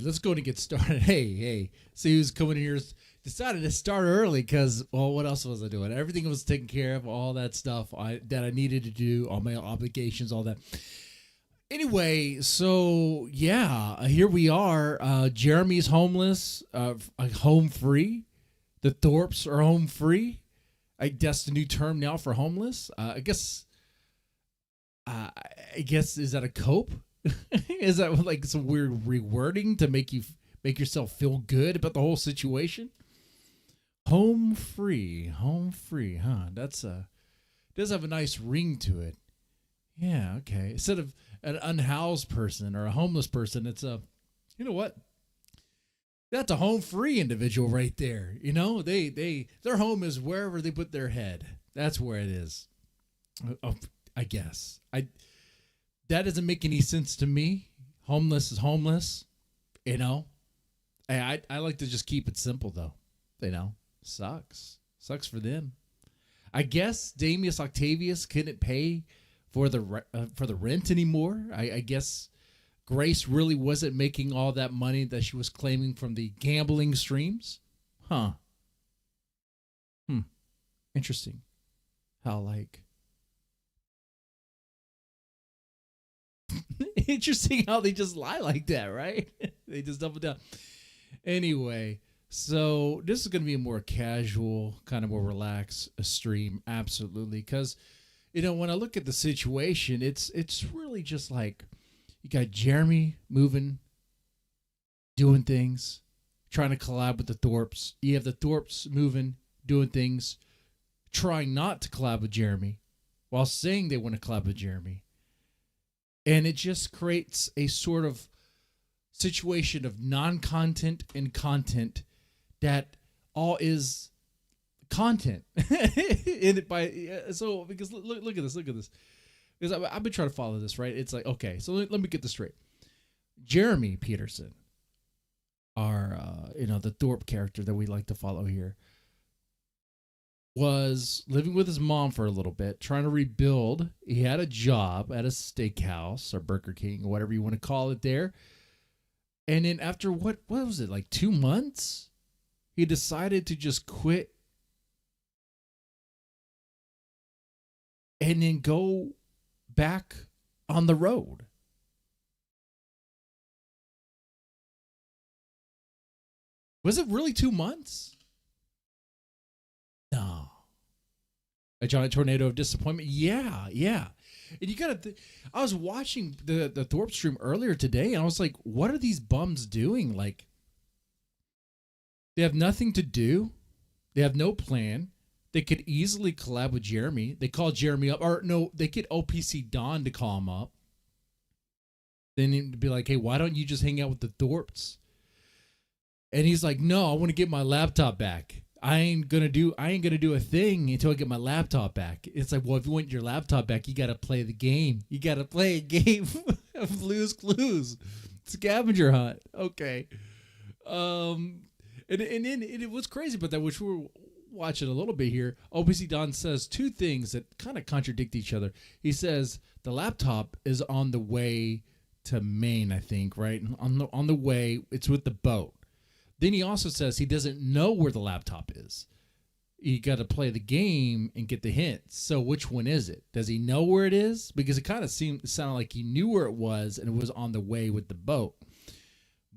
let's go and get started. Hey, see who's coming in here. Decided to start early because, well, what else was I doing? Everything was taken care of, all that stuff that I needed to do, all my obligations, all that. Anyway, so yeah, here we are. Jeremy's homeless, home free. The Thorps are home free. I guess the new term now for homeless. I guess is that a cope? Is that like some weird rewording to make yourself feel good about the whole situation? Home free, huh? That's does have a nice ring to it. Yeah, okay. Instead of an unhoused person or a homeless person, it's you know what? That's a home free individual right there. You know, their home is wherever they put their head. That's where it is. I guess. That doesn't make any sense to me. Homeless is homeless. You know, I like to just keep it simple though. You know, sucks for them. I guess Damius Octavius couldn't pay for the rent anymore. I guess Grace really wasn't making all that money that she was claiming from the gambling streams. Huh. Interesting. How like interesting how they just lie like that, right? They just double down. Anyway, so this is going to be a more casual, kind of more relaxed stream, absolutely. Because, you know, when I look at the situation, it's really just like you got Jeremy moving, doing things, trying to collab with the Thorps. You have the Thorps moving, doing things, trying not to collab with Jeremy while saying they want to collab with Jeremy. And it just creates a sort of situation of non-content and content that all is content. So because look at this. Because I've been trying to follow this, right? It's like, okay, so let me get this straight. Jeremy Peterson, our the Thorpe character that we like to follow here, was living with his mom for a little bit, trying to rebuild. He had a job at a steakhouse or Burger King or whatever you want to call it there. And then after what was it, like 2 months, he decided to just quit and then go back on the road. Was it really 2 months? No. A giant tornado of disappointment? Yeah. And you gotta I was watching the Thorpe stream earlier today, and I was like, what are these bums doing? Like, they have nothing to do. They have no plan. They could easily collab with Jeremy. They call Jeremy up. Or no, they get OPC Don to call him up. Then he'd be like, hey, why don't you just hang out with the Thorpes? And he's like, no, I want to get my laptop back. I ain't gonna do a thing until I get my laptop back. It's like, well, if you want your laptop back, you gotta play the game. You gotta play a game of Blue's Clues, scavenger hunt. Okay. And it was crazy about that, which we were watching a little bit here. OPC Don says two things that kind of contradict each other. He says the laptop is on the way to Maine, I think, right? On the way, it's with the boat. Then he also says he doesn't know where the laptop is. You got to play the game and get the hints. So which one is it? Does he know where it is? Because it kind of sounded like he knew where it was and it was on the way with the boat.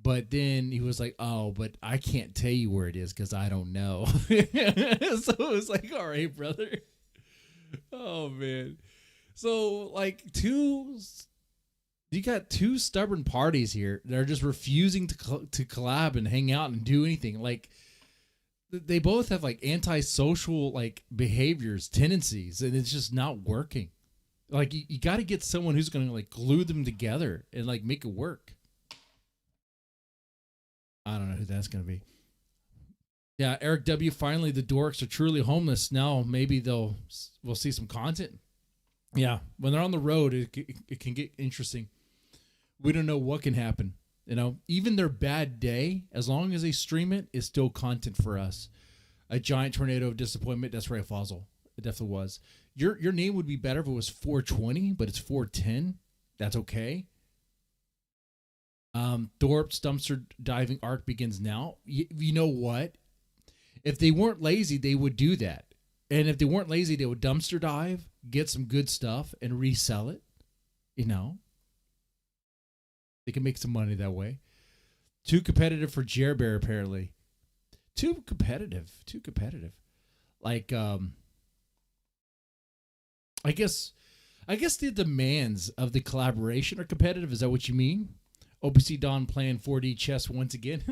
But then he was like, oh, but I can't tell you where it is because I don't know. So it was like, all right, brother. Oh, man. So like you got two stubborn parties here that are just refusing to collab and hang out and do anything. Like, they both have like antisocial like behaviors, tendencies, and it's just not working. Like, you got to get someone who's going to like glue them together and like make it work. I don't know who that's going to be. Yeah, Eric W. Finally, the dorks are truly homeless. Now maybe we'll see some content. Yeah, when they're on the road, it can get interesting. We don't know what can happen. You know, even their bad day, as long as they stream it, is still content for us. A giant tornado of disappointment. That's right, Fossil. It definitely was. Your name would be better if it was 420, but it's 410. That's okay. Thorps dumpster diving arc begins now. You know what? If they weren't lazy, they would do that. And if they weren't lazy, they would dumpster dive, get some good stuff, and resell it. You know? They can make some money that way. Too competitive for Jer Bear, apparently. Too competitive. Like, I guess the demands of the collaboration are competitive. Is that what you mean? OPC Don playing 4D chess once again.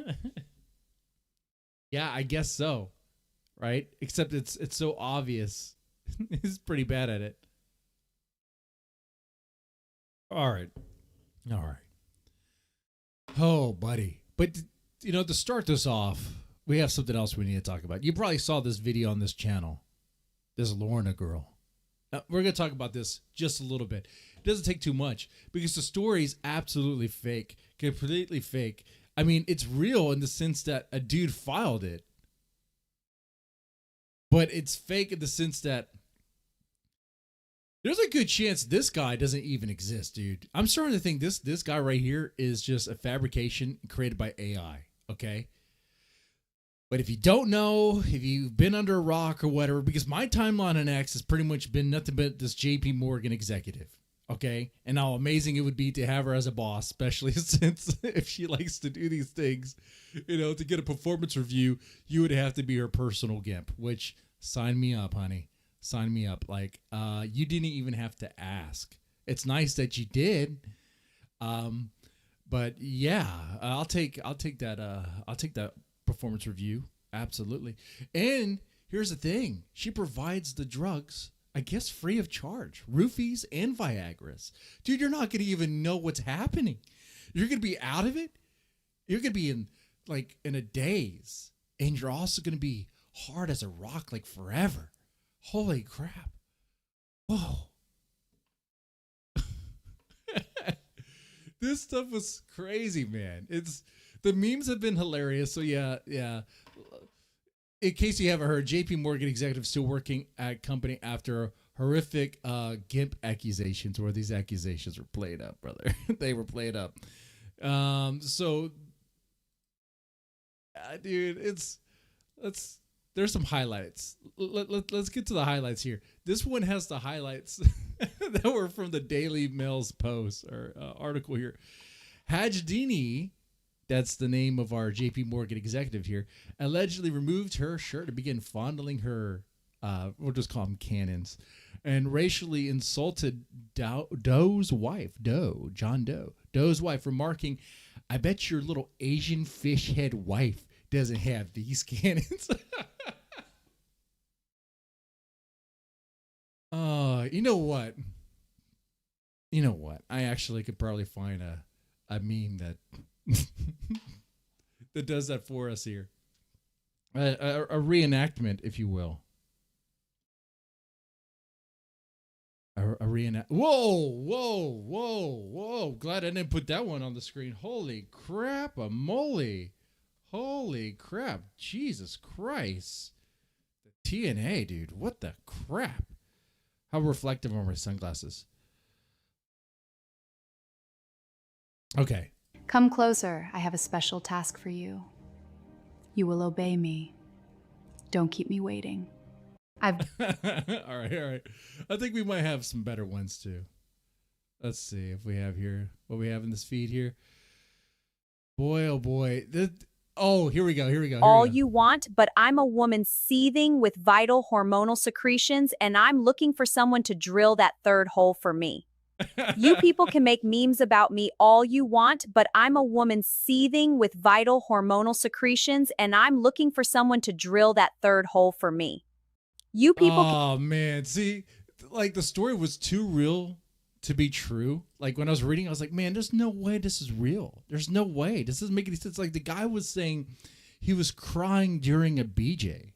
Yeah, I guess so. Right? Except it's so obvious. He's pretty bad at it. All right. Oh, buddy. But, to start this off, we have something else we need to talk about. You probably saw this video on this channel. This Lorna girl. Now, we're going to talk about this just a little bit. It doesn't take too much because the story is absolutely fake. Completely fake. I mean, it's real in the sense that a dude filed it. But it's fake in the sense that there's a good chance this guy doesn't even exist, dude. I'm starting to think this guy right here is just a fabrication created by AI, okay? But if you don't know, if you've been under a rock or whatever, because my timeline on X has pretty much been nothing but this JP Morgan executive, okay? And how amazing it would be to have her as a boss, especially since if she likes to do these things, to get a performance review, you would have to be her personal GIMP, which sign me up, honey. Sign me up. Like, you didn't even have to ask. It's nice that you did. But yeah, I'll take that performance review. Absolutely. And here's the thing. She provides the drugs, I guess, free of charge. Roofies and Viagra's. Dude, you're not going to even know what's happening. You're going to be out of it. You're going to be in a daze. And you're also going to be hard as a rock, like forever. Holy crap. Whoa. This stuff was crazy, man. The memes have been hilarious. So yeah. In case you haven't heard, JP Morgan executive still working at company after horrific GIMP accusations, where these accusations were played up, brother. They were played up. Dude, there's some highlights. Let's get to the highlights here. This one has the highlights that were from the Daily Mail's post or article here. Hajdini, that's the name of our JP Morgan executive here, allegedly removed her shirt to begin fondling her, we'll just call them cannons, and racially insulted Doe's wife, John Doe. Doe's wife, remarking, "I bet your little Asian fish head wife doesn't have these cannons." You know what? I actually could probably find a meme that that does that for us here. A reenactment, if you will. A reenact. Whoa! Glad I didn't put that one on the screen. Holy crap, a moly! Holy crap! Jesus Christ! The TNA, dude. What the crap? How reflective are my sunglasses? Okay. Come closer. I have a special task for you. You will obey me. Don't keep me waiting. All right. I think we might have some better ones too. Let's see if we have here what we have in this feed here. Boy, oh boy. Here we go. All you want, but I'm a woman seething with vital hormonal secretions, and I'm looking for someone to drill that third hole for me. You people can make memes about me all you want, but I'm a woman seething with vital hormonal secretions, and I'm looking for someone to drill that third hole for me. You people Oh, man. See, like the story was too real to be true. Like when I was reading, I was like, man, there's no way this is real. There's no way. This doesn't make any sense. Like the guy was saying he was crying during a BJ.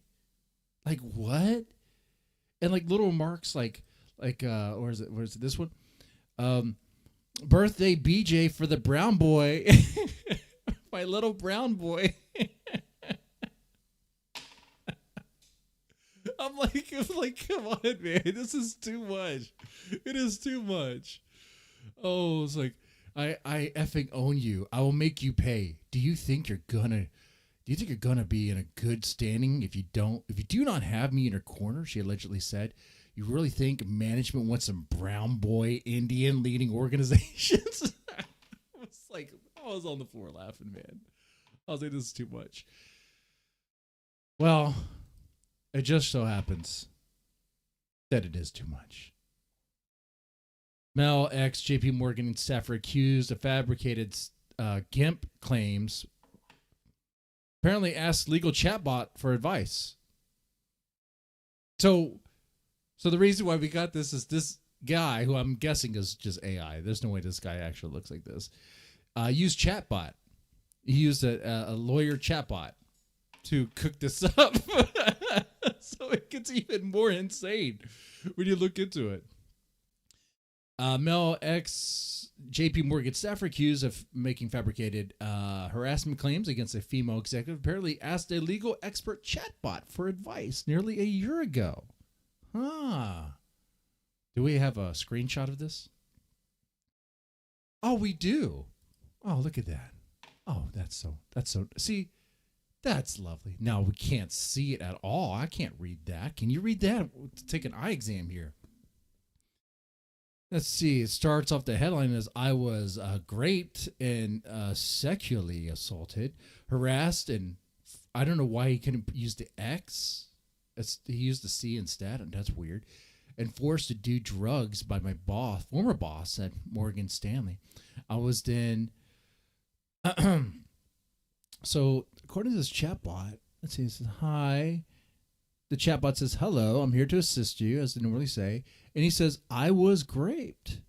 Like what? And like little remarks or is it this one? Birthday BJ for the brown boy. My little brown boy. I'm like, come on, man. This is too much. It is too much. Oh, it's like, I effing own you. I will make you pay. Do you think you're gonna be in a good standing if you do not have me in your corner? She allegedly said. You really think management wants some brown boy Indian leading organizations? I was on the floor laughing, man. I was like, this is too much. Well, it just so happens that it is too much. Mel X, JP Morgan and staffer accused of fabricated GIMP claims apparently asked legal chatbot for advice. So the reason why we got this is this guy, who I'm guessing is just AI. There's no way this guy actually looks like this. Used chatbot. He used a lawyer chatbot to cook this up. So it gets even more insane when you look into it. Mel X, JP Morgan staffer accused of making fabricated harassment claims against a female executive apparently asked a legal expert chatbot for advice nearly a year ago. Do we have a screenshot of this? Oh, we do. Oh, look at that. Oh, that's so, see, that's lovely. Now we can't see it at all. I can't read that. Can you read that? Take an eye exam here. Let's see. It starts off the headline as I was raped and sexually assaulted, harassed, and I don't know why he couldn't use the X. He used the C instead, and that's weird. And forced to do drugs by my boss, former boss at Morgan Stanley. I was then, so according to this chatbot, let's see, it says, hi. The chatbot says, hello, I'm here to assist you, as they normally say. And he says, I was raped.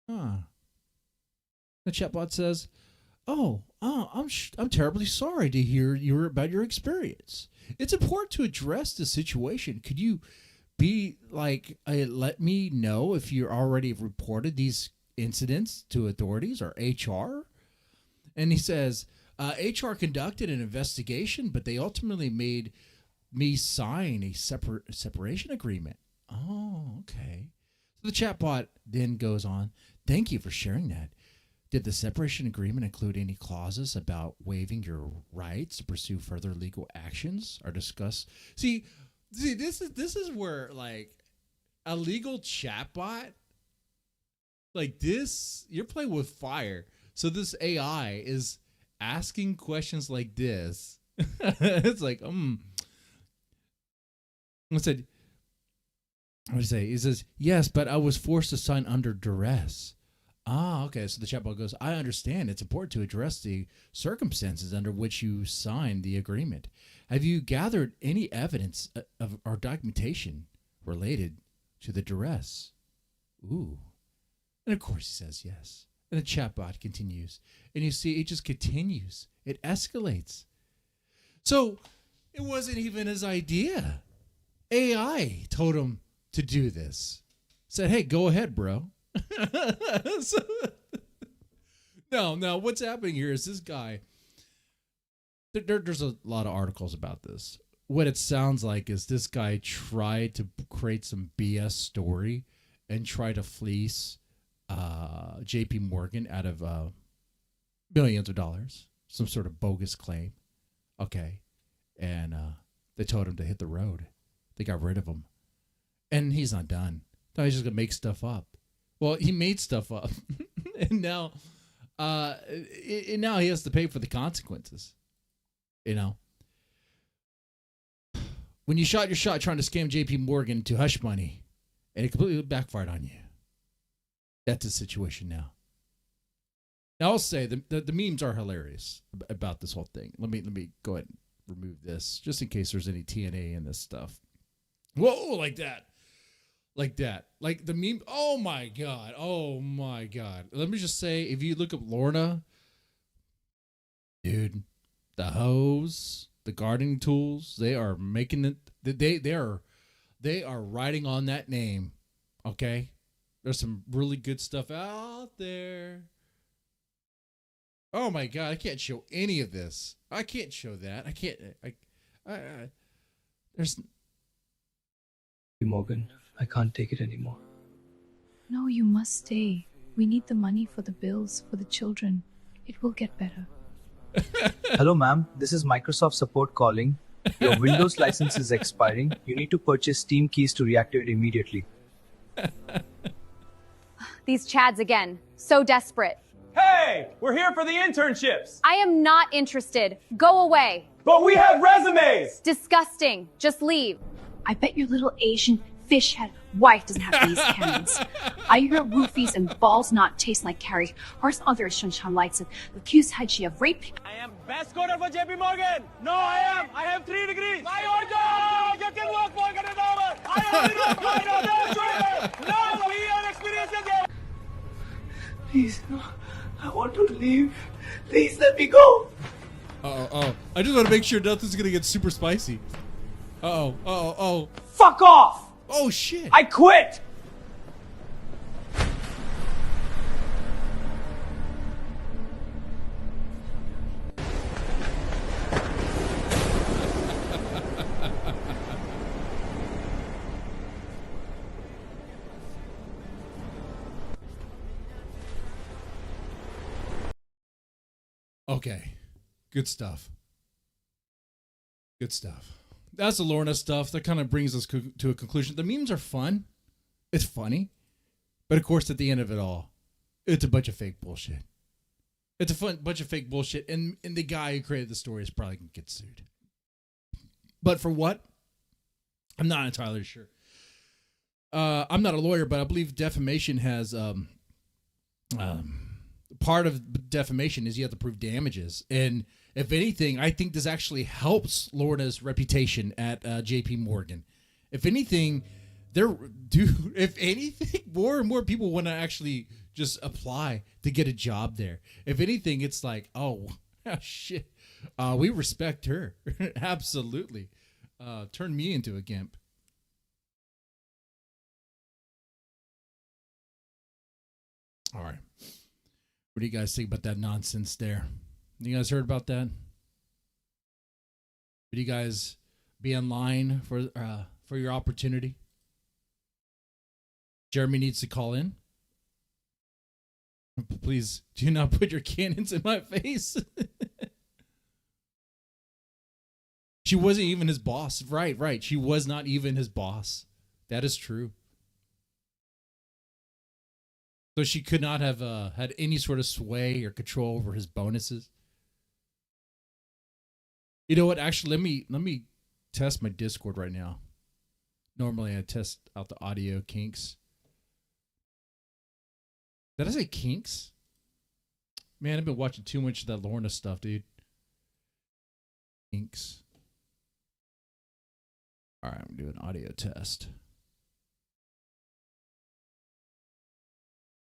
The chatbot says, I'm terribly sorry to hear about your experience. It's important to address the situation. Could you be like, let me know if you already reported these incidents to authorities or HR? And he says, HR conducted an investigation, but they ultimately made me sign a separation agreement. Oh, okay. So the chatbot then goes on, thank you for sharing that. Did the separation agreement include any clauses about waiving your rights to pursue further legal actions or discuss? See, this is where, like, a legal chatbot, like this, you're playing with fire. So this AI is asking questions like this. It's like, I said, what did he say? He says, yes, but I was forced to sign under duress. Okay. So the chatbot goes, I understand. It's important to address the circumstances under which you signed the agreement. Have you gathered any evidence of or documentation related to the duress? Ooh. And of course he says yes. And the chatbot continues. And you see, it just continues. It escalates. So it wasn't even his idea. AI told him to do this. Said, hey, go ahead, bro. So, no, what's happening here is this guy, there's a lot of articles about this. What it sounds like is this guy tried to create some BS story and try to fleece JP Morgan out of millions of dollars, some sort of bogus claim. Okay. And they told him to hit the road. They got rid of him. And he's not done. Now he's just going to make stuff up. Well, he made stuff up. And now he has to pay for the consequences. You know? When you shot your shot trying to scam JP Morgan to hush money, and it completely backfired on you. That's the situation now. Now I'll say the memes are hilarious about this whole thing. Let me go ahead and remove this just in case there's any TNA in this stuff. Whoa, like that. Like the meme. Oh my God. Let me just say, if you look up Lorna, dude, the hose, the gardening tools, they are making it. They are writing on that name. Okay, there's some really good stuff out there. Oh my God, I can't show any of this. I can't show that. I can't. There's. Morgan, I can't take it anymore. No, you must stay. We need the money for the bills, for the children. It will get better. Hello, ma'am. This is Microsoft support calling. Your Windows license is expiring. You need to purchase Steam keys to reactivate immediately. These Chads again. So desperate. Hey, we're here for the internships. I am not interested. Go away. But we have resumes. Disgusting. Just leave. I bet your little Asian fish head wife doesn't have these cannons. I hear roofies and balls not taste like curry. Horse other Shunshan lights it. The accused had she of rape. I am best coder for JP Morgan. No, I am. I have 3 degrees. My order. You can work for $100. I only work for $100. No, he has experience again. Please, no. I want to leave. Please let me go. Oh. I just want to make sure nothing's going to get super spicy. Oh. Fuck off. Oh, shit. I quit. Okay. Good stuff. That's the Lorna stuff. That kind of brings us to a conclusion. The memes are fun. It's funny. But of course, at the end of it all, it's a bunch of fake bullshit. It's a bunch of fake bullshit. And the guy who created the story is probably going to get sued. But for what? I'm not entirely sure. I'm not a lawyer, but I believe defamation has... part of defamation is you have to prove damages. And if anything, I think this actually helps Lorna's reputation at JP Morgan. If anything, more and more people want to actually just apply to get a job there. If anything, it's like, oh shit, we respect her. Absolutely. Turn me into a gimp. All right. What do you guys think about that nonsense there? You guys heard about that? Would you guys be in line for your opportunity? Jeremy needs to call in. Please do not put your cannons in my face. She wasn't even his boss. Right. She was not even his boss. That is true. So she could not have had any sort of sway or control over his bonuses. You know what? Actually, let me test my Discord right now. Normally, I test out the audio kinks. Did I say kinks? Man, I've been watching too much of that Lorna stuff, dude. Kinks. All right, I'm doing audio test.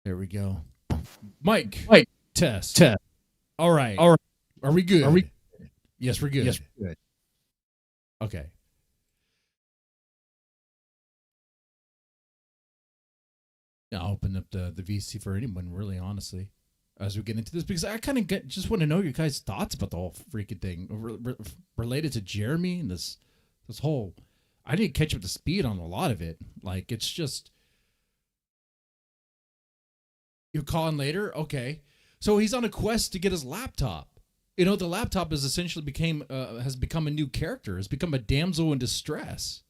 There we go. Mike, test. All right. Are we good? Yes, we're good. Okay. I'll open up the VC for anyone, really, honestly, as we get into this, because I kind of just want to know your guys' thoughts about the whole freaking thing related to Jeremy and this whole. I didn't catch up to speed on a lot of it. Like, it's just. You're calling later? Okay. So he's on a quest to get his laptop. You know, the laptop has essentially has become a new character. Has become a damsel in distress.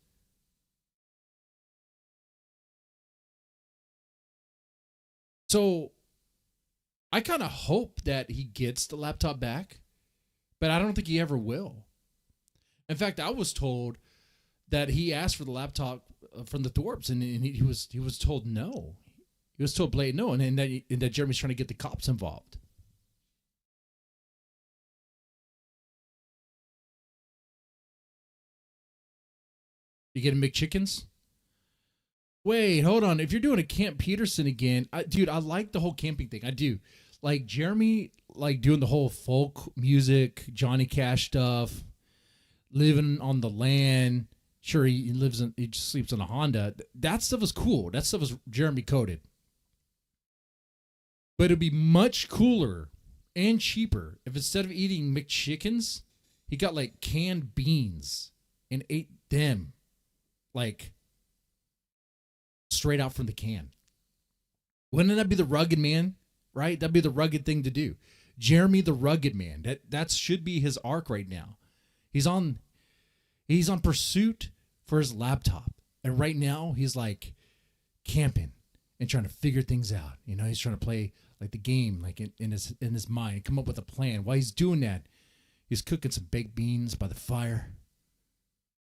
So I kind of hope that he gets the laptop back, but I don't think he ever will. In fact, I was told that he asked for the laptop from the Thorps, and he was told no. He was told blatant no, and that Jeremy's trying to get the cops involved. You getting McChickens? Wait, hold on. If you're doing a Camp Peterson again, dude, I like the whole camping thing. I do. Like Jeremy, like doing the whole folk music, Johnny Cash stuff, living on the land. Sure, he just sleeps in a Honda. That stuff is cool. That stuff is Jeremy coded. But it'd be much cooler and cheaper if instead of eating McChickens, he got like canned beans and ate them like straight out from the can Wouldn't that be the rugged man, right? That'd be the rugged thing to do. Jeremy the rugged man. That should be his arc right now. He's on pursuit for his laptop. And right now he's like camping and trying to figure things out. You know, he's trying to play like the game, like in his mind, come up with a plan. While he's doing that, he's cooking some baked beans by the fire.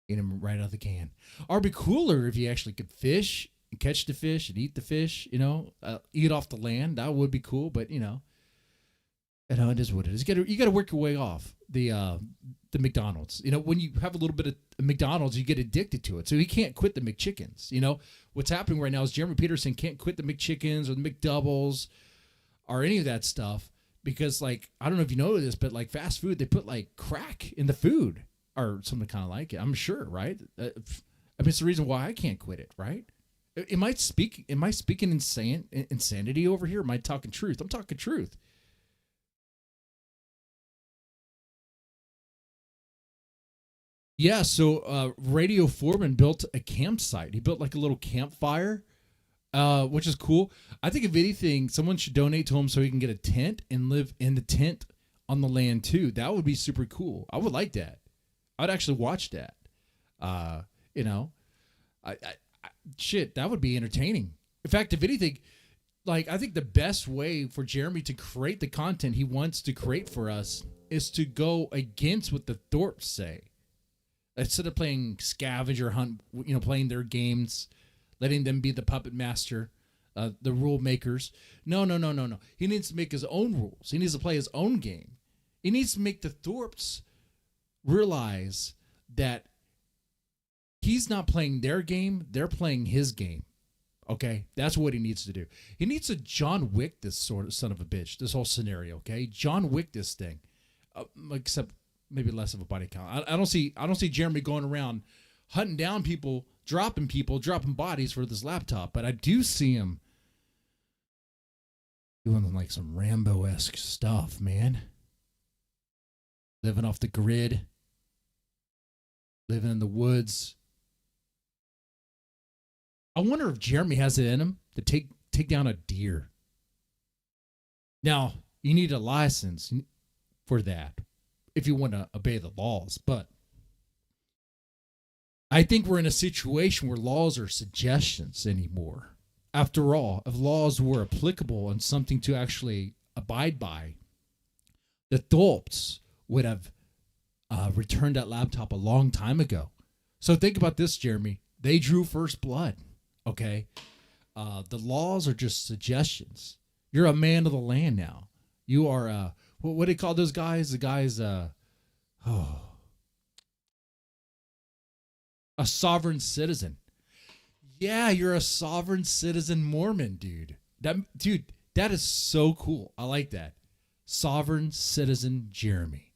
Eat them right out of the can. Or it'd be cooler if you actually could fish and catch the fish and eat the fish, you know, eat off the land. That would be cool, but you know, it is what it is. You got to work your way off the McDonald's. You know, when you have a little bit of McDonald's, you get addicted to it. So he can't quit the McChickens. You know, what's happening right now is Jeremy Peterson can't quit the McChickens or the McDoubles or any of that stuff because, like, I don't know if you know this, but like fast food, they put like crack in the food or something kind of like it. I'm sure, right? I mean, it's the reason why I can't quit it, right? Am I speaking insanity over here? Am I talking truth? I'm talking truth. Yeah, so Radio Foreman built a campsite. He built like a little campfire, which is cool. I think if anything, someone should donate to him so he can get a tent and live in the tent on the land too. That would be super cool. I would like that. I'd actually watch that. You know, shit, that would be entertaining. In fact, if anything, like I think the best way for Jeremy to create the content he wants to create for us is to go against what the Thorps say. Instead of playing scavenger hunt, you know, playing their games, letting them be the puppet master, the rule makers. No. He needs to make his own rules. He needs to play his own game. He needs to make the Thorps realize that he's not playing their game. They're playing his game. Okay? That's what he needs to do. He needs to John Wick this sort of son of a bitch, this whole scenario, okay? John Wick this thing. Except maybe less of a body count. I don't see Jeremy going around hunting down people, dropping bodies for this laptop, but I do see him doing like some Rambo-esque stuff, man. Living off the grid, living in the woods. I wonder if Jeremy has it in him to take down a deer. Now, you need a license for that if you want to obey the laws, but I think we're in a situation where laws are suggestions anymore. After all, if laws were applicable and something to actually abide by, the Thorps would have returned that laptop a long time ago. So think about this, Jeremy. They drew first blood, okay? The laws are just suggestions. You're a man of the land now. You are what do they call those guys? The guys, a sovereign citizen. Yeah, you're a sovereign citizen Mormon, dude. That is so cool. I like that. Sovereign citizen Jeremy.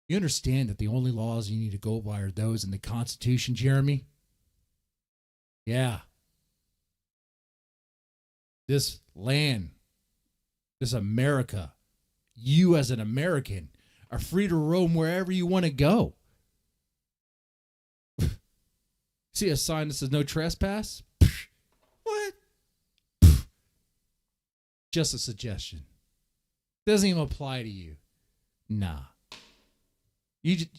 You understand that the only laws you need to go by are those in the Constitution, Jeremy? Yeah. This land, this America, you as an American are free to roam wherever you want to go. See a sign that says no trespass? What? Just a suggestion. Doesn't even apply to you. Nah. You just,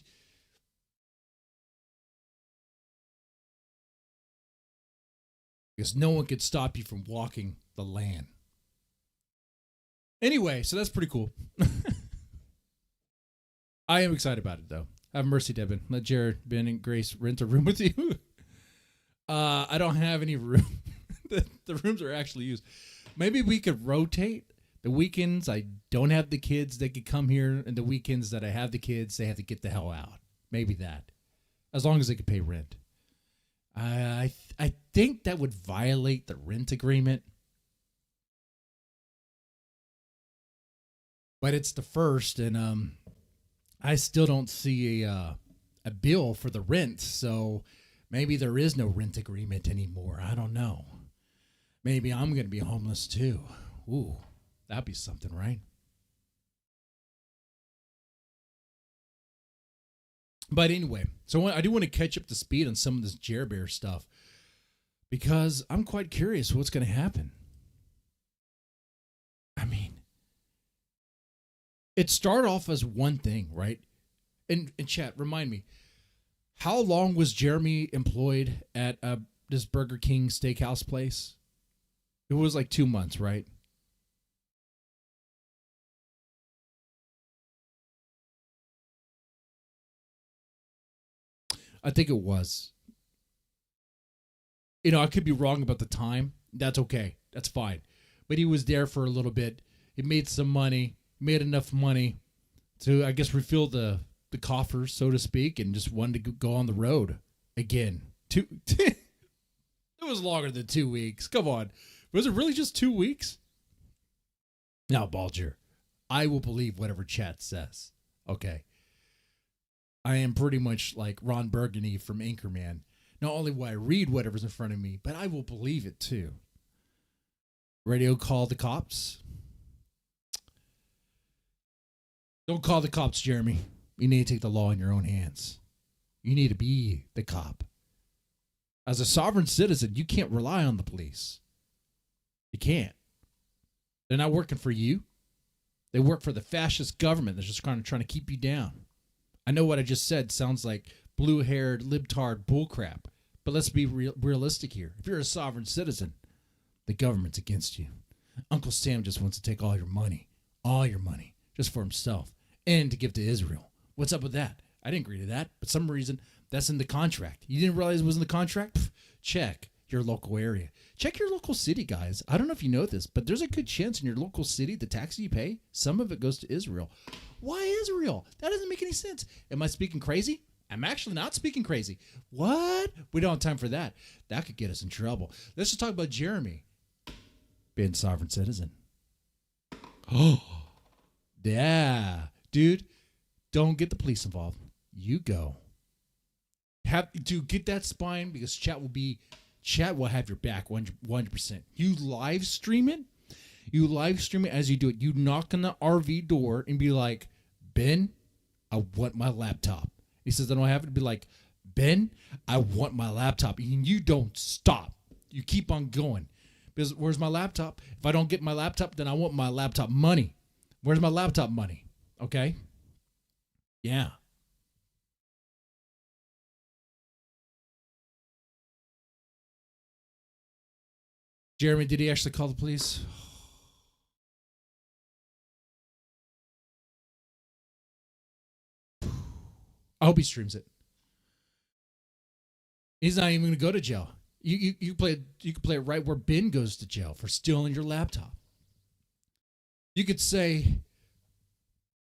because no one could stop you from walking the land. Anyway, so that's pretty cool. I am excited about it, though. Have mercy, Devin. Let Jared, Ben, and Grace rent a room with you. I don't have any room. The rooms are actually used. Maybe we could rotate. The weekends I don't have the kids, they could come here, and the weekends that I have the kids, they have to get the hell out. Maybe that. As long as they could pay rent. I think that would violate the rent agreement. But it's the first, and I still don't see a bill for the rent, so maybe there is no rent agreement anymore. I don't know. Maybe I'm going to be homeless too. Ooh, that'd be something, right? But anyway, so I do want to catch up to speed on some of this Jer Bear stuff. because I'm quite curious what's going to happen. I mean, it started off as one thing, right? And chat, remind me, how long was Jeremy employed at this Burger King steakhouse place? It was like 2 months, right? I think it was. You know, I could be wrong about the time. That's okay. That's fine. But he was there for a little bit. He made some money, made enough money to, I guess, refill the coffers, so to speak, and just wanted to go on the road again. It was longer than 2 weeks. Come on. Was it really just 2 weeks? Now, Balger, I will believe whatever chat says. Okay. I am pretty much like Ron Burgundy from Anchorman. Not only will I read whatever's in front of me, but I will believe it too. Radio call the cops. Don't call the cops, Jeremy. You need to take the law in your own hands. You need to be the cop. As a sovereign citizen, you can't rely on the police. You can't. They're not working for you. They work for the fascist government that's just kind of trying to keep you down. I know what I just said sounds like blue-haired, libtard bullcrap, but let's be realistic here. If you're a sovereign citizen, the government's against you. Uncle Sam just wants to take all your money, just for himself, and to give to Israel. What's up with that? I didn't agree to that, but some reason that's in the contract. You didn't realize it was in the contract? Pff, check your local area. Check your local city, guys. I don't know if you know this, but there's a good chance in your local city, the tax you pay, some of it goes to Israel. Why Israel? That doesn't make any sense. Am I speaking crazy? I'm actually not speaking crazy. What? We don't have time for that. That could get us in trouble. Let's just talk about Jeremy being sovereign citizen. Oh, yeah. Dude, don't get the police involved. You go. Get that spine because chat will have your back 100%. You live stream it. You live stream it as you do it. You knock on the RV door and be like, Ben, I want my laptop. He says, I don't have it. Be like, Ben, I want my laptop. And you don't stop. You keep on going. Because where's my laptop? If I don't get my laptop, then I want my laptop money. Where's my laptop money? Okay? Yeah. Jeremy, did he actually call the police? I hope he streams it. He's not even going to go to jail. You can play it right where Ben goes to jail for stealing your laptop. You could say,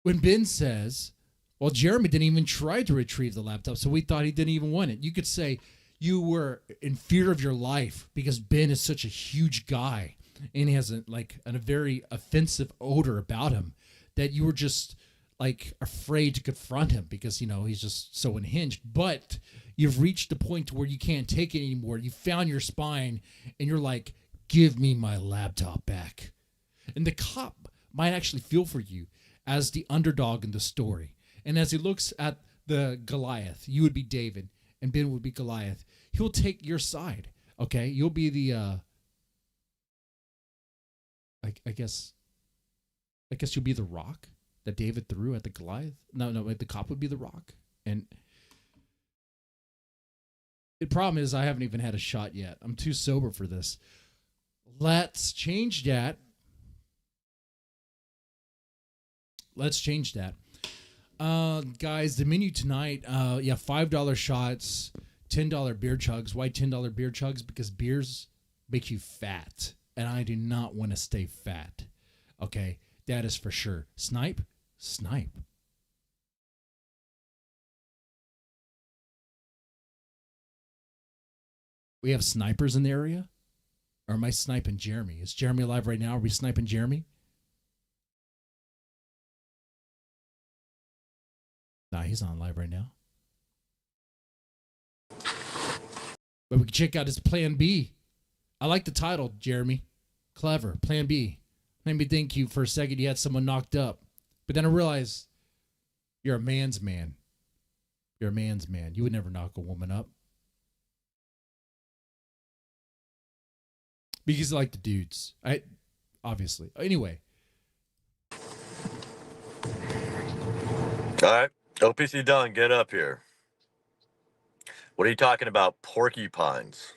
when Ben says, well, Jeremy didn't even try to retrieve the laptop, so we thought he didn't even want it. You could say you were in fear of your life because Ben is such a huge guy and he has a very offensive odor about him that you were just like afraid to confront him because, you know, he's just so unhinged. But you've reached the point where you can't take it anymore. You found your spine and you're like, give me my laptop back. And the cop might actually feel for you as the underdog in the story. And as he looks at the Goliath, you would be David and Ben would be Goliath. He'll take your side. Okay. You'll be the, I guess you'll be the rock that David threw at the Goliath. No, the cop would be the rock. And the problem is I haven't even had a shot yet. I'm too sober for this. Let's change that. Guys, the menu tonight, $5 shots, $10 beer chugs. Why $10 beer chugs? Because beers make you fat. And I do not want to stay fat. Okay, that is for sure. Snipe. We have snipers in the area? Or am I sniping Jeremy? Is Jeremy alive right now? Are we sniping Jeremy? Nah, he's not live right now. But we can check out his Plan B. I like the title, Jeremy. Clever. Plan B. Made me think you for a second you had someone knocked up. But then I realized you're a man's man. You're a man's man. You would never knock a woman up. because I like the dudes. Obviously. Anyway. All right. OPC Don, get up here. What are you talking about? Porcupines.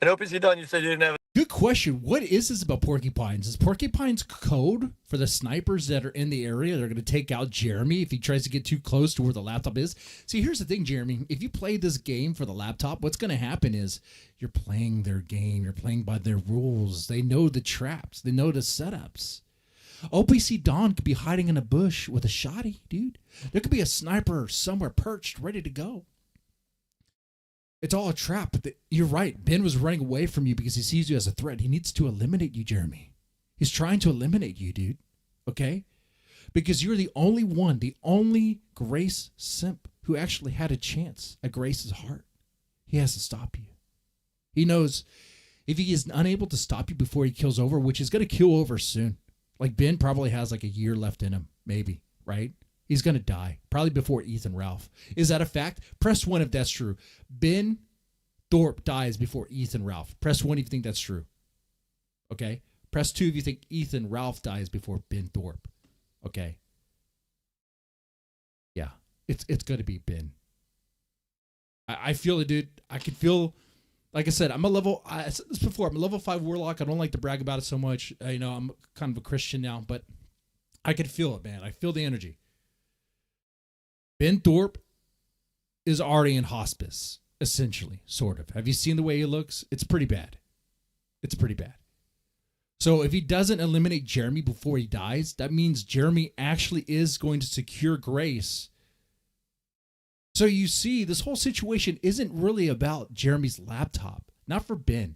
And OPC Don, you said you didn't have. Good question. What is this about porcupines? Is porcupines code for the snipers that are in the area? They're going to take out Jeremy if he tries to get too close to where the laptop is. See, here's the thing, Jeremy. If you play this game for the laptop, what's going to happen is you're playing their game. You're playing by their rules. They know the traps. They know the setups. OPC Don could be hiding in a bush with a shotty, dude. There could be a sniper somewhere perched, ready to go. It's all a trap. But you're right. Ben was running away from you because he sees you as a threat. He needs to eliminate you, Jeremy. He's trying to eliminate you, dude. Okay? Because you're the only one, the only Grace simp who actually had a chance at Grace's heart. He has to stop you. He knows if he is unable to stop you before he kills over, which is going to kill over soon. Like Ben probably has like a year left in him, maybe, right? He's going to die, probably before Ethan Ralph. Is that a fact? Press 1 if that's true. Ben Thorp dies before Ethan Ralph. Press 1 if you think that's true. Okay? Press 2 if you think Ethan Ralph dies before Ben Thorp. Okay? Yeah. It's going to be Ben. I feel it, dude. I can feel... Like I said, I said this before, I'm a level 5 warlock. I don't like to brag about it so much. I'm kind of a Christian now, but I can feel it, man. I feel the energy. Ben Thorp is already in hospice, essentially, sort of. Have you seen the way he looks? It's pretty bad. It's pretty bad. So if he doesn't eliminate Jeremy before he dies, that means Jeremy actually is going to secure Grace. So you see, this whole situation isn't really about Jeremy's laptop. Not for Ben.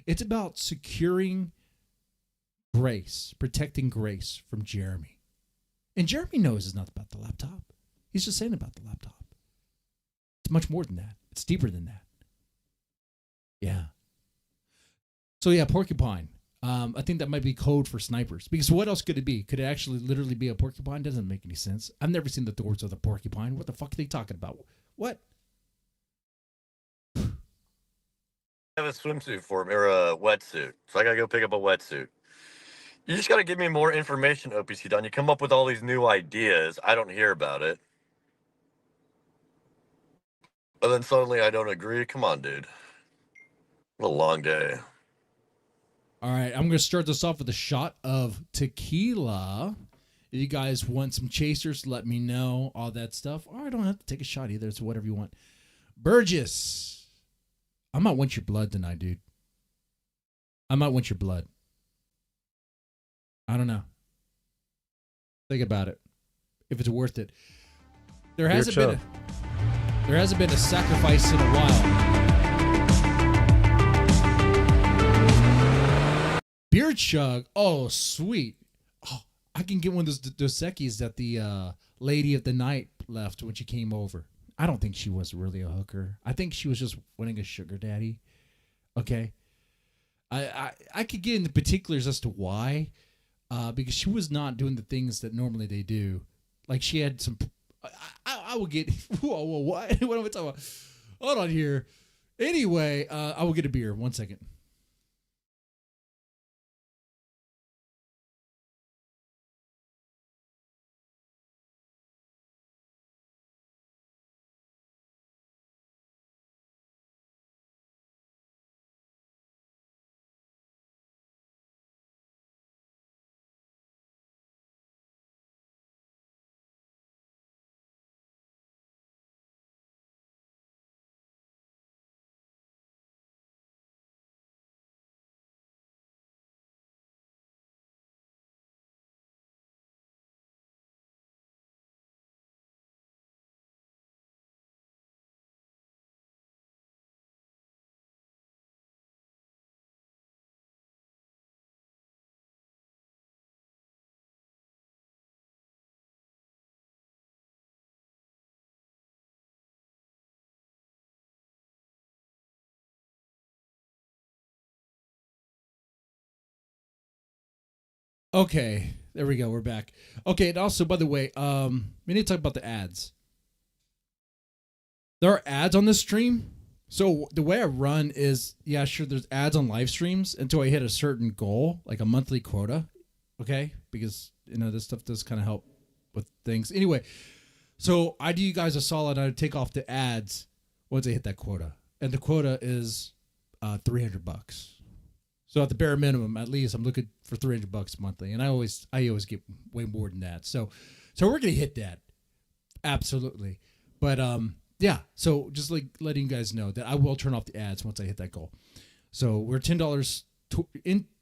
It's about securing Grace, protecting Grace from Jeremy. And Jeremy knows it's not about the laptop. He's just saying about the laptop. It's much more than that. It's deeper than that. Yeah. So yeah, porcupine. I think that might be code for snipers. Because what else could it be? Could it actually literally be a porcupine? Doesn't make any sense. I've never seen the Thorps of the porcupine. What the fuck are they talking about? What? I have a swimsuit for me, or a wetsuit. So I got to go pick up a wetsuit. You just got to give me more information, OPC Don. You come up with all these new ideas. I don't hear about it. And then suddenly I don't agree. Come on, dude. What a long day. All right, I'm going to start this off with a shot of tequila. If you guys want some chasers, let me know. All that stuff. Or I don't have to take a shot either. It's whatever you want. Burgess. I might want your blood tonight, dude. I might want your blood. I don't know. Think about it. If it's worth it. There hasn't been a sacrifice in a while. Beer chug. Oh, sweet. Oh, I can get one of those Dos Equis that the lady of the night left when she came over. I don't think she was really a hooker. I think she was just wanting a sugar daddy. Okay. I could get into particulars as to why. Because she was not doing the things that normally they do. Like she had some... I will get... Whoa, what? What am I talking about? Hold on here. Anyway, I will get a beer. 1 second. Okay, there we go. We're back. Okay, and also, by the way, we need to talk about the ads. There are ads on this stream. So the way I run is, yeah, sure, there's ads on live streams until I hit a certain goal, like a monthly quota. Okay. Because, this stuff does kind of help with things. Anyway, so I do you guys a solid. I take off the ads once I hit that quota. And the quota is $300. So at the bare minimum, at least I'm looking for $300 monthly. And I always get way more than that. So we're going to hit that. Absolutely. But, yeah, so just like letting you guys know that I will turn off the ads once I hit that goal. So we're $10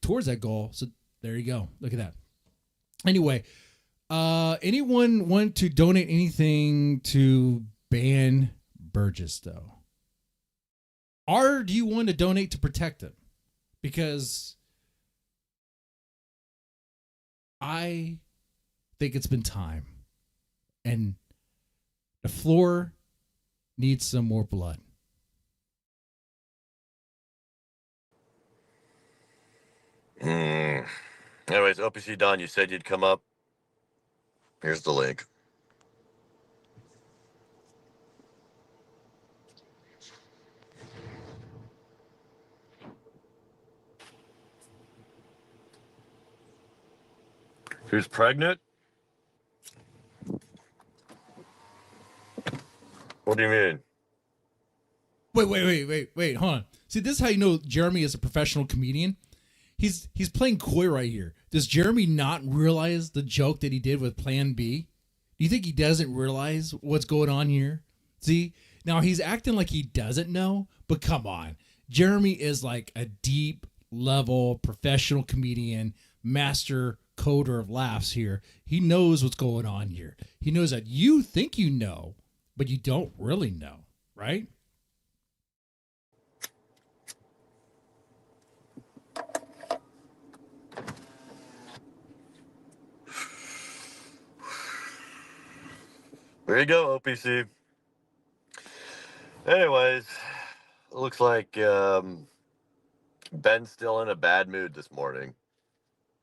towards that goal. So there you go. Look at that. Anyway, anyone want to donate anything to ban Burgess, though? Or do you want to donate to protect him? Because I think it's been time. And the floor needs some more blood. Anyways, OPC Don, you said you'd come up. Here's the link. Who's pregnant? What do you mean? Wait, hold on. See, this is how you know Jeremy is a professional comedian. He's playing coy right here. Does Jeremy not realize the joke that he did with Plan B? Do you think he doesn't realize what's going on here? See, now he's acting like he doesn't know, but come on. Jeremy is like a deep level professional comedian, master coder of laughs here. He knows what's going on here. He knows that you think you know, but you don't really know, right? There you go, OPC. Anyways, looks like Ben's still in a bad mood this morning.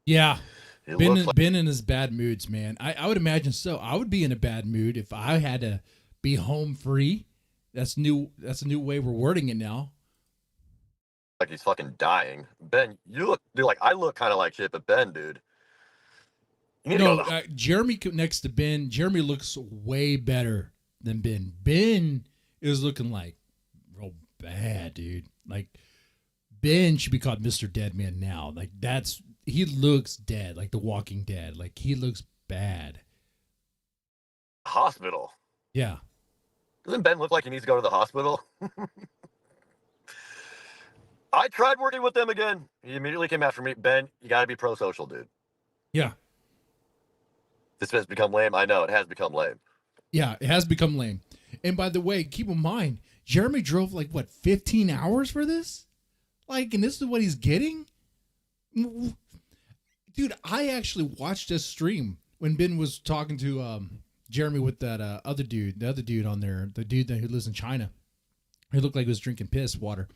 Yeah. It Ben, looks like Ben in his bad moods, man. I would imagine so. I would be in a bad mood if I had to be home free. That's new. That's a new way we're wording it now. he's fucking dying. Ben, you look, dude, like I look kind of like shit, but Ben, dude. You need to No, go to Jeremy next to Ben. Jeremy looks way better than Ben. Ben is looking like real bad, dude. Like Ben should be called Mr. Deadman now. Like he looks dead, like The Walking Dead. Like he looks bad. hospital. Yeah. Doesn't Ben look like he needs to go to the hospital? I tried working with them again. He immediately came after me. Ben, you got to be pro-social, dude. Yeah. This has become lame. I know it has become lame. Yeah, it has become lame. And by the way, keep in mind, Jeremy drove 15 hours for this? And this is what he's getting? Dude, I actually watched this stream when Ben was talking to Jeremy with that other dude, the other dude on there, the dude who lives in China. He looked like he was drinking piss water.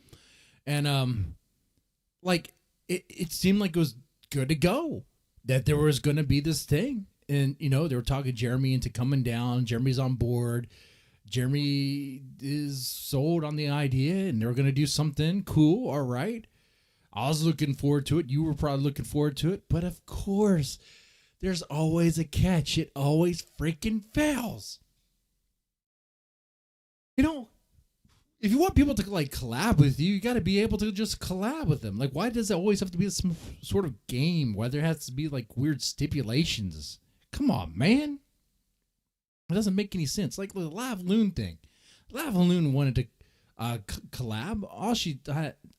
And it seemed like it was good to go, that there was going to be this thing. And, they were talking Jeremy into coming down. Jeremy's on board. Jeremy is sold on the idea, and they're going to do something cool. All right. I was looking forward to it. You were probably looking forward to it. But, of course, there's always a catch. It always freaking fails. If you want people to collab with you, you got to be able to just collab with them. Why does it always have to be some sort of game where there has to be weird stipulations? Come on, man. It doesn't make any sense. Like the Lav Loon thing. Lav Loon wanted to collab. All she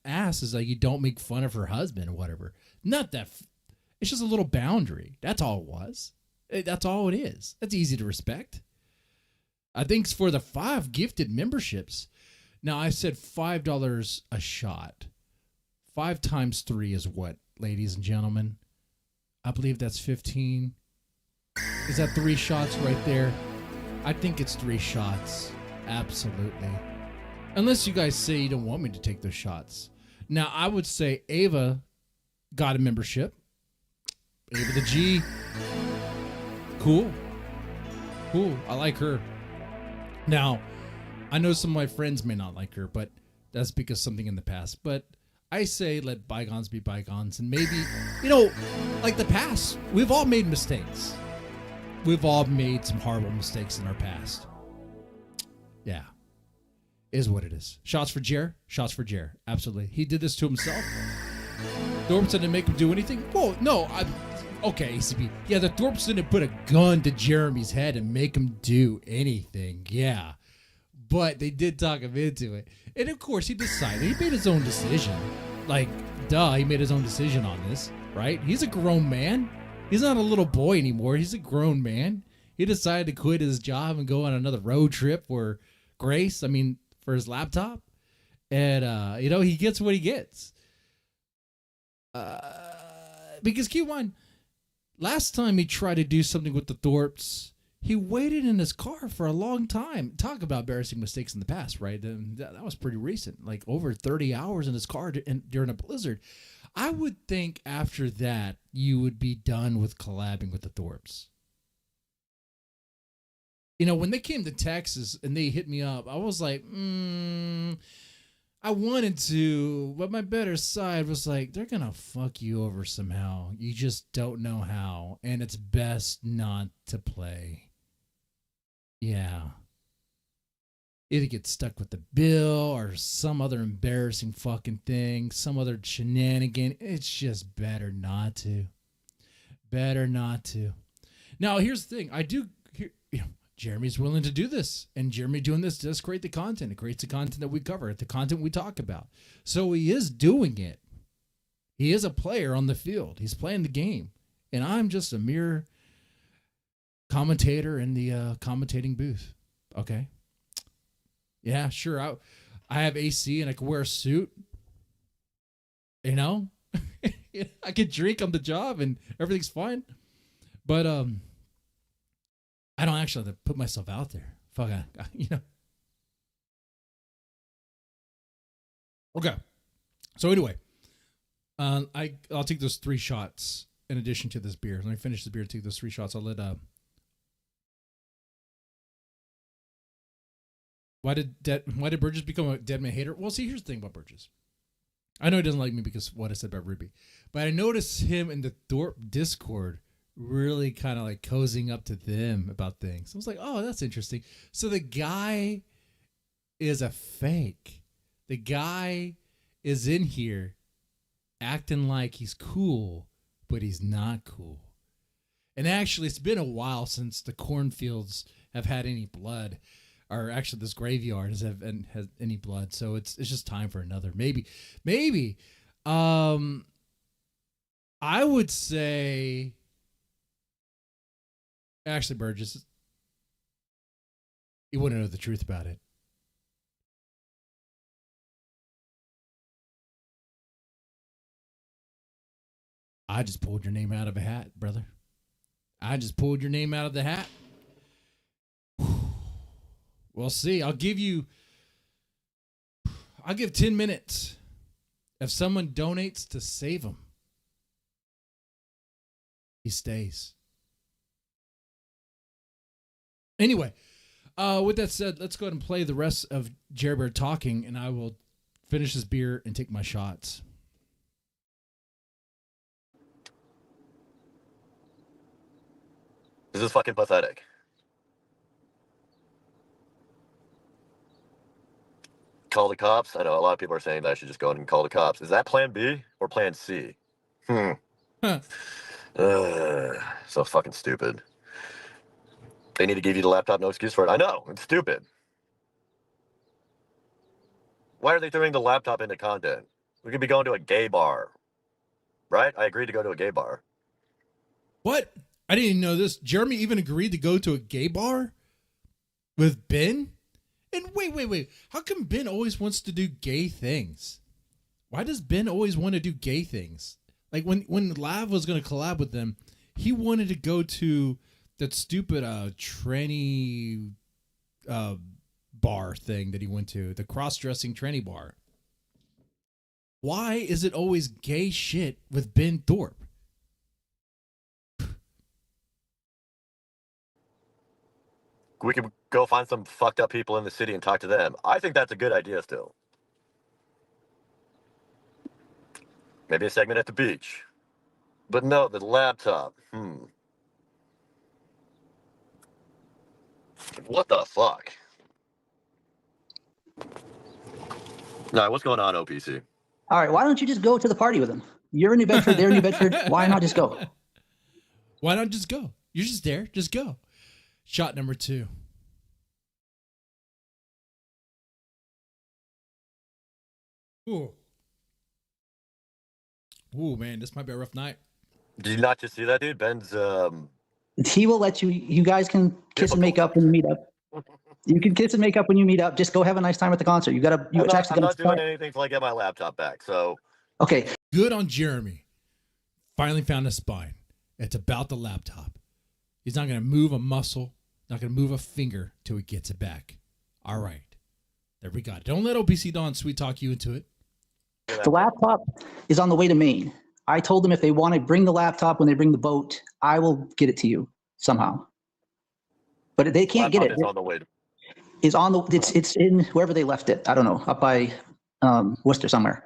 asked is you don't make fun of her husband or whatever. Not that. It's just a little boundary. That's all it was. That's all it is. That's easy to respect. Thanks for the 5 gifted memberships. Now, I said $5 a shot. 5 times 3 is what, ladies and gentlemen? I believe that's 15. Is that 3 shots right there? I think it's 3 shots. Absolutely. Unless you guys say you don't want me to take those shots. Now, I would say Ava got a membership. Ava the G. Cool. I like her. Now, I know some of my friends may not like her, but That's because something in the past. But I say let bygones be bygones. And maybe, like the past, we've all made mistakes. We've all made some horrible mistakes in our past. Yeah. Is what it is. Shots for Jer. Shots for Jer. Absolutely. He did this to himself. Thorps didn't make him do anything. Well, no. Okay, ACB. Yeah, the Thorps didn't put a gun to Jeremy's head and make him do anything. Yeah. But they did talk him into it. And of course, he decided. He made his own decision. Like, duh, he made his own decision on this, right? He's a grown man. He's not a little boy anymore. He's a grown man. He decided to quit his job and go on another road trip for Grace. For his laptop. And, he gets what he gets. Because keep in mind, last time he tried to do something with the Thorps, he waited in his car for a long time. Talk about embarrassing mistakes in the past, right? That was pretty recent, like over 30 hours in his car during a blizzard. I would think after that, you would be done with collabing with the Thorps. When they came to Texas and they hit me up, I was like, I wanted to, but my better side was like, they're going to fuck you over somehow. You just don't know how, and it's best not to play. Yeah. Either get stuck with the bill or some other embarrassing fucking thing, some other shenanigan. It's just better not to. Better not to. Now, here's the thing. Jeremy's willing to do this, and Jeremy doing this does create the content. It creates the content that we cover, the content we talk about. So he is doing it. He is a player on the field. He's playing the game, and I'm just a mere commentator in the commentating booth. Okay. Yeah, sure. I have AC and I can wear a suit. I could drink on the job and everything's fine. But I don't actually have to put myself out there. Fuck, Okay. So anyway, I'll take those 3 shots in addition to this beer. Let me finish the beer. Take those 3 shots. I'll let. Why did Burgess become a Deadman hater? Well, see, here's the thing about Burgess. I know he doesn't like me because of what I said about Ruby, but I noticed him in the Thorp Discord really kind of like cozying up to them about things. I was like, oh, that's interesting. So the guy is a fake. The guy is in here acting like he's cool, but he's not cool. And actually, it's been a while since the cornfields have had any blood, or actually this graveyard has any blood. So it's just time for another. Maybe. I would say, actually, Burgess, you wouldn't know the truth about it. I just pulled your name out of a hat, brother. I just pulled your name out of the hat. We'll see. I'll give 10 minutes. If someone donates to save him, he stays. Anyway, with that said, let's go ahead and play the rest of Jerry Bear talking, and I will finish this beer and take my shots. This is fucking pathetic. Call the cops? I know a lot of people are saying that I should just go in and call the cops. Is that plan B or plan C? So fucking stupid. They need to give you the laptop, no excuse for it. I know, it's stupid. Why are they throwing the laptop into content? We could be going to a gay bar. Right? I agreed to go to a gay bar. What? I didn't even know this. Jeremy even agreed to go to a gay bar with Ben? And wait. How come Ben always wants to do gay things? Why does Ben always want to do gay things? Like when Lav was going to collab with them, he wanted to go to that stupid tranny bar thing that he went to, the cross-dressing tranny bar. Why is it always gay shit with Ben Thorp? We could go find some fucked up people in the city and talk to them. I think that's a good idea still. Maybe a segment at the beach. But no, the laptop. What the fuck? Nah, what's going on, OPC? All right, why don't you just go to the party with them? You're in New Bedford, they're in New Bedford. Why not just go? Why not just go? You're just there. Just go. Shot number 2. Ooh. Ooh, man, this might be a rough night. Did you not just see that, dude? Ben's He will let you. You guys can kiss and make up when you meet up. You can kiss and make up when you meet up. Just go have a nice time at the concert. You gotta. I'm not doing anything till I get my laptop back. So okay. Good on Jeremy. Finally found a spine. It's about the laptop. He's not gonna move a muscle. Not gonna move a finger till he gets it back. All right, there we got it. Don't let OPC Don sweet talk you into it. The laptop is on the way to Maine. I told them if they want to bring the laptop when they bring the boat, I will get it to you somehow. But they can't get it. It's on the way. It's in wherever they left it. I don't know, up by Worcester somewhere.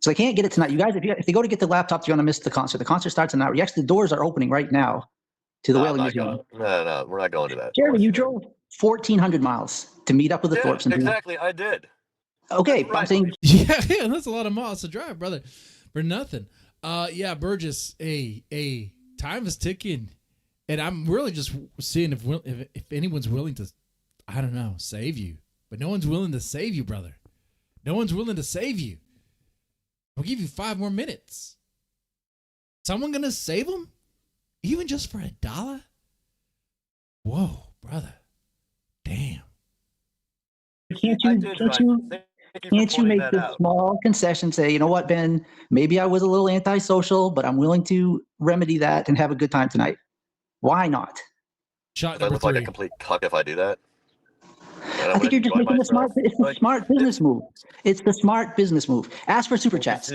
So they can't get it tonight. You guys, if they go to get the laptop, you're gonna miss the concert. The concert starts in an hour. Actually, the doors are opening right now to the Whaling Museum. No, we're not going to that. Jeremy, you drove 1,400 miles to meet up with the Thorps. Exactly, I did. Okay, right. I'm saying. Yeah, that's a lot of miles to drive, brother, for nothing. Yeah, Burgess. Hey, time is ticking, and I'm really just seeing if anyone's willing to, I don't know, save you. But no one's willing to save you, brother. No one's willing to save you. I'll give you 5 more minutes. Someone gonna save him, even just for $1? Whoa, brother. Damn. Can't you make this small concession? Say, you know what, Ben? Maybe I was a little antisocial, but I'm willing to remedy that and have a good time tonight. Why not? Shot I number look 3. like a complete cuck if I do that. I think you're just making a smart. It's a smart business move. It's the smart business move. Ask for super chats.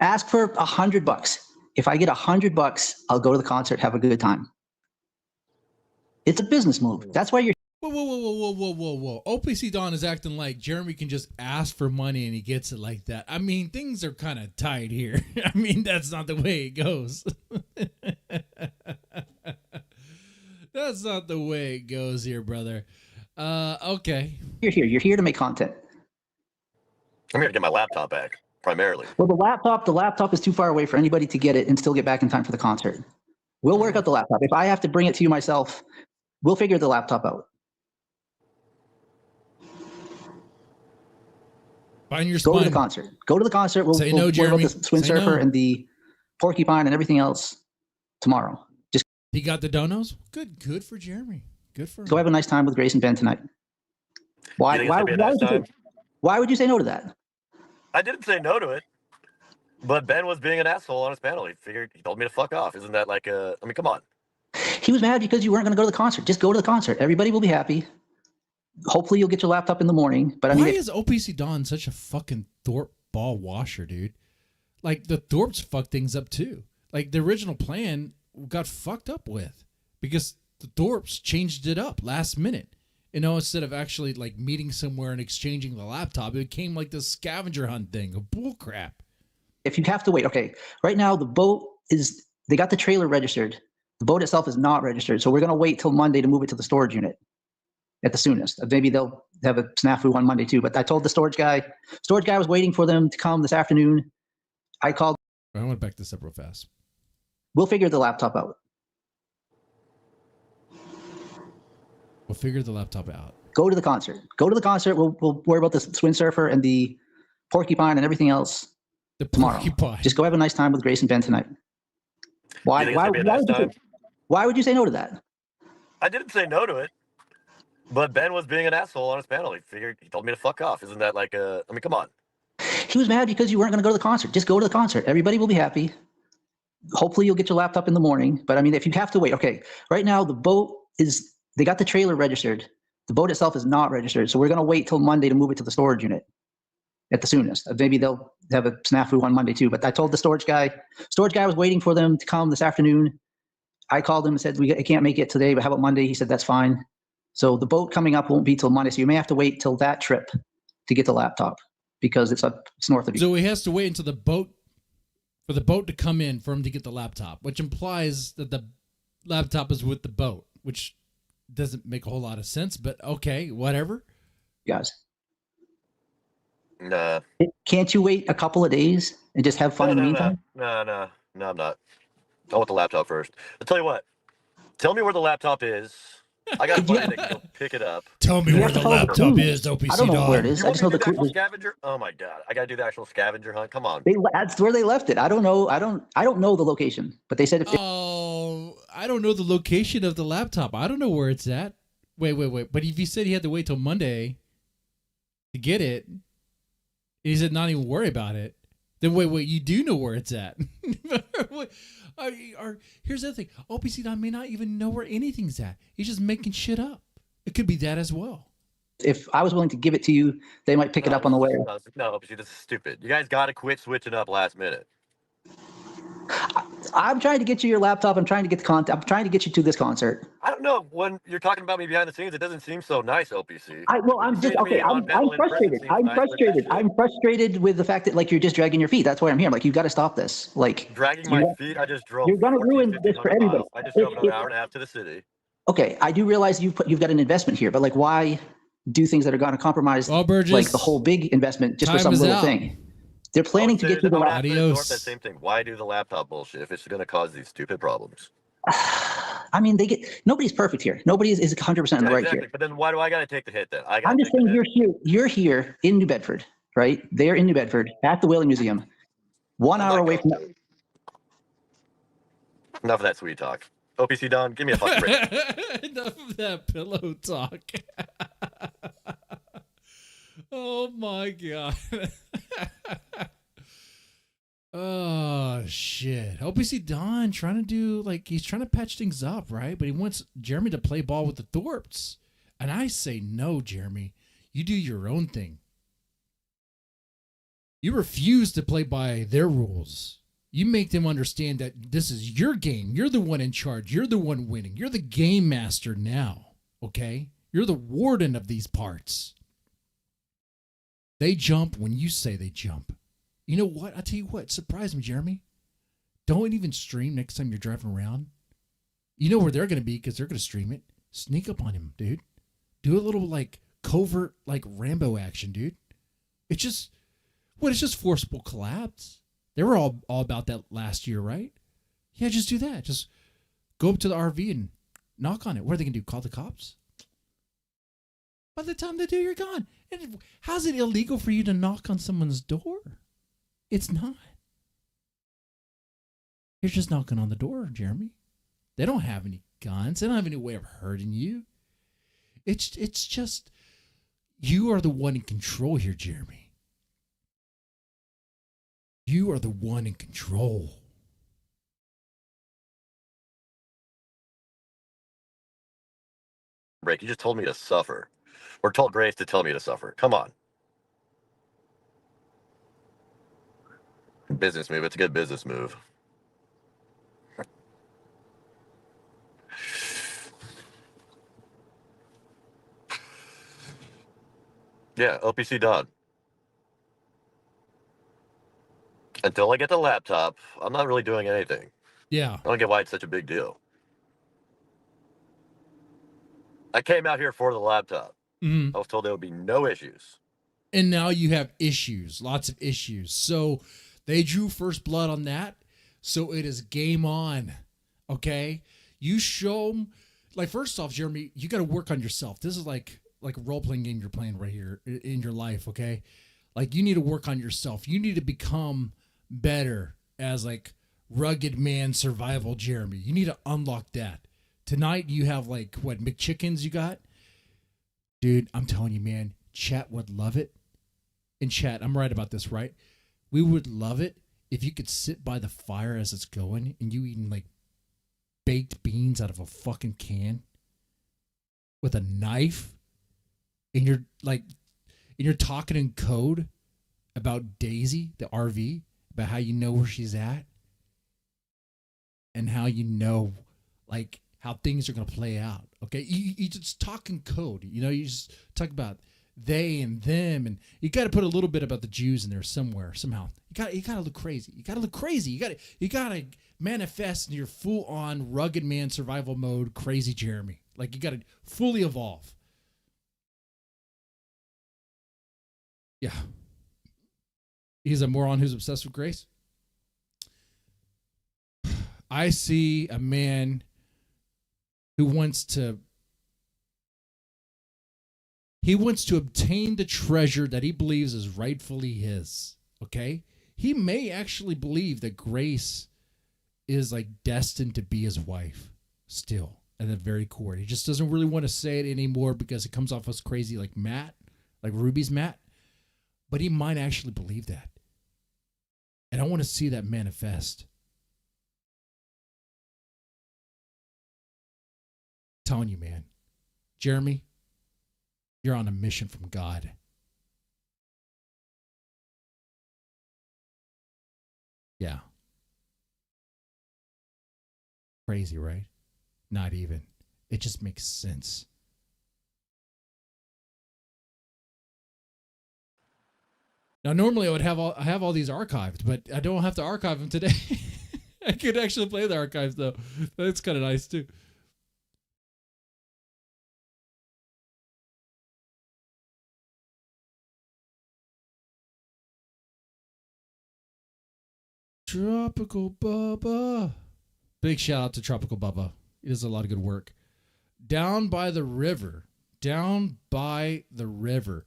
Ask for $100. If I get $100, I'll go to the concert, have a good time. It's a business move. That's why you're. Whoa. OPC Don is acting like Jeremy can just ask for money and he gets it like that. I mean, things are kind of tight here. I mean, that's not the way it goes. That's not the way it goes here, brother. Okay. You're here to make content. I'm here to get my laptop back, primarily. Well, the laptop is too far away for anybody to get it and still get back in time for the concert. We'll work out the laptop. If I have to bring it to you myself, we'll figure the laptop out. Find your Go spine. to the concert. Go to the concert. We'll Say no, Jeremy. worry about the Swing Say Surfer no. and the Porcupine and everything else tomorrow. Just He got the donos? Good for Jeremy. Good for him. go have a nice time with Grace and Ben tonight. Why would you say no to that? I didn't say no to it, but Ben was being an asshole on his panel. He told me to fuck off. Isn't that like I mean, come on. He was mad because you weren't going to go to the concert. Just go to the concert. Everybody will be happy. Hopefully you'll get your laptop in the morning. But I mean, why is OPC Don such a fucking Thorpe ball washer, dude? Like, the Thorps fucked things up too. Like, the original plan got fucked up with because the Thorps changed it up last minute. You know, instead of actually like meeting somewhere and exchanging the laptop, it became like this scavenger hunt thing of bull crap. if you have to wait, okay, right now the boat they got the trailer registered. The boat itself is not registered. So we're going to wait till Monday to move it to the storage unit at the soonest. Maybe they'll have a snafu on Monday too, but I told the storage guy was waiting for them to come this afternoon. I called. I want to back this up real fast. We'll figure the laptop out. We'll figure the laptop out. Go to the concert. Go to the concert. We'll worry about the Swing Surfer and the Porcupine and everything else tomorrow. Porcupine. Just go have a nice time with Grace and Ben tonight. Why would you say no to that? I didn't say no to it, but Ben was being an asshole on his panel. He told me to fuck off. Isn't that like I mean, come on. He was mad because you weren't going to go to the concert. Just go to the concert. Everybody will be happy. Hopefully you'll get your laptop in the morning. But I mean, if you have to wait, okay, right now the boat they got the trailer registered. The boat itself is not registered. So we're going to wait till Monday to move it to the storage unit at the soonest. Maybe they'll have a snafu on Monday too, but I told the storage guy was waiting for them to come this afternoon. I called him and said, I can't make it today, but how about Monday? He said, that's fine. So the boat coming up won't be till Monday. So you may have to wait till that trip to get the laptop because it's north of you. So he has to wait until the boat for the boat to come in for him to get the laptop, which implies that the laptop is with the boat, which doesn't make a whole lot of sense, but okay, whatever. Guys, Nah. can't you wait a couple of days and just have fun in the meantime? No, I'm not. I want the laptop first. I'll tell you what. Tell me where the laptop is. I got a buddy that can go pick it up. Tell me You where have to the follow the laptop clues. is, OPC I don't know dog. where it is. You I want just me know to the do the actual clue. scavenger? Oh my god, I gotta do the actual scavenger hunt. Come on. That's where they left it. I don't know. I don't know the location, but they said if Oh, I don't know the location of the laptop. I don't know where it's at. Wait. But if you said he had to wait till Monday to get it, and he said not even worry about it, then wait, you do know where it's at. Here's the other thing. OPC Don may not even know where anything's at. He's just making shit up. It could be that as well. if I was willing to give it to you, they might pick it up on the way. No, this is stupid. You guys got to quit switching up last minute. I'm trying to get you your laptop. I'm trying to get the I'm trying to get you to this concert. I don't know. When you're talking about me behind the scenes, it doesn't seem so nice, OPC. I'm just okay. I'm frustrated. I'm frustrated with the fact that like you're just dragging your feet. That's why I'm here. I'm like, you've got to stop this. Like dragging my feet. I just drove. You're gonna ruin this for everybody. I just drove an hour and a half to the city. Okay, I do realize you've got an investment here, but like, why do things that are going to compromise Burgess, like the whole big investment just for some little thing? They're planning to get you the laptop. Adios. That same thing. Why do the laptop bullshit if it's going to cause these stupid problems? I mean, nobody's perfect here. Nobody is 100% in the right here. But then why do I got to take the hit then? I'm just saying you're here in New Bedford, right? They're in New Bedford at the Whaling Museum, 1 hour away from. Enough of that sweet talk. OPC Don, give me a fucking break. Enough of that pillow talk. Oh my god. Oh shit. OPC Don trying to do he's trying to patch things up, right? But he wants Jeremy to play ball with the Thorps. And I say no, Jeremy. You do your own thing. You refuse to play by their rules. You make them understand that this is your game. You're the one in charge. You're the one winning. You're the game master now, okay? You're the warden of these parts. They jump when you say they jump. You know what? I'll tell you what. Surprise me, Jeremy. Don't even stream next time you're driving around. You know where they're going to be because they're going to stream it. Sneak up on him, dude. Do a little covert Rambo action, dude. It's just forcible collabs. They were all about that last year, right? Yeah, just do that. Just go up to the RV and knock on it. What are they going to do? Call the cops? By the time they do, you're gone. And how's it illegal for you to knock on someone's door? It's not. You're just knocking on the door, Jeremy. They don't have any guns. They don't have any way of hurting you. It's just you are the one in control here, Jeremy. You are the one in control. Break. You just told me to suffer. Or told Grace to tell me to suffer. Come on. Business move. It's a good business move. Yeah, OPC Don. Until I get the laptop, I'm not really doing anything. Yeah. I don't get why it's such a big deal. I came out here for the laptop. Mm-hmm. I was told there would be no issues. And now you have issues, lots of issues. So they drew first blood on that. So it is game on. Okay? You show them, first off, Jeremy, you got to work on yourself. This is like a role-playing game you're playing right here in your life, okay? You need to work on yourself. You need to become better as rugged man survival Jeremy. You need to unlock that. Tonight you have what McChickens you got? Dude, I'm telling you, man, chat would love it. And chat, I'm right about this, right? We would love it if you could sit by the fire as it's going and you eating baked beans out of a fucking can with a knife and you're talking in code about Daisy, the RV, about how you know where she's at and how you know how things are going to play out. Okay. You just talk in code, you just talk about they and them, and you got to put a little bit about the Jews in there somewhere, somehow. You got to look crazy. You got to look crazy. You got to manifest in your full-on rugged man survival mode, crazy Jeremy. Like, you got to fully evolve. Yeah. He's a moron who's obsessed with Grace. I see a man who wants to obtain the treasure that he believes is rightfully his. Okay? He may actually believe that Grace is like destined to be his wife still at the very core. He just doesn't really want to say it anymore because it comes off as crazy like Matt, like Ruby's Matt. But he might actually believe that. And I want to see that manifest. I'm telling you, man. Jeremy, you're on a mission from God. Yeah. Crazy, right? Not even. It just makes sense. Now, normally I have all these archived, but I don't have to archive them today. I could actually play the archives, though. That's kind of nice, too. Tropical Bubba. Big shout out to Tropical Bubba. He does a lot of good work. Down by the river. Down by the river.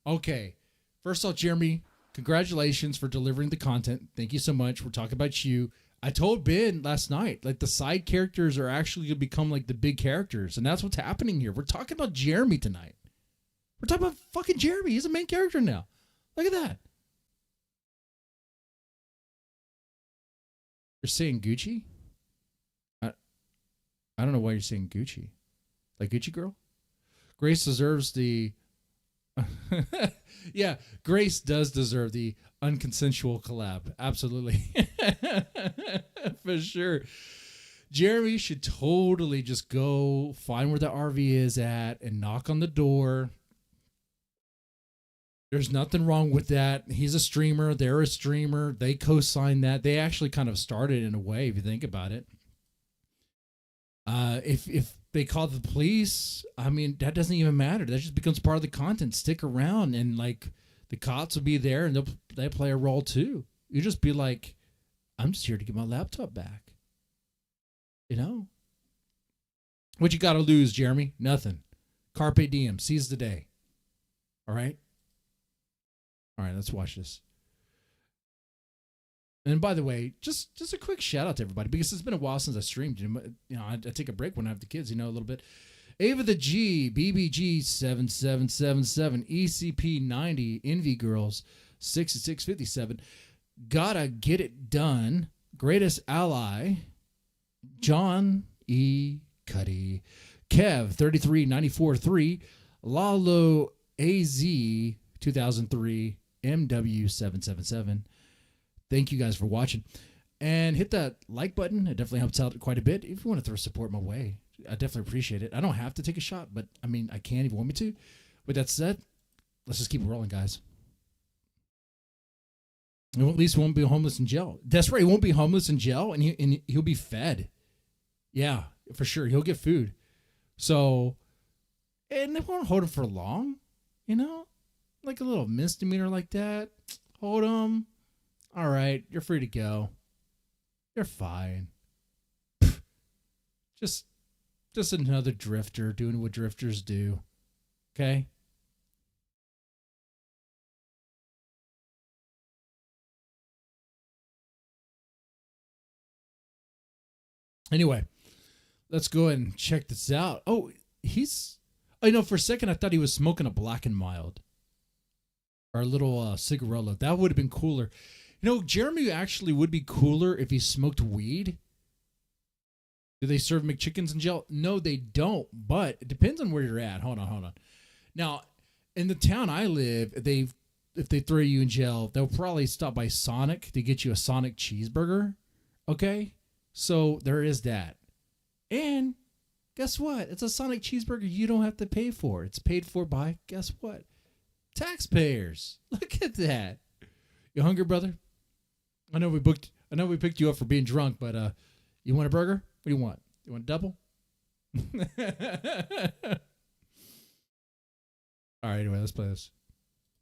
Okay. First off, Jeremy, congratulations for delivering the content. Thank you so much. We're talking about you. I told Ben last night, like, the side characters are actually going to become like the big characters. And that's what's happening here. We're talking about Jeremy tonight. We're talking about fucking Jeremy. He's a main character now. Look at that. You're saying Gucci? I don't know why you're saying Gucci. Like Gucci girl? Grace deserves the... Yeah, Grace does deserve the unconsensual collab. Absolutely. For sure. Jeremy should totally just go find where the RV is at and knock on the door. There's nothing wrong with that. He's a streamer. They're a streamer. They co-signed that. They actually kind of started in a way, if you think about it. If they call the police, I mean, that doesn't even matter. That just becomes part of the content. Stick around, and like the cops will be there, and they'll play a role too. You just be like, I'm just here to get my laptop back. You know? What you got to lose, Jeremy? Nothing. Carpe diem. Seize the day. All right? All right, let's watch this. And by the way, just a quick shout out to everybody, because it's been a while since I streamed. You know, I take a break when I have the kids, you know, a little bit. Ava the G, BBG 7777, ECP 90, Envy Girls 6657, Gotta Get It Done, Greatest Ally, John E. Cuddy, Kev 33943, Lalo AZ 2003, MW777. Thank you guys for watching, and hit that like button. It definitely helps out quite a bit. If you want to throw support my way, I definitely appreciate it. I don't have to take a shot, but I mean, I can if you want me to. With that said, let's just keep it rolling, guys. And at least he won't be homeless in jail. That's right. He won't be homeless in jail, and he'll be fed. Yeah, for sure. He'll get food. So, and they won't hold him for long, you know? Like a little misdemeanor like that. Hold him. All right, you're free to go. You're fine. Just another drifter doing what drifters do. Okay? Anyway, let's go ahead and check this out. Oh, I know, for a second I thought he was smoking a Black and Mild. Or a little cigarello. That would have been cooler. You know, Jeremy actually would be cooler if he smoked weed. Do they serve McChickens in jail? No, they don't. But it depends on where you're at. Hold on. Now, in the town I live, if they throw you in jail, they'll probably stop by Sonic to get you a Sonic cheeseburger. Okay? So there is that. And guess what? It's a Sonic cheeseburger you don't have to pay for. It's paid for by, guess what? Taxpayers. Look at that. You hungry, brother? I know we picked you up for being drunk, but you want a burger? What do you want? You want a double? All right, anyway, let's play this.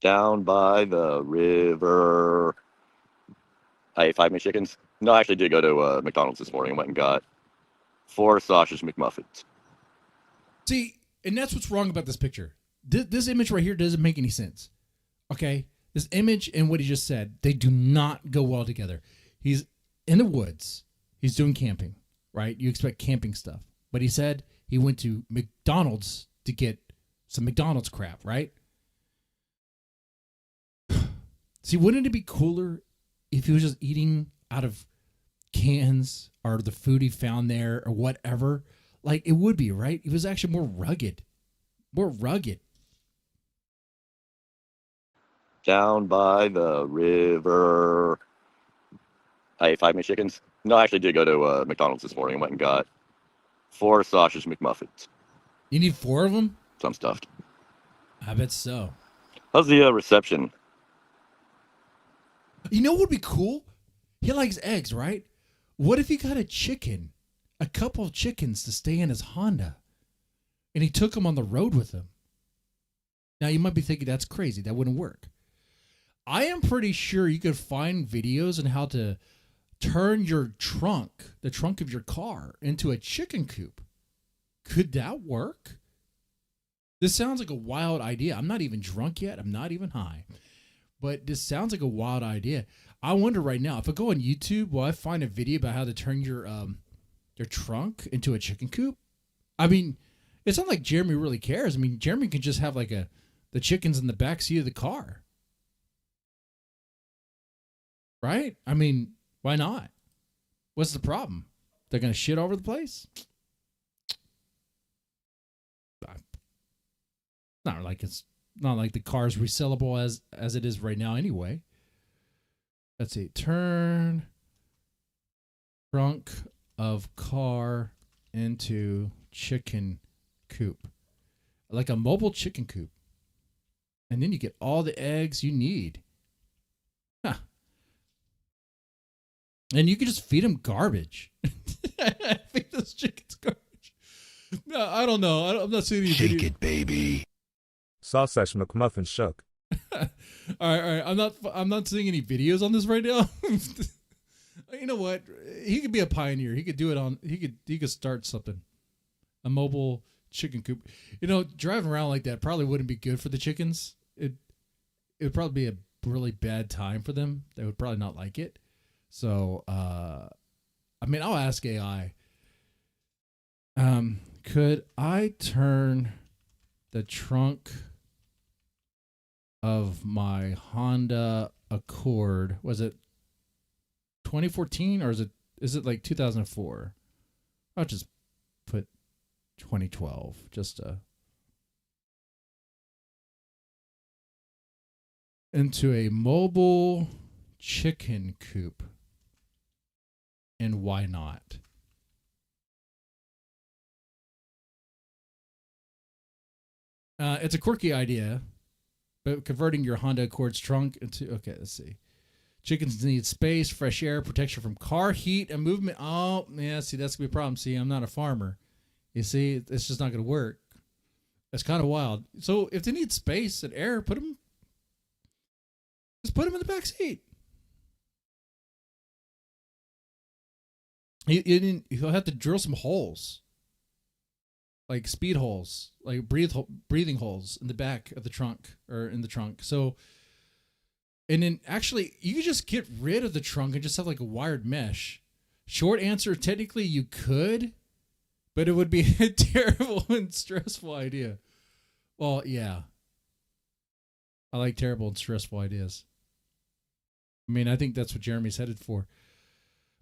Down by the river. I ate 5 McChickens. No, I actually did go to McDonald's this morning and went and got 4 sausage McMuffins. See, and that's what's wrong about this picture. This image right here doesn't make any sense. Okay? This image and what he just said, they do not go well together. He's in the woods. He's doing camping, right? You expect camping stuff. But he said he went to McDonald's to get some McDonald's crap, right? See, wouldn't it be cooler if he was just eating out of cans or the food he found there or whatever? Like, it would be, right? It was actually more rugged. More rugged. Down by the river. I ate 5 McChickens. No, I actually did go to McDonald's this morning and went and got 4 sausage McMuffins. You need 4 of them? So I'm stuffed. I bet so. How's the reception? You know what would be cool? He likes eggs, right? What if he got a chicken, a couple of chickens to stay in his Honda, and he took them on the road with him? Now, you might be thinking that's crazy. That wouldn't work. I am pretty sure you could find videos on how to turn your trunk, the trunk of your car, into a chicken coop. Could that work? This sounds like a wild idea. I'm not even drunk yet. I'm not even high. But this sounds like a wild idea. I wonder right now, if I go on YouTube, will I find a video about how to turn your trunk into a chicken coop? I mean, it's not like Jeremy really cares. I mean, Jeremy can just have like the chickens in the back seat of the car. Right? I mean, why not? What's the problem? They're going to shit over the place? It's not like the car's resellable as it is right now anyway. Let's see. Turn trunk of car into chicken coop. Like a mobile chicken coop. And then you get all the eggs you need. Huh. And you can just feed them garbage. Feed those chickens garbage. No, I don't know. I'm not seeing any Shake it, baby. Sausage McMuffin shook. all right. I'm not seeing any videos on this right now. You know what? He could be a pioneer. He could do it on. He could start something. A mobile chicken coop. You know, driving around like that probably wouldn't be good for the chickens. It would probably be a really bad time for them. They would probably not like it. So, I mean, I'll ask AI. Could I turn the trunk of my Honda Accord, was it 2014 or is it like 2004? I'll just put 2012 just into a mobile chicken coop. And why not? It's a quirky idea, but converting your Honda Accord's trunk into... Okay, let's see. Chickens need space, fresh air, protection from car heat, and movement. Oh, yeah, see, that's going to be a problem. See, I'm not a farmer. You see, it's just not going to work. That's kind of wild. So if they need space and air, just put them in the back seat. He'll have to drill some holes. Like speed holes, like breathing holes in the back of the trunk or in the trunk. So, and then actually you could just get rid of the trunk and just have like a wired mesh. Short answer, technically you could, but it would be a terrible and stressful idea. Well, yeah. I like terrible and stressful ideas. I mean, I think that's what Jeremy's headed for.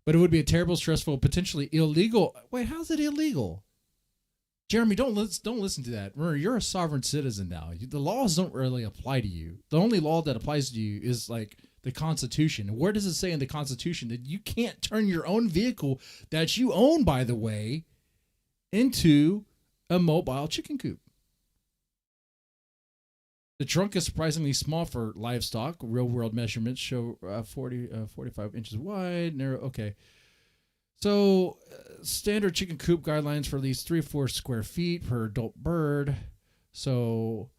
But it would be a terrible, stressful, potentially illegal. Wait, how's it illegal? Jeremy, don't listen to that. Remember, you're a sovereign citizen now. The laws don't really apply to you. The only law that applies to you is like the Constitution. Where does it say in the Constitution that you can't turn your own vehicle that you own, by the way, into a mobile chicken coop? The trunk is surprisingly small for livestock. Real-world measurements show 45 inches wide. Narrow. Okay. So, standard chicken coop guidelines for at least 3 or 4 square feet per adult bird. So,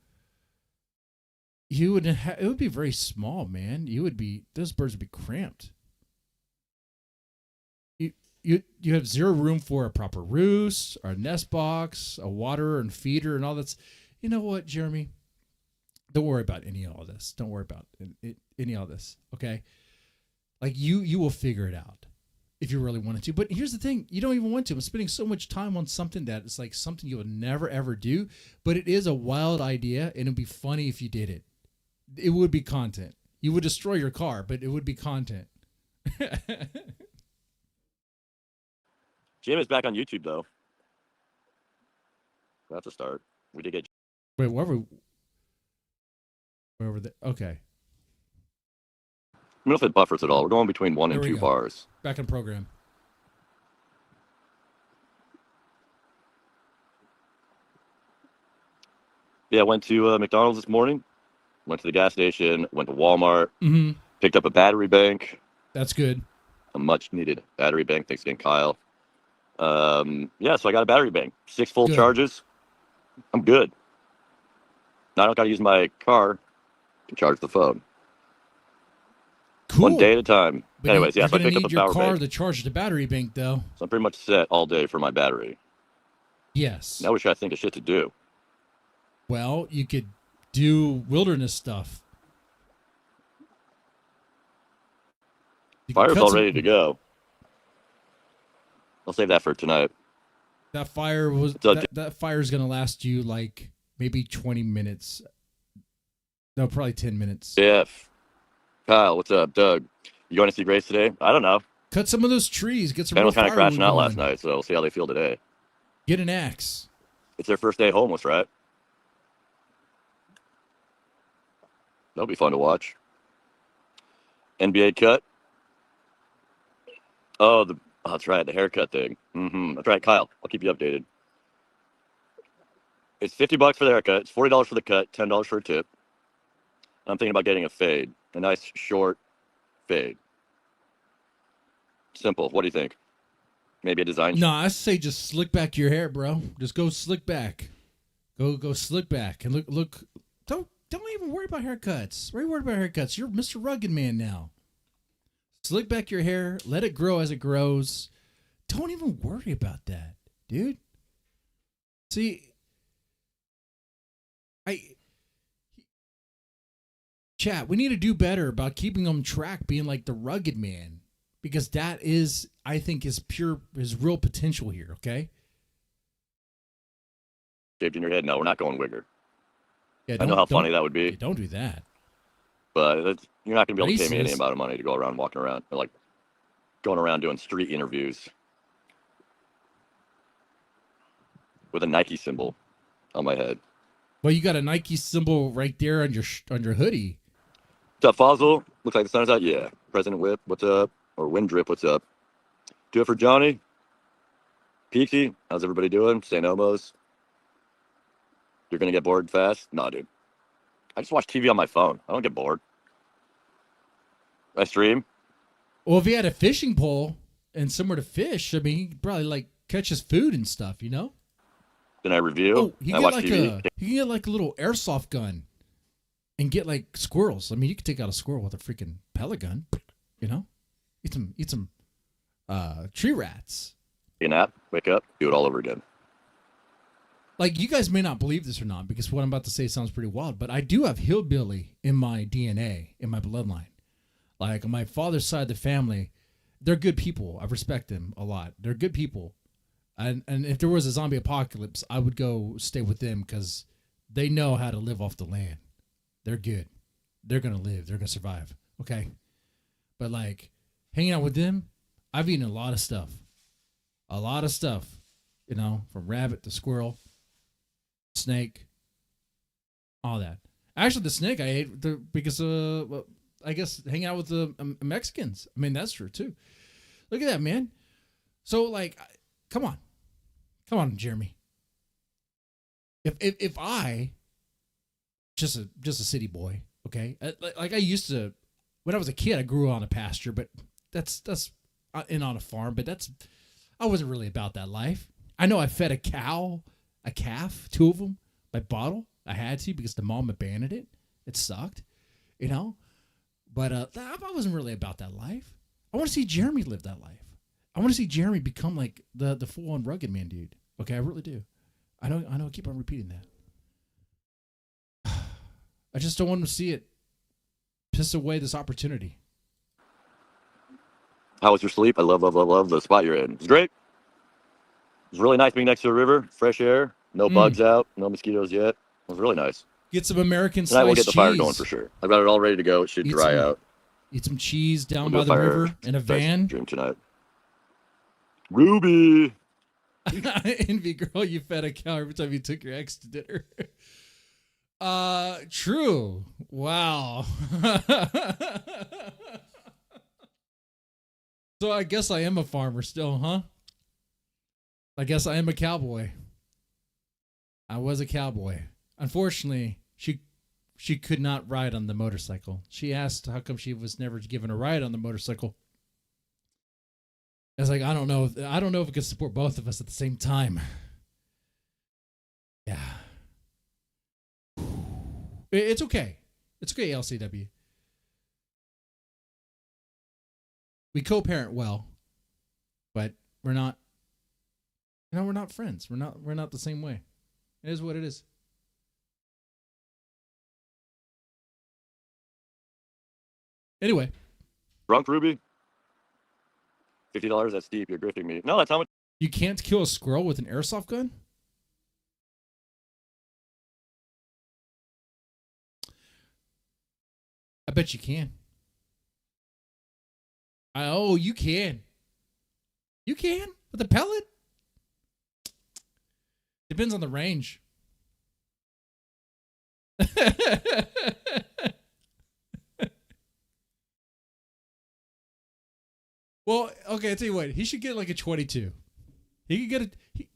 it would be very small, man. Those birds would be cramped. You have zero room for a proper roost, or a nest box, a waterer and feeder, and all that's. You know what, Jeremy? Don't worry about any of all this. Don't worry about any of this. Okay, like you will figure it out if you really wanted to. But here's the thing: you don't even want to. I'm spending so much time on something that it's like something you would never ever do. But it is a wild idea, and it'd be funny if you did it. It would be content. You would destroy your car, but it would be content. Jim is back on YouTube though. That's a start. We did get. Wait, wherever the okay. I don't know if it buffers at all. We're going between 1 and There we 2 go. bars. Back in program. Yeah, I went to McDonald's this morning. Went to the gas station. Went to Walmart. Mm-hmm. Picked up a battery bank. That's good. A much needed battery bank. Thanks again, Kyle. Yeah, so I got a battery bank. 6 full Good. charges. I'm good. Now I don't got to use my car to charge the phone. Cool. One day at a time. But Anyways, you're yeah, so I gonna picked up need a your power car bank. to charge the battery bank, though. So I'm pretty much set all day for my battery. Yes. Now we should think of shit to do. Well, you could do wilderness stuff. You could Fire's cut all some- ready to go. I'll save that for tonight. That fire was So- that fire is gonna last you like maybe 20 minutes. No, probably 10 minutes. Jeff. Kyle, what's up? Doug, you going to see Grace today? I don't know. Cut some of those trees. Get some Ben real was kind of firewood crashing out going. last night, so we'll see how they feel today. Get an axe. It's their first day homeless, right? That'll be fun to watch. NBA cut. Oh, that's right, the haircut thing. That's right, Kyle. I'll keep you updated. It's $50 for the haircut. It's $40 for the cut. $10 for a tip. I'm thinking about getting a fade, a nice short fade. Simple. What do you think? Maybe a design. No, I say just slick back your hair, bro. Just go slick back. Go slick back and look. Don't even worry about haircuts. Why are you worried about haircuts? You're Mr. Rugged Man now. Slick back your hair. Let it grow as it grows. Don't even worry about that, dude. See, chat, we need to do better about keeping on track, being like the Rugged Man, because that is, I think, his real potential here. Okay. Shaved in your head? No, we're not going wigger. Yeah, I know how funny that would be. Don't do that. But you're not going to be able to pay me any Racist. amount of money to go around walking around, or like going around doing street interviews with a Nike symbol on my head. Well, you got a Nike symbol right there on your hoodie. What's up, Fossil? Looks like the sun is out. Yeah. President Whip, what's up? Or Wind Drip, what's up? Do it for Johnny. Peaksy, how's everybody doing? St. Elmo's. You're going to get bored fast? Nah, dude. I just watch TV on my phone. I don't get bored. I stream. Well, if he had a fishing pole and somewhere to fish, I mean, he could probably like catch his food and stuff, you know? Then I review. Oh, he I can watch like TV. he can get like a little airsoft gun and get like squirrels. I mean, you could take out a squirrel with a freaking pellet gun, you know? Eat some tree rats. Take a nap, wake up, do it all over again. Like, you guys may not believe this or not, because what I'm about to say sounds pretty wild, but I do have hillbilly in my DNA, in my bloodline. Like, on my father's side of the family, they're good people. I respect them a lot. They're good people. And if there was a zombie apocalypse, I would go stay with them because they know how to live off the land. They're good. They're going to live. They're going to survive. Okay? But, like, hanging out with them, I've eaten a lot of stuff. A lot of stuff. You know, from rabbit to squirrel, snake, all that. Actually, the snake I ate because well, I guess hanging out with the Mexicans. I mean, that's true too. Look at that, man. So like, come on, Jeremy. If I just a city boy. Okay, like I used to when I was a kid. I grew on a pasture, but that's and on a farm. But I wasn't really about that life. I know I fed a calf, 2 of them by bottle. I had to because the mom abandoned it. It sucked, you know. But I wasn't really about that life. I want to see Jeremy live that life. I want to see Jeremy become like the full-on rugged man dude. Okay, I really do. I know. I keep on repeating that. I just don't want him to see it piss away this opportunity. How was your sleep? I love the spot you're in. It's great. It was really nice being next to a river, fresh air, no bugs out, no mosquitoes yet. It was really nice. Get some American Tonight sliced we'll get the cheese. fire going for sure. I've got it all ready to go. It should dry out. Eat some cheese down We'll by do a the fire river in a van. Dream tonight. Ruby. Envy girl, you fed a cow every time you took your ex to dinner. True. Wow. So I guess I am a farmer still, huh? I guess I am a cowboy. I was a cowboy. Unfortunately, she could not ride on the motorcycle. She asked how come she was never given a ride on the motorcycle. I was like, I don't know if it could support both of us at the same time. Yeah. It's okay. It's okay, LCW. We co-parent well, but we're not friends. We're not the same way. It is what it is. Anyway. Drunk Ruby? $50, that's steep. You're grifting me. No, that's how much. You can't kill a squirrel with an airsoft gun? I bet you can. Oh, you can. You can? With a pellet? Depends on the range. Well, okay, I'll tell you what. He should get like a 22. He could get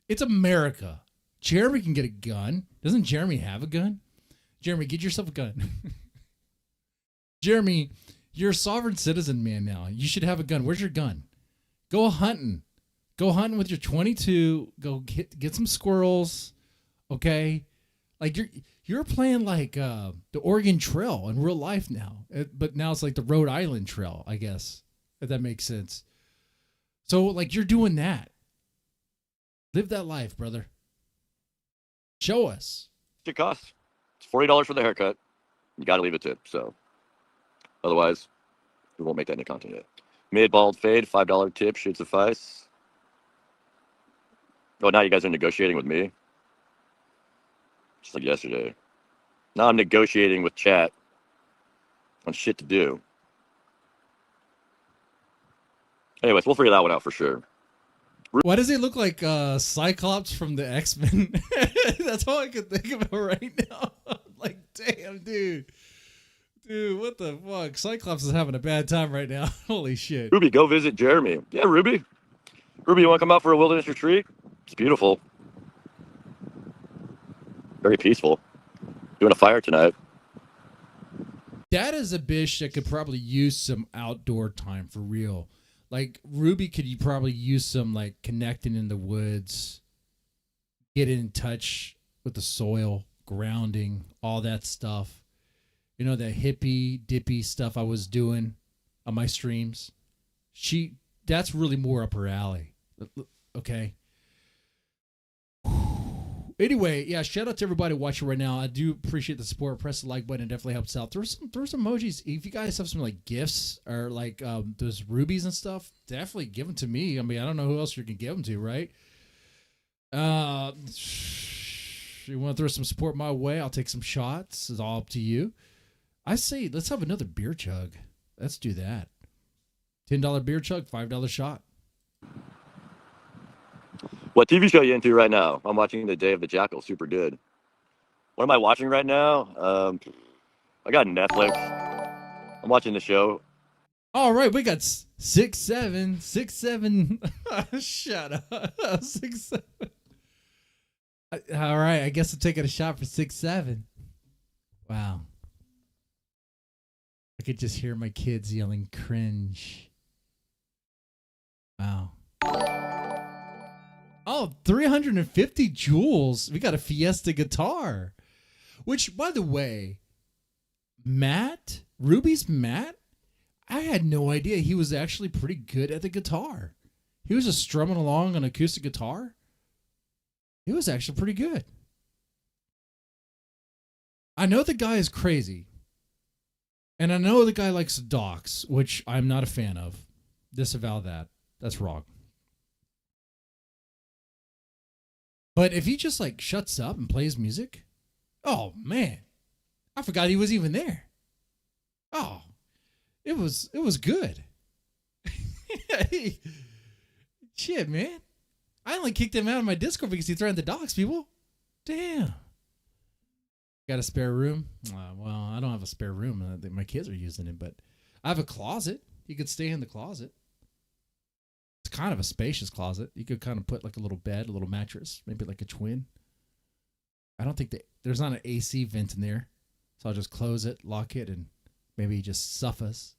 it's America. Jeremy can get a gun. Doesn't Jeremy have a gun? Jeremy, get yourself a gun. Jeremy, you're a sovereign citizen man now. You should have a gun. Where's your gun? Go hunting. Go hunting with your 22. Go get some squirrels. Okay? Like you're playing like the Oregon Trail in real life now. But now it's like the Rhode Island Trail, I guess. If that makes sense. So like you're doing that. Live that life, brother. Show us. It costs. It's $40 for the haircut. You got to leave a tip. So otherwise, we won't make that any content yet. Mid bald fade, $5 tip should suffice. Oh, now you guys are negotiating with me. Just like yesterday. Now I'm negotiating with chat on shit to do. Anyways, we'll figure that one out for sure. Why does he look like Cyclops from the X-Men? That's all I can think about right now. Like, damn, dude. Dude, what the fuck? Cyclops is having a bad time right now. Holy shit. Ruby, go visit Jeremy. Yeah, Ruby. Ruby, you want to come out for a wilderness retreat? It's beautiful. Very peaceful. Doing a fire tonight. That is a bitch that could probably use some outdoor time for real. Like Ruby could you probably use some like connecting in the woods, get in touch with the soil, grounding, all that stuff. You know, that hippie dippy stuff I was doing on my streams. That's really more up her alley. Okay. Anyway, yeah, shout out to everybody watching right now. I do appreciate the support. Press the like button. It definitely helps out. Throw some emojis. If you guys have some like gifts or like those rubies and stuff, definitely give them to me. I mean, I don't know who else you can give them to, right? You want to throw some support my way? I'll take some shots. It's all up to you. I say let's have another beer chug. Let's do that. $10 beer chug, $5 shot. What TV show are you into right now? I'm watching The Day of the Jackal. Super good. What am I watching right now? I got Netflix. I'm watching the show. All right, we got 6-7. Shut up. 6-7. All right, I guess I'm taking a shot for 6-7. Wow. I could just hear my kids yelling cringe. Wow. Oh, 350 joules. We got a Fiesta guitar. Which, by the way, Ruby's Matt, I had no idea he was actually pretty good at the guitar. He was just strumming along on acoustic guitar. He was actually pretty good. I know the guy is crazy. And I know the guy likes docs, which I'm not a fan of. Disavow that. That's wrong. But if he just like shuts up and plays music, oh man, I forgot he was even there. Oh, it was good. Shit, man. I only kicked him out of my Discord because he threatened the docs, people. Damn. Got a spare room? Well, I don't have a spare room. My kids are using it, but I have a closet. You could stay in the closet. It's kind of a spacious closet. You could kind of put like a little bed, a little mattress, maybe like a twin. I don't think there's not an AC vent in there. So I'll just close it, lock it, and maybe just suffers.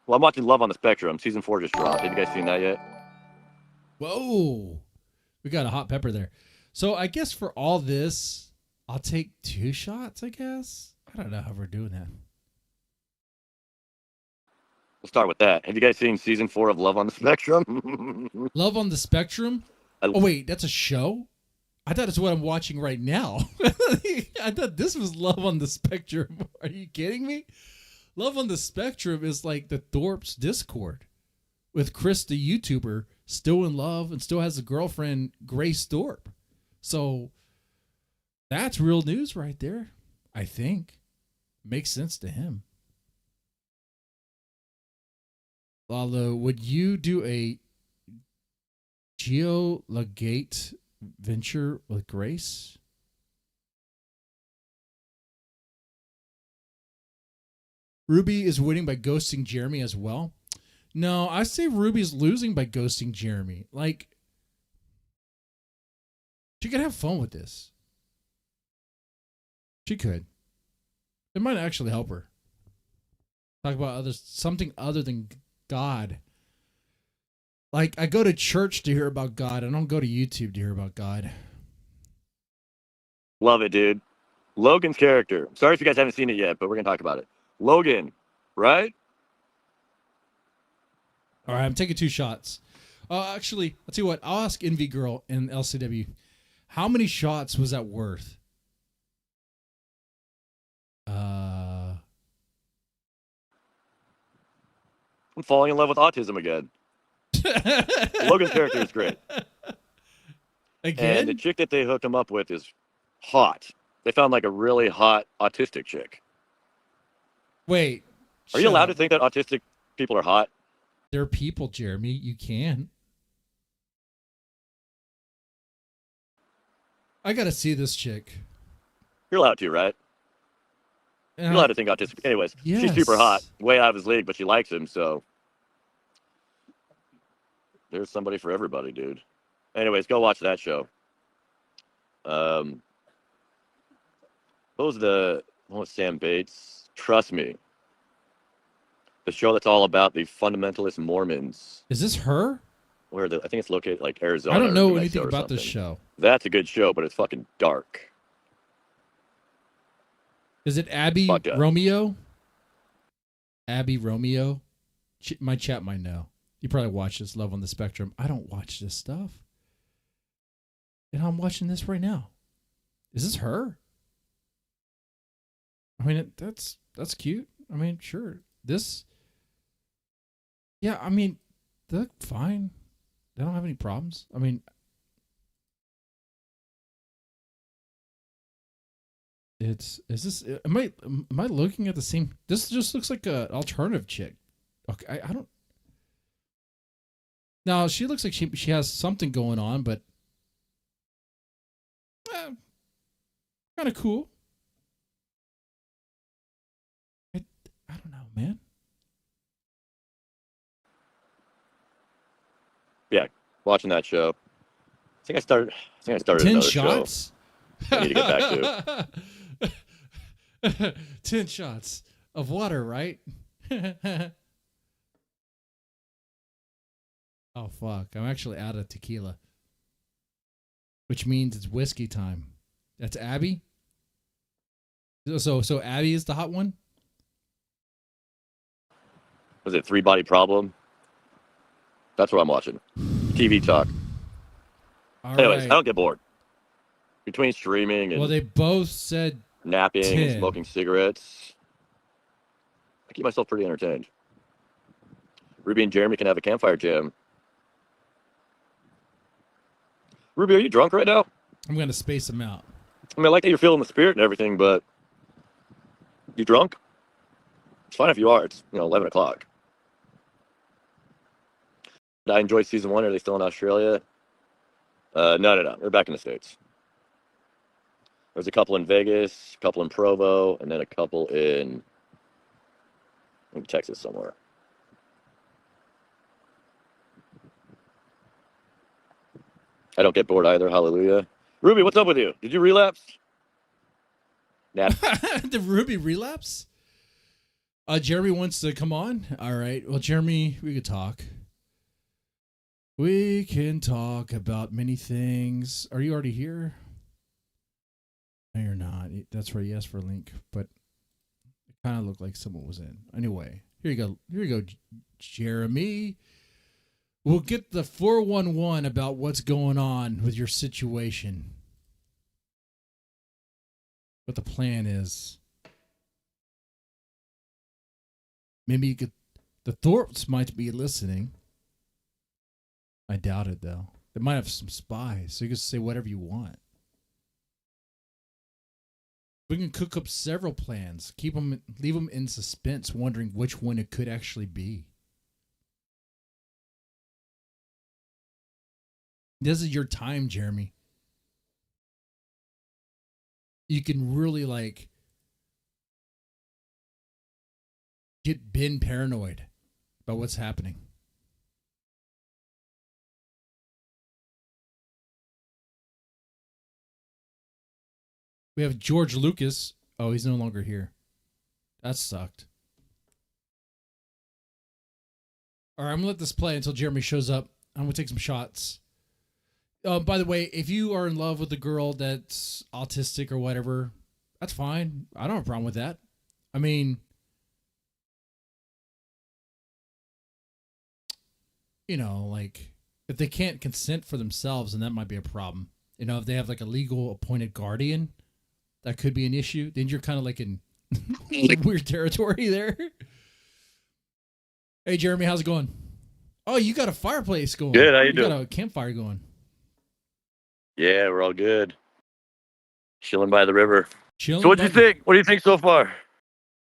Well, I'm watching Love on the Spectrum. Season 4 just dropped. Have you guys seen that yet? Whoa. We got a hot pepper there. So I guess for all this, I'll take 2 shots, I guess. I don't know how we're doing that. We'll start with that. Have you guys seen season 4 of Love on the Spectrum? Love on the Spectrum? Oh, wait, that's a show? I thought it's what I'm watching right now. I thought this was Love on the Spectrum. Are you kidding me? Love on the Spectrum is like the Thorps Discord with Chris, the YouTuber, still in love and still has a girlfriend, Grace Thorp. So that's real news right there, I think. Makes sense to him. Lalo, would you do a Geologate venture with Grace? Ruby is winning by ghosting Jeremy as well. No, I say Ruby's losing by ghosting Jeremy. Like, she could have fun with this. She could. It might actually help her. Talk about something other than God. Like, I go to church to hear about God. I don't go to YouTube to hear about God. Love it, dude. Logan's character. Sorry if you guys haven't seen it yet, but we're going to talk about it. Logan, right? All right, I'm taking 2 shots. Actually, I'll tell you what. I'll ask Envy Girl and LCW. How many shots was that worth? I'm falling in love with autism again. Logan's character is great. Again? And the chick that they hooked him up with is hot. They found like a really hot autistic chick. Wait. Are you allowed to think that autistic people are hot? They're people, Jeremy. You can. I got to see this chick. You're allowed to, right? You're allowed to think autistic. Anyways, yes. She's super hot. Way out of his league, but she likes him, so there's somebody for everybody, dude. Anyways, go watch that show. What was Sam Bates? Trust Me. The show that's all about the fundamentalist Mormons. Is this her? I think it's located like Arizona. I don't know or anything about something. this show. That's a good show, but it's fucking dark. Is it Abby Romeo? Abby Romeo? My chat might know. You probably watch this Love on the Spectrum. I don't watch this stuff. And I'm watching this right now. Is this her? I mean, that's cute. I mean, sure. This... Yeah, I mean, they look fine. They don't have any problems. I mean... Am I looking at the same? This just looks like an alternative chick. Okay, I don't. No, she looks like she has something going on, but kind of cool. I don't know, man. Yeah, watching that show. I think I started 10 another shots. show. I need to get back to. 10 shots of water, right? Oh, fuck. I'm actually out of tequila. Which means it's whiskey time. That's Abby? So Abby is the hot one? Was it 3 Body Problem? That's what I'm watching. TV talk. Anyways, right. I don't get bored. Between streaming and well, they both said napping 10. and smoking cigarettes, I keep myself pretty entertained. Ruby and Jeremy can have a campfire jam. Ruby, are you drunk right now? I'm going to space them out. I mean, I like that you're feeling the spirit and everything, but you drunk? It's fine if you are. It's 11 o'clock. Did I enjoy season 1? Are they still in Australia? No. They're back in the States. There's a couple in Vegas, a couple in Provo, and then a couple in Texas somewhere. I don't get bored either. Hallelujah. Ruby, what's up with you? Did you relapse? Did Ruby relapse? Jeremy wants to come on. All right. Well, Jeremy, we could talk. We can talk about many things. Are you already here? No, you're not. That's where you asked for a link, but it kind of looked like someone was in. Anyway, here you go. Here you go, Jeremy. We'll get the 411 about what's going on with your situation. What the plan is. Maybe you could. The Thorps might be listening. I doubt it, though. They might have some spies, so you can say whatever you want. We can cook up several plans. Leave them in suspense, wondering which one it could actually be. This is your time, Jeremy. You can really get Ben paranoid about what's happening. We have George Lucas. Oh, he's no longer here. That sucked. All right, I'm going to let this play until Jeremy shows up. I'm going to take some shots. By the way, if you are in love with a girl that's autistic or whatever, that's fine. I don't have a problem with that. I mean, if they can't consent for themselves, then that might be a problem. If they have a legal appointed guardian, that could be an issue. Then you're kind of in weird territory there. Hey, Jeremy, how's it going? Oh, you got a fireplace going. Good, how you doing? Got a campfire going. Yeah, we're all good. Chilling by the river. So what do you think? What do you think so far?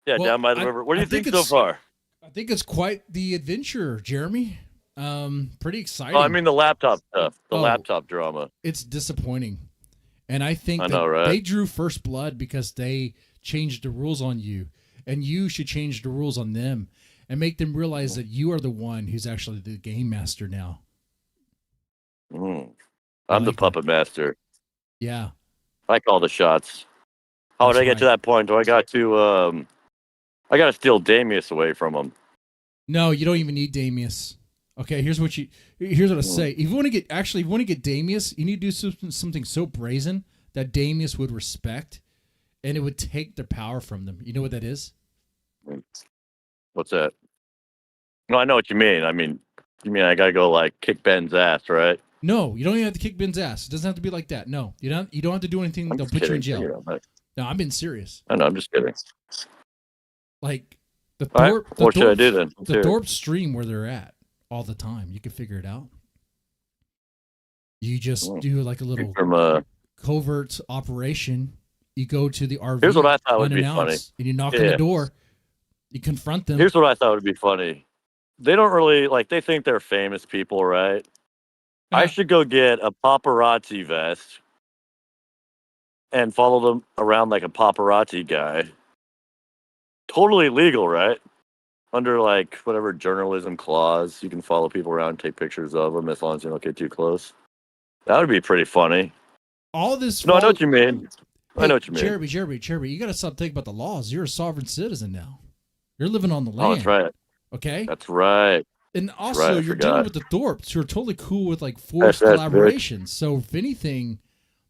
Yeah, Well, down by the river. What do you think so far? I think it's quite the adventure, Jeremy. Pretty exciting. Oh, I mean the laptop stuff. The laptop drama. It's disappointing. And I think right? They drew first blood because they changed the rules on you. And you should change the rules on them and make them realize that you are the one who's actually the game master now. I'm the puppet master. Yeah. I call the shots. How did I get to that point? Do I got to I got to steal Damius away from him? No, you don't even need Damius. Okay, here's what I say. If you want to get Damius, you need to do something so brazen that Damius would respect, and it would take their power from them. You know what that is? What's that? No, I know what you mean. I mean, I gotta go kick Ben's ass, right? No, you don't even have to kick Ben's ass. It doesn't have to be like that. No, you don't have to do anything that'll put you in jail. No, I'm being serious. I know, I'm just kidding. What should I do then? The Thorps stream where they're at all the time. You can figure it out. You just do a little covert operation. You go to the RV. Here's what I thought would be funny. And you knock on the door. You confront them. Here's what I thought would be funny. They don't really they think they're famous people, right? I should go get a paparazzi vest and follow them around like a paparazzi guy. Totally legal, right? Under whatever journalism clause, you can follow people around and take pictures of them as long as you don't get too close. That would be pretty funny. all this. No, I know what you mean. I know what you mean. Jeremy, you got to stop thinking about the laws. You're a sovereign citizen now. You're living on the land. Oh, that's right. Okay. That's right. And also, right, you're dealing with the Thorps, who are totally cool with like forced That's collaborations. So, if anything,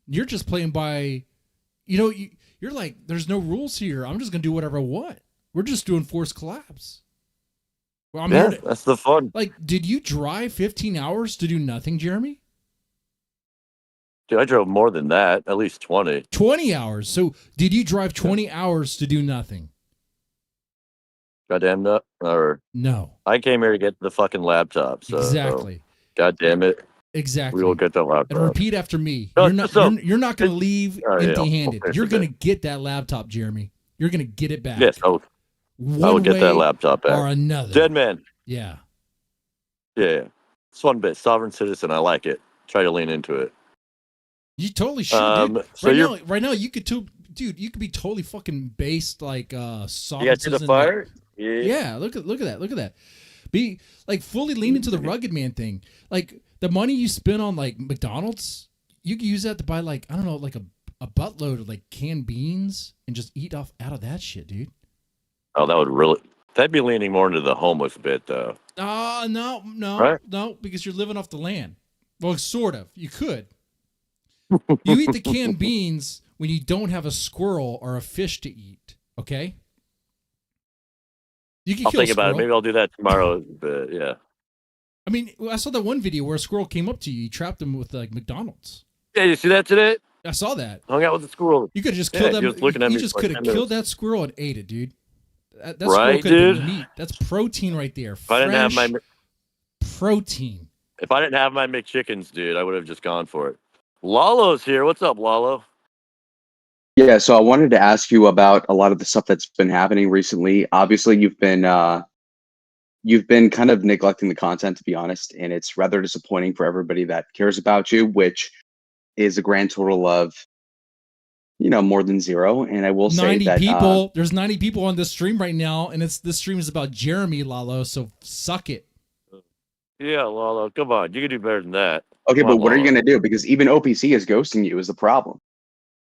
you're just playing by, you're like, there's no rules here. I'm just gonna do whatever I want. We're just doing forced collabs. Well, that's the fun. Like, did you drive 15 hours to do nothing, Jeremy? Dude, I drove more than that, at least 20. 20 hours. So, did you drive 20 hours to do nothing? Goddamn nut. Or no. I came here to get the fucking laptop. So, exactly. God damn it. Exactly. We will get that laptop. And repeat after me. No, you're not going to leave empty-handed. You're going to get that laptop, Jeremy. You're going to get it back. Yes, I will get that laptop back. Or another. Dead man. Yeah. Yeah. It's fun bit. Sovereign citizen. I like it. Try to lean into it. You totally should, dude. So right now, you could you could be totally fucking based like sovereign you got to the fire? Yeah. Look at that. Be like fully lean into the rugged man thing. Like the money you spend on like McDonald's, you could use that to buy like, I don't know, like a buttload of like canned beans and just eat out of that shit, dude. Oh, that'd be leaning more into the homeless bit though. No, right? No, because you're living off the land. Well, sort of. You could. You eat the canned beans when you don't have a squirrel or a fish to eat. Okay. You can I'll kill think a squirrel. about it. Maybe I'll do that tomorrow. But yeah. I mean, I saw that one video where a squirrel came up to you. You trapped him with like McDonald's. Yeah, you see that today? I saw that. Hung out with the squirrel. You could have just killed that. You just could have killed that squirrel and ate it, dude. That squirrel could have been meat. That's protein right there. If I didn't have my protein. If I didn't have my McChickens, dude, I would have just gone for it. Lalo's here. What's up, Lalo? Yeah, so I wanted to ask you about a lot of the stuff that's been happening recently. Obviously, you've been kind of neglecting the content, to be honest, and it's rather disappointing for everybody that cares about you, which is a grand total of, more than 0. And I will say 90 that people. There's 90 people on this stream right now, and this stream is about Jeremy, Lalo. So suck it. Yeah, Lalo, come on, you can do better than that. Okay, but what are you going to do? Because even OPC is ghosting you is the problem.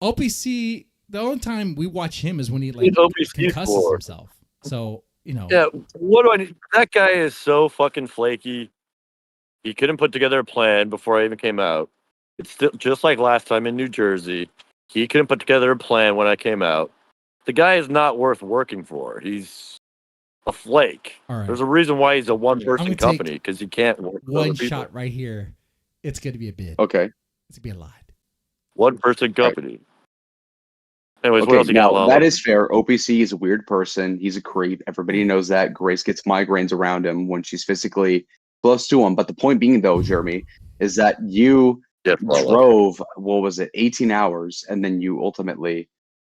OPC, the only time we watch him is when he like concusses himself. So, Yeah, what do I need? That guy is so fucking flaky. He couldn't put together a plan before I even came out. It's still just like last time in New Jersey. He couldn't put together a plan when I came out. The guy is not worth working for. He's a flake. All right. There's a reason why he's a one-person company, because he can't work for other one people. shot right here. It's going to be a bid. Okay. It's going to be a lot. One-person company. Right. Anyways, okay, what else you got, Lalo? That is fair. OPC is a weird person. He's a creep. Everybody knows that. Grace gets migraines around him when she's physically close to him. But the point being, though, Jeremy, is that you drove, 18 hours, and then you ultimately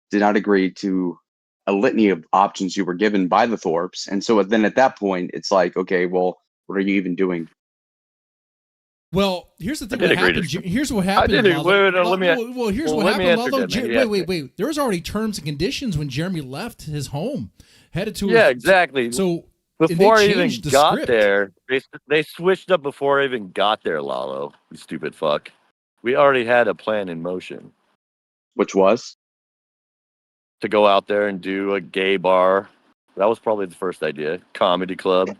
did not agree to a litany of options you were given by the Thorps. And so then at that point, it's like, okay, well, what are you even doing? Well, here's the thing. Here's what happened. Let me here's what happened. Wait. There was already terms and conditions when Jeremy left his home, headed to. Yeah, exactly. So before I even got there, they switched up before I even got there. Lalo, you stupid fuck. We already had a plan in motion. Which was? To go out there and do a gay bar. That was probably the first idea. Comedy club.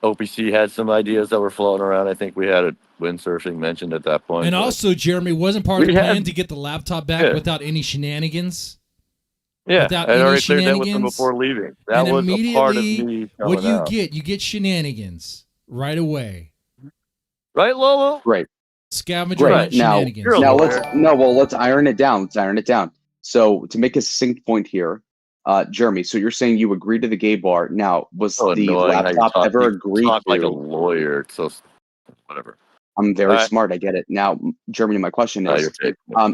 OPC had some ideas that were floating around. I think we had a windsurfing mentioned at that point. And also, Jeremy wasn't part of the plan to get the laptop back without any shenanigans. Yeah, without I already cleared that with them before leaving. That was a part of me. What you get? You get shenanigans right away. Right, Lolo? Right. Scavenger shenanigans. Let's iron it down. So to make a succinct point here, Jeremy, so you're saying you agreed to the gay bar. Now, was the laptop ever agreed to? Like a lawyer, so whatever. I'm very smart. I get it. Now, Jeremy, my question is,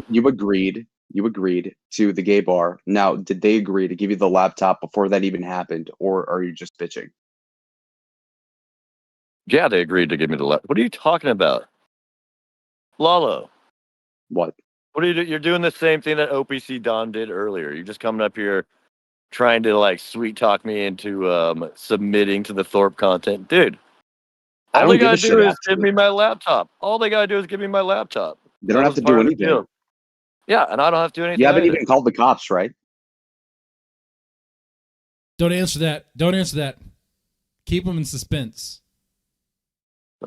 you agreed to the gay bar. Now, did they agree to give you the laptop before that even happened, or are you just bitching? Yeah, they agreed to give me the laptop. What are you talking about? Lalo. What? What are you doing? You're doing the same thing that OPC Don did earlier. You're just coming up here trying to like sweet talk me into submitting to the Thorp content. Dude, all they gotta do is give me my laptop. All they gotta do is give me my laptop. They don't That have was to do part of the anything. deal. Yeah, and I don't have to do anything. You haven't either. even called the cops, right? Don't answer that. Don't answer that. Keep them in suspense.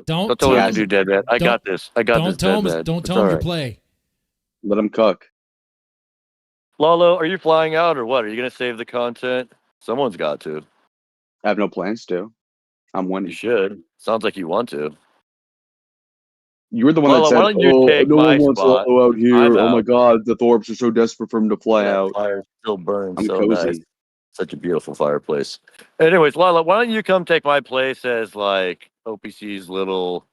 Don't tell me tell what to do, dead man. I got this. I got this, dead man. Don't It's tell them all your right. play. Let them cook. Lalo, are you flying out or what? Are you gonna save the content? Someone's got to. I have no plans to. I'm You winning. should. Sounds like you want to. You were the one Lalo, that said, why don't you "Oh, take no my one wants spot? Lalo out here. I'm Oh my out. God, the Thorps are so desperate for him to fly That out." fire still burns I'm so cozy. nice. Such a beautiful fireplace. Anyways, Lala, why don't you come take my place as like OPC's little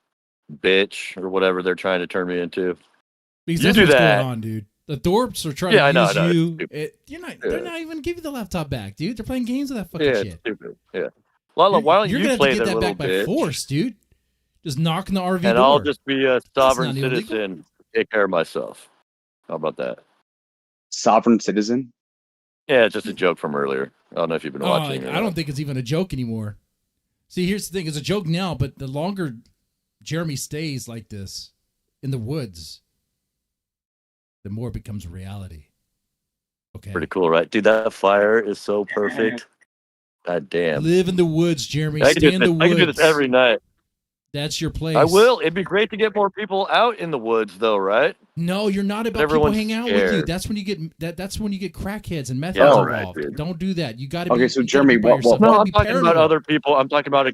bitch or whatever they're trying to turn me into? Because You that's do what's that. going on, dude. The Thorps are trying Yeah, I to know, use I know. you. They're not even give you the laptop back, dude. They're playing games with that fucking Yeah, it's shit. stupid. Yeah. Lala, why don't You're you gonna have play to get their that little back by bitch? force, dude. Just knock on the RV And door. I'll just be a sovereign not illegal. citizen, take care of myself. How about that? Sovereign citizen. Yeah, it's just a joke from earlier. I don't know if you've been watching. I don't think it's even a joke anymore. See, here's the thing: it's a joke now, but the longer Jeremy stays like this in the woods, the more it becomes reality. Okay. Pretty cool, right? Dude, that fire is so perfect. God damn. Live in the woods, Jeremy. I can Stay in the do this. I can do woods. this every night. That's your place. I will. It'd be great to get more people out in the woods, though, right? No, you're not about people Everyone's hang out with you. scared. That's when you get that's when you get crackheads and meth Yeah, heads all right, involved. dude. Don't do that. You got to be Okay, so you gotta Jeremy, be by what- yourself. No, You gotta I'm be talking about paranoid. other people. I'm talking about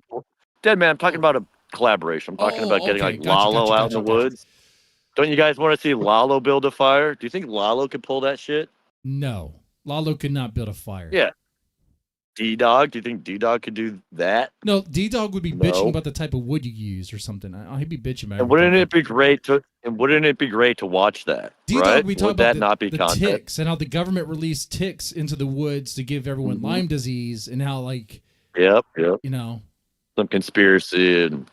dead man. I'm talking about a collaboration. I'm talking about getting okay. like Gotcha, Lalo gotcha, out in the gotcha. woods. Don't you guys want to see Lalo build a fire? Do you think Lalo could pull that shit? No, Lalo could not build a fire. Yeah. D-Dog? Do you think D-Dog could do that? No, D-Dog would be No. bitching about the type of wood you use or something. He'd be bitching about And wouldn't it be great to? And wouldn't it be great to watch that? D-Dog Right? would be talking Would that about not be the content? ticks and how the government released ticks into the woods to give everyone Mhm. Lyme disease and how, like, Yep. you know, Some conspiracy and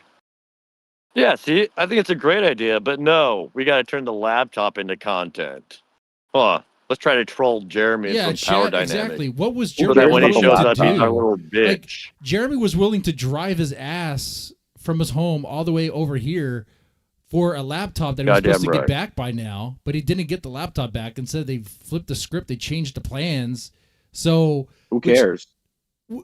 yeah. See, I think it's a great idea, but no, we got to turn the laptop into content. Huh? Let's try to troll Jeremy yeah, and some power chat, dynamic. exactly. What was So Jeremy that when he willing shows to up, he's do? our little bitch. Like, Jeremy was willing to drive his ass from his home all the way over here for a laptop that he was Goddamn supposed to right. get back by now, but he didn't get the laptop back. Instead, they flipped the script. They changed the plans. So Who cares?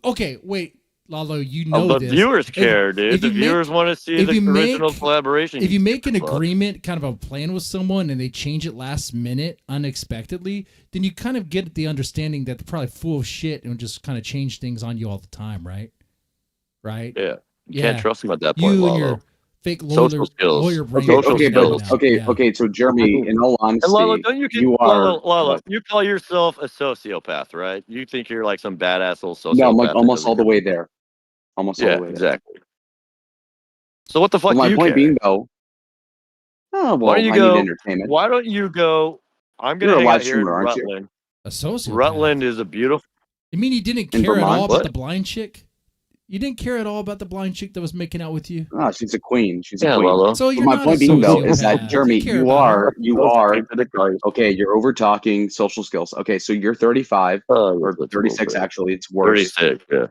okay, wait, Lalo, you know the this. viewers If- care, dude. if The you make- viewers want to see if the you original make- collaboration. If you make an stupid fuck. agreement, kind of a plan with someone, and they change it last minute unexpectedly, then you kind of get the understanding that they're probably full of shit and just kind of change things on you all the time, right? Right? Yeah. You Yeah. can't trust him at that point, You and Lalo. your fake Social skills. lawyer brain. Okay, Social okay, skills. but okay, Yeah. okay. So Jeremy, in all honesty, And Lalo, don't you, you are Lalo, you call yourself a sociopath, right? You think you're like some badass little sociopath. no, I'm like that almost doesn't all the give a way fuck. there. Almost all Yeah, the way there. exactly. So what the fuck But do my you point care? being, though, oh well, Why don't you I go? need entertainment. Why don't you go? I'm gonna You're a hang live out here in streamer, aren't you? Rutland. A sociopath. Rutland is a beautiful. You mean you didn't In care at Vermont? all about What? the blind chick? You didn't care at all about the blind chick that was making out with you? Ah, she's a queen. She's a Yeah, queen. Lalo. So But you're my not point a being, though, is sociopath. that Jeremy, care you about are okay. You're over talking social skills. Okay, so you're 35 or 36. Actually, it's worse. 36. Yeah.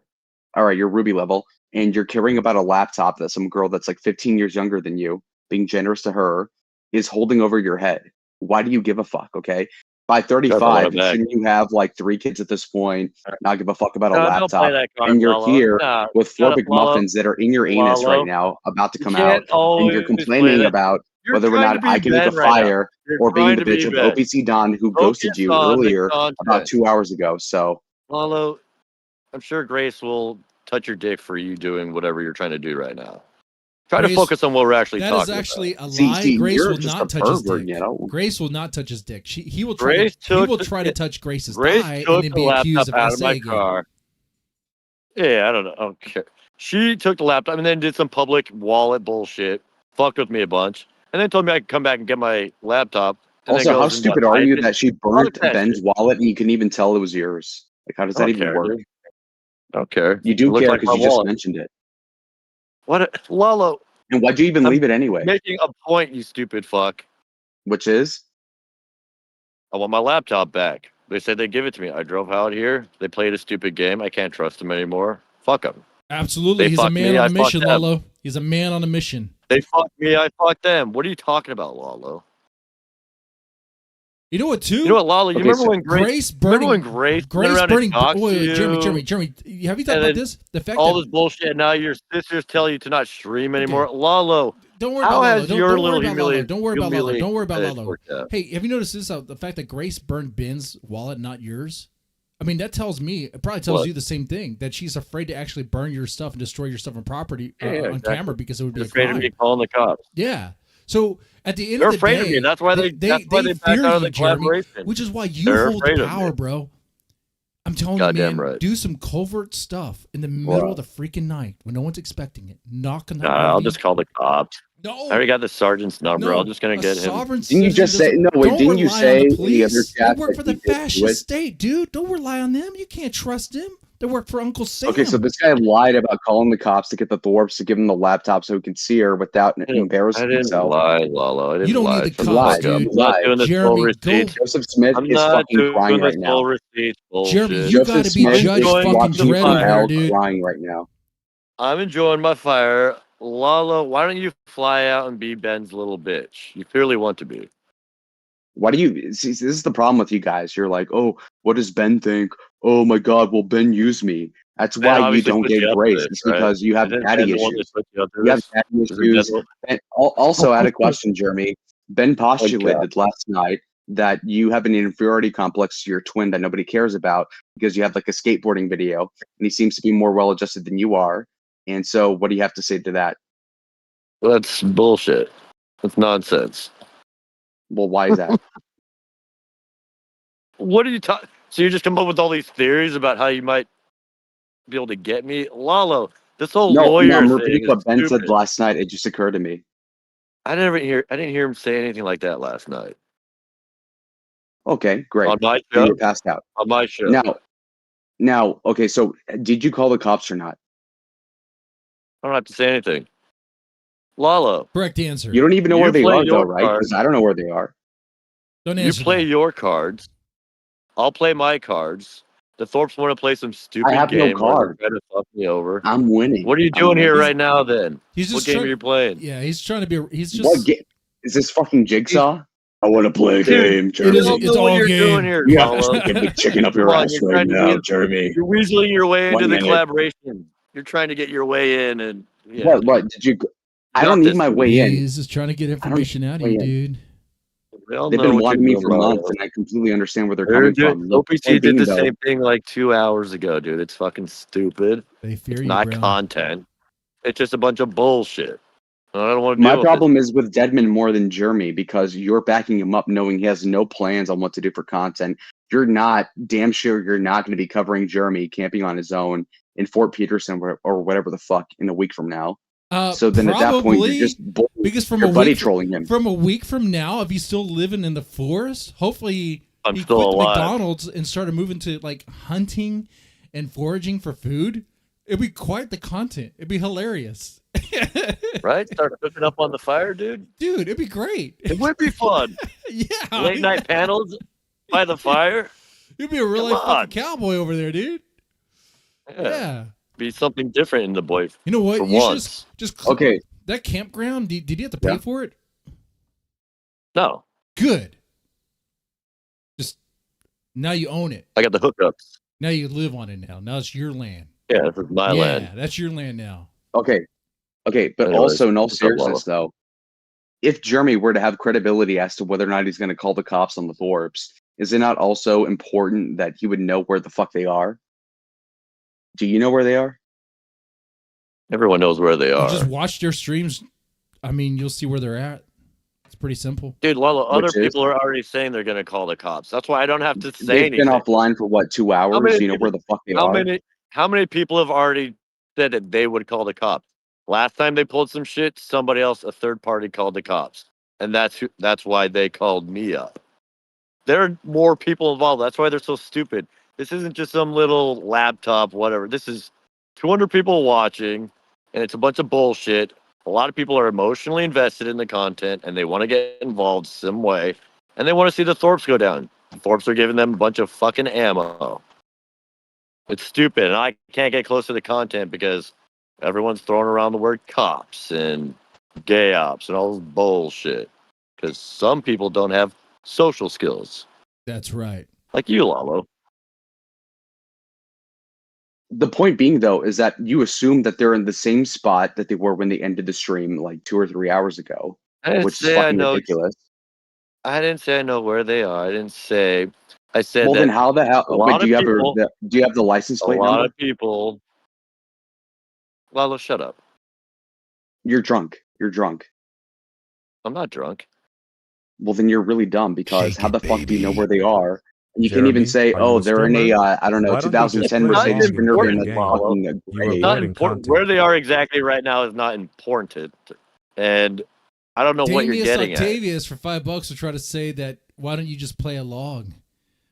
All right, you're Ruby level, and you're caring about a laptop that some girl that's like 15 years younger than you, being generous to her, is holding over your head. Why do you give a fuck? Okay, by 35, back. shouldn't you have like 3 kids at this point? Not give a fuck about a No, don't laptop, play that card, and you're Lalo. here Nah, with shut 4 up, big Lalo. muffins that are in your anus Lalo. right now, about to You come can't out, and always you're play complaining that. about You're whether or trying not to be I can make a Ben right now. fire You're or being trying the to be bitch of Ben. OPC Don who ghosted Focus you on the earlier about content. 2 hours ago. So Lalo, I'm sure Grace will touch your dick for you doing whatever you're trying to do right now. Try to Grace- focus on what we're actually That talking is actually a See, lie. Grace you're will just not a touch his pervert, dick. you know? Grace will not touch his dick. He will try Grace to, he took will the- try to touch Grace's Grace thigh took and then the be accused laptop of out of my SA car. Yeah, I don't know. I don't care. She took the laptop and then did some public wallet bullshit. Fucked with me a bunch, and then told me I could come back and get my laptop. And Also, then how goes and stupid what, are you hide it? that she burnt that Ben's shit. wallet and you couldn't even tell it was yours? Like, how does I that don't even care, work? dude. I don't care. You It do looked care like because my you wallet. just mentioned it. Lalo, And why'd you even I'm leave it anyway? making a point, you stupid fuck. Which is? I want my laptop back. They said they'd give it to me. I drove out here. They played a stupid game. I can't trust them anymore. Fuck them. Absolutely. They He's a fucked man me, on I a mission, fucked them. Lalo. He's a man on a mission. They fucked me. I fucked them. What are you talking about, Lalo? You know what, too? You know what, Lala? You Okay, remember so when Grace remember when burning. Grace went Grace around burning. and talked Oh, to you? Jeremy, have you thought And about then this? The fact all that this bullshit. And now your sisters tell you to not stream anymore. Okay. Lalo, don't worry how about Lalo. has Don't, your don't worry little about Lalo. humiliation? Don't worry about Lalo. Don't worry about humiliation Lalo. worked out? Hey, have you noticed this? The fact that Grace burned Ben's wallet, not yours. I mean, that tells me. It probably tells What? you the same thing. That she's afraid to actually burn your stuff and destroy your stuff and property on exactly. camera because it would be They're a afraid crime. of me calling the cops. Yeah. So at the end They're of the afraid day, of me. That's why they backed fear out of you, the Jeremy, collaboration. which is why you They're hold afraid the of me. power, bro. I'm telling Goddamn you, man, right. do some covert stuff in the middle of the freaking night when no one's expecting it. Knock on that. I'll radio. just call the cops. No. I already got the sergeant's number. No, I'm just gonna a get him. sovereign Didn't you just say citizen no? Wait, don't didn't you rely on say the in the police? other They chat work that for he the did do fascist it? state, dude. Don't rely on them. You can't trust them. They work for Uncle Sam. Okay, so this guy lied about calling the cops to get the Thorps to give him the laptop so he can see her without I embarrassing didn't himself. lie, Lalo. I didn't You don't lie. need the Shut the cops, fuck up. dude. I'm not doing this full Jeremy, go. receipts. Joseph Smith I'm is not fucking doing crying this right now. full receipts bullshit. Jeremy, you got Joseph to be Smith Judge is fucking watching Dredd from over here, hell dude. crying right now. I'm enjoying my fire. Lalo, why don't you fly out and be Ben's little bitch? You clearly want to be. Why do you see? This is the problem with you guys. You're like, oh, what does Ben think? Oh my God, will Ben use me? That's Ben why you obviously don't put get you up to Grace. this, It's right? because you have Isn't daddy Ben the one that issues. put you up to You have this? daddy Isn't issues. Ben And also, I had a question, Jeremy. Ben postulated last night that you have an inferiority complex to your twin that nobody cares about because you have like a skateboarding video, and he seems to be more well-adjusted than you are. And so, what do you have to say to that? That's bullshit. That's nonsense. Well, why is that? What are you talking? So you just come up with all these theories about how you might be able to get me, Lalo? This whole No, lawyer I'm thing repeating is what Ben said stupid. last night. It just occurred to me. I didn't hear him say anything like that last night Okay, great. on my Then show. you're passed out. On my show. Now, okay, so did you call the cops or not? I don't have to say anything. Lalo, Correct answer. You don't even know You where they play are, though, your right? card. Because I don't know where they are. Don't you answer play that. your cards. I'll play my cards. The Thorps want to play some stupid have no game where card. they're trying to fuck me over. I'm winning. What are you I'm doing here winning. right now, then? He's What just game trying- are you playing? Yeah, he's trying to be. He's just. What game? Is this fucking Jigsaw? I want to play a game, It Jeremy. is. don't It's know what all you're game. doing here, You have Lalo. to get me chicken up your Come on, ass you're right trying to now, get- Jeremy. You're weaseling your way 1 into the minute. collaboration. You're trying to get your way in, and yeah, What? Did you? I got don't need this, my dude. way in. He's just trying to get information out of you, way in. dude. we all They've know been what wanting you're me doing, for Lalo. months, and I completely understand where they're They're coming doing- from. OPC Point did the being, though, same thing like 2 hours ago, dude. It's fucking stupid. They fear It's you, not bro. content. It's just a bunch of bullshit. I don't want to deal My with it. problem is with Deadman more than Jeremy because you're backing him up knowing he has no plans on what to do for content. You're not, damn sure you're not going to be covering Jeremy camping on his own in Fort Peterson or whatever the fuck in a week from now. So then at that point, Probably, you're just because from your a buddy week trolling him. from a week from now, if he's still living in the forest, hopefully I'm he still quit alive. McDonald's and started moving to like hunting and foraging for food. It'd be quite the content. It'd be hilarious. Right? Start cooking up on the fire, dude. Dude, it'd be great. It would be fun. Yeah. Late night panels by the fire. You'd be a real Come life on. fucking cowboy over there, dude. Yeah. Be something different in the boy. You know what? For You should once. just Okay. that campground, did you have to pay Yeah. for it? No, Good. Just now you own it. I got the hookups. Now you live on it now. Now it's your land. Yeah, this is my yeah, land. that's your land now. Okay. But Anyways, also, in all what's up, Lalo? seriousness, though, if Jeremy were to have credibility as to whether or not he's going to call the cops on the Thorps, is it not also important that he would know where the fuck they are? Do you know where they are? Everyone knows where they You are. just watch their streams. I mean, you'll see where they're at. It's pretty simple. Dude, Lalo, other Which is- people are already saying they're going to call the cops. That's why I don't have to say They've anything. been offline for what, 2 hours? many Do you know people- where the fuck they How are? How many people have already said that they would call the cops? Last time they pulled some shit, somebody else, a third party, called the cops, and that's why they called me up. There are more people involved. That's why they're so stupid. This isn't just some little laptop, whatever. This is 200 people watching, and it's a bunch of bullshit. A lot of people are emotionally invested in the content, and they want to get involved some way, and they want to see the Thorps go down. The Thorps are giving them a bunch of fucking ammo. It's stupid, and I can't get close to the content because everyone's throwing around the word cops and gay ops and all this bullshit. Because some people don't have social skills. That's right. Like you, Lalo. The point being, though, is that you assume that they're in the same spot that they were when they ended the stream like 2 or 3 hours ago, I didn't which is say I fucking know. ridiculous. I didn't say I know where they are. I didn't say. I said Well, that then how the hell? a lot Wait, do of you have people. do you have the license A plate lot number? of people. Lalo, shut up. You're drunk. You're drunk. I'm not drunk. Well, then you're really dumb because Shake how it, the fuck do you know baby. where they are? And you can't even Jeremy, say, are you oh, a they're in a, streamer? I don't know, Why don't you just 2010 put a Not Mercedes bomb and Sprinter play van the important, that's game? Lalo. fucking You're gray. Not avoiding important. content. Where they are exactly right now is not important. And I don't know what you're Damius getting at. Octavius for $5 will try to say that why don't you just play along?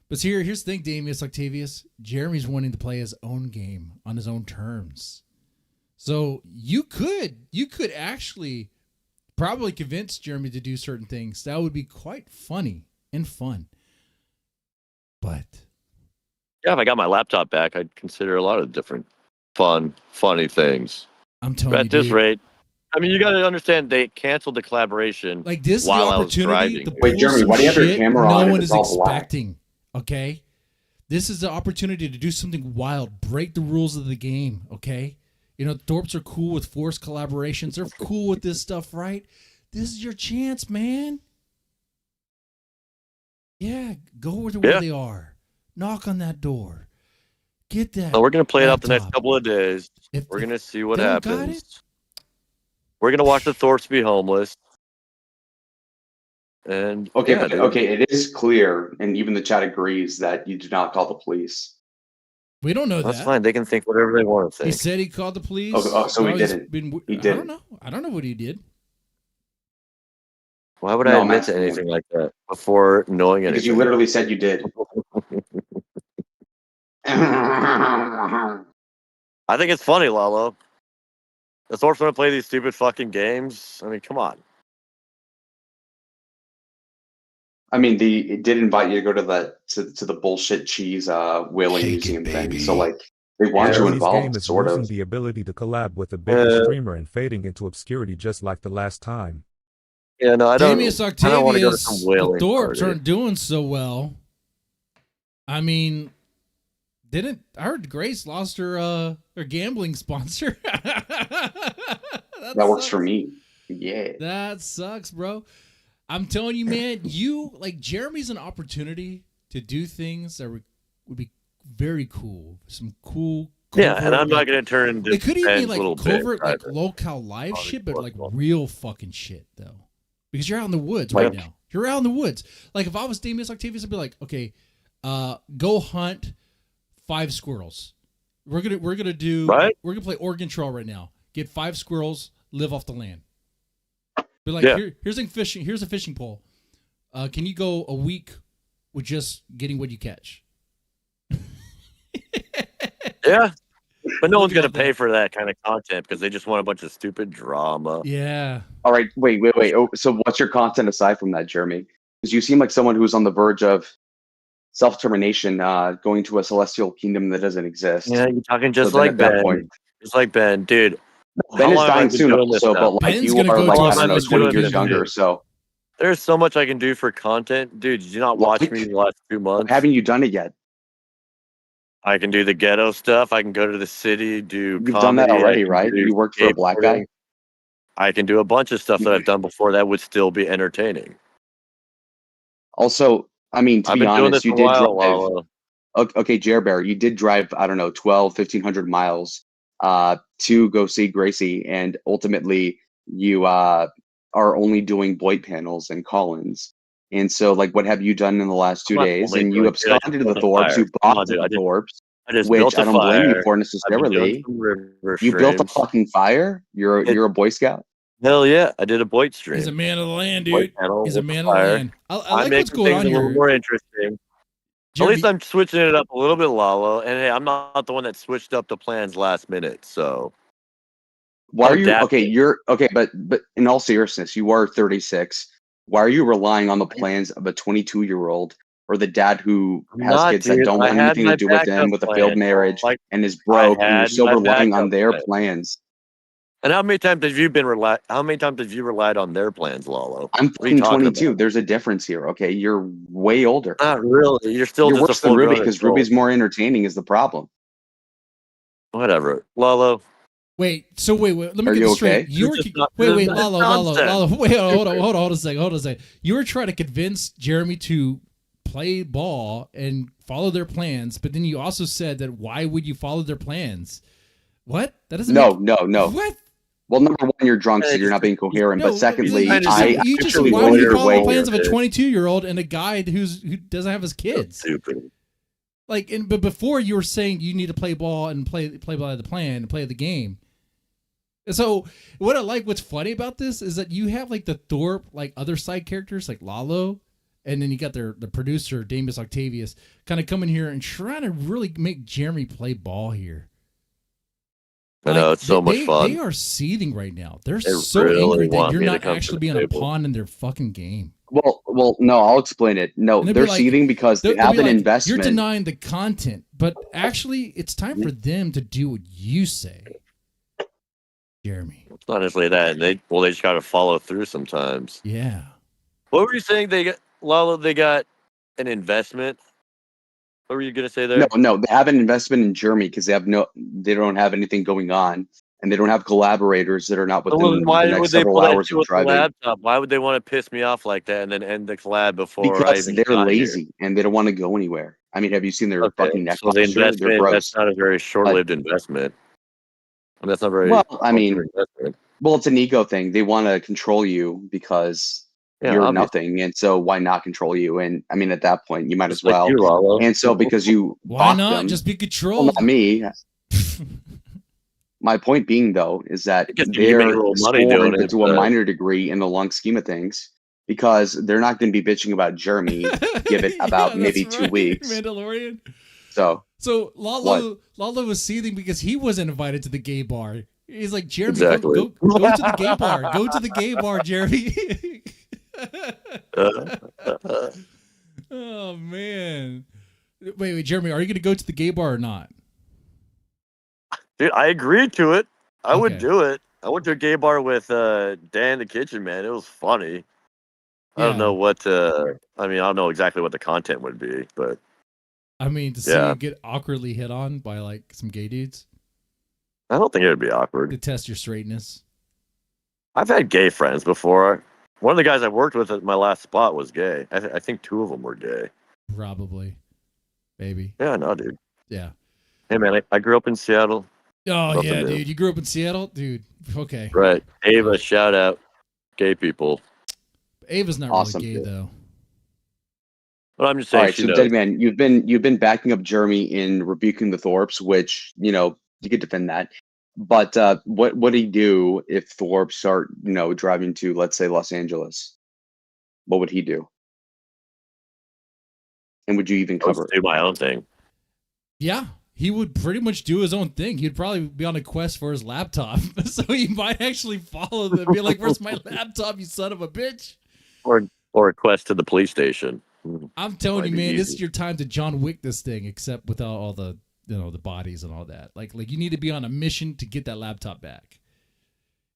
But here's the thing, Damius Octavius. Jeremy's wanting to play his own game on his own terms. So you could actually probably convince Jeremy to do certain things. That would be quite funny and fun. But Yeah, if I got my laptop back, I'd consider a lot of different funny things. I'm telling But you, at this dude, rate, I mean, you got to understand they canceled the collaboration like this is the while I was opportunity driving. to Wait, pull Jeremy, some why do you have your shit camera no on if one it's is all black? expecting. Okay, this is the opportunity to do something wild, break the rules of the game. Okay, you know Thorps are cool with forced collaborations. They're cool with this stuff, right? This is your chance, man. Yeah, go to where they are. Knock on that door. Get that. So we're going to play it out the next laptop. couple of days. If- We're if going to see what they don't got happens. We're going to watch the Thorps be homeless. And Okay, yeah, but, dude. okay, it is clear, and even the chat agrees that you did not call the police. We don't know That's that. fine. They can think whatever they want to He think. said he called the police. So he Well, he's didn't. He I don't didn't. know. I don't know what he did. Why would No, I I'm admit to asking you. anything like that before knowing Because you anything? literally said you did. I think it's funny, Lalo. The Thorps want to play these stupid fucking games. I mean, come on. I mean, it did invite you to go to the bullshit cheese whaling Shake it, museum thing. baby. So like they want you Jeremy's game involved, is sort losing of. the ability to collab with a bigger streamer and fading into obscurity just like the last time. Yeah, no, I don't. Damius I don't want to go to Octavius, some the whaling Thorps party. aren't doing so well. I mean, I heard Grace lost her gambling sponsor. That works for me. Yeah. That sucks, bro. I'm telling you, man, Jeremy's an opportunity to do things that would be very cool. Some cool. Yeah, covert, and I'm not going to turn into it could even be Ben's little like bit covert, like either. locale live Probably shit, but like possible. real fucking shit though. Because you're out in the woods right Like- now. You're out in the woods. Like if I was Damius Octavius, I'd be like, okay, go hunt 5 squirrels. We're gonna play Oregon Trail right now. Get 5 squirrels, live off the land. Be like, Yeah. here's a fishing pole. Can you go a week with just getting what you catch? Yeah, but no one's Look going to at pay that. for that kind of content because they just want a bunch of stupid drama. Yeah. All right, wait. Oh, so what's your content aside from that, Jeremy? Because you seem like someone who's on the verge of self-termination, going to a celestial kingdom that doesn't exist. Yeah, you're talking just So then like at that Ben. point- Just like Ben, dude. Ben how is long have I dying been soon doing this also, now? but like Ben's you gonna are go like, to a I don't know, celestial 20 years kingdom. younger, so There's so much I can do for content, dude. Did you not watch Like, me the last 2 months? haven't you done it yet? I can do the ghetto stuff. I can go to the city, do. You've done that comedy, I already, can right? do You worked for a black guy? skateboarding. I can do a bunch of stuff that I've done before that would still be entertaining. Also, I mean, to I've be been doing honest, this you a did while. drive. Lalo. Okay, Jer Bear, you did drive, I don't know, 1,500 miles to go see Gracie, and ultimately you are only doing Boyd panels and Collins. And so, like, what have you done in the last 2 I'm not days? only And you doing- dude, I absconded just to the built a Thorps, you fire. Come on, bought dude, the Thorps, I just which built a I don't blame you fire. for I've been doing necessarily. some river You built a streams. fucking fire? You're a Boy Scout? Hell yeah, I did a Boyd stream. He's a man of the land, Boyd dude. panel He's a with man of the fire. land. I I'm like what's making going things on a little here. more interesting. Jeremy, At least I'm switching it up a little bit, Lalo. And hey, I'm not the one that switched up the plans last minute. So Why are you adapting. but in all seriousness, you are 36. Why are you relying on the plans of a 22-year-old or the dad who I'm has not, kids that dude. don't I want had anything to my do with them, backup with a plan. failed marriage, Like, and is broke, and you're had still my relying on backup their plan. plans? And how many times have you relied on their plans, Lalo? I'm What are you fucking talking 22. about? There's a difference here. Okay, you're way older. Not really. You're still You're just a worse than Ruby full-grown because adult. Ruby's more entertaining. Is the problem? Whatever, Lalo. Wait. So wait. Let me Are get you this straight. okay? You were It's just not- wait. it's Lalo. nonsense. Wait. Hold on a second. You were trying to convince Jeremy to play ball and follow their plans, but then you also said that why would you follow their plans? What? That doesn't. No. What? Well, number one, you're drunk, so you're not being coherent. No, but secondly, I you just actually why would you wonder follow way the plans of a here, 22-year-old and a guy who doesn't have his kids? Stupid. But before you were saying you need to play ball and play by the plan and play the game. So what's funny about this is that you have like the Thorp, like other side characters like Lalo, and then you got the producer Damus Octavius kind of coming here and trying to really make Jeremy play ball here. I know, it's so much fun. They are seething right now. They're They so really angry that want you're me to not come to actually the being a table. pawn in their fucking game. Well, no, I'll explain it. No, And they'll be they're like- seething because they They'll have be an like, investment. You're denying the content, but actually, it's time for them to do what you say, Jeremy. It's not necessarily that. They just got to follow through sometimes. Yeah. What were you saying? Lalo, they got an investment. What were you gonna say there? No, they have an investment in Germany because they don't have anything going on, and they don't have collaborators that are not Well, within then why the next would they several put that hours shit of with the driving. laptop? Why would they want to piss me off like that and then end the collab before I Because even they're got here? lazy and they don't want to go anywhere. I mean, have you seen their Okay, fucking neck so the posture? They're investment, gross. that's not a very short-lived investment. And that's not very Well, I mean, long-term investment. well, it's an ego thing. They want to control you because Yeah, you're obviously. nothing, and so why not control you? And I mean, at that point, you might Just as well. like you, Lalo. And so because you Why balked not? them, Just be well, controlled. not me. My point being, though, is that I guess you can make a they're little money doing scorned it, to a but- minor degree in the long scheme of things because they're not going to be bitching about Jeremy. Give it about maybe that's 2 right, weeks. Mandalorian. So Lalo was seething because he wasn't invited to the gay bar. He's like, Jeremy, Exactly. go to the gay bar. Go to the gay bar, Jeremy. Oh man. Wait, Jeremy, are you gonna go to the gay bar or not? Dude, I agreed to it. I would Okay. do it. I went to a gay bar with Dan the Kitchen Man. It was funny. I don't Yeah. know I don't know exactly what the content would be, but I mean, to see Yeah. you get awkwardly hit on by like some gay dudes I don't think it would be awkward. to test your straightness. I've had gay friends before. One of the guys I worked with at my last spot was gay. I think two of them were gay. Probably. Maybe. Yeah, no, dude. Yeah. Hey, man, I grew up in Seattle. Oh Nothing yeah, new. dude. You grew up in Seattle? Dude. Okay. Right. Ava, shout out. Gay people. Ava's not Awesome. really gay though. But I'm just all saying, right, she so knows. Dead Man, you've been backing up Jeremy in rebuking the Thorps, which you could defend that. But what would he do if Thorpe start driving to, let's say, Los Angeles? What would he do? And would you even I'll cover just do my own thing. Yeah. He would pretty much do his own thing. He'd probably be on a quest for his laptop. So he might actually follow them and be like, "Where's my laptop, you son of a bitch?" Or a quest to the police station. I'm telling you, Might be man, this easy. is your time to John Wick this thing, except without all the the bodies and all that. Like you need to be on a mission to get that laptop back.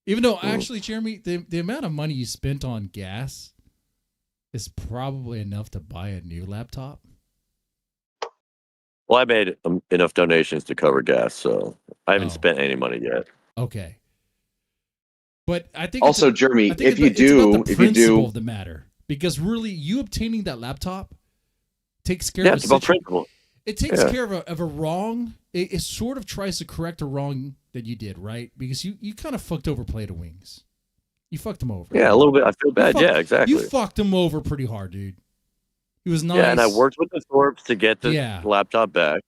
Even though actually, Jeremy, the amount of money you spent on gas is probably enough to buy a new laptop. Well, I made enough donations to cover gas, so I haven't Oh. spent any money yet. Okay. But I think Also, it's Jeremy, I think if you it's about the do, principle of the matter, because really, you obtaining that laptop takes care Yeah, of it's the about principle. It takes Yeah. care of a wrong. It sort of tries to correct a wrong that you did, right? Because you kind of fucked over Play to Wings. You fucked him over. Yeah, a little bit. I feel bad. fucked- Yeah, exactly. You fucked him over pretty hard, dude. He was nice. Yeah, and I worked with the Thorps to get the Yeah. laptop back.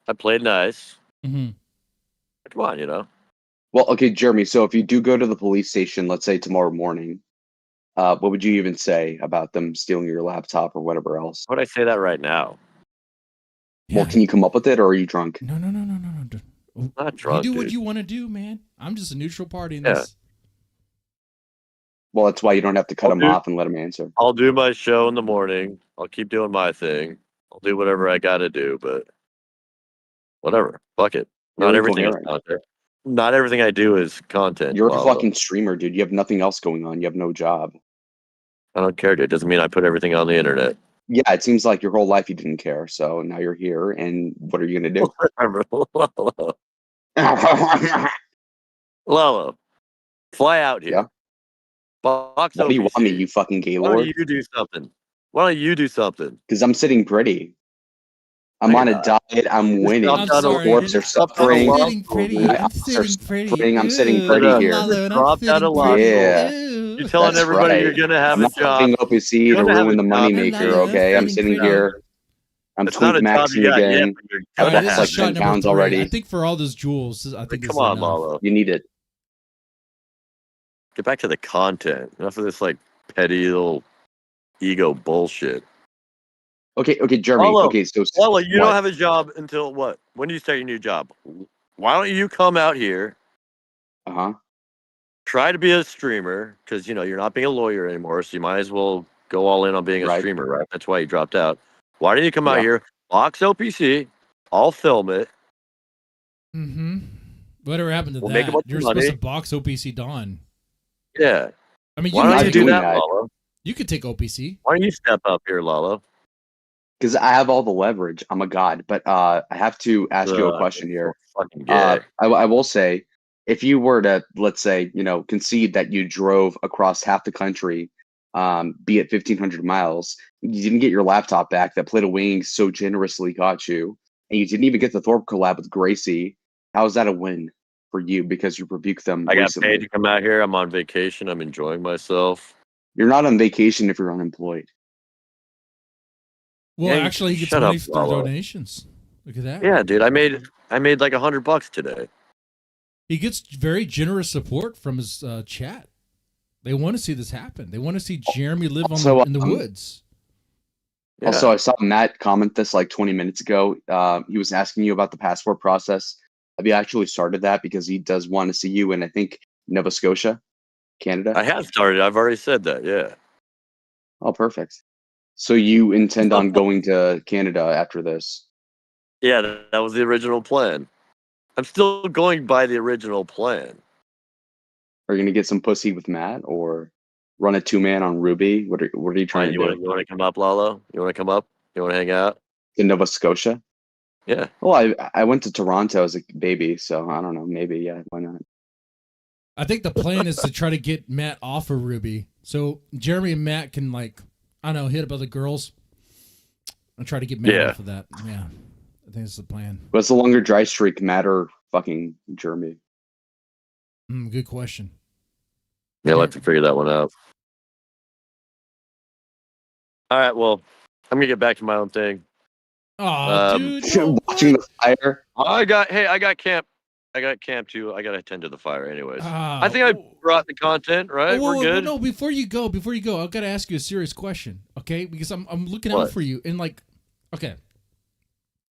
I played nice. hmm Come on, Well, okay, Jeremy. So if you do go to the police station, let's say tomorrow morning, what would you even say about them stealing your laptop or whatever else? How would I say that right now? Well, can you come up with it, or are you drunk? No. Not drunk, You do what dude. you want to do, man. I'm just a neutral party in Yeah. this. Well, that's why you don't have to cut I'll him do- off and let him answer. I'll do my show in the morning. I'll keep doing my thing. I'll do whatever I got to do, but whatever. Fuck it. Not You're everything is incoherent. out there. Not everything I do is content. You're a Lalo. fucking streamer, dude. You have nothing else going on. You have no job. I don't care, dude. Doesn't mean I put everything on the internet. Yeah, it seems like your whole life you didn't care. So now you're here, and what are you gonna do? Lalo, fly out here. Yeah. Box Why do you want me, OPC. you fucking Why gaylord? don't you do something? Why don't you do something? Because I'm sitting pretty. I'm on a diet. I'm winning. I'm The sorry. Thorps are suffering. I'm sitting pretty. My I'm ops are sitting pretty. suffering. I'm sitting Ew. pretty here. Lalo, and I'm Dropped out sitting of luck. pretty. Yeah. Ew. You're telling That's everybody right. you're gonna have I'm a not job. having OPC to You're gonna have ruin a the job. moneymaker, Lalo, okay? I'm sitting sitting pretty. here. I'm It's not tweak a job maxing you got yet, again. but you're All gonna right, this have like is it. shot 10 number pounds 3. already. I think for all those jewels, I think this Come is on, enough. Lalo. You need it. Get back to the content. Enough of this like petty little ego bullshit. Okay, Jeremy. Lalo, Okay, so Lalo, you what? don't have a job until what? When do you start your new job? Why don't you come out here, Uh-huh. try to be a streamer, because you're not being a lawyer anymore, so you might as well go all in on being a Right. streamer, right? That's why you dropped out. Why don't you come out Yeah. here, box OPC, I'll film it. Mm-hmm. Whatever happened to We'll make a that? bunch of You're money. supposed to box OPC Dawn. Yeah. I mean, Why you don't could you take do doing that, that. Lalo? You could take OPC. Why don't you step up here, Lalo? Because I have all the leverage. I'm a god. But I have to ask you a question here. Fucking gay. I will say, if you were to, let's say, concede that you drove across half the country, be it 1,500 miles, you didn't get your laptop back that Plate of Wings so generously got you, and you didn't even get the Thorp collab with Gracie, how is that a win for you because you rebuked them I got recently? paid to come out here. I'm on vacation. I'm enjoying myself. You're not on vacation if you're unemployed. Well, Yeah, actually, he gets shut money up, through Lalo. donations. Look at that. Yeah, dude. I made like $100 today. He gets very generous support from his chat. They want to see this happen. They want to see Jeremy live in the woods. Yeah. Also, I saw Matt comment this like 20 minutes ago. He was asking you about the passport process. Have you actually started that? Because he does want to see you in, I think, Nova Scotia, Canada. I have started. I've already said that. Yeah. Oh, perfect. So you intend on going to Canada after this? Yeah, that was the original plan. I'm still going by the original plan. Are you going to get some pussy with Matt or run a 2-man on Ruby? What are you trying You to want do? to come up, Lalo? You want to come up? You want to hang out? To Nova Scotia? Yeah. Well, I went to Toronto as a baby, so I don't know. Maybe, yeah, why not? I think the plan is to try to get Matt off of Ruby. So Jeremy and Matt can, like, I don't know, hit up other girls and try to get Matt off of that. Yeah. I think that's the plan. What's the longer dry streak, Matt or fucking Jeremy? Good question. Yeah, I'll have to figure that one out. All right, well, I'm gonna get back to my own thing. Oh, dude. Watching the fire. I got camp. I got camp too. I gotta attend to the fire anyways. I think I brought the content, right? We're good. No, before you go, I've got to ask you a serious question, okay? Because I'm looking out for you. And, like, okay,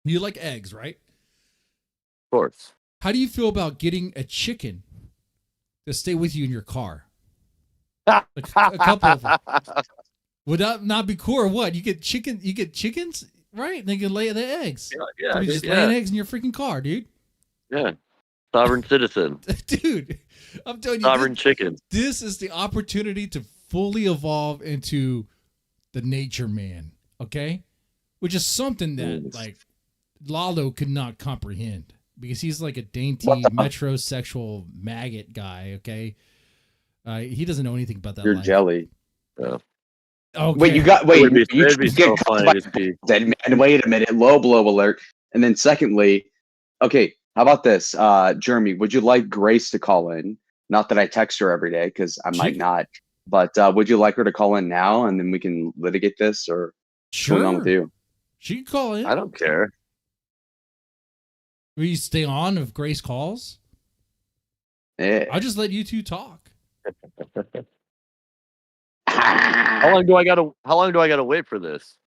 you like eggs, right? Of course. How do you feel about getting a chicken to stay with you in your car? A couple of them. Would that not be cool or what? You get chickens, right? And they can lay the eggs. Yeah. So you just laying eggs in your freaking car, dude. Yeah. Sovereign citizen. Dude, I'm telling you. Sovereign chicken. This is the opportunity to fully evolve into the nature man, okay? Which is something that, like, Lalo could not comprehend because he's like a dainty metrosexual maggot guy, okay? He doesn't know anything about that. You're life. jelly. Yeah. Wait, Okay. you be get so funny to see. dead man. Wait a minute, low blow alert. And then secondly, okay, how about this? Jeremy, would you like Grace to call in? Not that I text her every day because I might not, but would you like her to call in now and then we can litigate this or what's going on with you? She can call in. I don't care. Will you stay on if Grace calls? Yeah. I'll just let you two talk. How long do I gotta wait for this?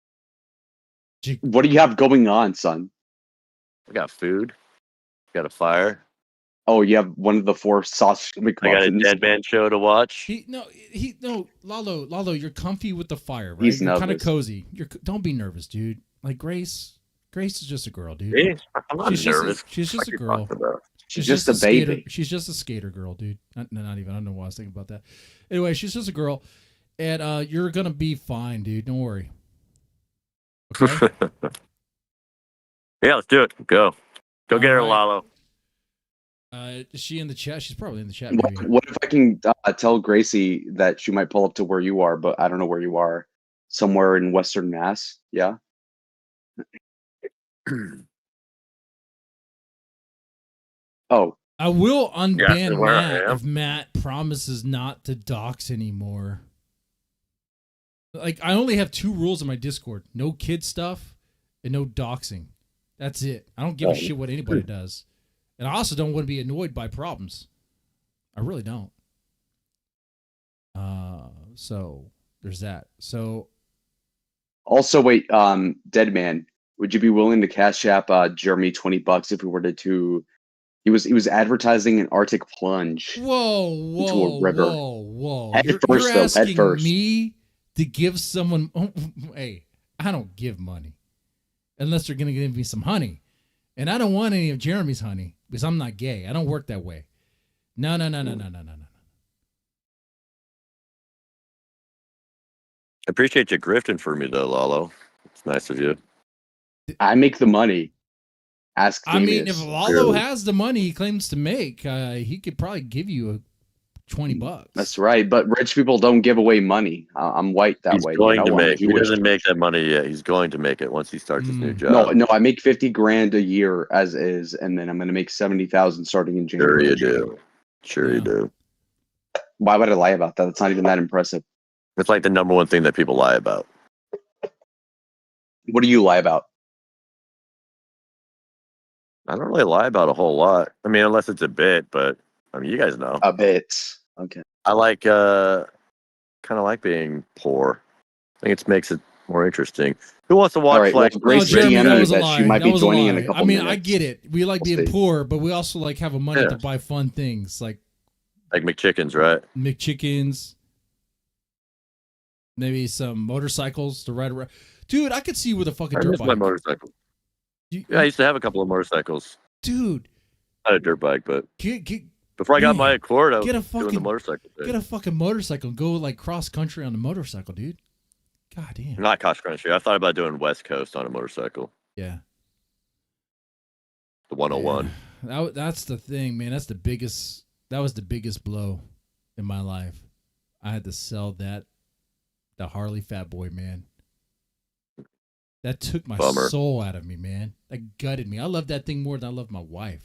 What do you have going on, son? I got food. Got a fire. Oh, you have one of the 4 sausage McMuffins. I got a dead man show to watch. Lalo, you're comfy with the fire, right? He's you're kind of nervous. cozy. Don't be nervous, dude. Like Grace is just a girl, dude. Me? I'm not She's nervous. She's just What a are you girl. talking about? She's just a skater. baby. She's just a skater girl, dude. Not even. I don't know why I was thinking about that. Anyway, she's just a girl, and you're gonna be fine, dude. Don't worry. Okay. Yeah, let's do it. Go get her, right. Lalo. Is she in the chat? She's probably in the chat. What, Maybe. what if I can tell Gracie that she might pull up to where you are, but I don't know where you are. Somewhere in Western Mass. Yeah. Oh, I will unban where I Matt am. if Matt promises not to dox anymore. Like, I only have 2 rules in my Discord: no kid stuff and no doxing. That's it. I don't give a shit what anybody does, and I also don't want to be annoyed by problems. I really don't. So there's that. So also wait, Dead Man, would you be willing to cash app Jeremy $20 if we were to? He was advertising an Arctic plunge into a river. Whoa! Head You're first, though. Head asking first. me to give someone? Hey, I don't give money unless they're gonna give me some honey, and I don't want any of Jeremy's honey because I'm not gay. I don't work that way. No. I appreciate you grifting for me, though, Lalo. It's nice of you. I make the money. Ask. I mean, Davis. if Lalo has the money he claims to make, he could probably give you $20. That's right, but rich people don't give away money. I'm white that He's way. going you know? to I'm make. He Jewish. doesn't make that money yet. He's going to make it once he starts his new job. No, I make 50 grand a year as is, and then I'm going to make 70,000 starting in Sure January. you do. Sure you do. Why would I lie about that? That's not even that impressive. It's like the number one thing that people lie about. What do you lie about? I don't really lie about a whole lot. I mean, unless it's a bit, but I mean, you guys know. A bit. Okay. I like, kind of like being poor. I think it makes it more interesting. Who wants to watch All right, well, like Grace Jeremy, that DM'd was a that lie. she might That be was a joining in lie. a couple I mean, minutes. I get it. We like We'll being see. poor, but we also like having money Yeah. to buy fun things like McChickens, right? McChickens, maybe some motorcycles to ride around. Dude, I could see you with a fucking I dirt miss bike. my motorcycle. Yeah, I used to have a couple of motorcycles. Dude, Not a dirt bike, but get before I got my man, Accord, I was get a doing the fucking motorcycle thing. get a fucking motorcycle and go like cross country on the motorcycle, dude. God damn. Not cross country. I thought about doing West Coast on a motorcycle. Yeah. The 101. That's the thing, man. That was the biggest blow in my life. I had to sell the Harley Fat Boy, man. That took my Bummer. soul out of me, man. That gutted me. I loved that thing more than I loved my wife.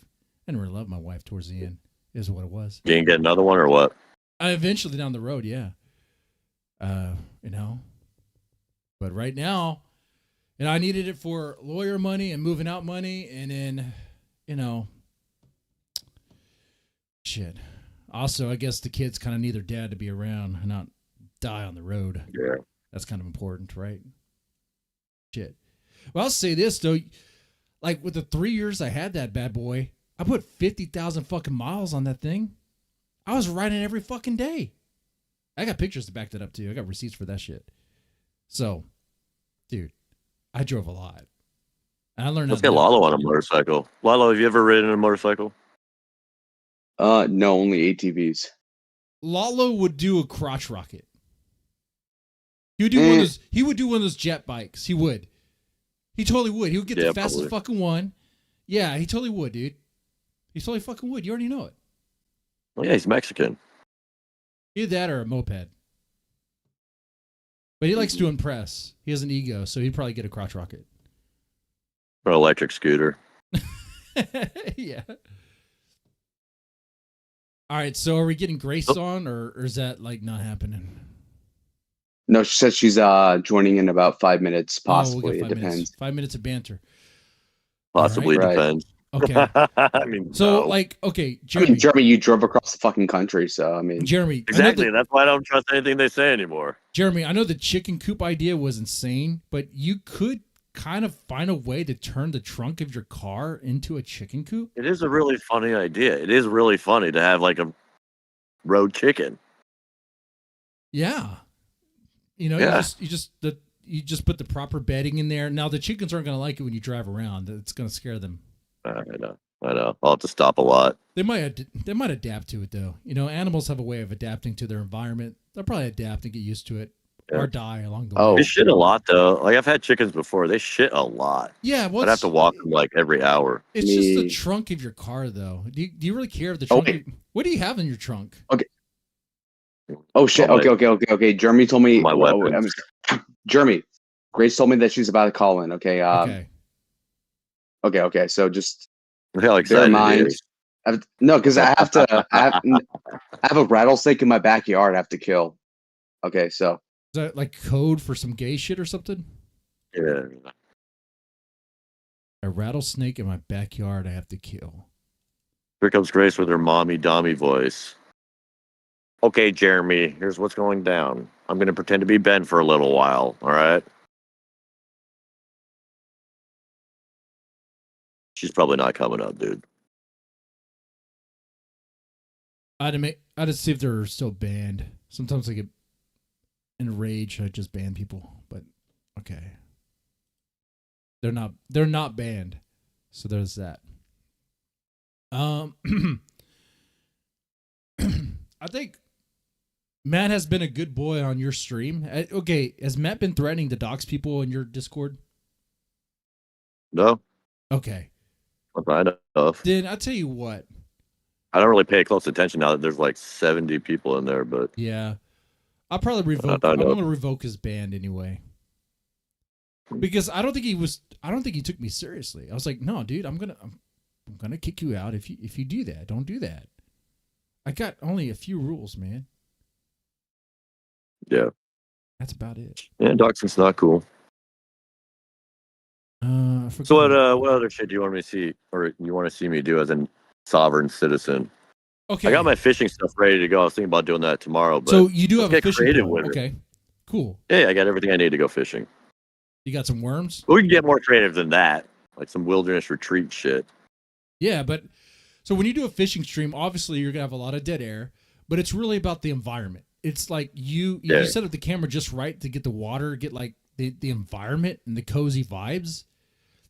I didn't really love my wife towards the end, is what it was. You can get another one or what? I eventually down the road, yeah. You know. But right now, I needed it for lawyer money and moving out money, and then, shit. Also, I guess the kids kind of need their dad to be around and not die on the road. Yeah. That's kind of important, right? Shit. Well, I'll say this, though. Like, with the 3 years I had that bad boy, I put 50,000 fucking miles on that thing. I was riding every fucking day. I got pictures to back that up, too. I got receipts for that shit. So, dude, I drove a lot. And I learned Let's how get to- Lalo on a motorcycle. Lalo, have you ever ridden a motorcycle? No, only ATVs. Lalo would do a crotch rocket. He would do one of those. He would do one of those jet bikes. He would. He totally would. He would get the fastest fucking one. Yeah, he totally would, dude. He totally fucking would. You already know it. Well, yeah, he's Mexican. Either that or a moped. But he likes to impress. He has an ego, so he'd probably get a crotch rocket. Or an electric scooter. Yeah. All right, so are we getting Grace on, or is that like not happening? No, she says she's joining in about 5 minutes, possibly. We'll It get depends. 5 minutes of banter. Possibly Right. depends. Okay. I mean, So, no. like, okay, I Jeremy. mean, Jeremy, you drove across the fucking country, so I mean, Jeremy, Exactly. That's why I don't trust anything they say anymore. Jeremy, I know the chicken coop idea was insane, but you could kind of find a way to turn the trunk of your car into a chicken coop. It is a really funny idea. It is really funny to have like a road chicken. Yeah. You know, Yeah. you just put the proper bedding in there. Now the chickens aren't going to like it when you drive around. It's going to scare them. I know. I know. I'll have to stop a lot. They might adapt to it though. You know, animals have a way of adapting to their environment. They'll probably adapt and get used to it, or die along the way. They shit a lot though. Like I've had chickens before. They shit a lot. Yeah, well, I'd have to walk them like every hour. It's just the trunk of your car, though. Do you really care if the trunk? What do you have in your trunk? Okay. Oh shit. Okay. Jeremy told me. My weapons. Jeremy, Grace told me that she's about to call in. Okay. Okay. So just bear in mind. No, because I have to. I have a rattlesnake in my backyard. I have to kill. Okay, so is that like code for some gay shit or something? Yeah. A rattlesnake in my backyard I have to kill. Here comes Grace with her mommy dommy voice. Okay, Jeremy, here's what's going down. I'm going to pretend to be Ben for a little while, all right? She's probably not coming up, dude. I'd see if they're still banned. Sometimes I get enraged. I just ban people, but okay. They're not banned. So there's that. I think Matt has been a good boy on your stream. Okay, has Matt been threatening to dox people in your Discord? No. Okay. What I know of. Then I'll tell you what. I don't really pay close attention now that there's like 70 people in there, but yeah. I'll probably revoke. I'm going to revoke his ban anyway. Because I don't think he took me seriously. I was like, no, dude, I'm gonna kick you out if you do that. Don't do that. I got only a few rules, man. Yeah. That's about it. Yeah, doxing's not cool. So what other shit do you want me to see, or you want to see me do as a sovereign citizen? Okay. I got my fishing stuff ready to go. I was thinking about doing that tomorrow. But so you do have a fishing creative pole. with it. Okay. Cool. Yeah, I got everything I need to go fishing. You got some worms? We can get more creative than that, like some wilderness retreat shit. Yeah, but so when you do a fishing stream, obviously you're gonna have a lot of dead air, but it's really about the environment. It's like you set up the camera just right to get the water, get like the environment and the cozy vibes.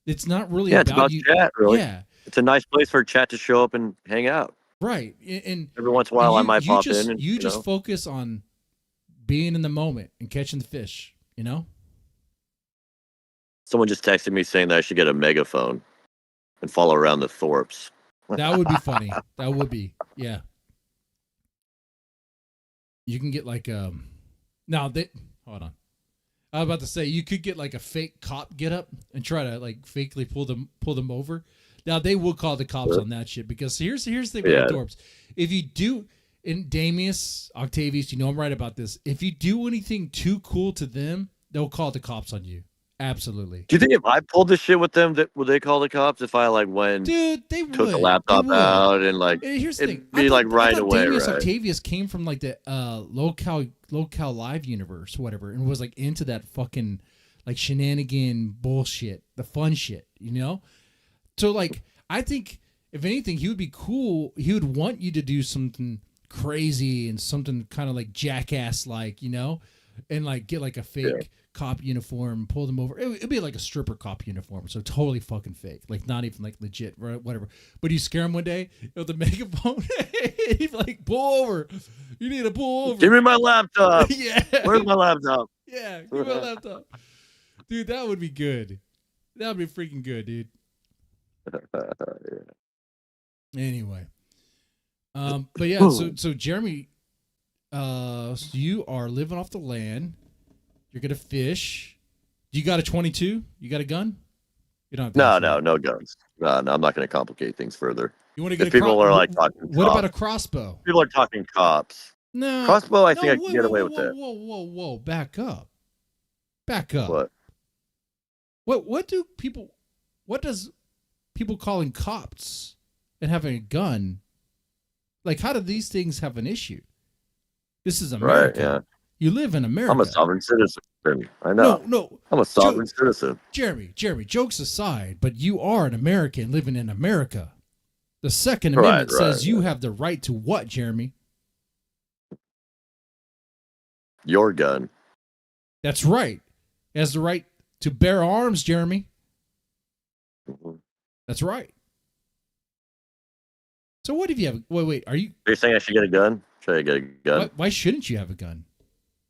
It's not really it's about you. Chat, really. Yeah, it's a nice place for chat to show up and hang out. Right, and every once in a while I might pop in. And, you just focus on being in the moment and catching the fish. You know. Someone just texted me saying that I should get a megaphone and follow around the Thorps. That would be funny. That would be, yeah. You can get like hold on. I was about to say you could get like a fake cop get up and try to like fakely pull them over. Now they will call the cops on that shit because here's the thing with Thorps. If you do, in Damius, Octavius, you know I'm right about this. If you do anything too cool to them, they'll call the cops on you. Absolutely. Do you think if I pulled this shit with them, that would they call the cops? If I like they took the laptop out and like here's the thing. Be like right away, Damius right? Octavius came from like the locale live universe, whatever, and was like into that fucking like shenanigan bullshit, the fun shit, you know. So like, I think if anything, he would be cool. He would want you to do something crazy and something kind of like jackass, like, you know, and like get like a fake cop uniform, pull them over. It'd be like a stripper cop uniform, so totally fucking fake, like not even like legit, whatever. But you scare him one day with a megaphone, he'd be like, "Pull over! You need to pull over! Give me my laptop! Yeah, where's my laptop? Yeah, give me my laptop, dude. That would be good. That would be freaking good, dude." Anyway, but yeah, so Jeremy, so you are living off the land. You're gonna fish. You got a 22? You got a gun? You don't. No guns. No, I'm not gonna complicate things further. You want to get? People are like talking. What about a crossbow? People are talking cops. No crossbow. I think I can get away with that. Whoa! Back up. What? What do people? What does people calling cops and having a gun? Like, how do these things have an issue? This is America. Right, yeah. You live in America. I'm a sovereign citizen. I know. No. I'm a sovereign citizen. Jeremy, jokes aside, but you are an American living in America. The Second Amendment says you have the right to what, Jeremy? Your gun. That's right. It has the right to bear arms, Jeremy. Mm-hmm. That's right. So what if you have? Wait. Are you? Are you saying I should get a gun? Should I get a gun? Why shouldn't you have a gun?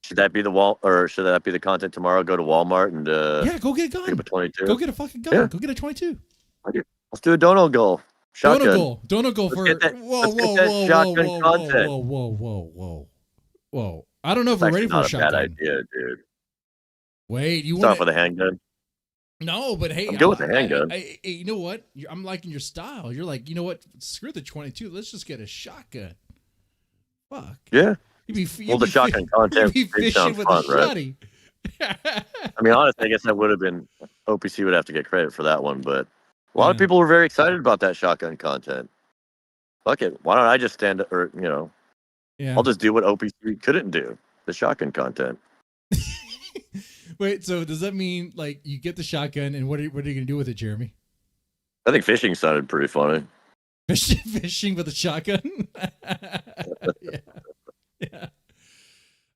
Should that be should that be the content tomorrow? Go to Walmart and Yeah, go get a gun. pick up a 22. Go get a fucking gun. Yeah. Go get a 22. Let's do a dono goal. Shotgun. Dono goal for. Let's get that Whoa, shotgun content. whoa. I don't know if we're ready for a shotgun. Bad idea, dude. Wait, you Start want with a handgun? No, but hey, I'm good with the handgun. You know what? I'm liking your style. You're like, you know what? Screw the 22. Let's just get a shotgun. Fuck. Yeah. The shotgun content You'd be fishing sounds with fun, a right? shotty. I mean, honestly, I guess that would have been OPC would have to get credit for that one, but a lot of people were very excited about that shotgun content. Fuck it. Why don't I just Yeah. I'll just do what OPC couldn't do, the shotgun content. Wait, so does that mean like you get the shotgun and what are you gonna do with it, Jeremy? I think fishing sounded pretty funny. Fishing with a shotgun? Yeah.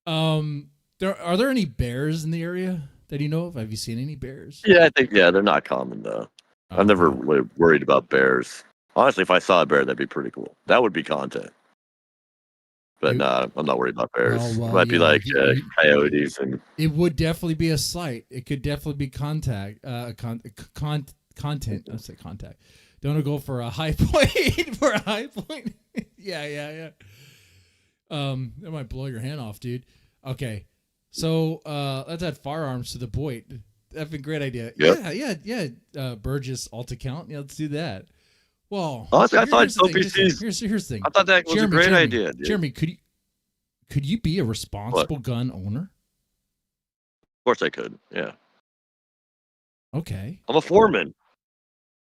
Are there any bears in the area that you know of? Have you seen any bears? Yeah, I think they're not common though. I'm never really worried about bears. Honestly, if I saw a bear, that'd be pretty cool. That would be content. But no, I'm not worried about bears. Oh, well, it might be yeah, like coyotes and. It would definitely be a sight. It could definitely be content. Let's say contact. Don't go for a high point. For a high point. Yeah. That might blow your hand off, dude. Okay, so let's add firearms to the Boyd. That's a great idea. Yep. Yeah. Burgess alt account. Yeah, let's do that. Well, honestly, I thought here's OPC's. the thing. I thought that was a great idea. Dude. Jeremy, could you be a responsible gun owner? Of course I could. Yeah. Okay. I'm a foreman.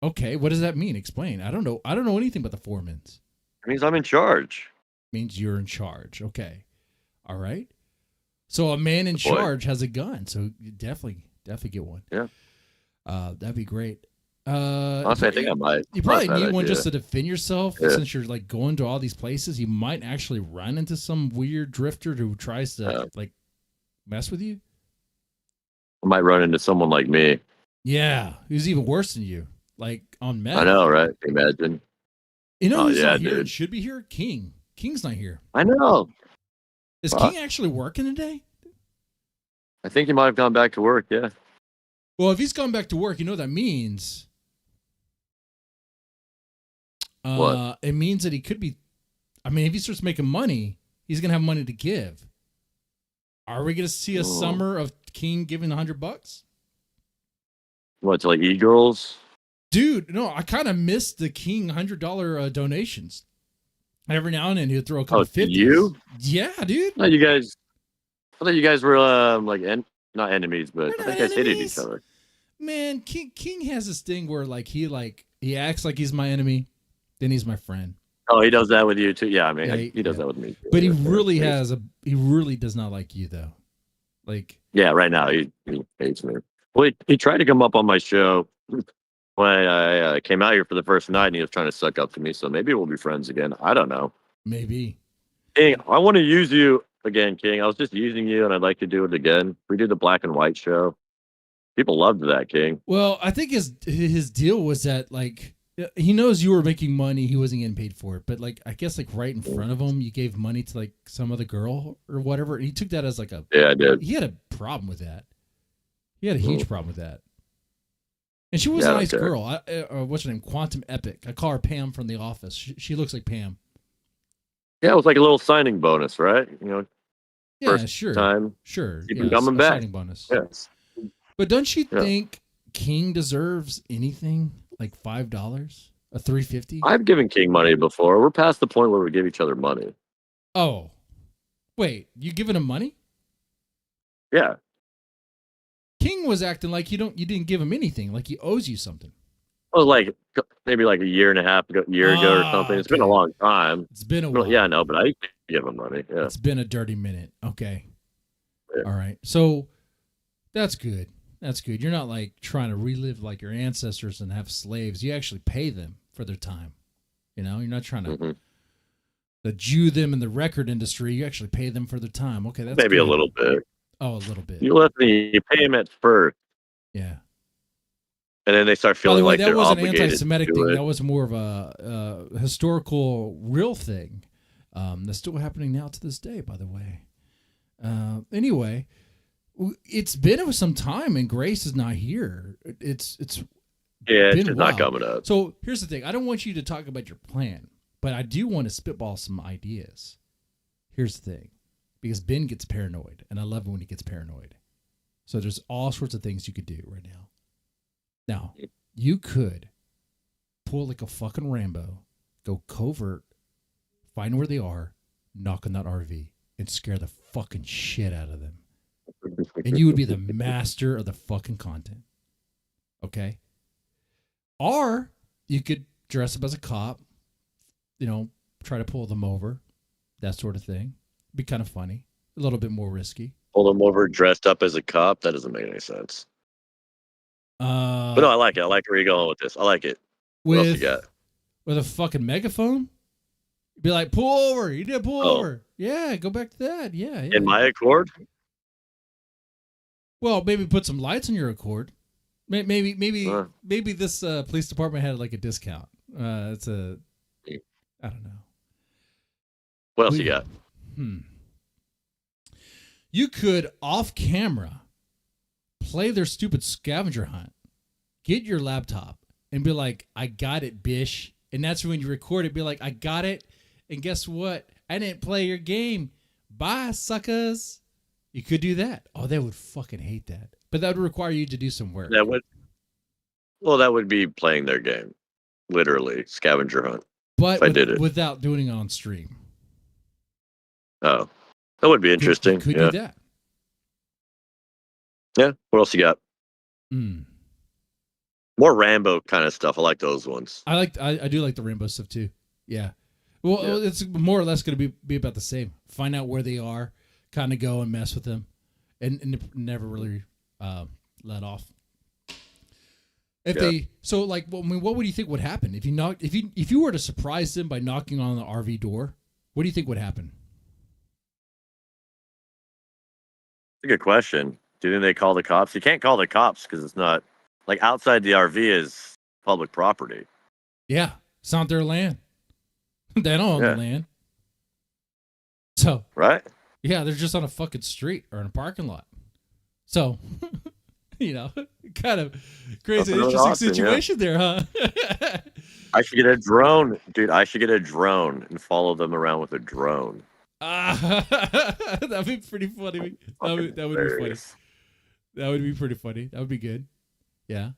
Okay, what does that mean? Explain. I don't know anything about the foremans. It means I'm in charge. Means you're in charge. Okay. All right. So a man in charge has a gun. So you definitely get one. Yeah. That'd be great. Honestly, I think I might. You probably need one just to defend yourself. Yeah. Since you're like going to all these places, you might actually run into some weird drifter who tries to like mess with you. I might run into someone like me. Yeah, who's even worse than you, like on meth. I know, right? Imagine. You know who's not here? It should be here. King. King's not here. I know. Is King actually working today? I think he might have gone back to work. Yeah. Well, if he's gone back to work, you know what that means. What? It means that he could be. I mean, if he starts making money, he's gonna have money to give. Are we gonna see a summer of King giving $100? What's like e-girls? Dude, no, I kind of miss the King $100 donations. Every now and then he'd throw a couple 50s. You? Yeah, dude. No, I thought you guys were like not enemies, but I think you guys hated each other. Man, King has this thing where like he acts like he's my enemy, then he's my friend. Oh, he does that with you too. Yeah, I mean, he does that with me too. But he really does not like you though. Like, yeah, right now he hates me. Well, he tried to come up on my show when I came out here for the first night, and he was trying to suck up to me. So maybe we'll be friends again. I don't know. Maybe. King, I want to use you again, King. I was just using you, and I'd like to do it again. We did the black and white show. People loved that, King. Well, I think his deal was that like he knows you were making money, he wasn't getting paid for it, but like I guess like right in front of him, you gave money to like some other girl or whatever, and he took that as like a I did. He had a problem with that. He had a huge problem with that. And she was a nice girl. What's her name? Quantum Epic. I call her Pam from The Office. She looks like Pam. Yeah, it was like a little signing bonus, right? You know. Yeah, first sure. Time. Sure. Keep him coming back. Signing bonus. Yes. But don't you think King deserves anything like $5, a $3.50? I've given King money before. We're past the point where we give each other money. Oh, wait, you giving him money? Yeah. King was acting like you didn't give him anything, like he owes you something. It was like maybe like a year and a half ago, ago or something. It's been a long time. It's been a while. Yeah, I know, but I give him money. Yeah. It's been a dirty minute. Okay. Yeah. All right. So that's good. That's good. You're not like trying to relive like your ancestors and have slaves. You actually pay them for their time. You know, you're not trying to the Jew them in the record industry. You actually pay them for their time. Okay, that's maybe good. a little bit. Oh, a little bit. You pay him at first. Yeah. And then they start By feeling the way, like that they're was an obligated anti-Semitic to thing. do it. That was more of a historical, real thing. That's still happening now to this day, by the way. Anyway, it's been some time, and Grace is not here. It's Yeah, been it's a just not while. coming up. So here's the thing. I don't want you to talk about your plan, but I do want to spitball some ideas. Here's the thing. Because Ben gets paranoid, and I love it when he gets paranoid. So there's all sorts of things you could do right now. Now, you could pull like a fucking Rambo, go covert, find where they are, knock on that RV, and scare the fucking shit out of them. And you would be the master of the fucking content. Okay? Or you could dress up as a cop, try to pull them over, that sort of thing. Be kind of funny. A little bit more risky. Pull them over dressed up as a cop? That doesn't make any sense. But no, I like it. I like where you're going with this. I like it. What else you got? With a fucking megaphone? Be like, pull over. You did pull Oh. over. Yeah, go back to that. Yeah. In my Accord? Well, maybe put some lights on your Accord. Maybe this police department had like a discount. I don't know. What else you got? You could, off camera, play their stupid scavenger hunt. Get your laptop and be like, I got it, bish. And that's when you record it. Be like, I got it. And guess what? I didn't play your game. Bye, suckers. You could do that. Oh, they would fucking hate that. But that would require you to do some work. That would be playing their game. Literally, scavenger hunt. But if I did it. without doing it on stream. Oh, that would be interesting. You could yeah. do that. Yeah. What else you got? Mm. More Rambo kind of stuff. I like those ones. I do like the Rainbow stuff too. Yeah. Well, it's more or less going to be about the same. Find out where they are, kind of go and mess with them, and never really let off. What would you think would happen if you were to surprise them by knocking on the RV door? What do you think would happen? That's a good question. Do you think they call the cops? You can't call the cops because it's not like outside the RV is public property. Yeah, it's not their land. They don't own the land. So right? Yeah, they're just on a fucking street or in a parking lot. So, kind of crazy, interesting situation there, huh? I should get a drone, dude. I should get a drone and follow them around with a drone. That'd be pretty funny. That would be funny. That would be pretty funny. That would be good. Yeah.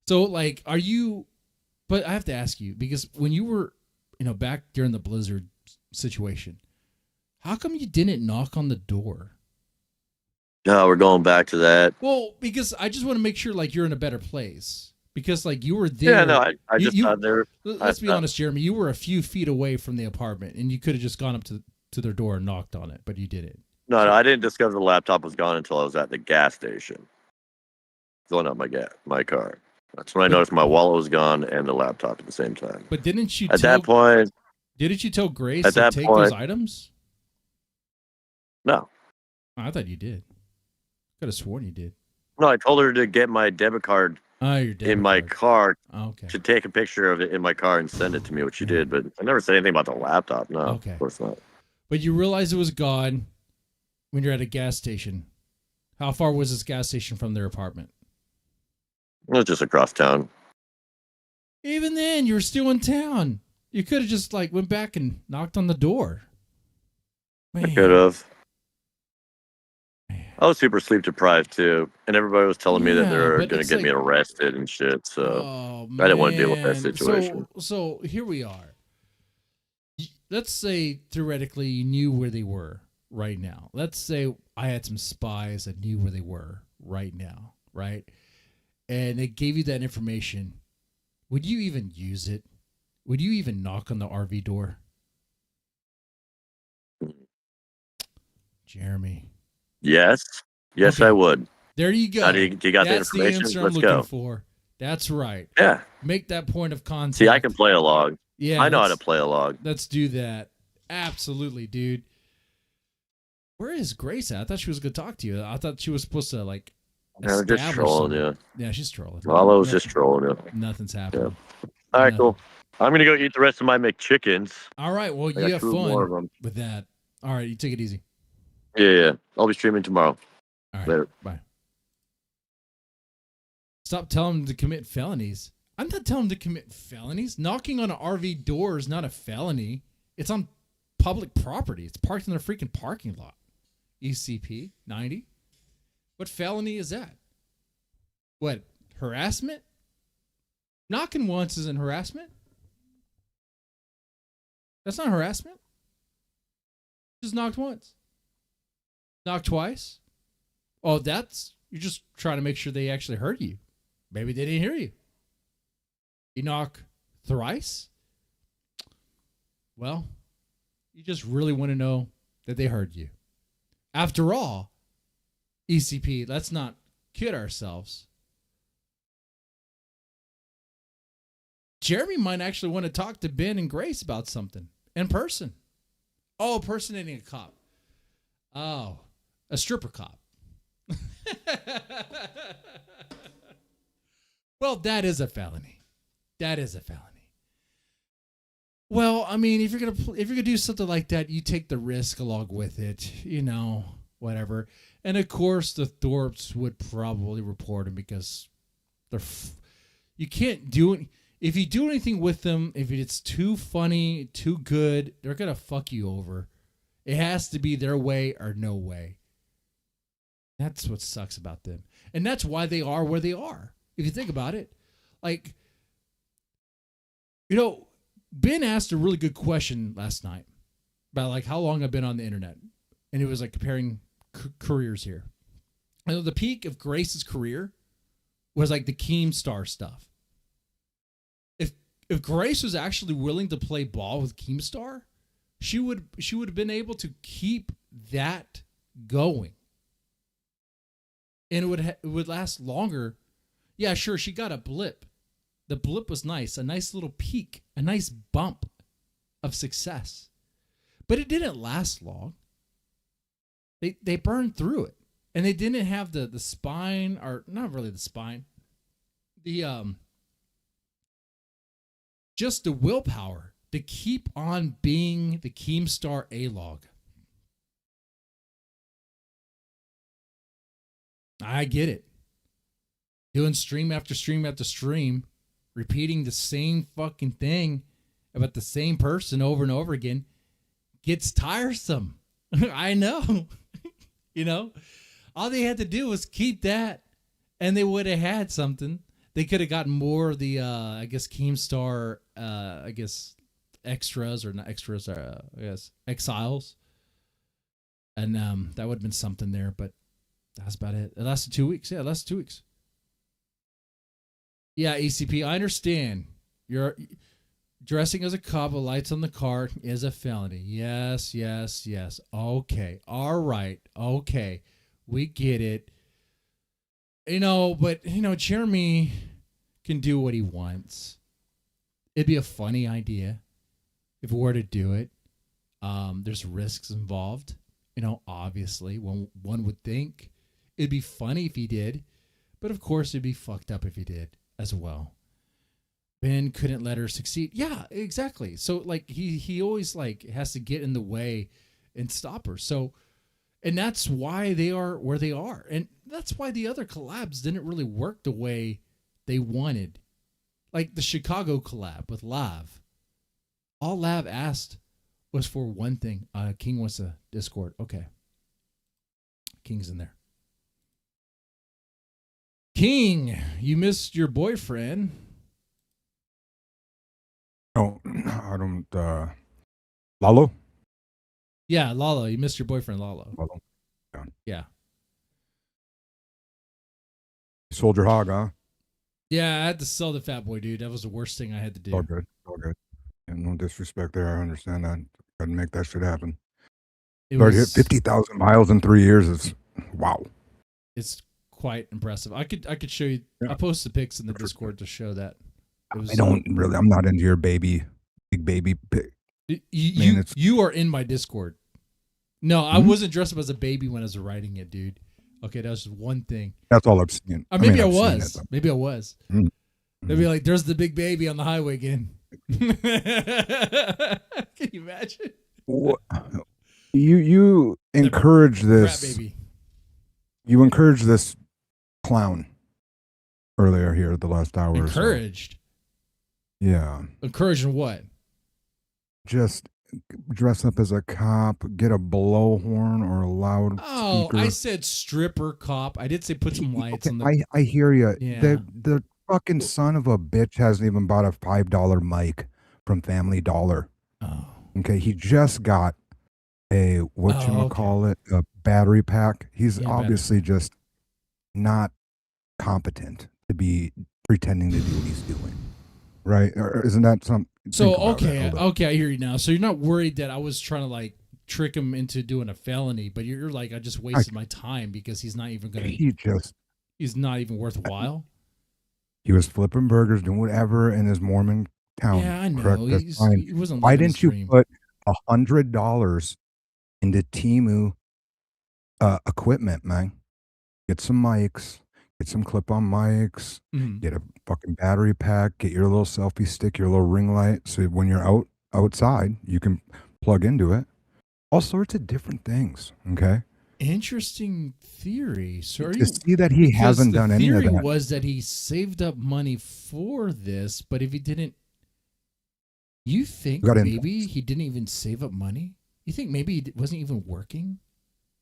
So, like, are you? But I have to ask you, because when you were, back during the blizzard situation, how come you didn't knock on the door? No, we're going back to that. Well, because I just want to make sure, like, you're in a better place. Because, like, you were there. Yeah, no, I just thought there. Let's be honest, Jeremy. You were a few feet away from the apartment, and you could have just gone up to their door and knocked on it, but you didn't. No, I didn't discover the laptop was gone until I was at the gas station, filling up my car. That's when I noticed my wallet was gone and the laptop at the same time. But didn't you? That point, didn't you tell Grace at to that take point, those items? No. Oh, I thought you did. Could have sworn you did. No, I told her to get my debit card in my car to take a picture of it in my car and send it to me, which she did. But I never said anything about the laptop. No, of course not. But you realized it was gone when you're at a gas station. How far was this gas station from their apartment? It was just across town. Even then, you were still in town. You could have just went back and knocked on the door. Man. I could have. I was super sleep deprived too, and everybody was telling me that they were going to get me arrested and shit. So I didn't want to deal with that situation. So here we are. Let's say theoretically you knew where they were right now. Let's say I had some spies that knew where they were right now, right? And they gave you that information. Would you even use it? Would you even knock on the RV door? Jeremy. Yes, okay. I would. There you go. Do you got That's the information? The answer Let's I'm go. looking for. That's right. Yeah. Make that point of contact. See, I can play a log. Yeah, I know how to play a log. Let's do that. Absolutely, dude. Where is Grace at? I thought she was going to talk to you. I thought she was supposed to they're just establish trolling some- you. Yeah, she's trolling. Lalo's just trolling you. Nothing's happening. All right, Nothing. cool. I'm gonna go eat the rest of my McChickens. All right, well, I you got have 2 more of fun them. with that. All right, you take it easy. Yeah. I'll be streaming tomorrow. All right, Later. bye. Stop telling them to commit felonies. I'm not telling them to commit felonies. Knocking on an RV door is not a felony. It's on public property. It's parked in a freaking parking lot. ECP 90. What felony is that? What, harassment? Knocking once isn't harassment. That's not harassment. Just knocked once. Knocked twice. Oh, you're just trying to make sure they actually heard you. Maybe they didn't hear you. You knock thrice? Well, you just really want to know that they heard you. After all, ECP, let's not kid ourselves. Jeremy might actually want to talk to Ben and Grace about something in person. Oh, impersonating a cop. Oh, a stripper cop. Well, that is a felony. That is a felony. Well, I mean, if you're gonna do something like that, you take the risk along with it, whatever. And of course, the Thorps would probably report him because you can't do it. If you do anything with them, if it's too funny, too good, they're gonna fuck you over. It has to be their way or no way. That's what sucks about them, and that's why they are where they are. If you think about it, like, Ben asked a really good question last night about like how long I've been on the internet, and it was like comparing careers here. And the peak of Grace's career was like the Keemstar stuff. If Grace was actually willing to play ball with Keemstar, she would have been able to keep that going, and it would last longer. Yeah, sure, she got a blip. The blip was nice, a nice little peak, a nice bump of success. But it didn't last long. They burned through it. And they didn't have the spine, or not really the spine. Just the willpower to keep on being the Keemstar A-log. I get it. Doing stream after stream after stream, repeating the same fucking thing about the same person over and over again gets tiresome. I know. All they had to do was keep that, and they would have had something. They could have gotten more of the, Keemstar, extras, or not extras, exiles. And that would have been something there, but that's about it. It lasted 2 weeks. Yeah, it lasted 2 weeks. Yeah, ECP, I understand. You're dressing as a cop with lights on the car is a felony. Yes. Okay. All right. Okay. We get it. But Jeremy can do what he wants. It'd be a funny idea if we were to do it. There's risks involved. Obviously, one would think it'd be funny if he did, but of course it'd be fucked up if he did as well. Ben couldn't let her succeed. Yeah, exactly. So like he always like has to get in the way and stop her. So, and that's why they are where they are. And that's why the other collabs didn't really work the way they wanted. Like the Chicago collab with Lav. All Lav asked was for one thing. King wants a Discord. Okay. King's in there. King, you missed your boyfriend. Oh, I don't. Lalo? Yeah, Lalo. You missed your boyfriend, Lalo. Lalo. Yeah. Soldier Hog, huh? Yeah, I had to sell the fat boy, dude. That was the worst thing I had to do. All good. And no disrespect there. I understand that. Couldn't make that shit happen. It But hit was 50,000 miles in 3 years is wow. It's quite impressive. I could show you. I posted pics in the Discord to show that. It was, I'm not into your big baby pic. You are in my Discord. No, I wasn't dressed up as a baby when I was writing it, dude. Okay, that was just one thing. That's all I've seen. Or maybe I I've seen was. it, Maybe I was. Mm. They'd be like, "There's the big baby on the highway again." Can you imagine? You encourage Rat this. baby. You encourage this clown earlier here the last hour. Encouraged. Or so. Yeah. Encouraging what? Just dress up as a cop, get a blowhorn or a loud Oh, speaker. I said stripper cop. I did say put some lights on the. I hear you. Yeah. The fucking son of a bitch hasn't even bought a $5 mic from Family Dollar. Oh. Okay, he just got a a battery pack. He's obviously just not competent to be pretending to do what he's doing. Right? Or isn't that something? So okay, I hear you now. So you're not worried that I was trying to like trick him into doing a felony, but you're like, I just wasted my time because he's not even gonna. He's not even worthwhile. He was flipping burgers, doing whatever in his Mormon town. Yeah, I know. Correct? That's fine. He wasn't. Why didn't you put $100 into Temu equipment, man? Get some mics. Get some clip-on mics, get a fucking battery pack, get your little selfie stick, your little ring light, so when you're outside, you can plug into it. All sorts of different things, okay? Interesting theory. So to see that he hasn't done any of that. The theory was that he saved up money for this, but if he didn't, you think maybe he didn't even save up money? You think maybe he wasn't even working?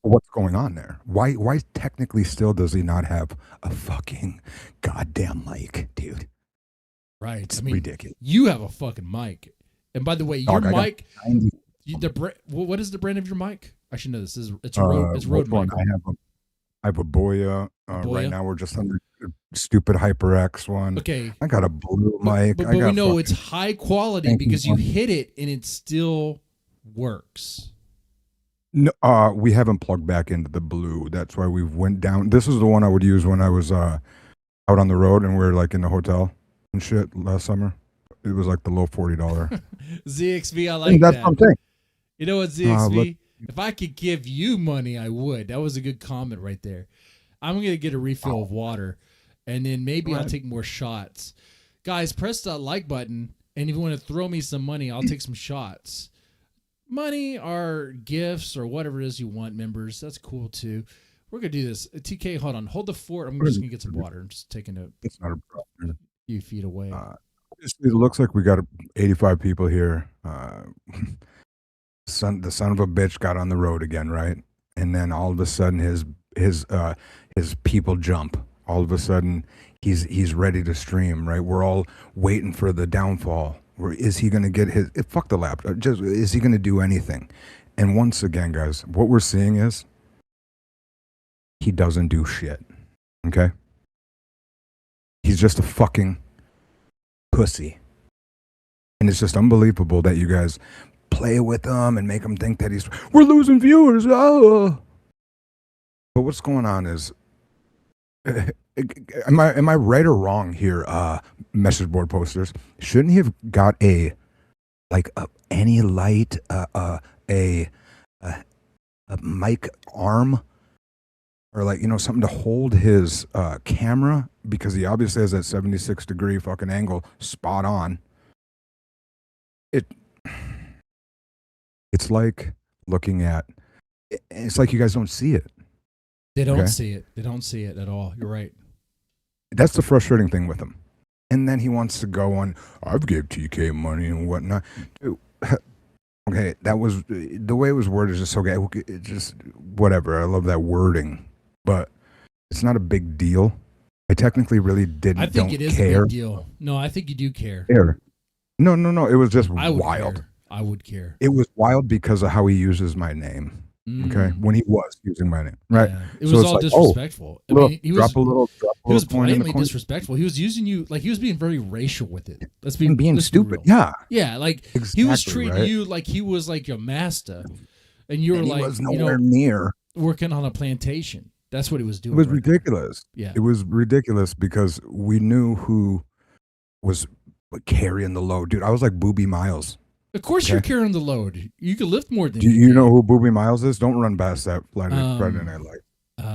What's going on there? Why technically still does he not have a fucking goddamn mic, dude? Right. It's ridiculous. You have a fucking mic. And by the way, your mic, what is the brand of your mic? I should know this. It's a Rhode. It's Rhode mic. I have a Boya. Right now we're just on the stupid HyperX one. Okay. I got a blue mic. But we know it's high quality because you hit it and it still works. No, we haven't plugged back into the blue. That's why we went down. This is the one I would use when I was out on the road and we were like in the hotel and shit last summer. It was like the low $40. ZXV, I like that's that. Something. You know what, ZXV? If I could give you money, I would. That was a good comment right there. I'm going to get a refill of water, and then maybe I'll take more shots. Guys, press that like button, and if you want to throw me some money, I'll take some shots. Money or gifts or whatever it is you want, members. That's cool, too. We're going to do this. TK, hold on. Hold the fort. I'm just going to get some water. I'm just taking It's not a problem. a few feet away. It looks like we got 85 people here. The son of a bitch got on the road again, right? And then all of a sudden his people jump. All of a sudden he's ready to stream, right? We're all waiting for the downfall. Is he going to get his fuck the laptop? Just is he going to do anything? And once again, guys, what we're seeing is he doesn't do shit. Okay? He's just a fucking pussy. And it's just unbelievable that you guys play with him and make him think that we're losing viewers. Oh. But what's going on is, am I right or wrong here, message board posters? Shouldn't he have got any light, a mic arm, or something to hold his camera, because he obviously has that 76-degree fucking angle spot on. It's like looking at. It's like you guys don't see it. They don't see it. They don't see it at all. You're right. That's the frustrating thing with him. And then he wants to go on, I've gave TK money and whatnot. Dude, okay, that was, the way it was worded is just okay. It just, whatever. I love that wording. But it's not a big deal. I technically really didn't. I think it is care. a big deal. No, I think you do care. No. It was just I would wild. Care. I would care. It was wild because of how he uses my name. Okay, when he was using my name, right? Yeah. It was all disrespectful. I mean, he was blatantly disrespectful. He was using you like he was being very racial with it. Let's be stupid. Real. Yeah, like exactly, he was treating you like he was like your master, and you were like, was nowhere near working on a plantation. That's what he was doing. It was ridiculous. Yeah, it was ridiculous because we knew who was carrying the load, dude. I was like Booby Miles. Of course, you're carrying the load. You can lift more than Do you know who Booby Miles is? Don't run past that Friday Night Light.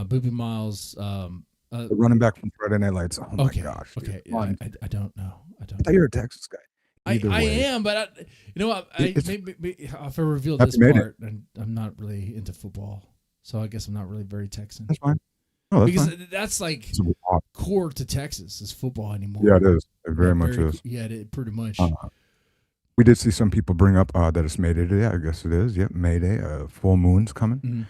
Booby Miles. The running back from Friday Night Lights. Oh my gosh. Okay. Come on. I don't know. I don't. I thought you're a Texas guy. I way. am, but you know what? Maybe if I reveal Happy this made part, and I'm not really into football, so I guess I'm not really very Texan. That's fine. Oh, that's because fine. that's like core to Texas is football anymore. Yeah, it is. It very much is. Yeah, it pretty much. We did see some people bring up that it's May Day today. I guess it is. Yep, May Day. Full moon's coming.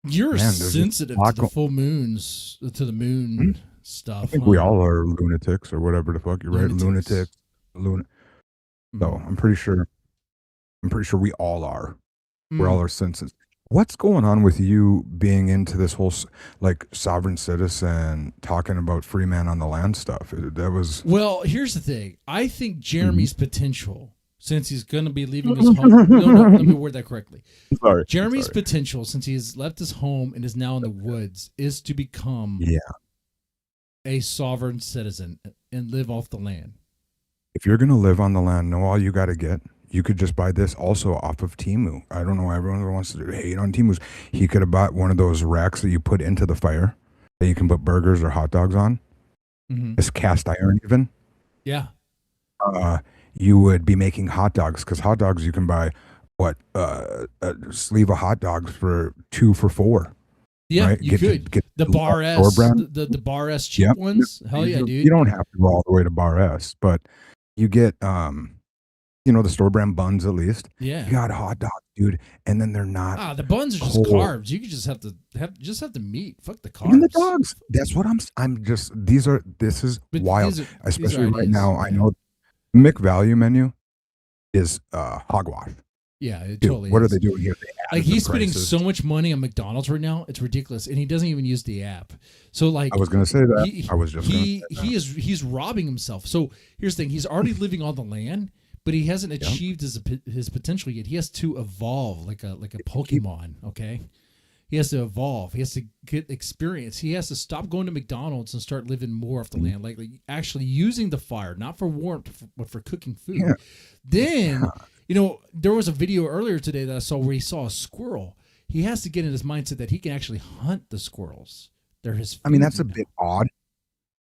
You're sensitive to the full moons, to the moon stuff. I think we all are lunatics or whatever the fuck. You're right, lunatics. So I'm pretty sure we all are. We're all our senses. What's going on with you being into this whole like sovereign citizen, talking about free man on the land stuff? That was well. Here's the thing. I think Jeremy's potential, since he's going to be leaving his home. No, let me word that correctly. Sorry. Jeremy's potential, since he has left his home and is now in the woods, is to become a sovereign citizen and live off the land. If you're going to live on the land, know all you got to get. You could just buy this also off of Temu. I don't know why everyone wants to hate on Temu. He could have bought one of those racks that you put into the fire that you can put burgers or hot dogs on. It's cast iron even. Yeah. You would be making hot dogs because hot dogs you can buy a sleeve of hot dogs for 2 for $4. Yeah, right? you could. Get the Bar S, the Bar S cheap ones. Hell yeah, dude. You don't have to go all the way to Bar S, but you get the store brand buns at least. Yeah. You got hot dogs, dude, and then they're not. The buns are just carbs. You could just have the meat. Fuck the carbs. Even the dogs. That's what I'm just. This is wild, especially right now. I know McValue menu is hogwash. Yeah, it Dude, totally. What is. are they doing here? Like he's spending so much money on McDonald's right now, it's ridiculous, and he doesn't even use the app. So like, I was gonna say that. He's robbing himself. So here's the thing: he's already living on the land, but he hasn't achieved his potential yet. He has to evolve like a Pokemon. Okay, he has to evolve. He has to get experience. He has to stop going to McDonald's and start living more off the land, like actually using the fire, not for warmth, but for cooking food. Yeah. Then. There was a video earlier today that I saw where he saw a squirrel. He has to get in his mindset that he can actually hunt the squirrels. They're his food. I mean, that's a bit odd.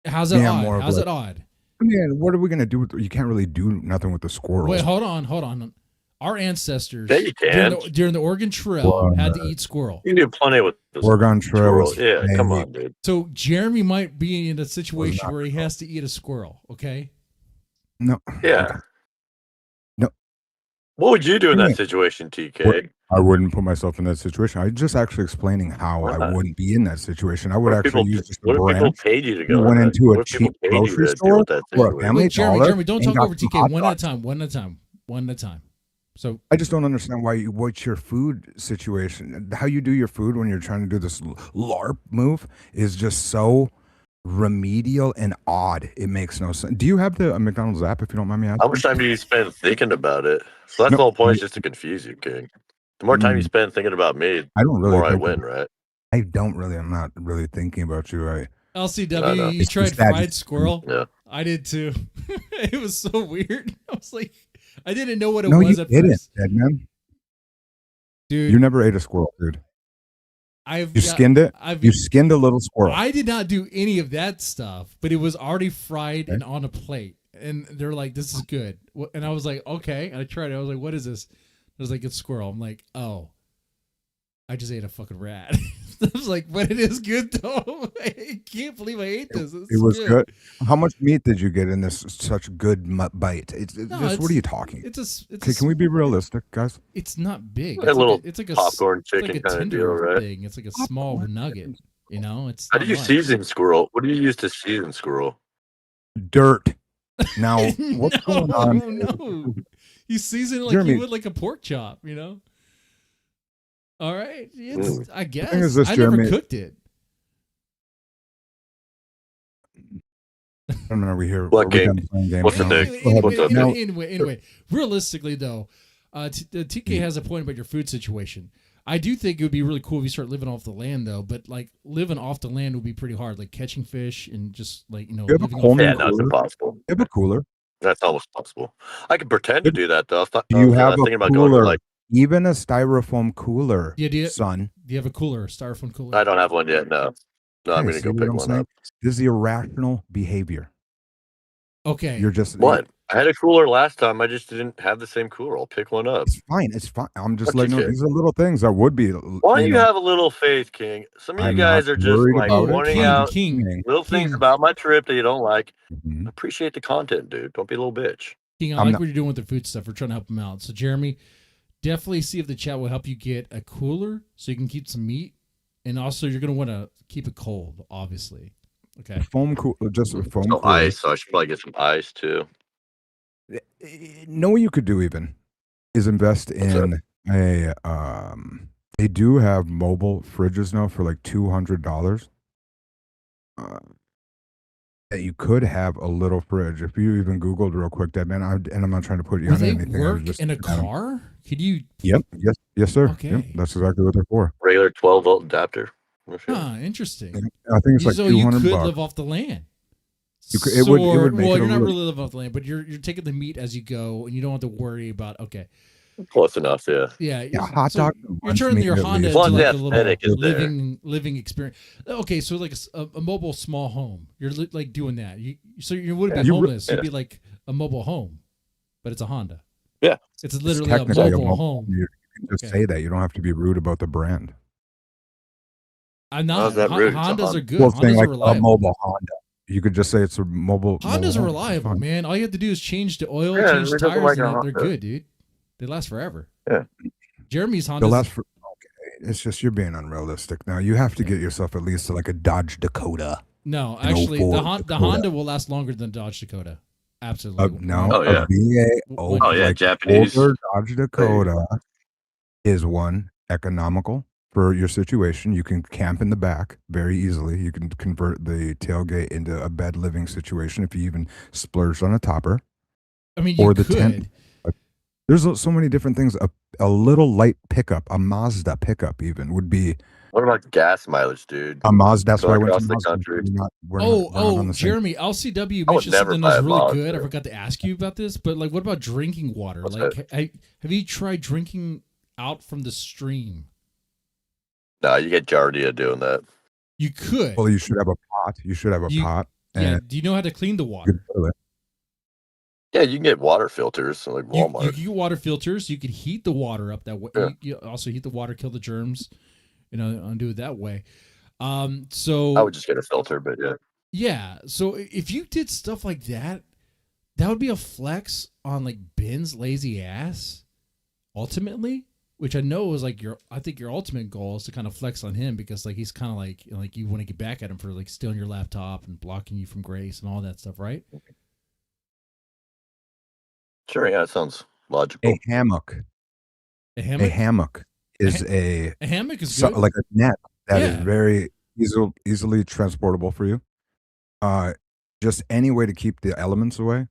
How's that odd? How's it odd? I mean, what are we going to do? You can't really do nothing with the squirrels. Wait, hold on. Our ancestors Yeah, you can. during the Oregon Trail had to eat squirrel. You can do plenty with the Oregon Trail. Yeah, come on, dude. So Jeremy might be in a situation where he has to eat a squirrel, okay? No. Yeah. What would you do in that situation, TK? I wouldn't put myself in that situation. I'm just actually explaining how I wouldn't be in that situation. I would actually use just a What if people branch. paid you to go? Went into a What if people cheap paid you grocery to deal store with that or a situation? family Wait, dollar Jeremy, don't and talk got over some TK. hot One at a dogs. time. One at a time. So I just don't understand what's your food situation. How you do your food when you're trying to do this LARP move is just so remedial and odd. It makes no sense. Do you have the McDonald's app, if you don't mind me asking? How much time do you spend thinking about it? So that's the whole point, is just to confuse you, King. The more time you spend thinking about me, I don't really the more I think win, right? I don't really. I'm not really thinking about you. LCW, you It's tried just that- fried squirrel? Yeah. I did too. It was so weird. I was like, I didn't know what it No, was you at didn't, first. dead man. Dude, You never ate a squirrel, dude. You You skinned it. You skinned a little squirrel. I did not do any of that stuff, but it was already fried and on a plate. And they're like, this is good. And I was like, okay. And I tried it. I was like, what is this? I was like, it's squirrel. I'm like, oh, I just ate a fucking rat. I was like, but it is good though. I can't believe I ate this. It was good. How much meat did you get in this such good bite? What are you talking? Can we be realistic, guys? It's not big. A little it's like a popcorn it's like chicken a kind of tender deal, right? thing. It's like a small nugget. It's How not do you much. season squirrel? What do you use to season squirrel? Dirt. Now, what's going on? No, you season it like Jeremy. you would like a pork chop. All right, I guess thing is this, I never Jeremy. cooked it. I mean, are we here? What are we game? done playing games What's the now? dick? Go ahead. What's up, Now- Anyway, realistically though, TK has a point about your food situation. I do think it would be really cool if you start living off the land though, but like living off the land would be pretty hard, like catching fish and just like You have a living off Coleman Yeah, no, it's cooler? impossible. You have a cooler. That's almost possible. I could pretend to do that though. Do you have a thinking about going to cooler? like even a styrofoam cooler, Yeah, do you have a cooler, a styrofoam cooler? I don't have one yet. No, I'm Okay, gonna see go what pick I'm one saying? up. This is irrational behavior. Okay. You're just What? I had a cooler last time. I just didn't have the same cooler. I'll pick one up. It's fine. It's fine. I'm just What letting you you know say? these are little things that would be. Why don't you have a little faith, King? Some of you I'm not guys are just worried like about it. pointing King, out King, little things King. about my trip that you don't like. Mhm. Appreciate the content, dude. Don't be a little bitch. King, I I'm like not- what you're doing with the food stuff. We're trying to help him out. So, Jeremy, definitely see if the chat will help you get a cooler so you can keep some meat. And also, you're going to want to keep it cold, obviously. Okay. Foam cool, just a foam Oh, cooler. ice. So I should probably get some ice too. Know what you could do even is invest in a they do have mobile fridges now for like $200. That you could have a little fridge if you even Googled real quick, that man. And I'm not trying to put you Will on they anything. work in a car? Could you? Yep. Yes, sir. Okay. Yep, that's exactly what they're for. Regular 12-volt adapter. Interesting. I think it's like So you $200. could live off the land. You could, it would make well, it a you're not little- really living off the land, but you're taking the meat as you go, and you don't have to worry about. Okay. Close enough, yeah. Yeah, hot so dog. You're turning your Honda into Plus, like the a little aesthetic is there. living experience. Okay, so like a mobile small home. You're like doing that. So you wouldn't Yeah, be you homeless. yeah. You'd be like a mobile home, but it's a Honda. Yeah. It's It's literally a technically mobile home. You can just Okay. say that. You don't have to be rude about the brand. I'm How's not. that rude? It's a Hondas Honda. are good. Well, Hondas saying are like a reliable. mobile Honda. You could just say it's a mobile. Hondas mobile are home. reliable, Fine. man. All you have to do is change the oil, Yeah, change it doesn't tires, like and a they're Honda. good, dude. They last forever. Yeah. Jeremy's Honda. The last for okay. It's just you're being unrealistic now. You have to get yourself at least to like a Dodge Dakota. No, an actually, the, 04 the Dakota. Honda will last longer than Dodge Dakota. Absolutely. No, Oh, yeah. a VA. Oh, yeah, like Japanese. older Dodge Dakota is one economical for your situation. You can camp in the back very easily. You can convert the tailgate into a bed living situation if you even splurged on a topper. I mean, you or the could. tent. There's so many different things. A little light pickup, a Mazda pickup, even would be What about gas mileage, dude? a Mazda. That's Go why I went to across the Mazda. country. We're not on the same- Jeremy, LCW I would mentioned never something buy that's a really Mazda. good. I forgot to ask you about this, but like, what about drinking water? What's Like, have you tried drinking out from the stream? No, you get Giardia doing that. You could. Well, you should have a pot. You should have a pot. Yeah. And Do you know how to clean the you water? could fill it. Yeah, you can get water filters like You Walmart. can get water filters. You could heat the water up that way. Yeah. You also heat the water, kill the germs, and do it that way. So I would just get a filter, but yeah. yeah. So if you did stuff like that, that would be a flex on like Ben's lazy ass. Ultimately, which I know is like I think your ultimate goal is to kind of flex on him because like he's kind of like you want to get back at him for like stealing your laptop and blocking you from Grace and all that stuff, right? Sure, yeah, it sounds logical. A hammock. A hammock. A hammock is a hammock is good. like a net that is Yeah. very easily transportable for you. Just any way to keep the elements away,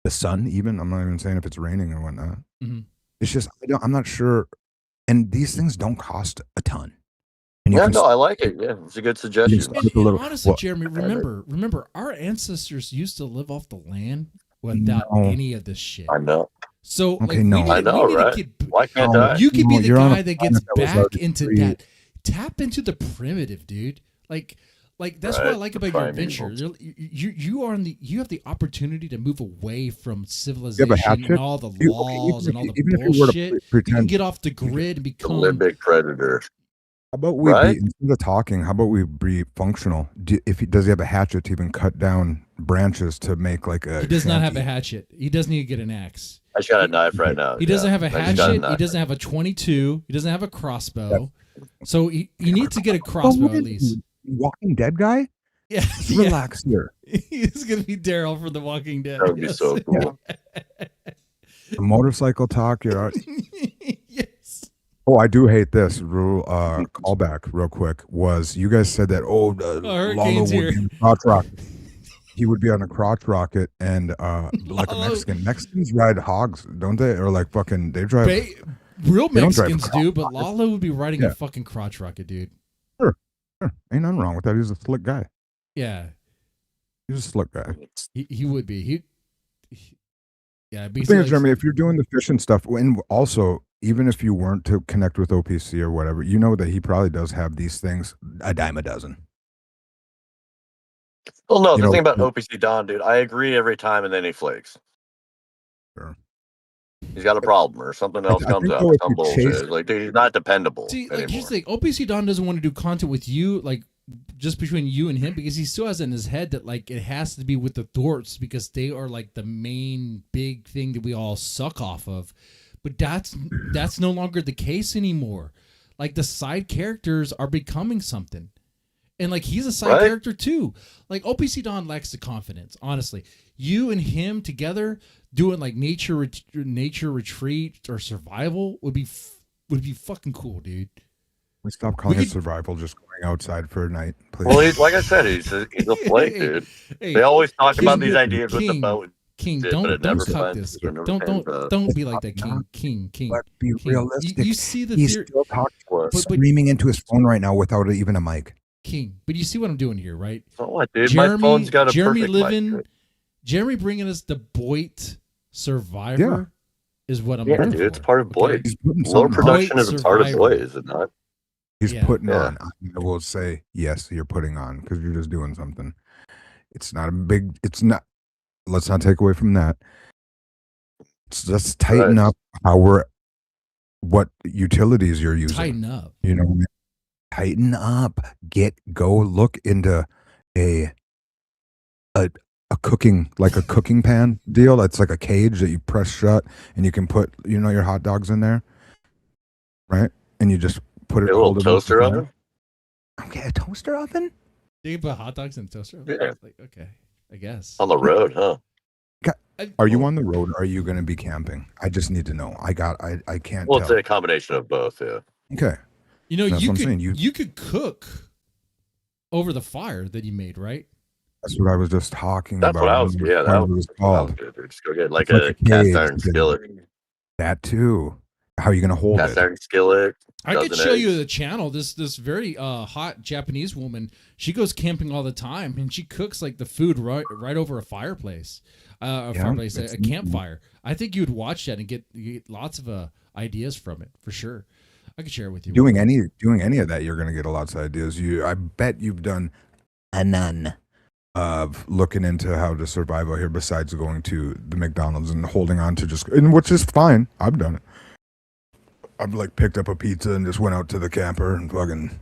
the sun. Even I'm not even saying if it's raining or whatnot. Mhm. It's just I'm not sure. And these things don't cost a ton. And you Yeah, can no, I like it. Yeah, it's a good suggestion. start And, with a little- honestly, well, Jeremy, remember, our ancestors used to live off the land without No. any of this shit. I know. So, Okay, like, no. we need, I know, we need right? to get, Why can't No, I? you could be No, the you're on a guy that planet gets that was back already into free. that. Tap into the primitive, dude. Like that's what I Right, like the about your primeval. adventure. You are you have the opportunity to move away from You have civilization a hatchet? and all the You- laws and all the even if you were to bullshit. You can pretend. get off the grid and The become. limbic predator. How about we Right? be, instead of talking? How about we be functional? Does he have a hatchet to even cut down branches to make like a? He does not have a shanty? hatchet. He does need to get an axe. I just got a knife right now. He doesn't have a I just got a hatchet. He knife. doesn't have a 22. He doesn't have a crossbow. So he needs to get a crossbow What at is least. he, Walking Dead guy. Yeah, yeah. Relax here. He's gonna be Daryl from The Walking Dead. That would be so cool. The motorcycle talk. You're out. Yes. Oh, I do hate this rule. Callback, real quick. Was you guys said that? Oh, Lalo Hurricane's would here. be on a crotch rocket. He would be on a crotch rocket and like a Lalo- Mexican. Mexicans ride hogs, don't they? Or like fucking they drive. Real They don't drive Mexicans crotch do, but rockets. Lalo would be riding Yeah. a fucking crotch rocket, dude. Sure. Ain't nothing wrong with that. He's a slick guy. Yeah, He's a slick guy. he would be. Yeah, The thing is, Jeremy, if you're doing the fishing stuff, and also even if you weren't to connect with OPC or whatever, you know that he probably does have these things a dime a dozen. Well, no, You the know, thing about OPC Don, dude, I agree every time, and then he flakes. Sure. He's got a problem, or something else I comes think up, though, or if some you bullshit. chase- It's like, dude, he's not dependable See, like anymore. here's the thing: OPC Don doesn't want to do content with you, like just between you and him, because he still has it in his head that like it has to be with the Thorps because they are like the main big thing that we all suck off of. But that's no longer the case anymore. Like the side characters are becoming something. And like he's a side character too. Like OPC Don lacks the confidence, honestly. You and him together doing like nature retreat or survival would be fucking cool, dude. We stop calling it survival, just going outside for a night, please. Well, he's, like I said, he's a flake, dude. They always talk about these ideas with the boat. King, but don't it never cut finds- this. it never Don't pans out. be like that, King. Let's be King. realistic. You see the He's theory, still talking, but- screaming into his phone right now without even a mic. King. But you see what I'm doing here, right? So what, dude? My phone's got a Jeremy perfect living, mic. Jeremy bringing us the Boit Survivor is what I'm Yeah, looking dude, for. it's part of Boyd. He's putting Low something production on. is a part of Survivor. Boyd, is it not? He's Yeah. putting Yeah. on. I will say yes, you're putting on because you're just doing something. It's not a big. It's not. Let's not take away from that. Let's tighten up what utilities you're using. Tighten up. You know what I mean? Tighten up. Go look into a cooking, like a cooking pan deal. That's like a cage that you press shut and you can put, your hot dogs in there. Right? And you just put it. A little hold it up toaster to the fire. oven? Okay, a toaster oven? You can put hot dogs in a toaster oven? Yeah. Like, okay, I guess. On the road, huh? Are you on the road? Or are you going to be camping? I just need to know. I can't Well, it's tell. a combination of both, yeah. Okay. You know, That's you what I'm could saying. you could cook over the fire that you made, right? That's what I was just talking That's about. what I was, yeah, What it was called. good, dude. Just go get like It's a like a cast cage, iron dude. skillet. That too. How are you going to hold Cast it? iron skillet. I could dozen show you eggs. the channel. This very hot Japanese woman. She goes camping all the time, and she cooks like the food right over a fireplace, a campfire. I think you would watch that and get lots of ideas from it for sure. I could share it with you. Doing any of that, you're going to get lots of ideas. I bet you've done a none of looking into how to survive out here besides going to the McDonald's and holding on to which is fine. I've done it. I've like picked up a pizza and just went out to the camper and fucking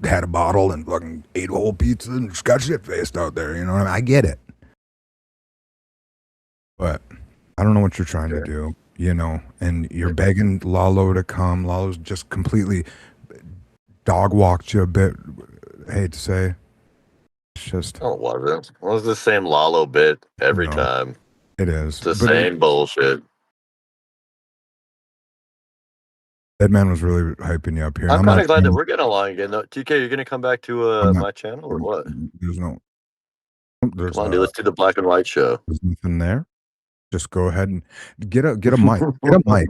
had a bottle and fucking ate a whole pizza and just got shit faced out there. You know what I mean? I get it. But I don't know what you're trying to do, and you're begging Lalo to come. Lalo's just completely dog walked you a bit. I hate to say. It's just. Oh, it wasn't. It was the same Lalo bit every No, time. It is. It's the But same bullshit. that man was really hyping you up here. I'm not kind of glad that saying- we're getting along again. Though. TK, you're going to come back to I'm not- my channel or what? There's Come on, dude. Let's do the black and white show. There's nothing there. Just go ahead and get a mic. Get a mic.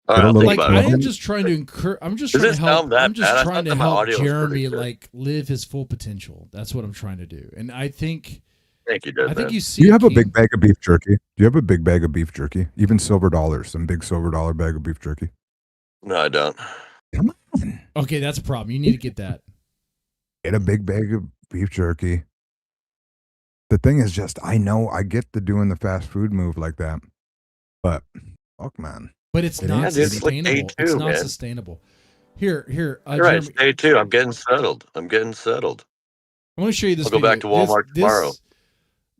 All right, I'll think Like about I it. am just trying to encourage. I'm just Does trying this to help. sound that I'm just bad? I trying thought to that my help audio was pretty Jeremy good. like live his full potential. That's what I'm trying to do, and I think Thank you, Dead I think Man. you see. Do you it, have a King. big bag of beef jerky? Do you have a big bag of beef jerky? Even silver dollars, some big silver dollar bag of beef jerky. No, I don't. Come on. Okay, that's a problem. You need to get that. Get a big bag of beef jerky. The thing is just, I know I get the doing the fast food move like that, but fuck, man. But it's It not is. Yeah, dude, it's like sustainable. day It's two, not man. sustainable. Here. You're right. Jeremy, It's day 2. I'm getting settled. I'm getting settled. I want to show you this. I'll go back to video. Walmart tomorrow.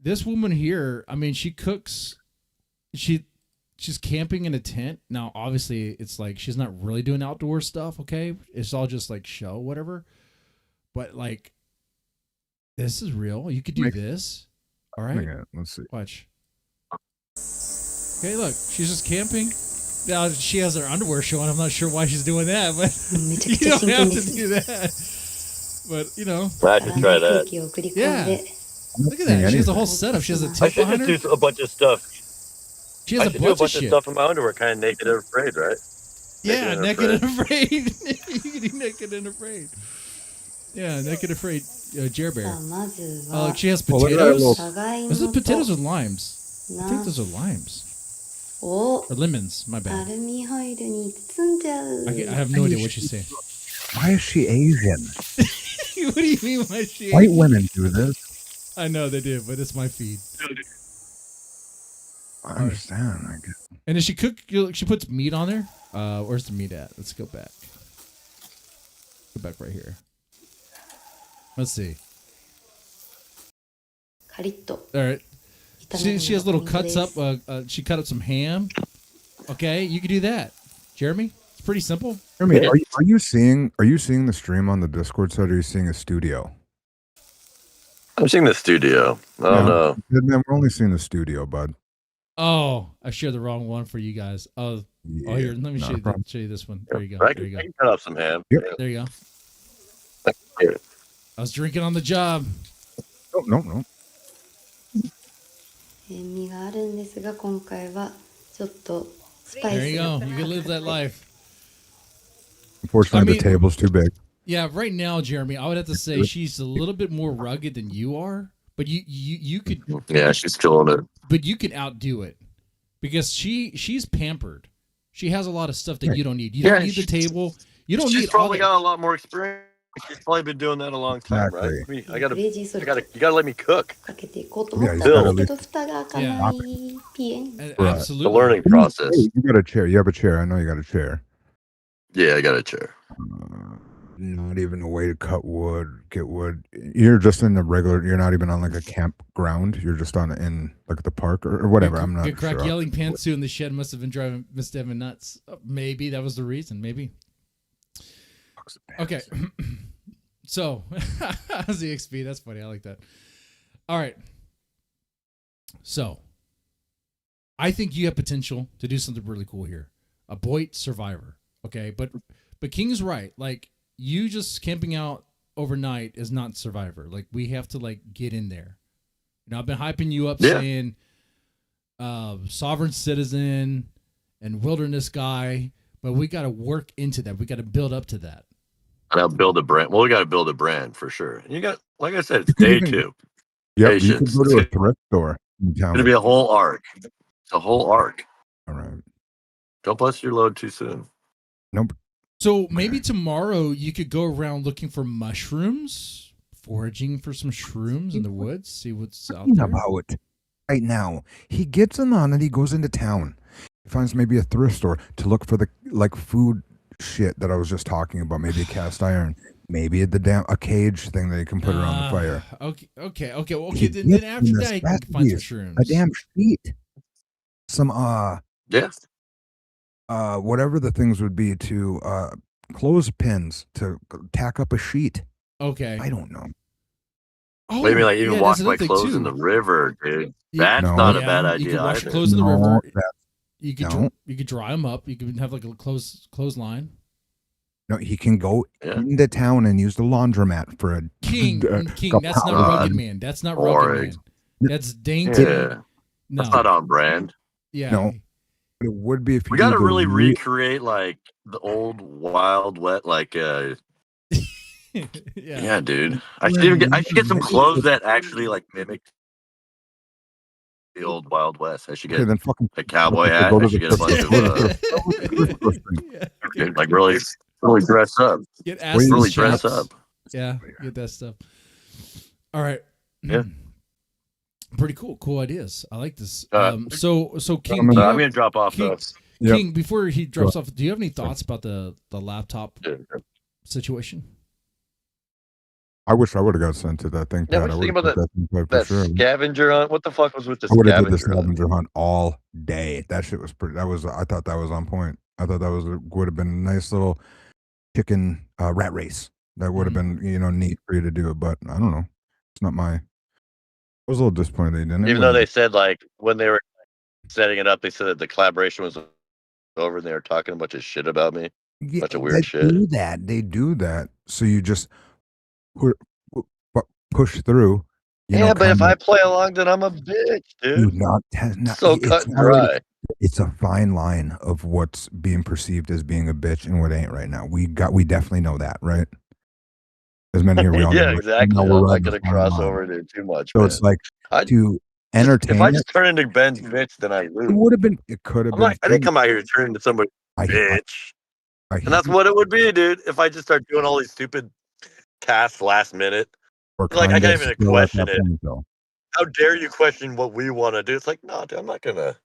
This woman here, I mean, she cooks. She's camping in a tent. Now, obviously, it's like she's not really doing outdoor stuff. Okay, it's all just like show, whatever. But like, this is real. You could do this. All right. Okay, let's see. Watch. Okay, look, she's just camping. Now she has her underwear showing. I'm not sure why she's doing that, but you don't have to do that. But I should try that. yeah. Look at that. She has a whole setup. She has a I tent should behind her. just do a bunch of stuff. She has I a should do a bunch of bunch of shit. stuff in my underwear, kind of naked and afraid, right? Yeah, naked and afraid. You can do naked and afraid. Yeah, naked and afraid. Jer Bear. Oh, she has Well, look at that potatoes. little- This is potatoes with limes. I think those are limes. Or lemons, my bad. アルミホイルに包んじゃう。 I have no idea what she's saying. Why is she Asian? What do you mean why is she White Asian? women do this. I know they do, but it's my feed. I understand. I guess. And then she puts meat on there. Where's the meat at? Let's go back. Go back right here. Let's see. カリッと。 All right. She has little cuts up. She cut up some ham. Okay, you can do that, Jeremy. It's pretty simple. Jeremy, are you seeing the stream on the Discord side, or are you seeing a studio? I'm seeing the studio. I don't know. Then we're only seeing the studio, bud. Oh, I shared the wrong one for you guys. Oh, Yeah, here. Let me not show a you, problem. show you this one. There you go. I There you can go. cut up some ham. Yep. There you go. Yeah. I was drinking on the job. No. 塩味があるんですが、今回はちょっとスパイ There ス you が go. You can live that life. Unfortunately, I mean- the table's too big. Yeah, right now, Jeremy, I would have to say she's a little bit more rugged than you are, but you could. Yeah, she's killing it. But you can outdo it because she's pampered. She has a lot of stuff that you don't need. You don't need the table. You don't She's need all probably that. got a lot more experience. She's probably been doing that a long time, right? Exactly. I mean, You you gotta let me cook. かけていこうと思ったんだ Yeah, けど、蓋が開かない。ピエン。 And Right. absolutely. The learning process. Hey, you got a chair. You have a chair. I know you got a chair. Yeah, I got a chair. Not even a way to cut wood, get wood. You're just in the regular. You're not even on like a campground. You're just in like the park or whatever. I'm not Good crack sure. yelling pantsuit in the shed must have been driving Miss Devin nuts. Maybe that was the reason. Maybe. Okay. So, ZXP, that's funny. I like that. All right. So, I think you have potential to do something really cool here. A Boyd survivor. Okay, but King's right. Like, you just camping out overnight is not survivor. Like, we have to like get in there. You know, I've been hyping you up saying sovereign citizen and wilderness guy, but we got to work into that. We got to build up to that. And I'll build a brand. Well, we got to build a brand for sure. You got, like I said, it's day two. Yep, you Patience. can go to a thrift store in It's town. gonna be a whole arc. It's a whole arc. All right. Don't bust your load too soon. Nope. So maybe tomorrow you could go around looking for mushrooms, foraging for some shrooms in the woods, see what's out there. About right now, he gets them on and he goes into town. He finds maybe a thrift store to look for the like food shit that I was just talking about. Maybe a cast iron, maybe a cage thing that you can put around the fire. Okay. He Then gets after in that, you can find some necessities, shrooms. a damn sheet, some Yes. whatever the things would be to clothespins to tack up a sheet. Okay. I don't know. Oh, Maybe like even yeah, wash that's my another thing, clothes too. in the river, dude. Yeah. That's No. not a Yeah, bad you idea could wash your either. clothes in the No, river. that- You could No. you could dry them up. You could have like a clothesline. No, he can go Yeah. into town and use the laundromat for a King, a that's not power. rugged man. That's not Or rugged man. That's dainty. Yeah. No. That's not on brand. Yeah. No. It would be if you We got to did the really re- recreate like the old Wild Wet, like yeah, dude. I should get some clothes that actually like mimic the old Wild West. I should Okay, get then fucking a cowboy hat. go to I should the get a bunch of like really dress up. Get Really ass dress chaps. up. Yeah, get that stuff. All right. Yeah. Pretty cool. Cool ideas. I like this. Uh, So King, I'm do you I'm have- gonna drop off King, though. Yep. King, before he drops off, do you have any thoughts about the laptop Yeah. situation? I wish I would have got sent to that thing. Yeah, Pat. what I you would think have about put that thing for That sure. scavenger hunt. What the fuck was with the I would have did the scavenger hunt? scavenger hunt all day. That shit was pretty. I thought that was on point. I thought that would have been a nice little chicken rat race. That would have been neat for you to do it, but I don't know. It's not my. I was a little disappointed they didn't. Even though they said like when they were setting it up, they said that the collaboration was over and they were talking a bunch of shit about me. Bunch of weird they shit. do that. They do that. So you just push through. Yeah, but if I play along, then I'm a bitch, dude. So cut and dry. It's a fine line of what's being perceived as being a bitch and what ain't right now. We definitely know that, right? As men here, we all Yeah, know exactly. know I'm we're not riding gonna the fine cross line. over there too much. So man. it's like I- to If I entertainment. just turn into Ben's bitch, then I It lose. would have been. It could have I'm been. like, I didn't come out here to turn into somebody bitch. And that's what it would be, dude. If I just start doing all these stupid tasks last minute. We're Like, I kind of can't even still at question that it. point, though. How dare you question what we want to do? It's like, no, dude, I'm not gonna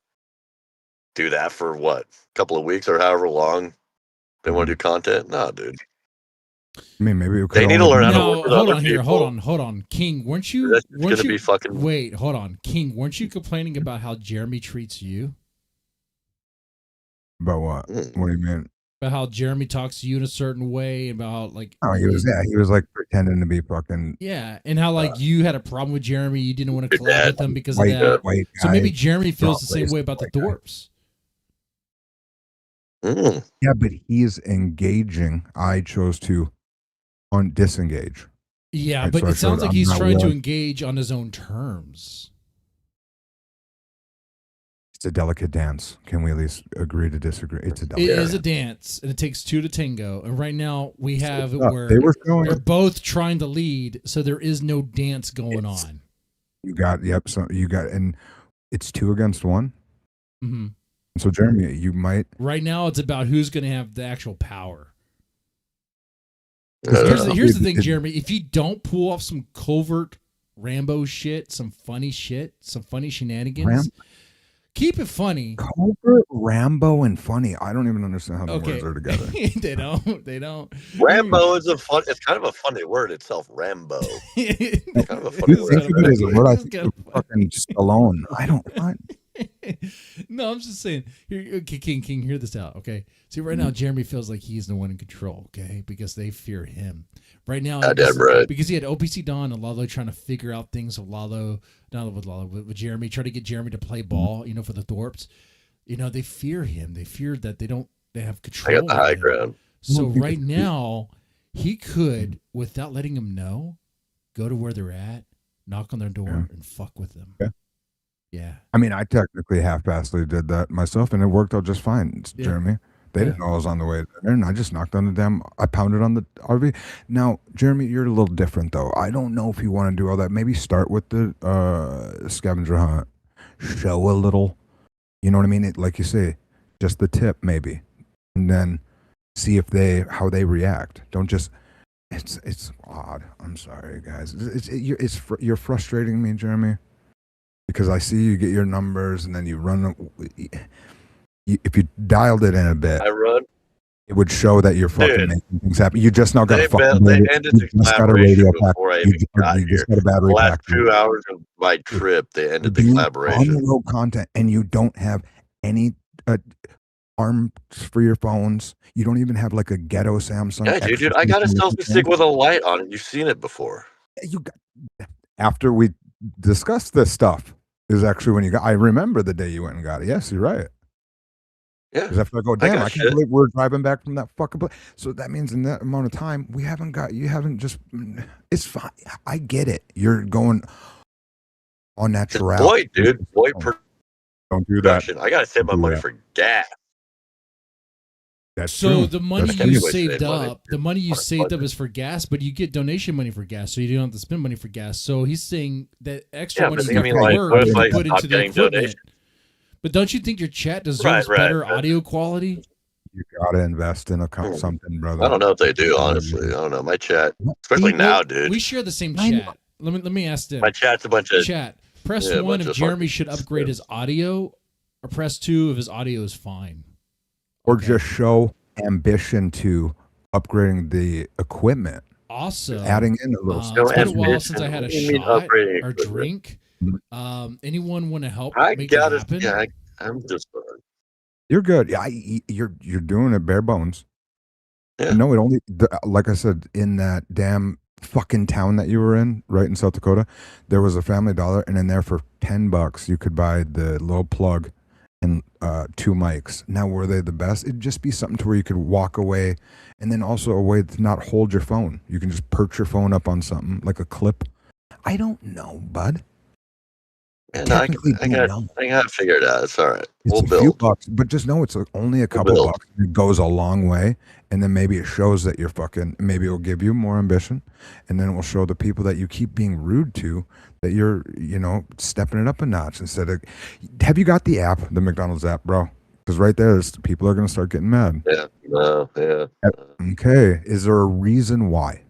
do that for what, a couple of weeks or however long they want to do content. No, dude. I mean, maybe it could They need to learn how to No, work with hold other on here. people. Hold on. King, weren't you? That's Weren't gonna you be fucking. wait, hold on. King, weren't you complaining about how Jeremy treats you? About what? What do you mean? About how Jeremy talks to you in a certain way, about how, like, Oh, he was like pretending to be fucking. yeah, and how like you had a problem with Jeremy, you didn't want to collab with him because of that. White So maybe guy, Jeremy feels the same racist way about the white guy. Thorps. Yeah, but he's engaging. I chose to disengage. Yeah, Right, but so I it sounds showed like I'm he's not trying to willing. engage on his own terms. It's a delicate dance. Can we at least agree to disagree? It's a It delicate is a dance, and it takes two to tango. And right now we have it up. where They were showing- they're both trying to lead, so there is no dance going on. You got, yep. So you got, and it's 2 against 1. Mhm. So Jeremy, you might. Right now, it's about who's going to have the actual power. Here's the thing, Jeremy. If you don't pull off some covert Rambo shit, some funny shenanigans, keep it funny. Covert, Rambo, and funny. I don't even understand how the Okay. words are together. They don't. Rambo is it's kind of a funny word itself. Rambo. Kind of a funny You think of it as a word? I think of fucking Stallone. I don't. What? No, I'm just saying. Here, okay, King, hear this out. Okay, see, right now Jeremy feels like he's the one in control. Okay, because they fear him. Right now, because he had OPC Don and Lalo trying to figure out things with Lalo, not with Lalo, with Jeremy, trying to get Jeremy to play ball. For the Thorps. They fear him. They fear that they have control. I got the high ground. So right now, he could, without letting them know, go to where they're at, knock on their door, and fuck with them. Yeah. I mean, I technically half-assedly did that myself, and it worked out just fine, Jeremy. They didn't know I was on the way there, and I just knocked on the damn. I pounded on the RV. Now, Jeremy, you're a little different, though. I don't know if you want to do all that. Maybe start with the scavenger hunt. Show a little. You know what I mean? Like you say, just the tip, maybe. And then see how they react. Don't just. It's odd. I'm sorry, guys. You're frustrating me, Jeremy. Because I see you get your numbers and then you run. If you dialed it in a bit, it would show that you're fucking making things happen. You just now got a fucking radio. Ended the collaboration before I even got here. Just got a battery the last pack. 2 hours of my trip, they ended the On collaboration. the road content, and you don't have any arms for your phones. You don't even have like a ghetto Samsung. Yeah, dude, I got a selfie stick with a light on it. You've seen it before. After we discussed this stuff is actually when you got. I remember the day you went and got it. Yes, you're right. Yeah. Because after I go, damn, I can't believe we're driving back from that fucking place. So that means in that amount of time, you haven't just. It's fine. I get it. You're going on natural. Boy, dude, don't do that. I gotta save my money for gas. That's so true. the money That's you true. saved up, is for gas, but you get donation money for gas, so you don't have to spend money for gas. So he's saying that extra money you put into the equipment. But don't you think your chat deserves better audio quality? You gotta invest in something, brother. I don't know if they do, honestly. I don't know. My chat, especially now, dude. We share the same chat. Let me ask them. My chat's a bunch of chat. Press 1 if Jeremy should upgrade his audio, or press 2 if his audio is fine. Or just show ambition to upgrading the equipment. Also, adding in a little. It's been a while since I had a shot or drink. Anyone want to help make it happen? Yeah, I'm just. You're good. Yeah, you're doing it bare bones. Yeah. No, it only like I said, in that damn fucking town that you were in, right in South Dakota, there was a Family Dollar, and in there for $10 you could buy the low plug and 2 mics. Now, were they the best? It'd just be something to where you could walk away, and then also a way to not hold your phone. You can just perch your phone up on something like a clip. I don't know, bud. And I got to figure it out. It's all right. It's We'll a few build. bucks, but just know it's only a couple build. bucks. It goes a long way, and then maybe it shows that you're fucking. Maybe it'll give you more ambition, and then it will show the people that you keep being rude to that you're, stepping it up a notch instead of. Have you got the app, the McDonald's app, bro? Because right there, people are gonna start getting mad. Yeah. No. Yeah. Okay. Is there a reason why?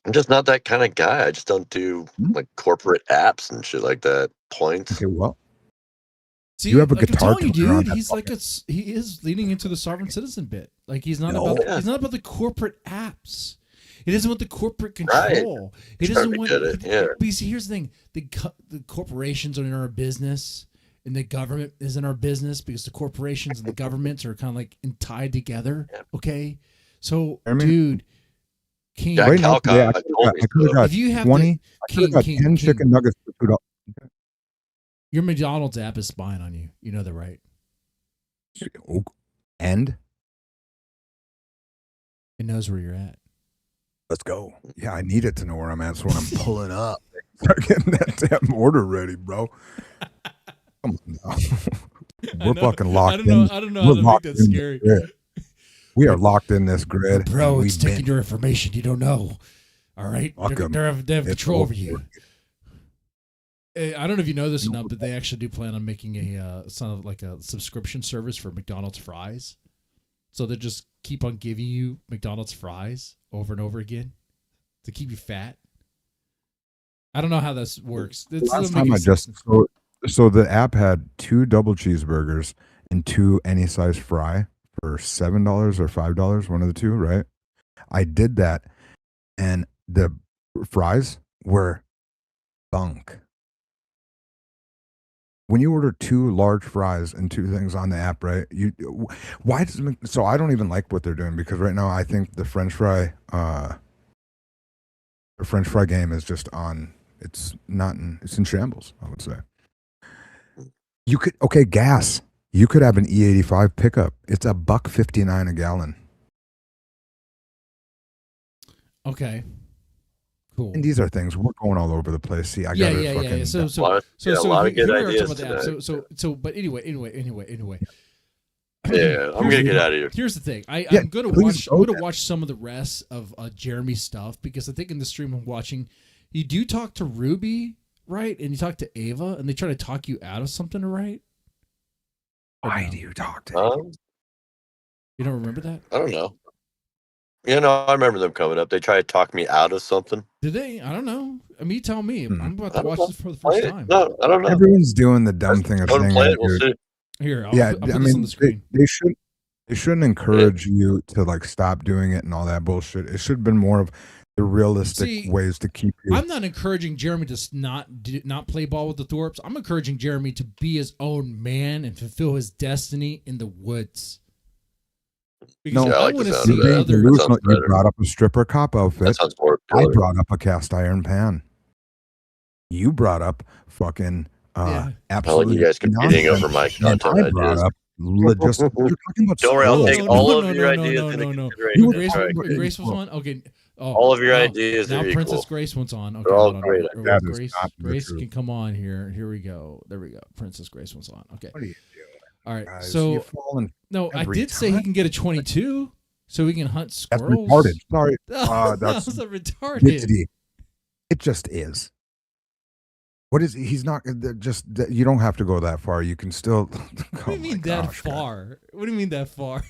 I'm just not that kind of guy. I just don't do like corporate apps and shit like that. Points. Okay. Well. See, You have a like guitar I'm telling you, tuner on dude. that He's like he is leaning into the sovereign citizen bit. Like he's not he's not about the corporate apps. He doesn't want the corporate control. He doesn't want. But you see, here's the thing: the corporations are in our business, and the government is in our business because the corporations and the governments are kind of like tied together. Okay, so dude, King, Right now, I could have got if you have 20. I could have got 10 chicken nuggets for $2. Your McDonald's app is spying on you. You know that, right? And it knows where you're at. Let's go. Yeah, I need it to know where I'm at. So when I'm pulling up, start getting that damn order ready, bro. Come on now. We're fucking locked in. I don't know how to make that scary. We are locked in this grid. Bro, it's taking your information. You don't know. All right? They have control over you. I don't know if you know this or not, but they actually do plan on making a subscription service for McDonald's fries. So they just keep on giving you McDonald's fries over and over again to keep you fat. I don't know how this works. Last time so the app had 2 double cheeseburgers and 2 any size fry for $7 or $5, one of the two, right? I did that, and the fries were thunk. When you order 2 large fries and 2 things on the app, right? So I don't even like what they're doing because right now I think the French fry game is just on. It's in shambles, I would say. Gas. You could have an E85 pickup. It's $1.59 a gallon. Okay. Cool. And these are things we're going all over the place. See, I got yeah. So a lot of good ideas. But anyway. Yeah, I'm gonna get out of here. Here's the thing. I'm gonna watch some of the rest of Jeremy's stuff because I think in the stream I'm watching, you do talk to Ruby, right? And you talk to Ava, and they try to talk you out of something, right? Why do you talk to them? You don't remember that? I don't know. I remember them coming up. They tried to talk me out of something. Did they? I don't know. I mean, you tell me. I'm about to watch this for the first time. No, I don't know. Everyone's doing the dumb thing of saying that. Here, I'll put this on the screen. They shouldn't encourage you to like stop doing it and all that bullshit. It should have been more of the realistic ways to keep you. I'm not encouraging Jeremy to not play ball with the Thorps. I'm encouraging Jeremy to be his own man and fulfill his destiny in the woods. Because No, I want to see you're other. delusional. You brought up a stripper cop outfit. That sounds more I good. brought up a cast iron pan. You brought up fucking absolutely. you guys competing over my And content I brought ideas. up you're talking about Don't worry, I'll squirrels. take all of your ideas into consideration. Grace was on. Okay. Oh, all of your ideas now are Princess equal. Grace wants on. Okay, They're all hold on. great. That is Grace, not the Grace truth. can come on here. Here we go. There we go. Princess Grace wants on. Okay. What are you doing? All right. Guys, So you're falling no, I every did say he time. can get a 22, so he can hunt That's squirrels. retarded. Sorry. That's That's retarded. It just is. What is he's not just you don't have to go that far. You can still What do you mean that far? What do you mean that far?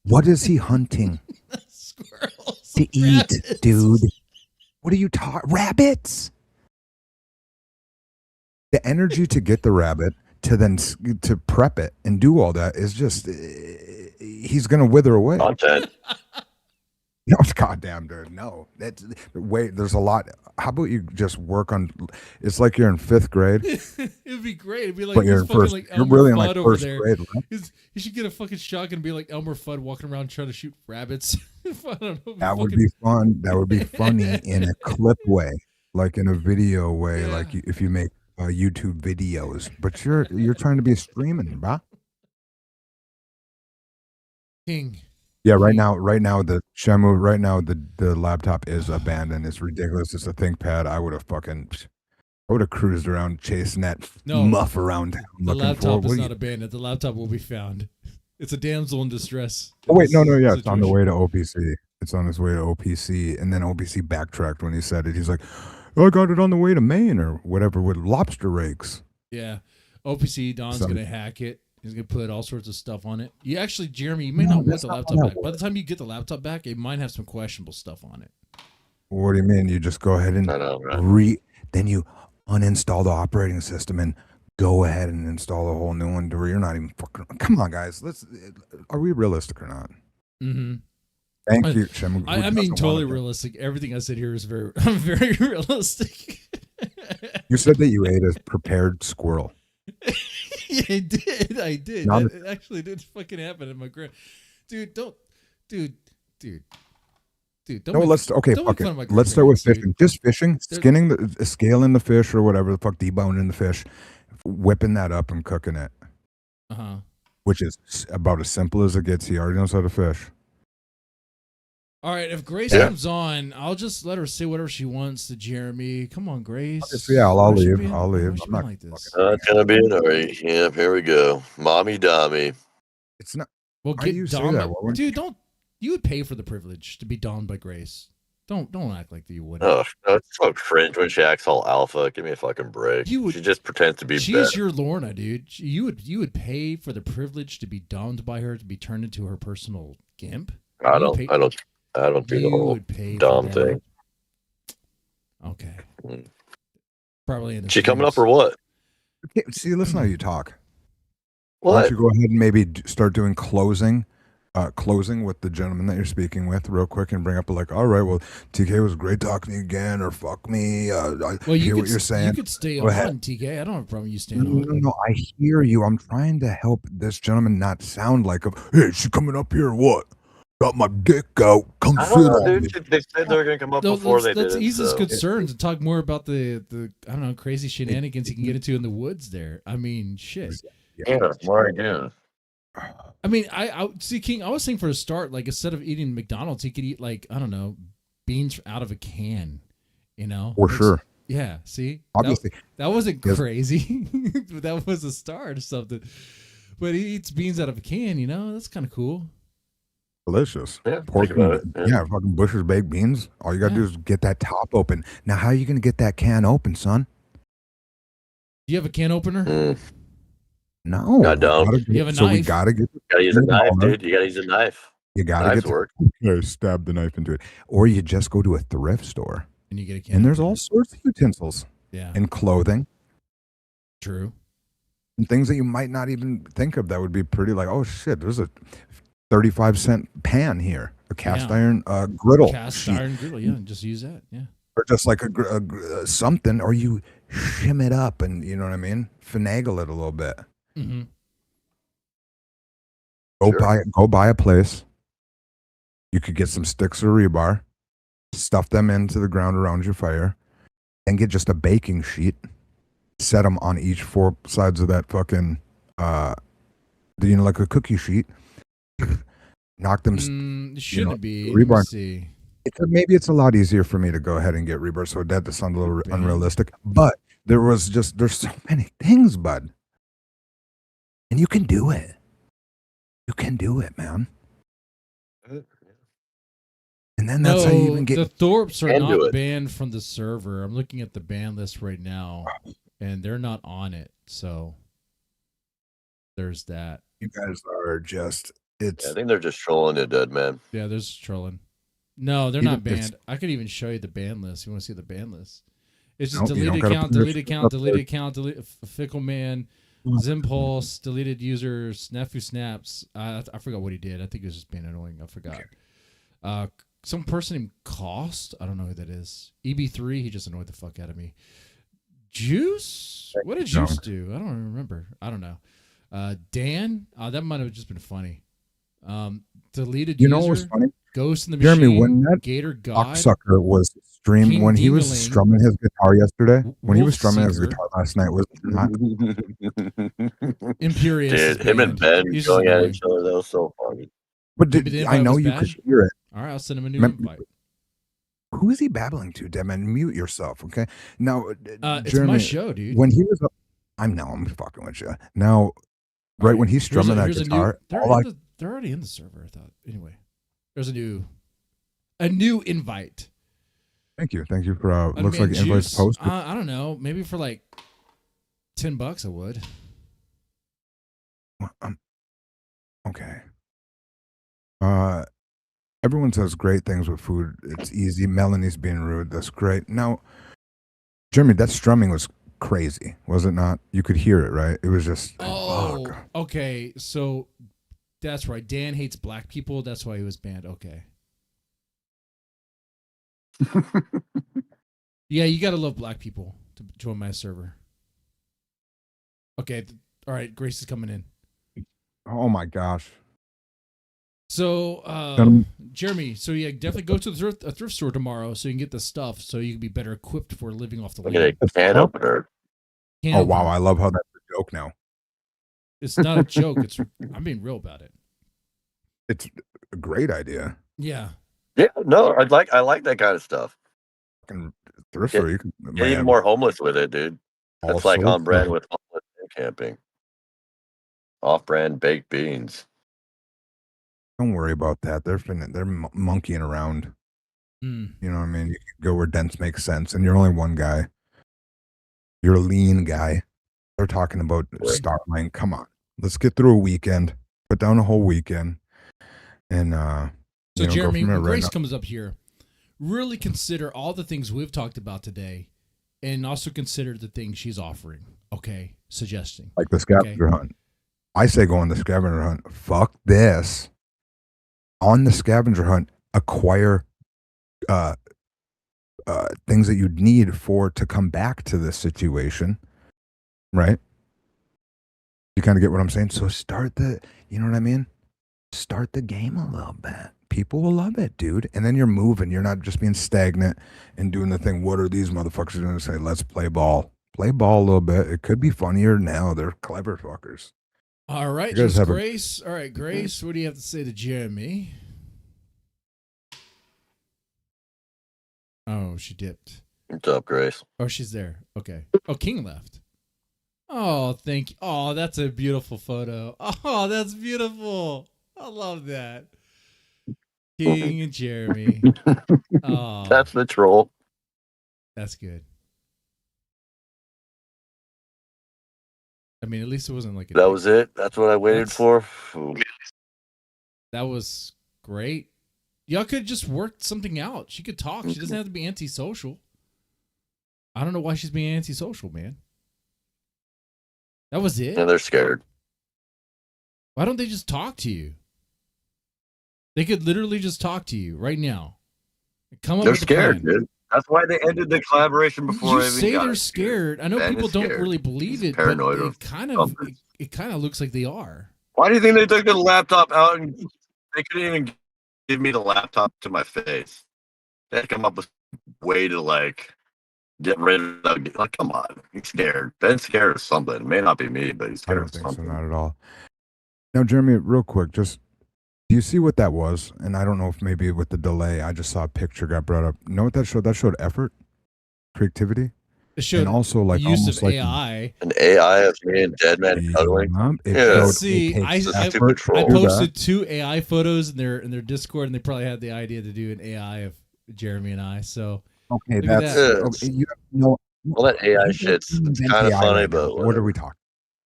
What is he hunting? Squirrels. To eat, rabbits. dude. What are you talking? Rabbits. The energy to get the rabbit to prep it and do all that is just he's gonna wither away. Content. No, goddamn, dude. No, that's wait. There's a lot. How about you just work on? It's like you're in 5th grade. It'd be great. It'd be like But you're he's in fucking first. like You're Elmer really in Fudd like over first there. grade, right? You should get a fucking shotgun and be like Elmer Fudd walking around trying to shoot rabbits. I don't know, That would be fun. That would be funny in a clip way, like in a video way, like if you make YouTube videos. But you're trying to be streaming, bruh. King. Yeah, right now the Shamu, right now the laptop is abandoned. It's ridiculous. It's a ThinkPad. I would have fucking I would have cruised around chasing that No, muff around town The looking for. laptop What is do not you- abandoned. The laptop will be found. It's a damsel in distress. Oh wait, no, yeah, it's on the situation. way to OPC. It's on its way to OPC, and then OPC backtracked when he said it. He's like, "Oh, I got it on the way to Maine or whatever with lobster rakes." Yeah. OPC, Don's Some- going to hack it. He's going to put all sorts of stuff on it. You actually, Jeremy, you may No, not want that's the not laptop how back. that By the time you get the laptop back, it might have some questionable stuff on it. What do you mean? You just go ahead and I know, right? then you uninstall the operating system and go ahead and install a whole new one. To where you're not even fucking. Come on, guys. Are we realistic or not? Mm-hmm. Thank you, Shem. I mean, totally realistic. Everything I said here is very, very realistic. You said that you ate a prepared squirrel. Yeah, I did. I did. Not That actually did fucking happen in my grand. Dude, don't. Dude. Don't No, make- let's okay. don't Fuck make it. fun of my Let's start with grandparents, fishing. dude. Just fishing, They're- skinning the scaling the fish or whatever the fuck, deboning the fish, whipping that up and cooking it, Uh-huh. which is about as simple as it gets. He already knows how to fish. All right, if Grace Yeah. comes on, I'll just let her say whatever she wants to Jeremy. Come on, Grace. So yeah, I'll Why she leave. being- I'll why leave. she I'm being not like this. It's gonna be an alright. Yep, here we go. Mommy Dommy. It's not. Well, Why do you say that? Why wouldn't- dude. Don't. You would pay for the privilege to be donned by Grace. Don't act like you wouldn't. Oh, it's so cringe when she acts all alpha. Give me a fucking break. You would- She just pretends to be She's better. your Lorna, dude. You would pay for the privilege to be donned by her, to be turned into her personal gimp. I You don't pay- do the you whole would pay for Dom that. thing. Okay. Mm. Probably in the She coming up series. or what? Okay, see, listen how you talk. Why What? don't you go ahead and maybe start doing closing with the gentleman that you're speaking with real quick and bring up like, all right, well, TK was great talking to you again, or fuck me. I Well, hear what you're saying. You could stay Go ahead. on, TK. I don't have a problem with you No, staying no, on. no, I hear you. I'm trying to help this gentleman not sound like a, hey, is she coming up here or what? Got my dick out. Come I sit don't know, on me. dude. They said they were gonna come up No, before let's, they let's did. ease his So. concerns and talk more about the I don't know, crazy shenanigans he can get into in the woods there. I mean, shit. Yeah, what again? I mean, I see, King. I was saying for a start, like instead of eating McDonald's, he could eat like I don't know, beans out of a can. You know, For sure. Yeah. See, Obviously. that wasn't Yes. crazy. But that was a start or something. But he eats beans out of a can. You know, that's kind of cool. Delicious. Yeah, Pork think about and- it, yeah. yeah. Fucking Bush's baked beans. All you gotta Yeah. do is get that top open. Now, how are you gonna get that can open, son? Do you have a can opener? Mm. No. I don't. Gotta get- You have a so we knife? gotta get. Gotta use a No, knife, no. dude. You gotta use a knife. You gotta Knives get. work. Stab the knife into it, or you just go to a thrift store, And you get a can. and there's opener. all sorts of utensils Yeah. and clothing True. and things that you might not even think of that would be pretty. Like, oh shit, there's a 35-cent pan here, a cast Yeah. iron griddle, Cast sheet. iron griddle. Yeah, just use that. Yeah. or just like something, or you shim it up and you know what I mean, finagle it a little bit. Mm-hmm. Go buy a place. You could get some sticks or rebar, stuff them into the ground around your fire, and get just a baking sheet. Set them on each four sides of that fucking, like a cookie sheet. Knock them. Shouldn't it be? rebar. Let's see. Maybe it's a lot easier for me to go ahead and get rebar, so that does sound a little unrealistic. But there's so many things, bud, and you can do it. You can do it, man. And then that's how you even get. The Thorps are Can do not it. banned from the server. I'm looking at the ban list right now, and they're not on it. So there's that. You guys are just. It's. Yeah, I think they're just trolling you, dead man. Yeah, there's trolling. No, they're Even not if it's- banned. I could even show you the ban list. You want to see the ban list? It's just Nope, you don't deleted gotta account, put your deleted shit account, up deleted there. account, delete Fickle Man, Zimpulse, deleted users, Nephew Snaps. I forgot what he did. I think it was just being annoying. I forgot. Some person named Cost. I don't know who that is. EB3. He just annoyed the fuck out of me. Juice. What did No. Juice do? I don't remember. I don't know. Dan. That might have just been funny. Deleted You user. know what's funny? Ghost in the Jeremy, Machine. when that Gator God. Cocksucker was King when he was Dingaling. strumming his guitar yesterday, when he was Wolf strumming his Seeker. guitar last night, was it not. Imperious. is Dude, him and banned. Ben He's going just at annoying. each other. That was so funny. But Maybe the I invite know was you bad? could hear it. All right, I'll send him a new Mem- invite. Who is he babbling to, Deadman? Mute yourself, okay? Now, It's Jeremy, my show, dude. when he was up, I'm fucking with you. Now, right when he's strumming that guitar, they're already in the server, I thought. Anyway, there's a new invite. Thank you for looks like invites posted. I don't know, maybe for like $10 I would. Okay. Everyone says great things with food. It's easy. Melanie's being rude. That's great. Now, Jeremy, that strumming was crazy, was it not? You could hear it, right? It was just. Oh, fuck. okay. So that's right. Dan hates black people. That's why he was banned. Okay. Yeah, you gotta love black people to join my server. Okay. All right. Grace is coming in. Oh my gosh. So, Jeremy, so yeah, definitely go to the thrift store tomorrow so you can get the stuff so you can be better equipped for living off the land. Look at a can opener. Oh wow, I love how that's a joke now. It's not a joke. I'm being real about it. It's a great idea. Yeah. Yeah, no, I like that kind of stuff. Thrift store, you can get even more homeless with it, dude. That's like on brand with homeless and camping. Off-brand baked beans. Don't worry about that. They're monkeying around. You know what I mean? You can go where dents make sense, and you're only one guy. You're a lean guy. They're talking about Starlink. Come on, let's get through a weekend. Put down a whole weekend, and so Jeremy, when Grace comes up here, really consider all the things we've talked about today, and also consider the things she's offering. Okay, suggesting like the scavenger hunt. I say go on the scavenger hunt. Fuck this. On the scavenger hunt, acquire things that you'd need to come back to this situation, right? You kind of get what I'm saying? So you know what I mean? Start the game a little bit. People will love it, dude. And then you're moving. You're not just being stagnant and doing the thing. What are these motherfuckers going to say? Let's play ball. Play ball a little bit. It could be funnier now. They're clever fuckers. All right, Grace. All right, Grace, what do you have to say to Jeremy? Oh, she dipped. What's up, Grace? Oh, she's there. Okay. Oh, King left. Oh, thank you. Oh, that's a beautiful photo. Oh, that's beautiful. I love that. King and Jeremy. Oh, that's the troll. That's good. I mean, at least it wasn't like that was it. That's what I waited for. Ooh. That was great. Y'all could just work something out. She could talk. She doesn't have to be antisocial. I don't know why she's being antisocial, man. That was it. Yeah, they're scared. Why don't they just talk to you? They could literally just talk to you right now. Come up. They're scared, dude. That's why they ended the collaboration before. You say they're scared. I know people don't really believe it, but it kind of looks like they are. Why do you think they took the laptop out and they couldn't even give me the laptop to my face? They had to come up with a way to get rid of that. Like, come on, he's scared. Ben's scared of something. It may not be me, but he's scared of something. So, not at all. Now, Jeremy, real quick, just do you see what that was? And I don't know if maybe with the delay, I just saw a picture got brought up. You know what that showed? That showed effort, creativity. It showed and also like use almost of like AI. An AI of me and Deadman cuddling. Yeah. See, I posted 2 AI photos in their Discord, and they probably had the idea to do an AI of Jeremy and I. So okay, that's okay, well, that AI shit's kind of funny, but what are we talking?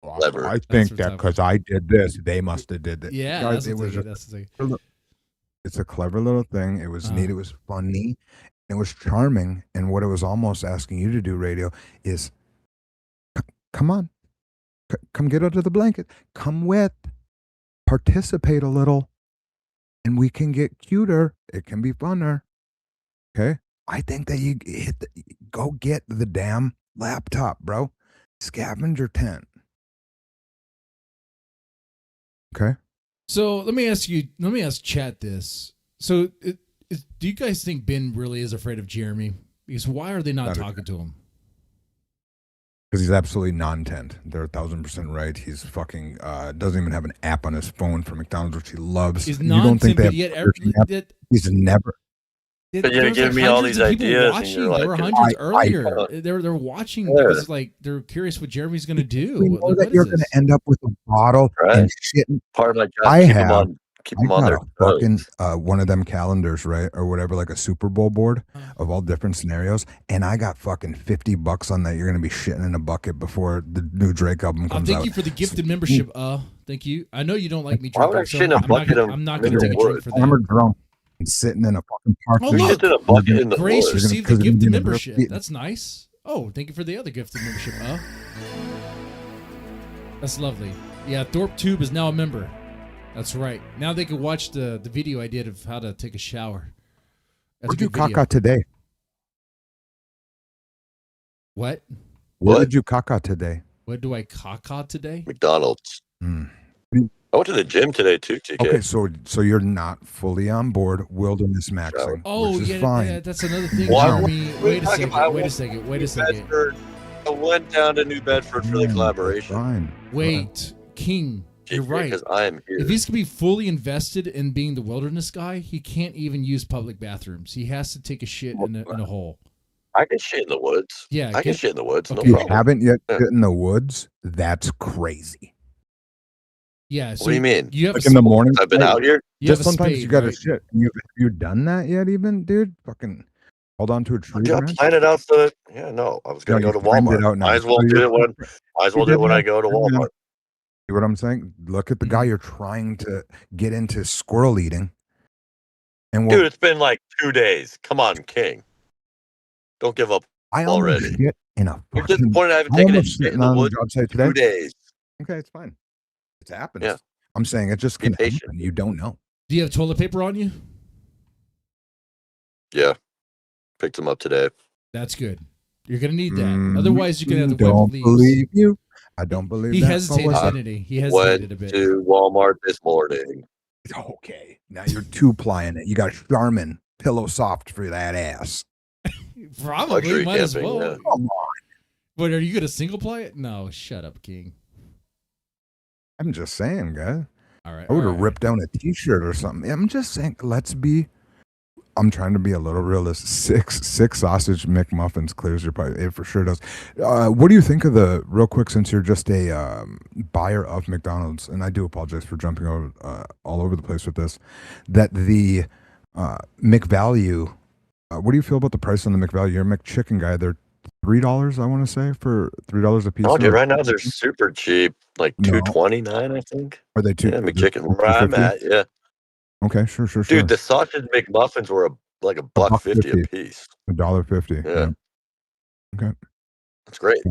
Clever. I think that because I did this, they must have did that. Yeah, guys, it's a clever little thing. It was neat. It was funny. It was charming. And what it was almost asking you to do, Radio, is come on. Come get under the blanket. Come with. Participate a little. And we can get cuter. It can be funner. Okay? I think that you go get the damn laptop, bro. Scavenger tent. Okay. So let me ask Chat this. So do you guys think Ben really is afraid of Jeremy? Because why are they not talking to him? Because he's absolutely non-intent. They're 1,000% right. He's fucking doesn't even have an app on his phone for McDonald's, which he loves. He's you don't think they have yet he's never. But you're There was giving like me all hundreds these of people ideas, and watching. you're There were like, hundreds I- earlier. They're watching because like they're curious what Jeremy's gonna do. We know What that is you're this? going to end up with a bottle Right. and shitting. part of my job. I Keep them have. on, keep I them on got their a toes. fucking one of them calendars, right, or whatever, like a Super Bowl board of all different scenarios, and I got fucking $50 on that. You're gonna be shitting in a bucket before the new Drake album comes Thank out. you for the gifted membership. Thank you. I know you don't like me Why would drinking, I so shit in a bucket of I'm not gonna mineral take a drink wood? for I'm a that. drunk and sitting in a fucking park. Oh, You look. shit in a bucket in the Grace woods. received Because the you're gifted gonna be membership. repeating. That's nice. Oh, thank you for the other gifted membership. That's lovely. Yeah, Thorp Tube is now a member. That's right. Now they can watch the video I did of how to take a shower. That's a Where'd you good video. caca today? What? Where What? did you caca today? What do I caca today? McDonald's. Hmm. I went to the gym today too, TK. Okay, so you're not fully on board wilderness maxing, Oh, which is yeah, fine. yeah, that's another thing, Why- Jeremy. what are Wait you a talking second. about? Wait a second. Wait New a second. Bedford. I went down to New Bedford for the collaboration. Fine. Wait, King, you're right. Because I am here. If he's gonna be fully invested in being the wilderness guy, he can't even use public bathrooms. He has to take a shit in a hole. I can shit in the woods. Yeah, I can get- shit in the woods. No If you problem. haven't yet Yeah. shit in the woods, that's crazy. Yeah. So What do you mean? You have Like a in the spade. morning, I've been like, out here. You have just a sometimes spade, you got to right? shit. Have you done that yet, even, dude? Fucking hold on to a tree Dude, I branch. planned it out. Yeah, no, I was gonna No, go you to timed it Walmart. out now. Might as well So do you're- it when. Might as well do it when I go to Walmart. See what I'm saying? Look at the guy you're trying to get into squirrel eating. And Dude, it's been like 2 days. Come on, King. Don't give up I almost already. shit in a You're fucking. disappointed I haven't I taken a almost shit in sitting the on the woods job site in today. 2 days. Okay, it's fine. It happens. Yeah. I'm saying it just Be can patient. happen. You don't know. Do you have toilet paper on you? Yeah. Picked them up today. That's good. You're gonna need that. Otherwise, you're gonna have to don't wipe leaves. believe you. I don't believe He that. hesitated, What was didn't it? he? He hesitated a Went bit. to Walmart this morning. Okay, now you're two plying it. You got Charmin pillow soft for that ass. Probably Luxury might as camping, well. yeah. Come on. But are you gonna single ply it? No, shut up, King. I'm just saying, guys. All right. I would all have right. ripped down a T-shirt or something. I'm just saying. I'm trying to be a little realistic. Six sausage McMuffins clears your pipe. It for sure does. What do you think of real quick, since you're just a buyer of McDonald's, and I do apologize for jumping over all over the place with this, that the McValue, what do you feel about the price on the McValue? You're a McChicken guy. They're $3, I want to say, for $3 a piece. Oh, dude, or- right now they're super cheap. Like No. $2.29, I think. Are they two? Yeah, McChicken. Where I'm at, yeah. Okay, sure. Dude, the sausage McMuffins were like a $1.50 a piece. $1.50. Yeah. Okay. That's great.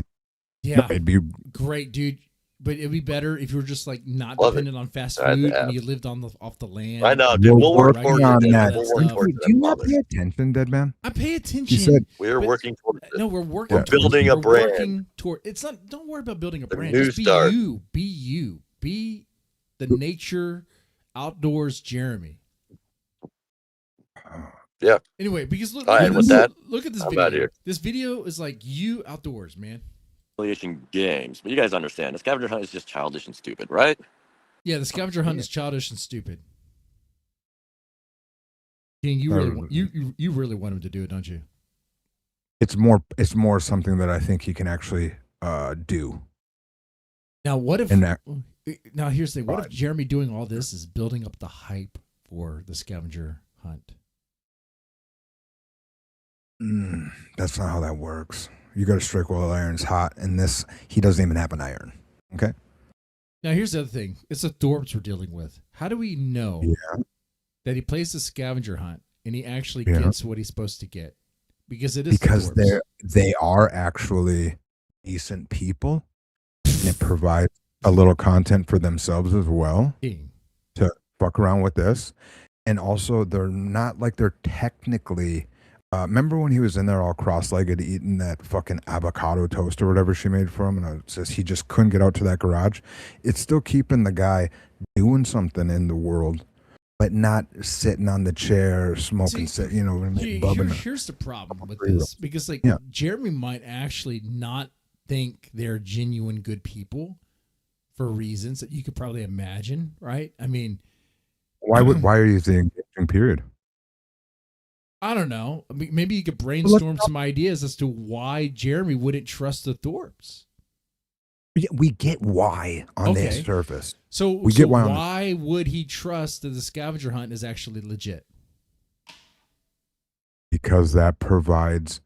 Yeah, It'd be great, dude. But it'd be better if you were just like not Love it. dependent on fast I had to food have. and you lived off the land. I know, dude. We'll work towards on it. that. We'll work stuff. towards Do it. you I not promise. pay attention, dead man? I pay attention. You said We're but- working towards it. No, we're working. We're towards building it. a We're brand. Working toward. It's not. Don't worry about building a A brand. new Just be start. you. Be you. Be the nature outdoors, Jeremy. Yeah. Anyway, because look, All right, look, with at that, this, look at this I'm video. outta here. This video is like you outdoors, man. Affiliation games, but you guys understand the scavenger hunt is just childish and stupid, right? Yeah, the scavenger hunt is childish and stupid. King, you I really don't want, know. you really want him to do it, don't you? It's more something that I think he can actually do. Now, what if? And that- Now, here's the thing. What if Right. Jeremy doing all this is building up the hype for the scavenger hunt? That's not how that works. You got to strike while the iron's hot, and this he doesn't even have an iron. Okay. Now, here's the other thing. It's the Thorps we're dealing with. How do we know that he plays the scavenger hunt and he actually Yeah. gets what he's supposed to get? Because it is Because the Thorps. they are actually decent people, and it provides a little content for themselves as well King. to fuck around with this. And also, they're not like they're technically. Remember when he was in there all cross-legged eating that fucking avocado toast or whatever she made for him, and it says he just couldn't get out to that garage? It's still keeping the guy doing something in the world, but not sitting on the chair smoking, bubbing. Here's the problem with Pre-roll. this. Because, like, Yeah. Jeremy might actually not think they're genuine good people for reasons that you could probably imagine, right? I mean, Why are you the engaging period? I don't know. I mean, maybe you could brainstorm some ideas as to why Jeremy wouldn't trust the Thorps. We get why on the surface. So we get why would he trust that the scavenger hunt is actually legit? Because that provides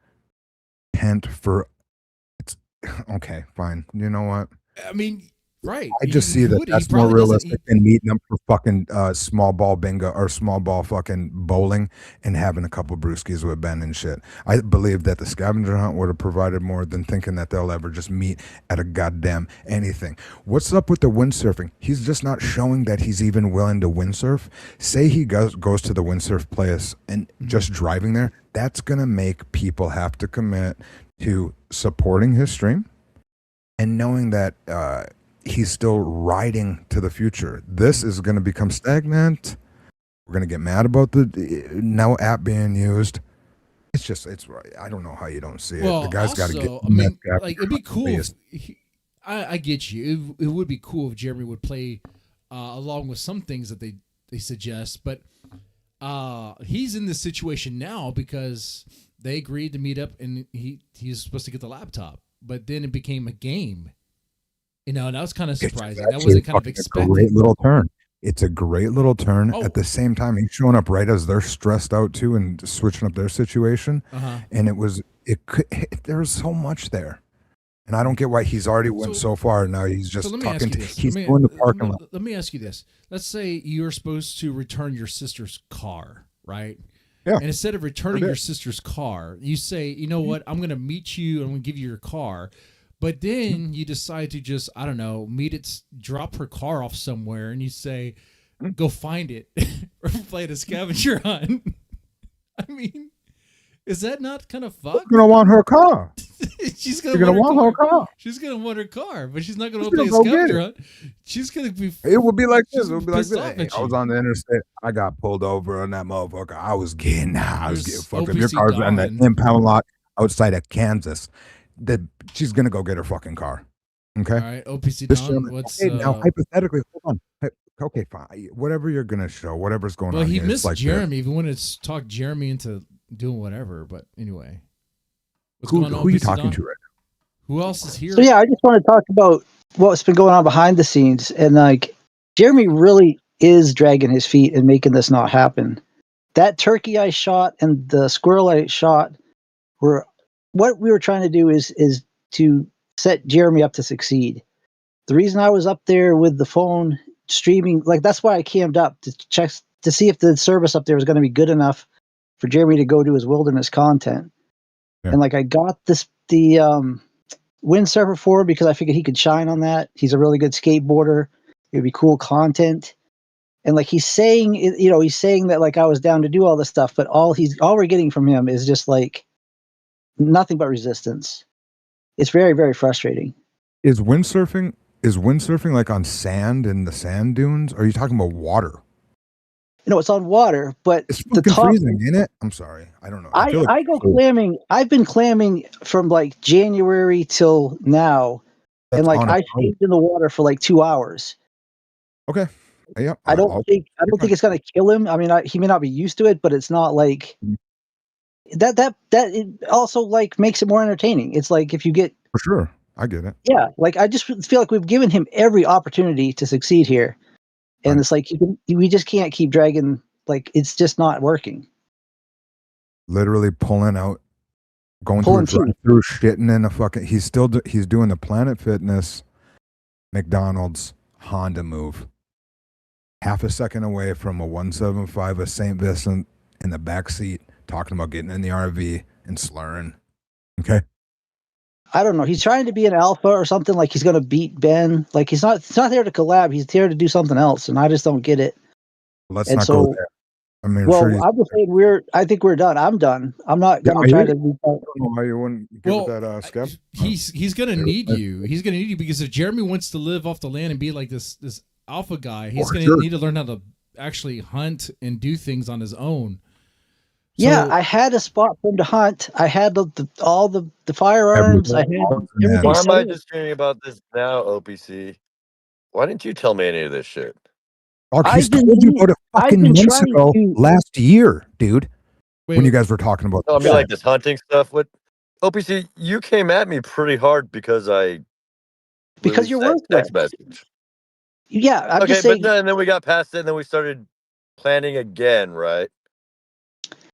tent for. It's okay, fine. You know what? I mean, right. I just see that that's more realistic than meeting them for fucking small ball bingo or small ball fucking bowling and having a couple brewskis with Ben and shit. I believe that the scavenger hunt would have provided more than thinking that they'll ever just meet at a goddamn anything. What's up with the windsurfing? He's just not showing that he's even willing to windsurf. Say he goes to the windsurf place and just driving there, that's going to make people have to commit to supporting his stream and knowing that he's still riding to the future. This is going to become stagnant. We're going to get mad about the no app being used. It's I don't know how you don't see it. Well, the guy's got to get. I mean, like it'd be cool. I get you. It would be cool if Jeremy would play along with some things that they suggest, but he's in this situation now because they agreed to meet up and he's supposed to get the laptop, but then it became a game. You know, that was kind of surprising. That wasn't kind of expected. It's a great little turn. It's a great little turn. At the same time, he's showing up right as they're stressed out too and switching up their situation. And there's so much there. And I don't get why he's already went so far. Now he's just talking. He's going to the parking lot. Let me ask you this. Let's say you're supposed to return your sister's car, right? Yeah. And instead of returning your sister's car, you say, you know what? I'm going to meet you. I'm going to give you your car. But then you decide to just, I don't know, drop her car off somewhere and you say, go find it or play the scavenger hunt. I mean, is that not kind of fucked? You're going to want her car. She's going to want her car. She's going to want her car, but she's not going to play a scavenger hunt. She's going to be. It would be like this. It would be like this. Hey, I was on the interstate. I got pulled over on that motherfucker. I was getting fucked up. Your car's on that impound lot outside of Kansas. She's gonna go get her fucking car. Okay. All right. OPC Don. Now hypothetically, hold on. Okay, fine. Whatever you're gonna show, whatever's going on. Well, he here, missed like Jeremy. Even wanted to talk Jeremy into doing whatever. But anyway, who are you talking to right now? Who else is here? So yeah, I just want to talk about what's been going on behind the scenes, and like Jeremy really is dragging his feet and making this not happen. That turkey I shot and the squirrel I shot were. What we were trying to do is to set Jeremy up to succeed. The reason I was up there with the phone streaming, like that's why I camped up to check to see if the service up there was going to be good enough for Jeremy to go do his wilderness content. Yeah. And like I got the windsurfer for him because I figured he could shine on that. He's a really good skateboarder. It would be cool content. And like he's saying that like I was down to do all this stuff, but all we're getting from him is just like nothing but resistance. It's very, very frustrating. Is windsurfing like on sand in the sand dunes? Or are you talking about water? No, it's on water, but it's fucking freezing, isn't it? I'm sorry, I don't know. I go clamming. I've been clamming from like January till now, and like I stayed in the water for like 2 hours. Okay. Yeah. I don't think it's gonna kill him. I mean, he may not be used to it, but it's not like. That it also like makes it more entertaining. It's like if you get for sure, I get it. Yeah, like I just feel like we've given him every opportunity to succeed here, and it's like we just can't keep dragging. Like it's just not working. Literally pulling out, going through shitting in a fucking. He's doing the Planet Fitness, McDonald's Honda move. Half a second away from a 175 of St. Vincent in the back seat. Talking about getting in the RV and slurring. Okay. I don't know. He's trying to be an alpha or something. Like he's going to beat Ben. Like he's not there to collab. He's there to do something else, and I just don't get it. Let's not go there. I mean, I'm just saying I think we're done. I'm done. I'm not going to try to. I don't know why you wouldn't give it that Skev. He's going to need you. He's going to need you because if Jeremy wants to live off the land and be like this alpha guy, he's going to need to learn how to actually hunt and do things on his own. So, yeah, I had a spot for him to hunt. I had all the firearms. I had everything. Why am I just hearing about this now, OPC? Why didn't you tell me any of this shit? He's told you about it fucking months ago last year, dude. when you guys were talking about. No, I mean like this hunting stuff. What OPC? You came at me pretty hard because you're released that text message. Yeah, I'm Okay, just saying. but then we got past it, and then we started planning again, right?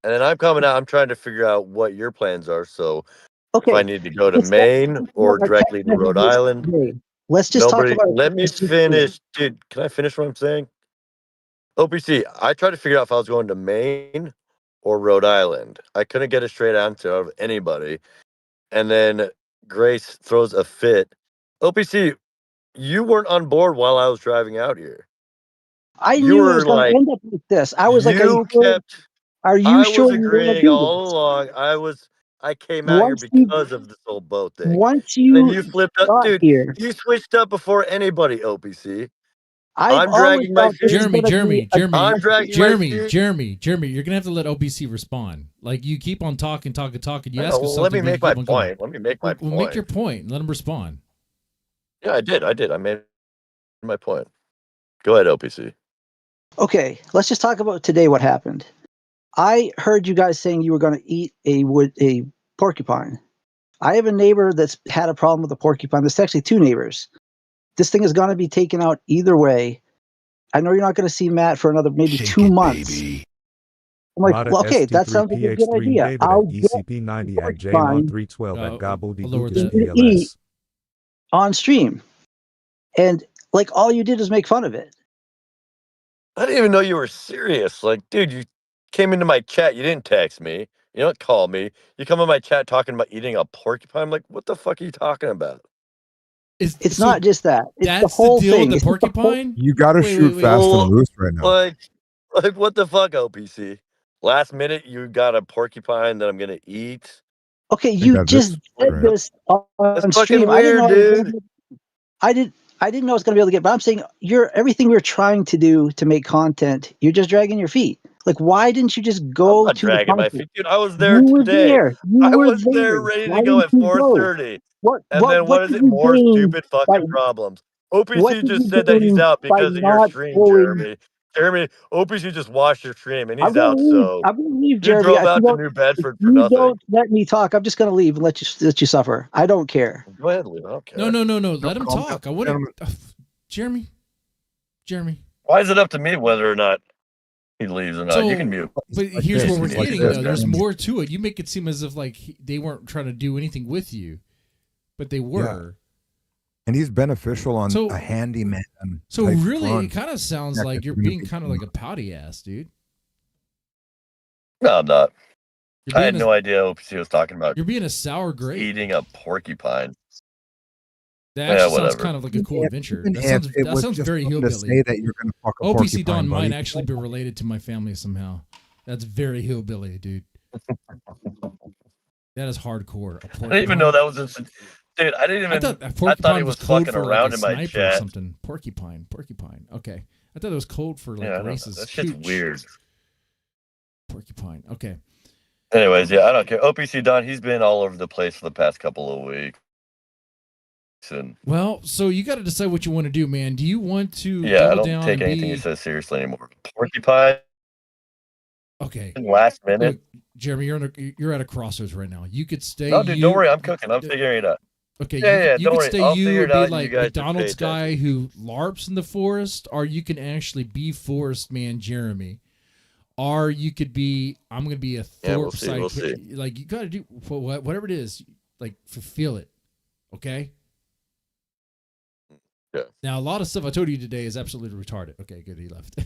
And then I'm coming out. I'm trying to figure out what your plans are. So if I need to go to Maine or directly to Rhode Island. Let's just talk about. Let me finish, dude. Can I finish what I'm saying? OPC, I tried to figure out if I was going to Maine or Rhode Island. I couldn't get a straight answer out of anybody. And then Grace throws a fit. OPC, you weren't on board while I was driving out here. I knew it was going to end up like this. I was like, are you sure I was you want to agreeing do all this? along. I came out here because of this whole boat thing. Once And then you you flipped up, dude. here, You switched up before anybody, OPC. I'm dragging my feet. Jeremy, I'm dragging my feet. Jeremy, you're gonna have to let OPC respond. Like you keep on talking. You ask us something. Let me make my point. point. Let me make my point. Well, make your point and let him respond. Yeah, I did. I made my point. Go ahead, OPC. Okay, let's just talk about today. What happened? I heard you guys saying you were going to eat a porcupine. I have a neighbor that's had a problem with a porcupine. There's actually two neighbors. This thing is going to be taken out either way. I know you're not going to see Matt for another maybe 2 months. Baby. I'm like, well, okay, that sounds like a good idea. I'll ECP90 at J1312 at Gobbledygook on stream. And like all you did is make fun of it. I didn't even know you were serious. Like, dude, you came into my chat. You didn't text me. You don't call me. You come in my chat talking about eating a porcupine. I'm like, what the fuck are you talking about? It's not just that. It's that's the whole deal thing. with the porcupine? You got to shoot fast and loose right now. Like what the fuck, OPC? Last minute, you got a porcupine that I'm gonna eat. Okay, you just said this on stream. Weird, dude. I didn't know it was gonna be able to get. But I'm saying everything we're trying to do to make content. You're just dragging your feet. Like, why didn't you just go I'm not to dragging the my feet, dude? I was there today. I was there ready to go at 4:30. And then what is it? More stupid fucking problems. OPC just said that he's out because of your stream, Jeremy. Jeremy, OPC just watched your stream and he's out. So I'm gonna leave, you Jeremy. drove out to New Bedford for you nothing. Don't let me talk. I'm just gonna leave and let you suffer. I don't care. Go ahead, leave. I don't care. No. Let him talk. I want to. Jeremy. Why is it up to me whether or not he leaves or not? You can mute. But here's what we're getting though. There's more to it. You make it seem as if like they weren't trying to do anything with you, but they were. Yeah. And he's beneficial on a handyman. So really, it kind of sounds like you're being kind of like a pouty ass, dude. No, I'm not. I had no idea OPC was talking about. You're being a sour grape. Eating a porcupine. That actually sounds kind of like a cool adventure. That sounds very hillbilly. Say that you're gonna fuck a OPC Don buddy. might actually be related to my family somehow. That's very hillbilly, dude. That is hardcore. I didn't even know that was a... Dude, I didn't even... I thought he was fucking around in my chat. Or something. Porcupine. Okay. I thought it was code for like races. That shit's weird. Porcupine. Okay. Anyways, yeah, I don't care. OPC Don, he's been all over the place for the past couple of weeks. Well, so you got to decide what you want to do, man. Do you want to I don't take anything he says seriously anymore. Porcupine. Okay. Last minute. Look, Jeremy, you're at a crossroads right now. You could stay. No, dude, don't worry. I'm cooking. I'm figuring it out. Okay. You could stay. You would be like McDonald's McDonald's guy who LARPs in the forest, or you can actually be Forest Man Jeremy, or you could be. I'm going to be a Thorps side. We'll see. Like you got to do whatever it is. Like fulfill it. Okay. Yeah. Now a lot of stuff I told you today is absolutely retarded. Okay, good. He left.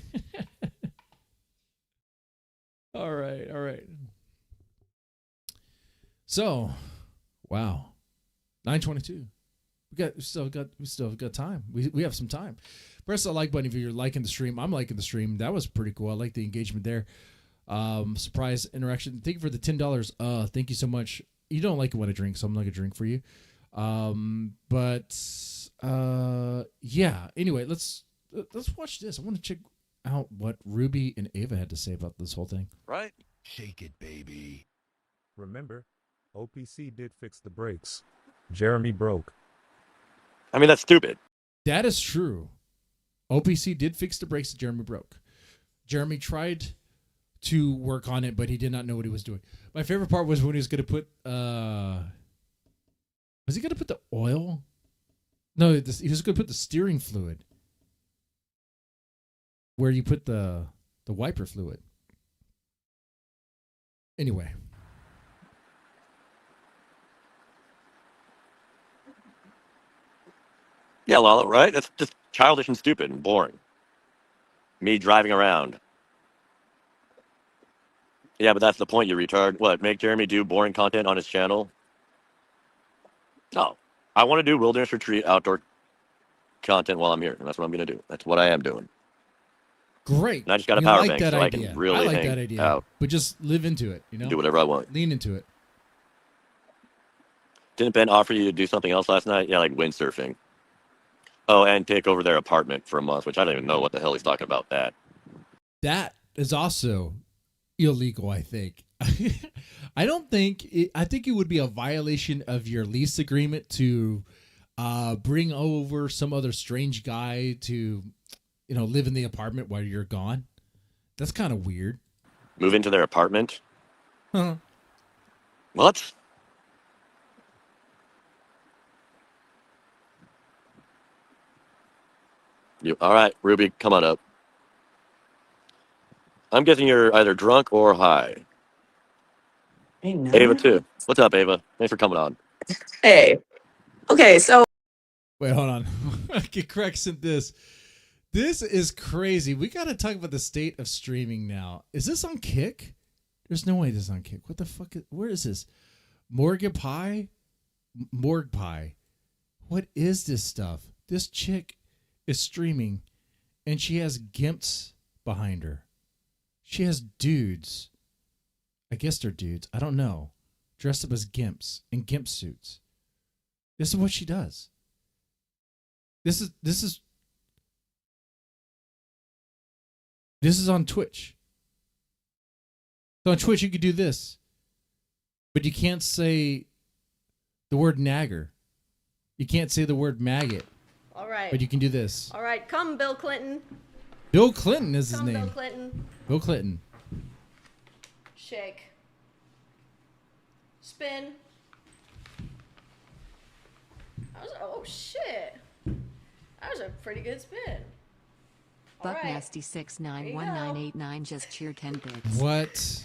All right. So, wow, 9:22. We still got time. We have some time. Press the like button if you're liking the stream. I'm liking the stream. That was pretty cool. I like the engagement there. Surprise interaction. Thank you for the $10. Thank you so much. You don't like it when I drink, so I'm not gonna drink for you. Yeah. Anyway, let's watch this. I want to check out what Ruby and Ava had to say about this whole thing. Right? Shake it, baby. Remember, OPC did fix the brakes. Jeremy broke. I mean, that's stupid. That is true. OPC did fix the brakes that Jeremy broke. Jeremy tried to work on it, but he did not know what he was doing. My favorite part was when he was going to put, was he going to put the oil? No, he was going to put the steering fluid where you put the wiper fluid. Anyway. Yeah, Lala, right? That's just childish and stupid and boring. Me driving around. Yeah, but that's the point, you retard. What, make Jeremy do boring content on his channel? No. I want to do wilderness retreat outdoor content while I'm here, and that's what I'm going to do. That's what I am doing. Great. And I just got a You power like bank, that so idea. I can really I like hang that idea. out. But just live into it, you know? Do whatever I want. Lean into it. Didn't Ben offer you to do something else last night? Yeah, like windsurfing. Oh, and take over their apartment for a month, which I don't even know what the hell he's talking about that. That is also illegal, I think. I don't think I think it would be a violation of your lease agreement to bring over some other strange guy to, live in the apartment while you're gone. That's kind of weird. Move into their apartment? Huh. What? All right, Ruby, come on up. I'm guessing you're either drunk or high. Hey, no. Ava, too. What's up, Ava? Thanks for coming on. Hey. Okay, so Wait, hold on. Get correct this. This is crazy. We got to talk about the state of streaming now. Is this on Kick? There's no way this is on Kick. What the fuck? Where is this? Morgue Pie? Morgue Pie. What is this stuff? This chick is streaming, and she has gimps behind her. She has dudes. I guess they're dudes. I don't know. Dressed up as gimps in gimp suits. This is what she does. This is on Twitch. So on Twitch you could do this, but you can't say the word nagger. You can't say the word maggot. All right. But you can do this. All right, come, Bill Clinton. Bill Clinton is his Come, name. Bill Clinton. Bill Clinton. Shake. Spin. Oh shit. That was a pretty good spin. All right. Bucknasty691989 just cheered 10 bits. What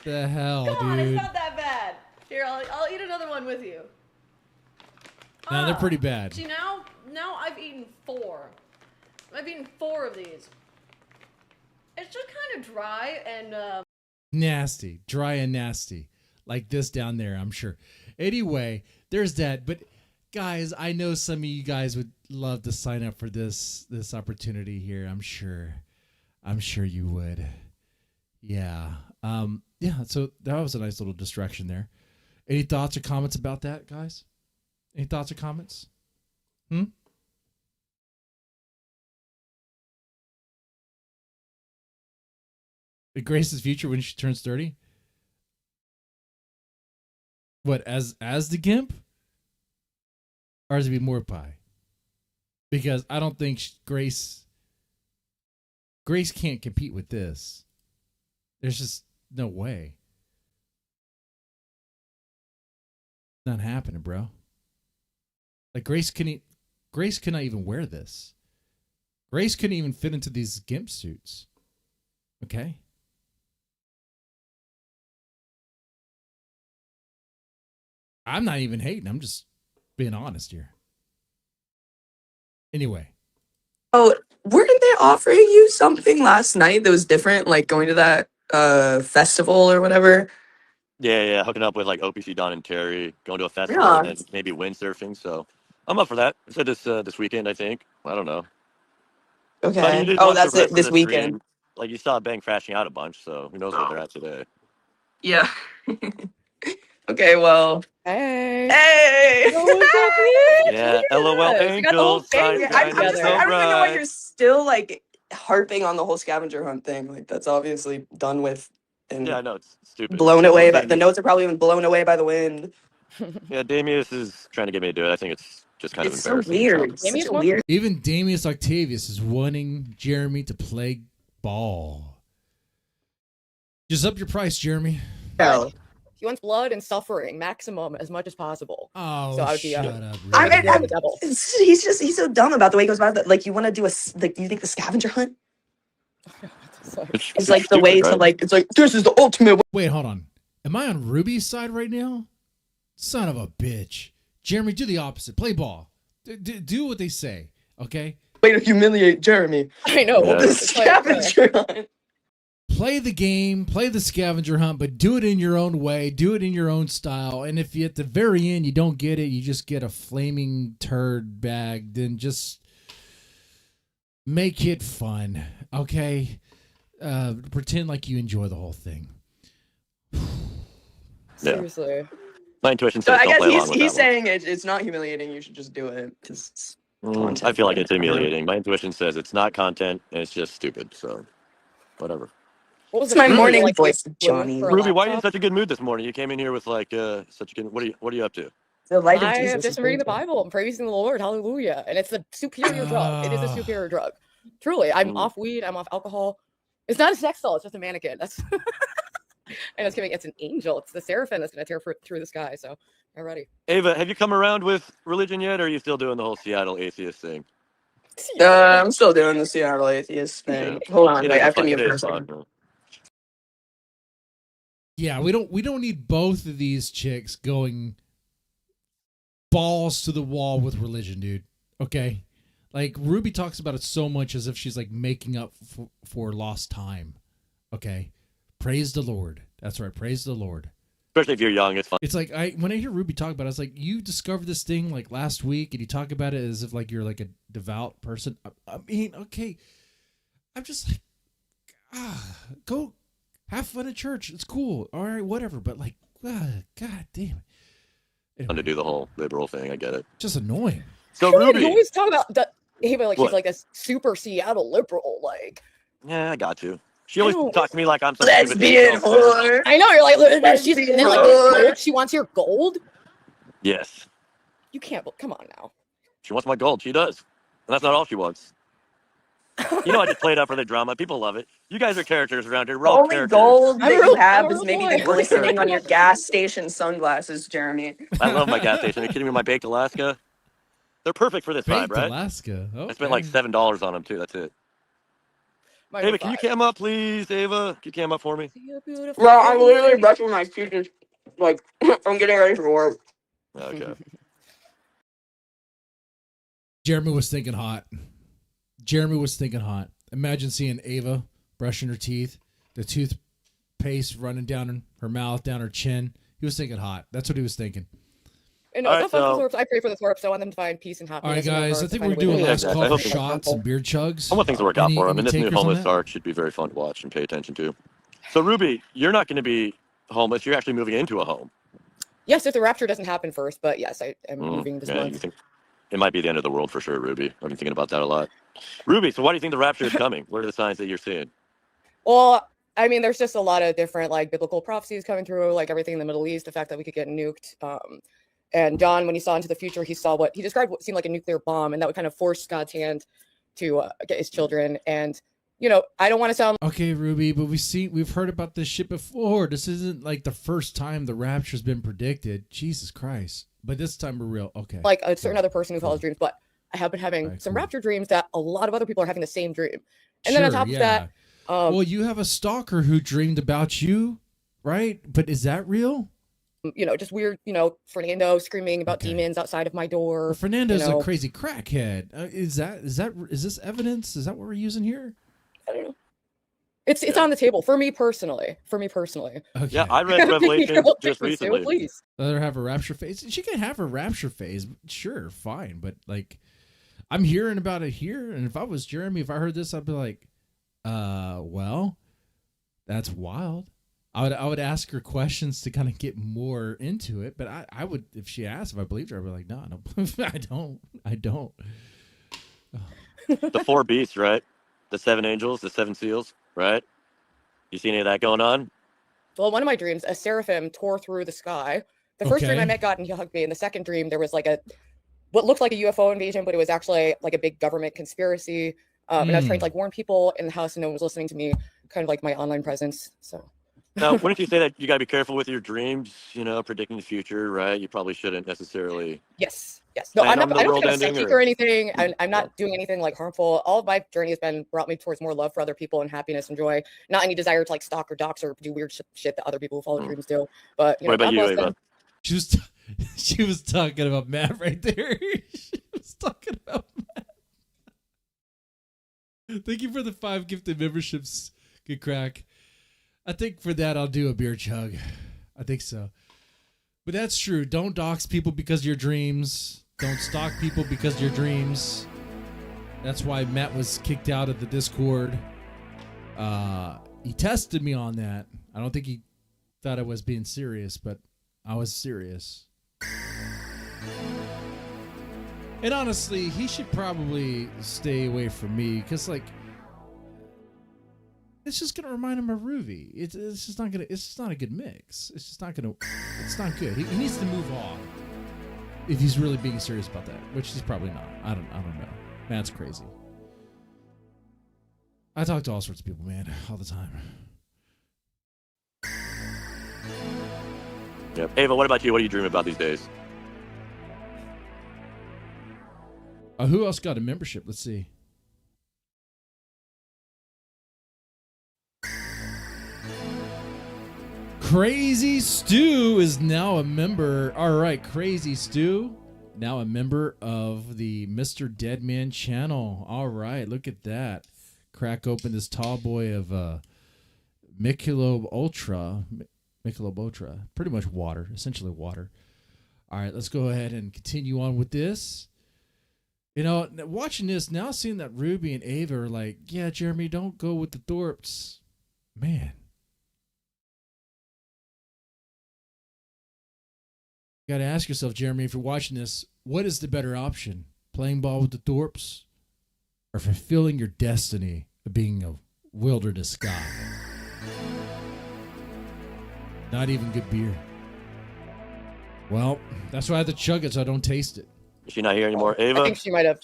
the hell, Come on, dude? it's not that bad. Here, I'll eat another one with you. No, they're pretty bad. See, now I've eaten 4. I've eaten 4 of these. It's just kind of dry and Nasty. Dry and nasty. Like this down there, I'm sure. Anyway, there's that. But guys, I know some of you guys would love to sign up for this opportunity here. I'm sure you would. Yeah. Yeah, so that was a nice little distraction there. Any thoughts or comments about that, guys? Any thoughts or comments? Grace's future when she turns 30? What, as the gimp? Or is it be more pie? Because I don't think Grace can't compete with this. There's just no way. Not happening, bro. Like Grace cannot even wear this. Grace couldn't even fit into these gimp suits. Okay? I'm not even hating. I'm just being honest here. Anyway. Oh, weren't they offering you something last night that was different, like going to that festival or whatever? Yeah, hooking up with like OPC Don and Terry, going to a festival, Yeah. and then maybe windsurfing. So I'm up for that. I said this weekend, I think. I don't know. But you Okay. did Oh, watch the that's rest it of this the weekend. stream. Like you saw Bang crashing out a bunch, so who knows where they're at today. Yeah. Okay, well. Hey. Hey! Yeah, LOL ankles. I'm just like, I don't even know why right. you're still like harping on the whole scavenger hunt thing. Like that's obviously done with and Yeah, I know it's stupid. blown away. But the Damius- notes are probably even blown away by the wind. Yeah, Damius is trying to get me to do it. I think it's just kind It's of so embarrassing. weird. So- Such a weird. Even Damius Octavius is wanting Jeremy to play ball. Just up your price, Jeremy. No. He wants blood and suffering, maximum, as much as possible. Oh, so I would be, shut up. He's so dumb about the way he goes about it. Like, you want to do you think the scavenger hunt is like the way to like, it's like, this is the ultimate. Wait, hold on. Am I on Ruby's side right now? Son of a bitch. Jeremy, do the opposite. Play ball. Do what they say, okay? Way to humiliate Jeremy. I know. Yeah. The scavenger hunt. Play the game, play the scavenger hunt, but do it in your own way, do it in your own style. And if you, at the very end you don't get it, you just get a flaming turd bag, then just make it fun, okay? Pretend like you enjoy the whole thing. Seriously. My intuition So says I don't play along guess with he's that one. saying it's not humiliating. You should just do it because it's I feel like it's humiliating. My intuition says it's not content and it's just stupid. So, whatever. What was It's my Ruby, morning like, voice, blue Johnny. for a Ruby, why are you in laptop? such a good mood this morning? You came in here with like such a good. What are you up to? The light of I Jesus have is just been reading the burning. Bible and praising the Lord. Hallelujah. And it's a superior drug. It is a superior drug. Truly. I'm off weed. I'm off alcohol. It's not a sex doll. It's just a mannequin. That's and it's giving. It's an angel. It's the seraphim that's going to tear through the sky. So get ready. Ava, have you come around with religion yet, or are you still doing the whole Seattle atheist thing? I'm still doing the Seattle atheist thing. Yeah. Hold on, It wait, is I have to fun- mute it for a is fun. second. Yeah, we don't need both of these chicks going balls to the wall with religion, dude. Okay? Like, Ruby talks about it so much as if she's like making up for lost time. Okay? Praise the Lord. That's right. Praise the Lord. Especially if you're young, it's fun. It's like when I hear Ruby talk about it, it's like you discovered this thing like last week and you talk about it as if like you're like a devout person. I mean, okay. I'm just like, go have fun at church. It's cool. All right, whatever. But like, God damn it. Fun to do the whole liberal thing. I get it. Just annoying. So You Ruby, always talk about that. Ava, like What? she's like a super Seattle liberal. Like, yeah, I got to. She always don't- talks to me like I'm some Lesbian whore. I know you're like, she's and then like Lesbian gold, she wants your gold. Yes, You can't. Come on now. she wants my gold. She does, and that's not all she wants. You know, I just played up for the drama. People love it. You guys are characters around here. We're The all only characters. gold that you have I'm a is maybe boy. the glistening on your gas station sunglasses, Jeremy. I love my gas station. Are you kidding me? My baked Alaska. They're perfect for this Baked vibe, right? Alaska. Okay. I spent like $7 on them too. That's it. My Ava, can you vibe. cam up, please? Ava, can you cam up for me? See a beautiful Well, I'm day. literally brushing my teeth, just, like I'm getting ready for work. Okay. Jeremy was thinking hot. Jeremy was thinking hot. Imagine seeing Ava brushing her teeth, the toothpaste running down her mouth, down her chin. He was thinking hot. That's what he was thinking. And no, All it's right, not fun for so- the Thorps. I pray for the Thorps. I want them to find peace and All happiness. right, in their guys. I hearts, think find we're a way doing to last Yeah, call I for hope you- shots and beer chugs. I want things to work out for him, Any and this new takers on homeless that? arc should be very fun to watch and pay attention to. So, Ruby, you're not going to be homeless. You're actually moving into a home. Yes, if the rapture doesn't happen first, but yes, I am moving this Yeah, you month. think it might be the end of the world for sure, Ruby. I've been thinking about that a lot. Ruby, so why do you think the rapture is coming? What are the signs that you're seeing? Well, I mean, there's just a lot of different like biblical prophecies coming through, like everything in the Middle East, the fact that we could get nuked. And John, when he saw into the future, he saw what he described what seemed like a nuclear bomb, and that would kind of force God's hand to get his children. And you know, I don't want to sound Okay, Ruby, but we've heard about this shit before. This isn't like the first time the rapture's been predicted. Jesus Christ. But this time we're real. Okay. like a certain other person who follows dreams, but I have been having Alright, some cool. rapture dreams that a lot of other people are having the same dream. And then on Sure, top yeah. of that, well, you have a stalker who dreamed about you, right? But is that real? you know, just weird, you know, Fernando screaming about Okay. demons outside of my door. Well, Fernando's you know. a crazy crackhead. Is this evidence? Is that what we're using here? I don't know. It's on the table for me personally. Okay. Yeah, I read Revelation Girl, just please do, recently. please. Let her have a rapture phase. She can have her rapture phase. Sure, fine. But like, I'm hearing about it here, and if I was Jeremy, if I heard this, I'd be like, well, that's wild. I would ask her questions to kind of get more into it, but I would, if she asked if I believed her, I'd be like, no, I don't. The four beasts, right? The seven angels, the seven seals, right? You see any of that going on? Well, one of my dreams, a seraphim tore through the sky. The first dream Okay. I met God and he hugged me. In the second dream, there was like what looked like a UFO invasion, but it was actually like a big government conspiracy. And I was trying to like warn people in the house, and no one was listening to me. Kind of like my online presence. So Now, wouldn't you say that you got to be careful with your dreams? You know, predicting the future, right? You probably shouldn't necessarily. Yes. No, plan I'm on not. the I don't world kind of ending, psychic or or anything. I'm not doing anything like harmful. All of my journey has brought me towards more love for other people and happiness and joy. Not any desire to like stalk or dox or do weird shit that other people who follow dreams do. But you know, What about God you, bless Ava? them. She was talking about Matt right there. She was talking about Matt. Thank you for the 5 gifted memberships. Good crack. I think for that I'll do a beer chug. I think so. But that's true. Don't dox people because of your dreams. Don't stalk people because of your dreams. That's why Matt was kicked out of the Discord. He tested me on that. I don't think he thought I was being serious, but I was serious. And honestly, he should probably stay away from me because, like, it's just gonna remind him of Ruby. It's just not gonna. It's just not a good mix. It's just not gonna. It's not good. He needs to move on if he's really being serious about that, which he's probably not. I don't know. Matt's crazy. I talk to all sorts of people, man, all the time. Yep. Ava, what about you? What do you dream about these days? Who else got a membership? Let's see. Crazy Stu is now a member. All right, Crazy Stu, now a member of the Mr. Deadman channel. All right, look at that. Crack open this tall boy of Michelob Ultra. Michelob Ultra. Pretty much water, essentially water. All right, let's go ahead and continue on with this. You know, watching this, now seeing that Ruby and Ava are like, yeah, Jeremy, don't go with the Thorps. Man. You got to ask yourself, Jeremy, if you're watching this, what is the better option? Playing ball with the Thorps or fulfilling your destiny of being a wilderness guy? Not even good beer. Well, that's why I have to chug it so I don't taste it. Is she not here anymore? Ava? I think she might have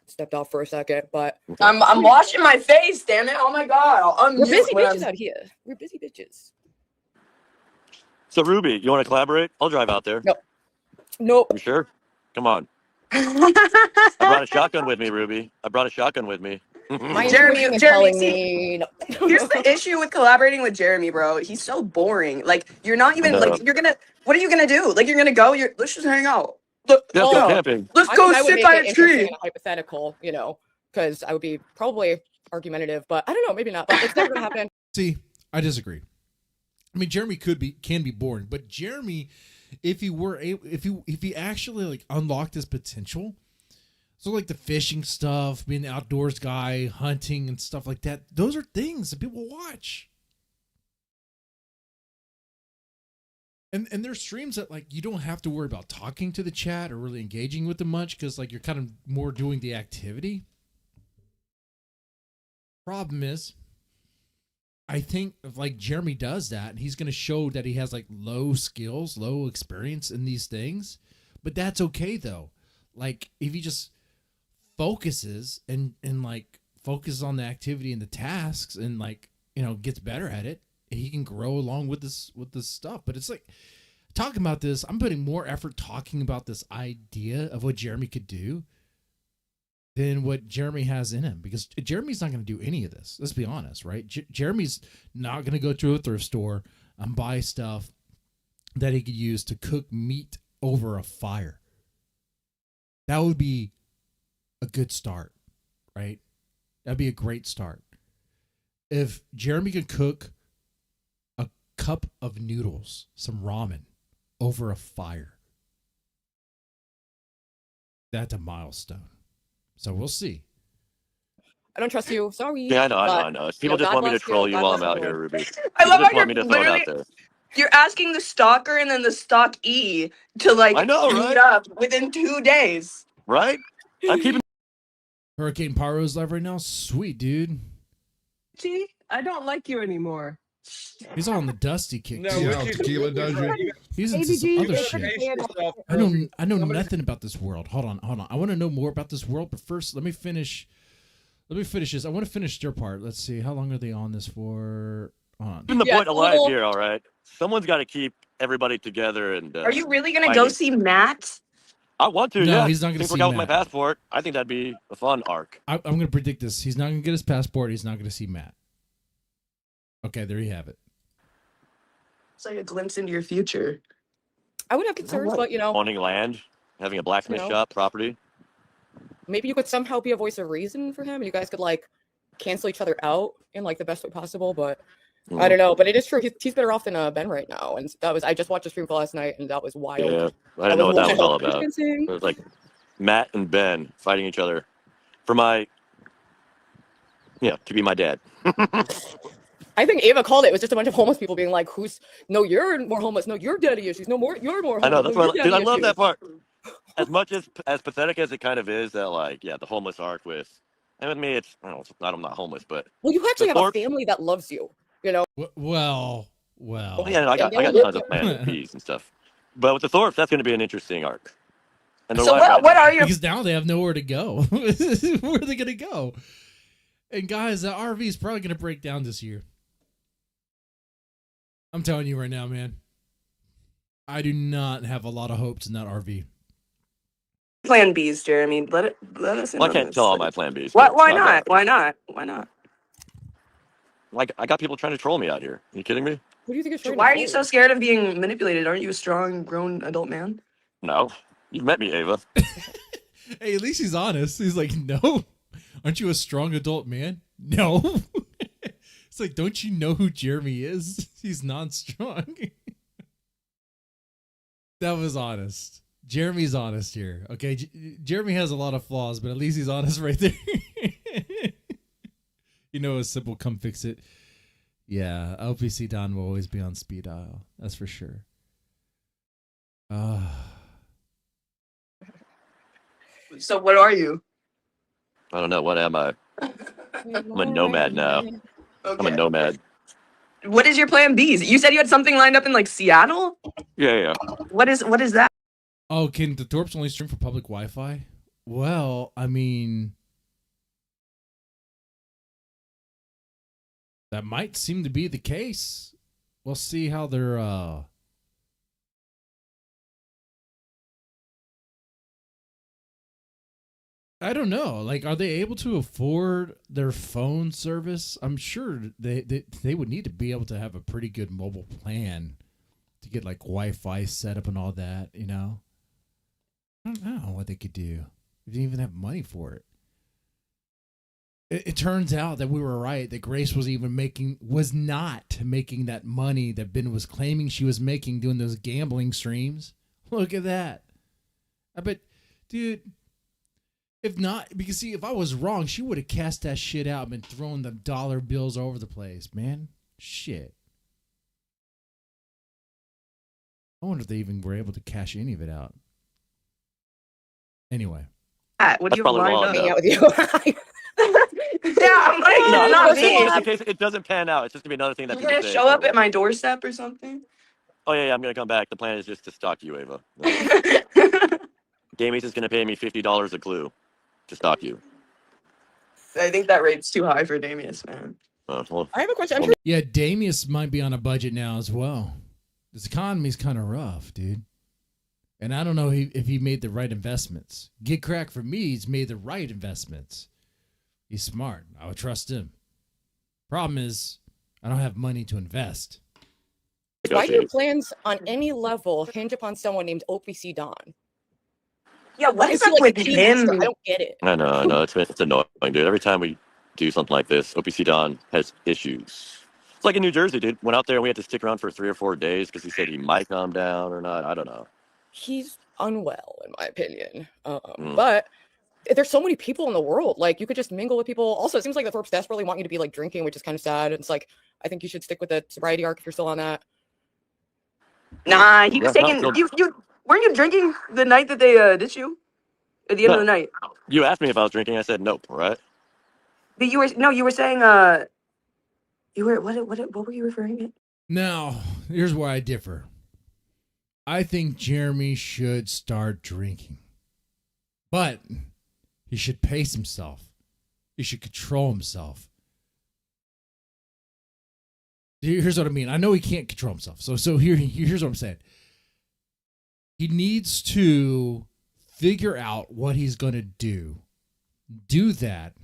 stepped off for a second, but I'm washing my face, damn it. Oh my god. I'll we're unmute busy when bitches I'm- out here. We're busy bitches. So, Ruby, you want to collaborate? I'll drive out there. Nope. You sure? Come on. I brought a shotgun with me, Ruby. I brought a shotgun with me. Jeremy, intuition is Jeremy, telling see, me no. here's the issue with collaborating with Jeremy, bro. He's so boring. Like, you're not even, No. like, what are you gonna do? Like, you're gonna go, let's just hang out. Look, Let's go camping. Let's I go mean, I would sit make by it a interesting tree. and hypothetical, you know, because I would be probably argumentative, but I don't know, maybe not. But it's never gonna happen. See, I disagree. I mean, Jeremy can be boring, but Jeremy, if he actually like unlocked his potential, so like the fishing stuff, being the outdoors guy, hunting and stuff like that, those are things that people watch. And there's streams that like you don't have to worry about talking to the chat or really engaging with them much because like you're kind of more doing the activity. Problem is, I think if like Jeremy does that, and he's going to show that he has like low skills, low experience in these things, but that's okay though. Like if he just focuses and like focuses on the activity and the tasks and like, you know, gets better at it, he can grow along with this stuff. But it's like talking about this, I'm putting more effort talking about this idea of what Jeremy could do than what Jeremy has in him, because Jeremy's not going to do any of this. Let's be honest, right? Jeremy's not going to go to a thrift store and buy stuff that he could use to cook meat over a fire. That would be a good start, right? That'd be a great start. If Jeremy could cook a cup of noodles, some ramen, over a fire, that's a milestone. So we'll see. I don't trust you. Sorry. Yeah, I know. But, People just God want me to bless you. troll you God while I'm bless out everyone. here, Ruby. I love People how just you're want me to throw it out literally, there. you're asking the stalker and then the stock E to like I know, meet right? up within 2 days. Right? I'm keeping. Hurricane Pyro's live right now. Sweet, dude. Gee, I don't like you anymore. He's on the dusty kick. No, too. what you- tequila does you. He's into some other shit. I know nothing about this world. Hold on. I want to know more about this world, but first let me finish this. I want to finish their part. Let's see. How long are they on this for? Hold on. Even the Yeah, point it's a alive little- here, all right? Someone's got to keep everybody together. And Are you really gonna go fighting. see Matt? I want to, No, yeah. he's not gonna Things see work out with my Matt. passport. I think that'd be a fun arc. I'm going to predict this. He's not going to get his passport. He's not going to see Matt. Okay, there you have it. It's like a glimpse into your future. I would have concerns, but Owning land, having a blacksmith You know. shop, property. maybe you could somehow be a voice of reason for him, and you guys could like cancel each other out in like the best way possible. But I don't know. But it is true. He's better off than Ben right now, and I just watched the stream for last night, and that was wild. Yeah, I didn't know what that was all about. convincing. It was like Matt and Ben fighting each other for to be my dad. I think Ava called it. It was just a bunch of homeless people being like, no, you're more homeless. No, you're daddy issues. No more, you're more homeless. I know, that's no, why, you're dude, I daddy love that issues." part. As much as pathetic as it kind of is, that the homeless arc and with me, it's, I don't know, I'm not homeless, but. Well, you actually have Thorp- a family that loves you, you know? Well. Oh, yeah, no, I got tons of plans and peas and stuff. But with the Thorps, that's going to be an interesting arc. And So what are your Because now they have nowhere to go. Where are they going to go? And guys, the RV is probably going to break down this year. I'm telling you right now, man. I do not have a lot of hopes in that RV. plan Bs, Jeremy? Let us in Well, I on can't this. tell all my plan Bs. Why, but why it's not? bad. Why not? Why not? Like, I got people trying to troll me out here. Are you kidding me? Who do you think is trying Why are to you troll? so scared of being manipulated? Aren't you a strong, grown adult man? No. You've met me, Ava. Hey, at least he's honest. He's like, no. Aren't you a strong adult man? No. It's like, don't you know who Jeremy is? He's non-strong. That was honest. Jeremy's honest here. Okay, Jeremy has a lot of flaws, but at least he's honest right there. You know, a simple come fix it. Yeah, LPC Don will always be on speed dial. That's for sure. So what are you? I don't know. What am I? I'm a nomad now. I'm a nomad. What is your plan Bs? You said you had something lined up in like Seattle? Yeah. What is that? Oh, can the Thorps only stream for public Wi-Fi? Well, I mean, that might seem to be the case. We'll see how they're I don't know. Like, are they able to afford their phone service? I'm sure they would need to be able to have a pretty good mobile plan to get like Wi-Fi set up and all that, you know? I don't know what they could do. They didn't even have money for it. It turns out that we were right, that Grace was not making that money that Ben was claiming she was making doing those gambling streams. Look at that. I bet, dude, if not, because see, if I was wrong, she would have cast that shit out and been throwing the dollar bills all over the place, man. Shit. I wonder if they even were able to cash any of it out. Anyway. What do you have probably lined wrong, up? with you. Yeah, I'm like, No, not just in me. case it doesn't pan out. It's just gonna be another thing that You're people gonna say. show up at my doorstep or something? Oh yeah, I'm gonna come back. The plan is just to stalk you, Ava. Gamies is gonna pay me $50 a clue to stalk you. I think that rate's too high for Damius, man. Well, I have a question. Yeah, Damius might be on a budget now as well. This economy's kind of rough, dude. And I don't know if he made the right investments. Get Crack, for me, he's made the right investments. He's smart. I would trust him. Problem is, I don't have money to invest. Why do your plans on any level hinge upon someone named OPC Don? Yeah, what is he up like with a cheating him? master? I don't get it. I know. It's annoying, dude. Every time we do something like this, OPC Don has issues. It's like in New Jersey, dude. Went out there and we had to stick around for 3 or 4 days because he said he might calm down or not. I don't know. He's unwell, in my opinion. But there's so many people in the world. Like, you could just mingle with people. Also, it seems like the Thorps desperately want you to be like drinking, which is kind of sad. It's like, I think you should stick with the sobriety arc if you're still on that. Nah, he was Yeah, taking no. you weren't you drinking the night that they ditched you? At the end of the night. You asked me if I was drinking. I said nope. Right? But you were saying you were what were you referring to? Now, here's where I differ. I think Jeremy should start drinking. But he should pace himself. He should control himself. Here's what I mean. I know he can't control himself. So here's what I'm saying. He needs to figure out what he's going to do. Do that.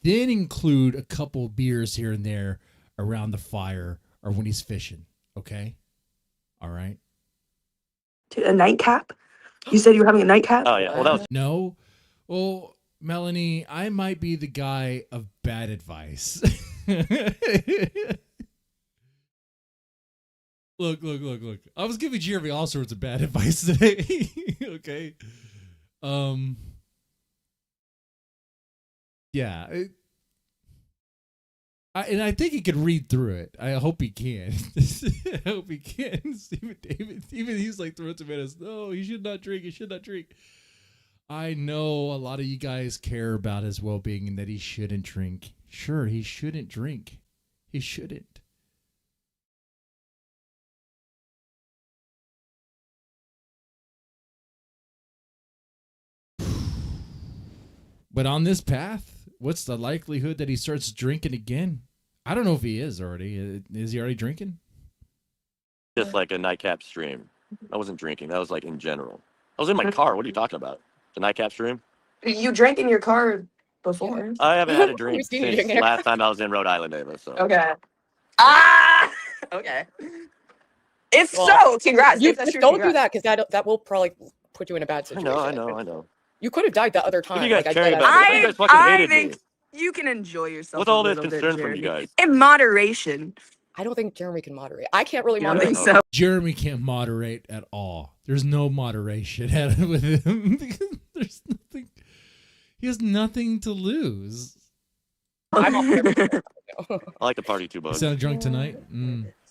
Then include a couple beers here and there around the fire or when he's fishing. Okay? All right? Dude, a nightcap? You said you were having a nightcap? Oh yeah. Well, that was No. Well, Melanie, I might be the guy of bad advice. Look. I was giving Jeremy all sorts of bad advice today. Okay. Yeah. I think he can read through it. I hope he can. I hope he can. Stephen David, even he's like throwing tomatoes. No, he should not drink. He should not drink. I know a lot of you guys care about his well-being and that he shouldn't drink. Sure, he shouldn't drink. He shouldn't. But on this path, what's the likelihood that he starts drinking again? I don't know if he is already. Is he already drinking? just like a nightcap stream. I wasn't drinking. That was like in general. I was in my car. What are you talking about? The nightcap stream? You drank in your car before. I haven't had a drink We've seen you since drinking. last time I was in Rhode Island, Ava. So Okay. Ah! Okay. If so, congrats. You If that's true, don't congrats. do that because that will probably put you in a bad situation. I know. You could have died that other time. What do you guys like care I said, about? What do you guys fucking hated me? think you can enjoy yourself. What's a all this little bit, concern from you Jeremy. guys? In moderation. I don't think Jeremy can moderate. I can't really You don't moderate. think so? Jeremy can't moderate at all. There's no moderation with him because there's nothing. He has nothing to lose. I'm I like to party too, You bud. sound drunk tonight?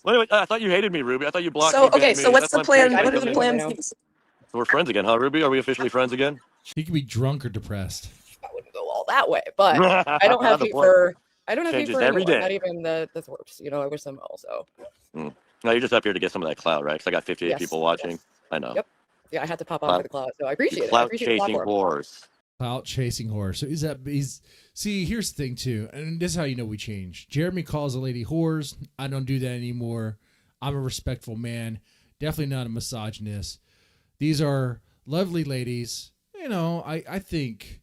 Wait, I thought you hated me, Ruby. I thought you blocked So me. okay, banned so me. what's That's the why I'm plan? curious. What are the plans? So we're friends again, huh, Ruby? Are we officially friends again? He could be drunk or depressed. I wouldn't go all that way, but I don't have That's the hate point. for. I don't have hate Changes for every anyone. day. Not even the Thorps. You know, I wish them well. So No, you're just up here to get some of that clout, right? Because I got 58 Yes, people watching. yes. I know. Yep. Yeah, I had to pop on Clout- for the cloud, so I appreciate it. I Clout appreciate the chasing platform. whores. Clout chasing whore. So he's see, here's the thing too, and this is how you know we changed. Jeremy calls a lady whores. I don't do that anymore. I'm a respectful man. Definitely not a misogynist. These are lovely ladies. You know, I think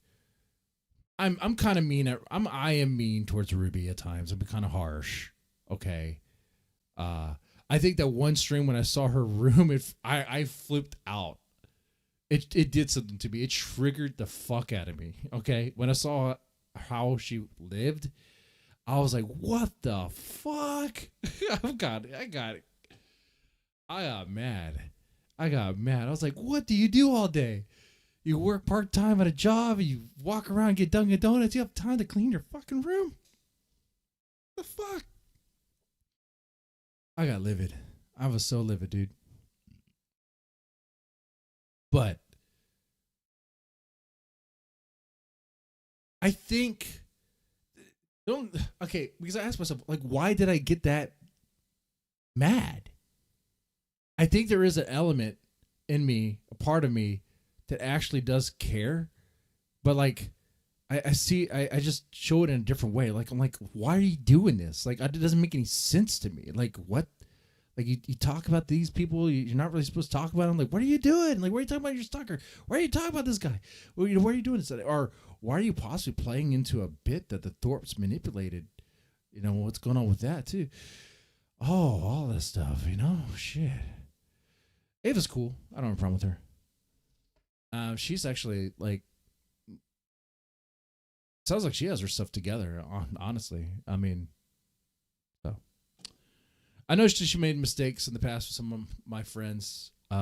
I'm kind of mean I am mean towards Ruby at times. I'm kind of harsh. Okay. I think that one stream when I saw her room, I flipped out. It did something to me. It triggered the fuck out of me. Okay. When I saw how she lived, I was like, what the fuck? I got it. I got mad. I was like, what do you do all day? You work part-time at a job, you walk around, get Dunkin' Donuts, you have time to clean your fucking room? The fuck? I got livid. I was so livid, dude. But I think because I asked myself, like, why did I get that mad? I think there is an element in me, a part of me, that actually does care. But like I just show it in a different way. Like, I'm like, why are you doing this? Like, it doesn't make any sense to me. Like, what? Like, you talk about these people you're not really supposed to talk about them. Like, what are you doing? Like, why are you talking about your stalker? Why are you talking about this guy? Well, why are you doing this? Or why are you possibly playing into a bit that the Thorps manipulated? You know, what's going on with that too? Oh, all this stuff, you know? Shit. Ava's cool. I don't have a problem with her. She's actually, like, sounds like she has her stuff together, honestly. I mean, so. I know she made mistakes in the past with some of my friends. You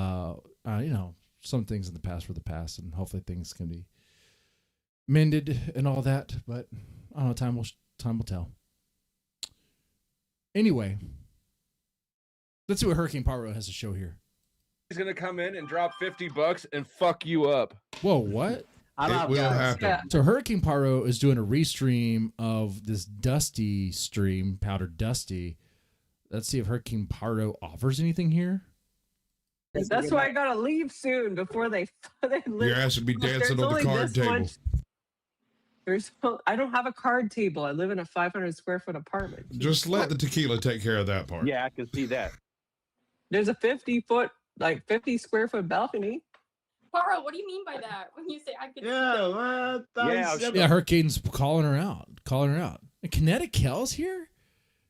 know, some things in the past were the past, and hopefully things can be mended and all that. But I don't know, time will tell. Anyway, let's see what Hurricane Pyro has to show here. He's gonna come in and drop $50 and fuck you up. Whoa, what? It will happen. So Hurricane Pyro is doing a restream of this Dusty stream, Powder Dusty. Let's see if Hurricane Pyro offers anything here. That's why I gotta leave soon before they Your ass would be dancing on the card table. I don't have a card table. I live in a 500 square foot apartment. Just let the tequila take care of that part. Yeah, I can see that. There's a 50 square foot balcony. Tara, what do you mean by that? When you say I could Yeah, Hurricane's calling her out. And Kinetic Kel's here?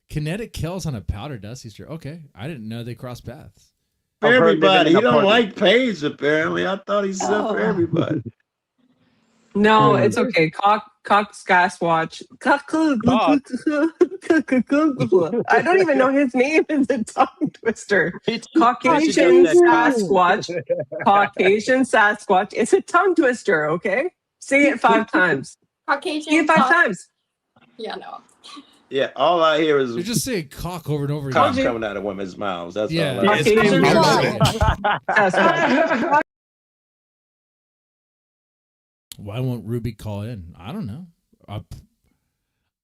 Kinetic Kel's on a powder dusty street. Okay, I didn't know they crossed paths. For everybody. He don't like Paige, apparently. I thought he said for everybody. No, it's okay. Cock's gas watch. I don't even know his name. It's a tongue twister. Caucasian Sasquatch. Caucasian Sasquatch. It's a tongue twister, okay? Say it 5 times. Caucasian. Say it 5 times. Yeah, no. Yeah, all I hear is You're just saying cock over and over cock again. coming out of women's mouths. That's Yeah. all I hear. Why won't Ruby call in? I don't know.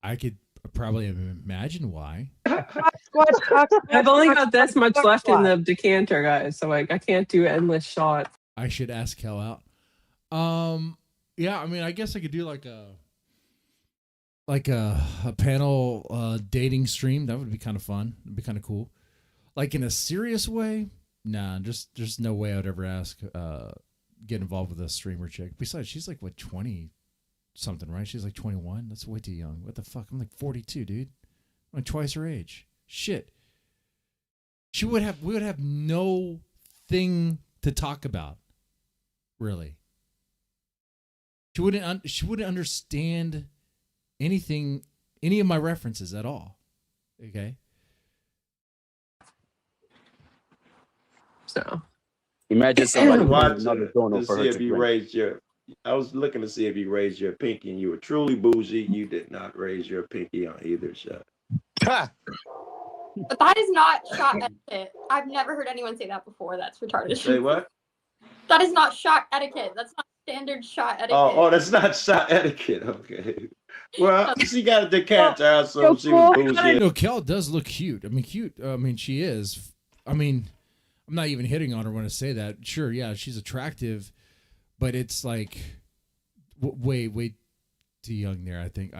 I could probably imagine why. I've only got this much left in the decanter, guys, so I can't do endless shots. I should ask Kel out. Yeah, I mean, I guess I could do like a panel dating stream. That would be kind of fun. It'd be kind of cool. Like in a serious way, nah, there's no way I'd ever ask get involved with a streamer chick. Besides, she's like what 20 something, right? She's like 21. That's way too young. What the fuck? I'm like 42, dude. I'm like twice her age. Shit. We would have no thing to talk about. Really. She wouldn't understand anything, any of my references at all. Okay. So Imagine somebody watching another donor to for see her if to you drink. raised your. I was looking to see if you raised your pinky, and you were truly bougie. You did not raise your pinky on either shot. But that is not shot etiquette. I've never heard anyone say that before. That's retarded. Say what? That is not shot etiquette. That's not standard shot etiquette. Oh, that's not shot etiquette. Okay. Well, she got a decanter out, so she was bougie. No, Kel does look cute. I mean, cute. I mean, she is. I mean, I'm not even hitting on her when I say that. Sure, yeah, she's attractive, but it's like way too young there. I think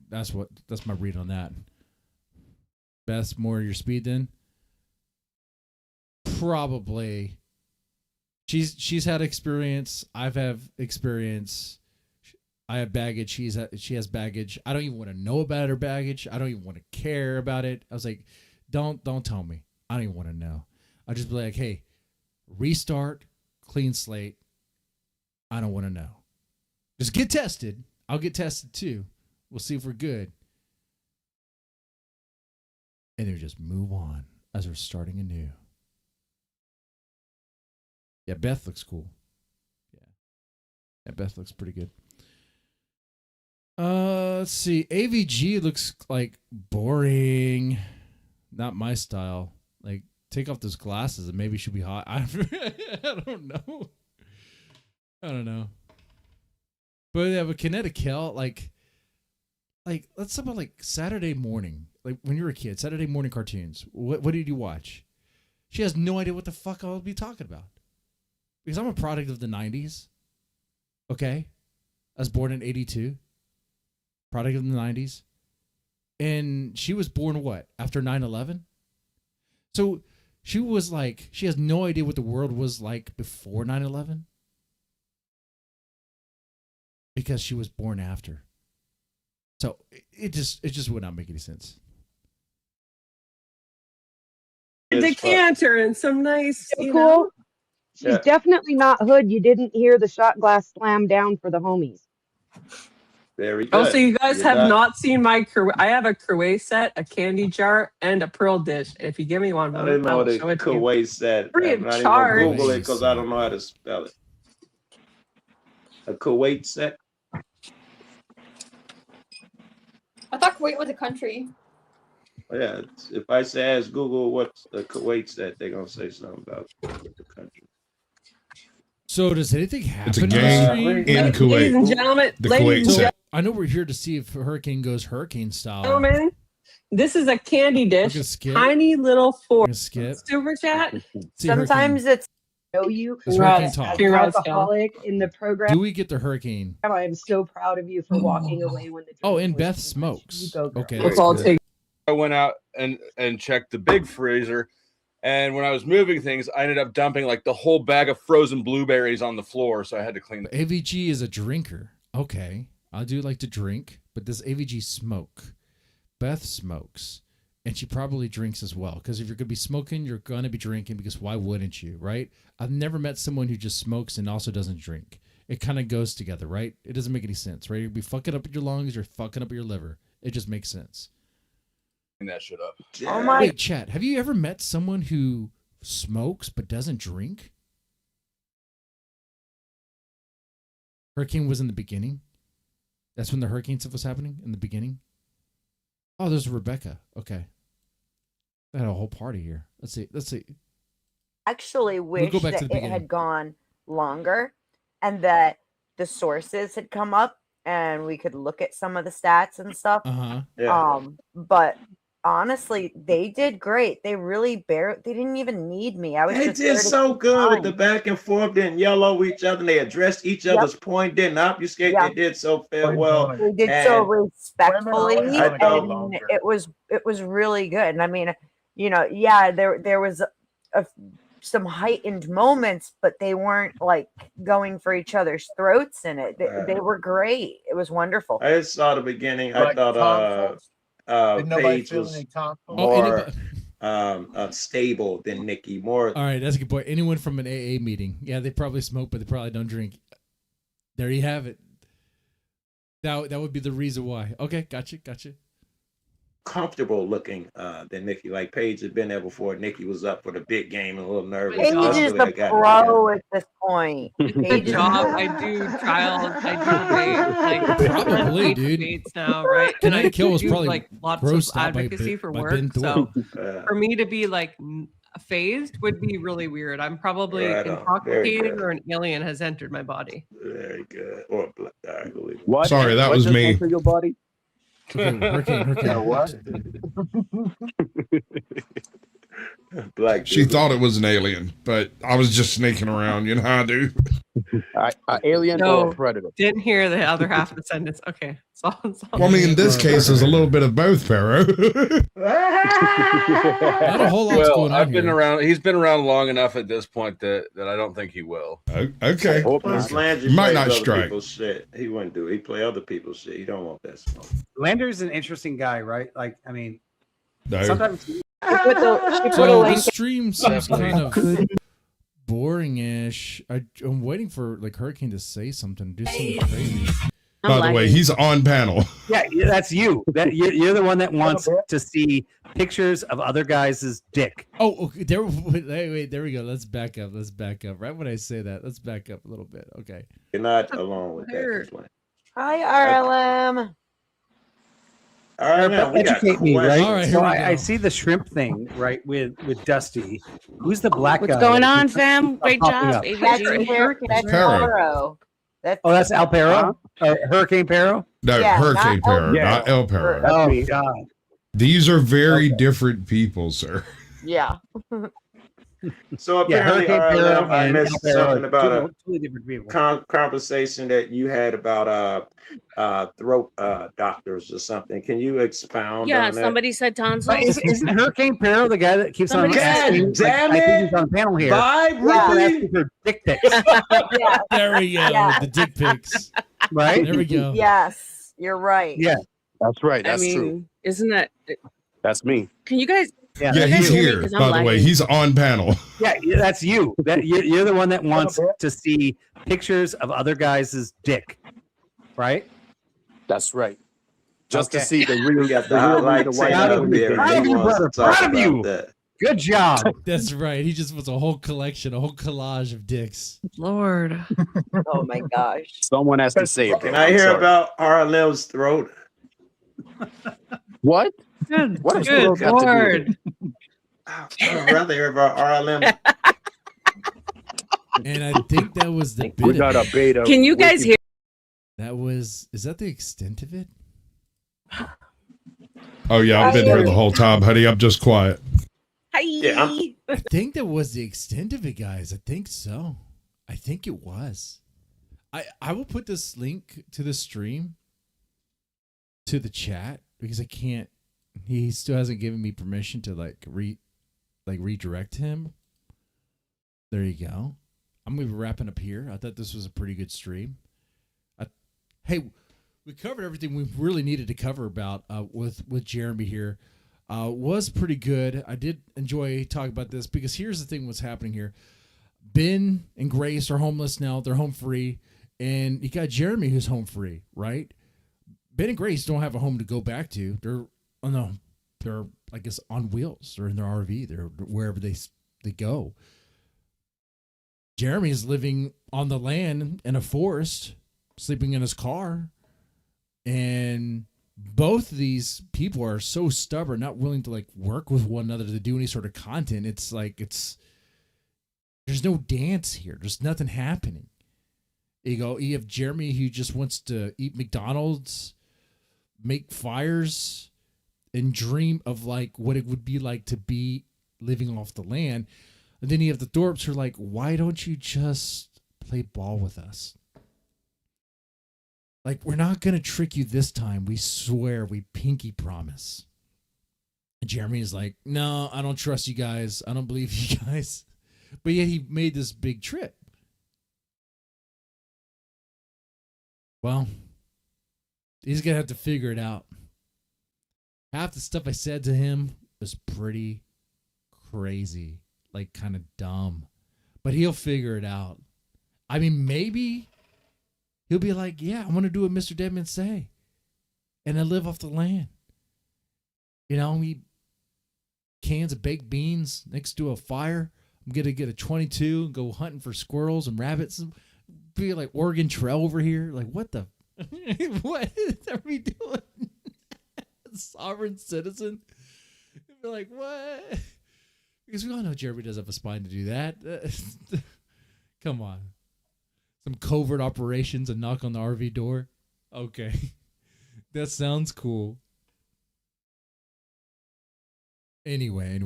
that's my read on that. Beth, more your speed then? Probably. She's had experience. I've had experience. I have baggage. She has baggage. I don't even want to know about her baggage. I don't even want to care about it. I was like, don't tell me. I don't even want to know. I'll just be like, hey, restart, clean slate. I don't want to know. Just get tested. I'll get tested too. We'll see if we're good. And then we just move on as we're starting anew. Yeah, Beth looks cool. Yeah, Beth looks pretty good. Let's see. AVG looks like boring. Not my style. Like, take off those glasses and maybe she'll be hot. I don't know. But yeah, but Kinetic Kel, like let's talk about like Saturday morning. Like when you were a kid, Saturday morning cartoons. What did you watch? She has no idea what the fuck I'll be talking about. Because I'm a product of the 90s. Okay? I was born in 82. Product of the 90s. And she was born what? After 9/11? So she was like, she has no idea what the world was like before 9/11. Because she was born after. So it just would not make any sense. A decanter and some nice, So you cool. know. She's definitely not hood. You didn't hear the shot glass slam down for the homies. Very good. Oh, so you guys You're have not- not seen my I have a Kuwait set, a candy jar, and a pearl dish. If you give me one I moment, didn't know I'll the show it to you. Kuwait said. Free I'm of not even charge. gonna Google it because I don't know how to spell it. A Kuwait set. I thought Kuwait was a country. Yeah, if I say ask Google what's the Kuwait set, they're gonna say something about the country. So does anything happen? It's a on the gang stream? in Kuwait. Ladies and gentlemen, The ladies Kuwait and set. gentlemen, I know we're here to see if Hurricane goes hurricane style. gentlemen, this is a candy dish. Look at Skip. Tiny little fork. Skip. Super chat. See Sometimes it's know you That's as hurricane an talk. alcoholic in the program. Do we get the hurricane? I am so proud of you for walking away when the Oh, and Beth smokes. Okay, Let's that's all good. take. I went out and checked the big freezer, and when I was moving things, I ended up dumping like the whole bag of frozen blueberries on the floor, so I had to clean them. AVG is a drinker. Okay, I do like to drink, but does AVG smoke? Beth smokes, and she probably drinks as well. Because if you're gonna be smoking, you're gonna be drinking. Because why wouldn't you, right? I've never met someone who just smokes and also doesn't drink. It kind of goes together, right? It doesn't make any sense, right? You'll be fucking up your lungs, you're fucking up your liver. It just makes sense. That shit up. Oh my! Wait, chat. Have you ever met someone who smokes but doesn't drink? Hurricane was in the beginning. That's when the hurricane stuff was happening in the beginning. Oh, there's Rebecca. Okay, I had a whole party here. Let's see. Let's see. Actually wish go back to that the it had gone longer and that the sources had come up and we could look at some of the stats and stuff. Yeah. But honestly, they did great. They really they didn't even need me. I was They just did there to so keep good with time. the back and forth, didn't yellow each other. They addressed each other's point, didn't obfuscate. Yeah. They did so fair well. They did so And respectfully, I thought- and it was really good. And I mean, you know, yeah, there was some heightened moments, but they weren't like going for each other's throats in it. They were great. It was wonderful. I just saw the beginning. I thought Did nobody Paige feel was any tonsils? more stable than Nikki. More. All right, that's a good point. Anyone from an AA meeting? Yeah, they probably smoke, but they probably don't drink. There you have it. That would be the reason why. Okay, gotcha. Comfortable looking than Nikki. Like Paige had been there before. Nikki was up for the big game and a little nervous. Paige That's is the way the I got pro at this point. Good Paige is job. the- I do trials. I do weight, like Probably, weight dude. debates now, right? And Tonight I Kill was do probably like lots grossed of out by advocacy for by work. Ben So Thorpe. for me to be like phased would be really weird. I'm probably Right on. Very intoxicated good. or an alien has entered my body. Very good. Or black. I believe it. What? Sorry, that was just me. enter your body? Hurricane. What? Black. She thought it was an alien, but I was just sneaking around. You know how I do. Alien No, or a predator? didn't hear the other half of the sentence. Okay, so Well, I mean, in this case, there's a little bit of both, Pero. Not a whole lot's Well, going on I've been here. around. He's been around long enough at this point that I don't think he will. Okay. Plus, Landry Might plays not other strike. people's shit. He wouldn't do. He play other people's shit. He don't want that smoke. Lander's an interesting guy, right? Like, I mean, No. sometimes She put a So link. the stream seems kind of boring-ish. I'm waiting for like Hurricane to say something, do something crazy. By the way, he's on panel. yeah, that's you. That you're the one that wants to see pictures of other guys' dick. Oh, okay. Wait, there we go. Let's back up. Right when I say that, let's back up a little bit. Okay. You're not alone with that complaint. Hi, RLM. All right, now we got Educate me, right? questions. All right, here So we I go. see the shrimp thing, right, with Dusty. Who's the black What's guy? going on, fam? Great Popping job, up. That's AVG. That's Pero. Toro. That's Oh, that's Alpero? Hurricane Pero? No, Yeah, Hurricane not El Pero, not El Pero. Oh, God. These are very different people, sir. yeah. So Yeah, apparently, Hurricane Pero RLM, I and missed Alpero something are about a totally different people. conversation that you had about throat doctors or something. Can you expound on that? said But tonsils. isn't Hurricane Pero the guy that keeps on? Somebody said- damn I think it! he's on panel here. Vibe, He's been really? asking for dick pics, Yeah. There we go. Yeah. The dick pics. right? There we go. Yes, you're right. Yeah. That's right. I mean, isn't that? That's me. Can you guys? Yeah, Yeah, he's hear me? here. 'Cause I'm By the way, lagging. he's on panel. Yeah, that's you. That you're the one that wants to see pictures of other guys' dick, right? That's right. Just Okay. to see the real, the highlight tape Proud of of you, there. proud of He you, wants brother. to talk Proud of about you. that. Good job. That's right. He just wants a whole collection, a whole collage of dicks. Lord. Oh my gosh. Someone has to say it. Can I hear about RLM's throat? What? Good. What is Good Rhode got to do with Lord. I'd rather hear about RLM. And I think that was the bit. We of got it. a beta. Can you guys hear? That was. Is that the extent of it? Oh, yeah, I've been here the whole time, honey. I'm just quiet. Hi, Hi. I think that was the extent of it, guys. I think so. I think it was. I will put this link to the stream to the chat because I can't. He still hasn't given me permission to redirect him. There you go. I'm gonna be wrapping up here. I thought this was a pretty good stream. Hey, we covered everything we really needed to cover about with Jeremy here. Was pretty good. I did enjoy talking about this because here's the thing: what's happening here? Ben and Grace are homeless now; they're home free, and you got Jeremy who's home free, right? Ben and Grace don't have a home to go back to. They're I guess on wheels. They're in their RV. They're wherever they go. Jeremy is living on the land in a forest, sleeping in his car. And both of these people are so stubborn, not willing to work with one another to do any sort of content. There's no dance here. There's nothing happening. You have Jeremy who just wants to eat McDonald's, make fires, and dream of what it would be like to be living off the land. And then you have the Thorps who are like, why don't you just play ball with us? We're not going to trick you this time. We swear, we pinky promise. And Jeremy is like, no, I don't trust you guys. I don't believe you guys. But yet he made this big trip. Well, he's going to have to figure it out. Half the stuff I said to him was pretty crazy, kind of dumb. But he'll figure it out. I mean, maybe he'll be like, yeah, I want to do what Mr. Deadman say. And I live off the land. He cans of baked beans next to a fire. I'm going to get a 22 and go hunting for squirrels and rabbits. Be like Oregon Trail over here. What the? What are we doing? Sovereign citizen. Be like, what? Because we all know Jeremy doesn't have a spine to do that. Come on. Some covert operations and knock on the RV door. Okay. That sounds cool. Anyway.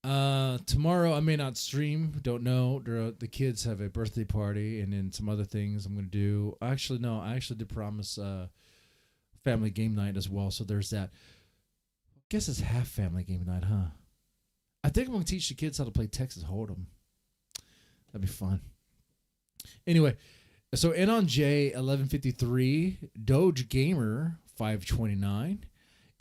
Tomorrow I may not stream. Don't know. The kids have a birthday party and then some other things I'm going to do. Actually, no. I actually did promise family game night as well. So there's that. I guess it's half family game night, huh? I think I'm going to teach the kids how to play Texas Hold'em. That'd be fun. Anyway, so in on J 1153, Doge Gamer 529,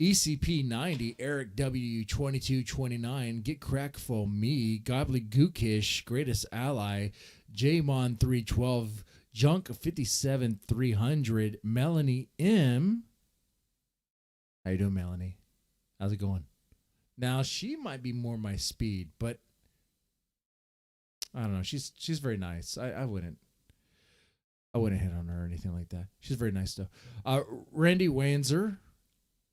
ECP 90, Eric W 2229, Get Crackful Me, Gobbledygookish, Greatest Ally, Jmon 312, Junk 57 300, Melanie M. How you doing, Melanie? How's it going? Now she might be more my speed, but I don't know. She's very nice. I wouldn't hit on her or anything like that. She's very nice though. Randy Wanzer,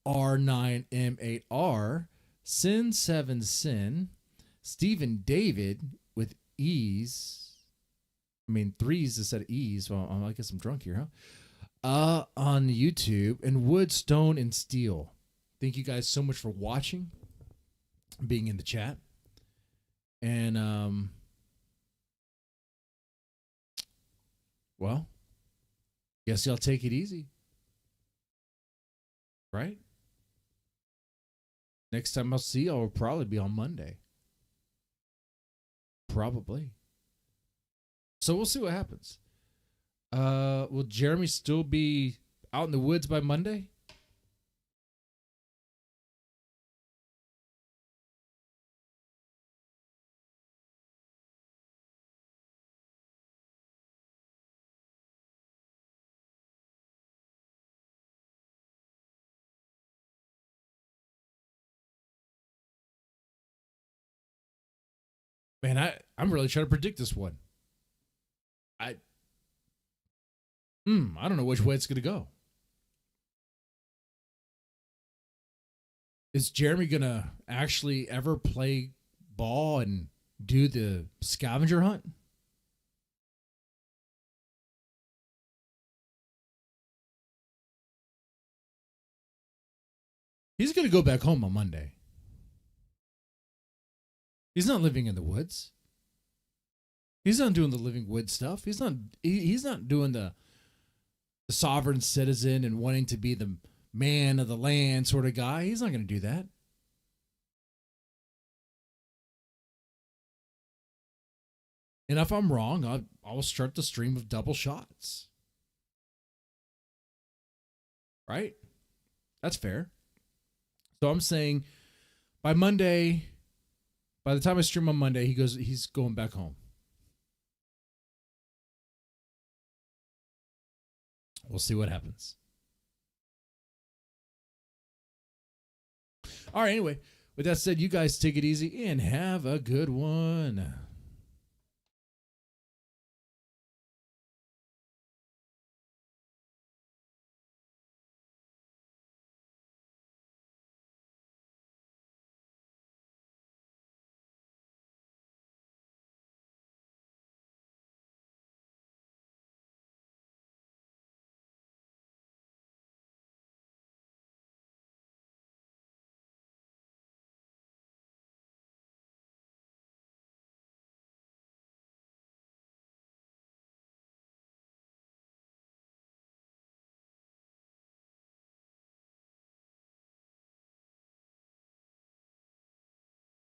R9M8R, Sin7 Sin, Stephen David with ease. I mean, threes instead of ease. Well, I guess I'm drunk here, huh? On YouTube, and Wood, Stone, and Steel. Thank you guys so much for watching, being in the chat, and well, guess y'all take it easy, right? Next time I'll see y'all will probably be on Monday. Probably. So we'll see what happens. Will Jeremy still be out in the woods by Monday? Man, I'm really trying to predict this one. I don't know which way it's going to go. Is Jeremy going to actually ever play ball and do the scavenger hunt? He's going to go back home on Monday. He's not living in the woods. He's not doing the living wood stuff. He's not doing the sovereign citizen and wanting to be the man of the land sort of guy. He's not going to do that. And if I'm wrong, I'll start the stream of double shots. Right? That's fair. So I'm saying by Monday, by the time I stream on Monday, he's going back home. We'll see what happens. All right, anyway, with that said, you guys take it easy and have a good one.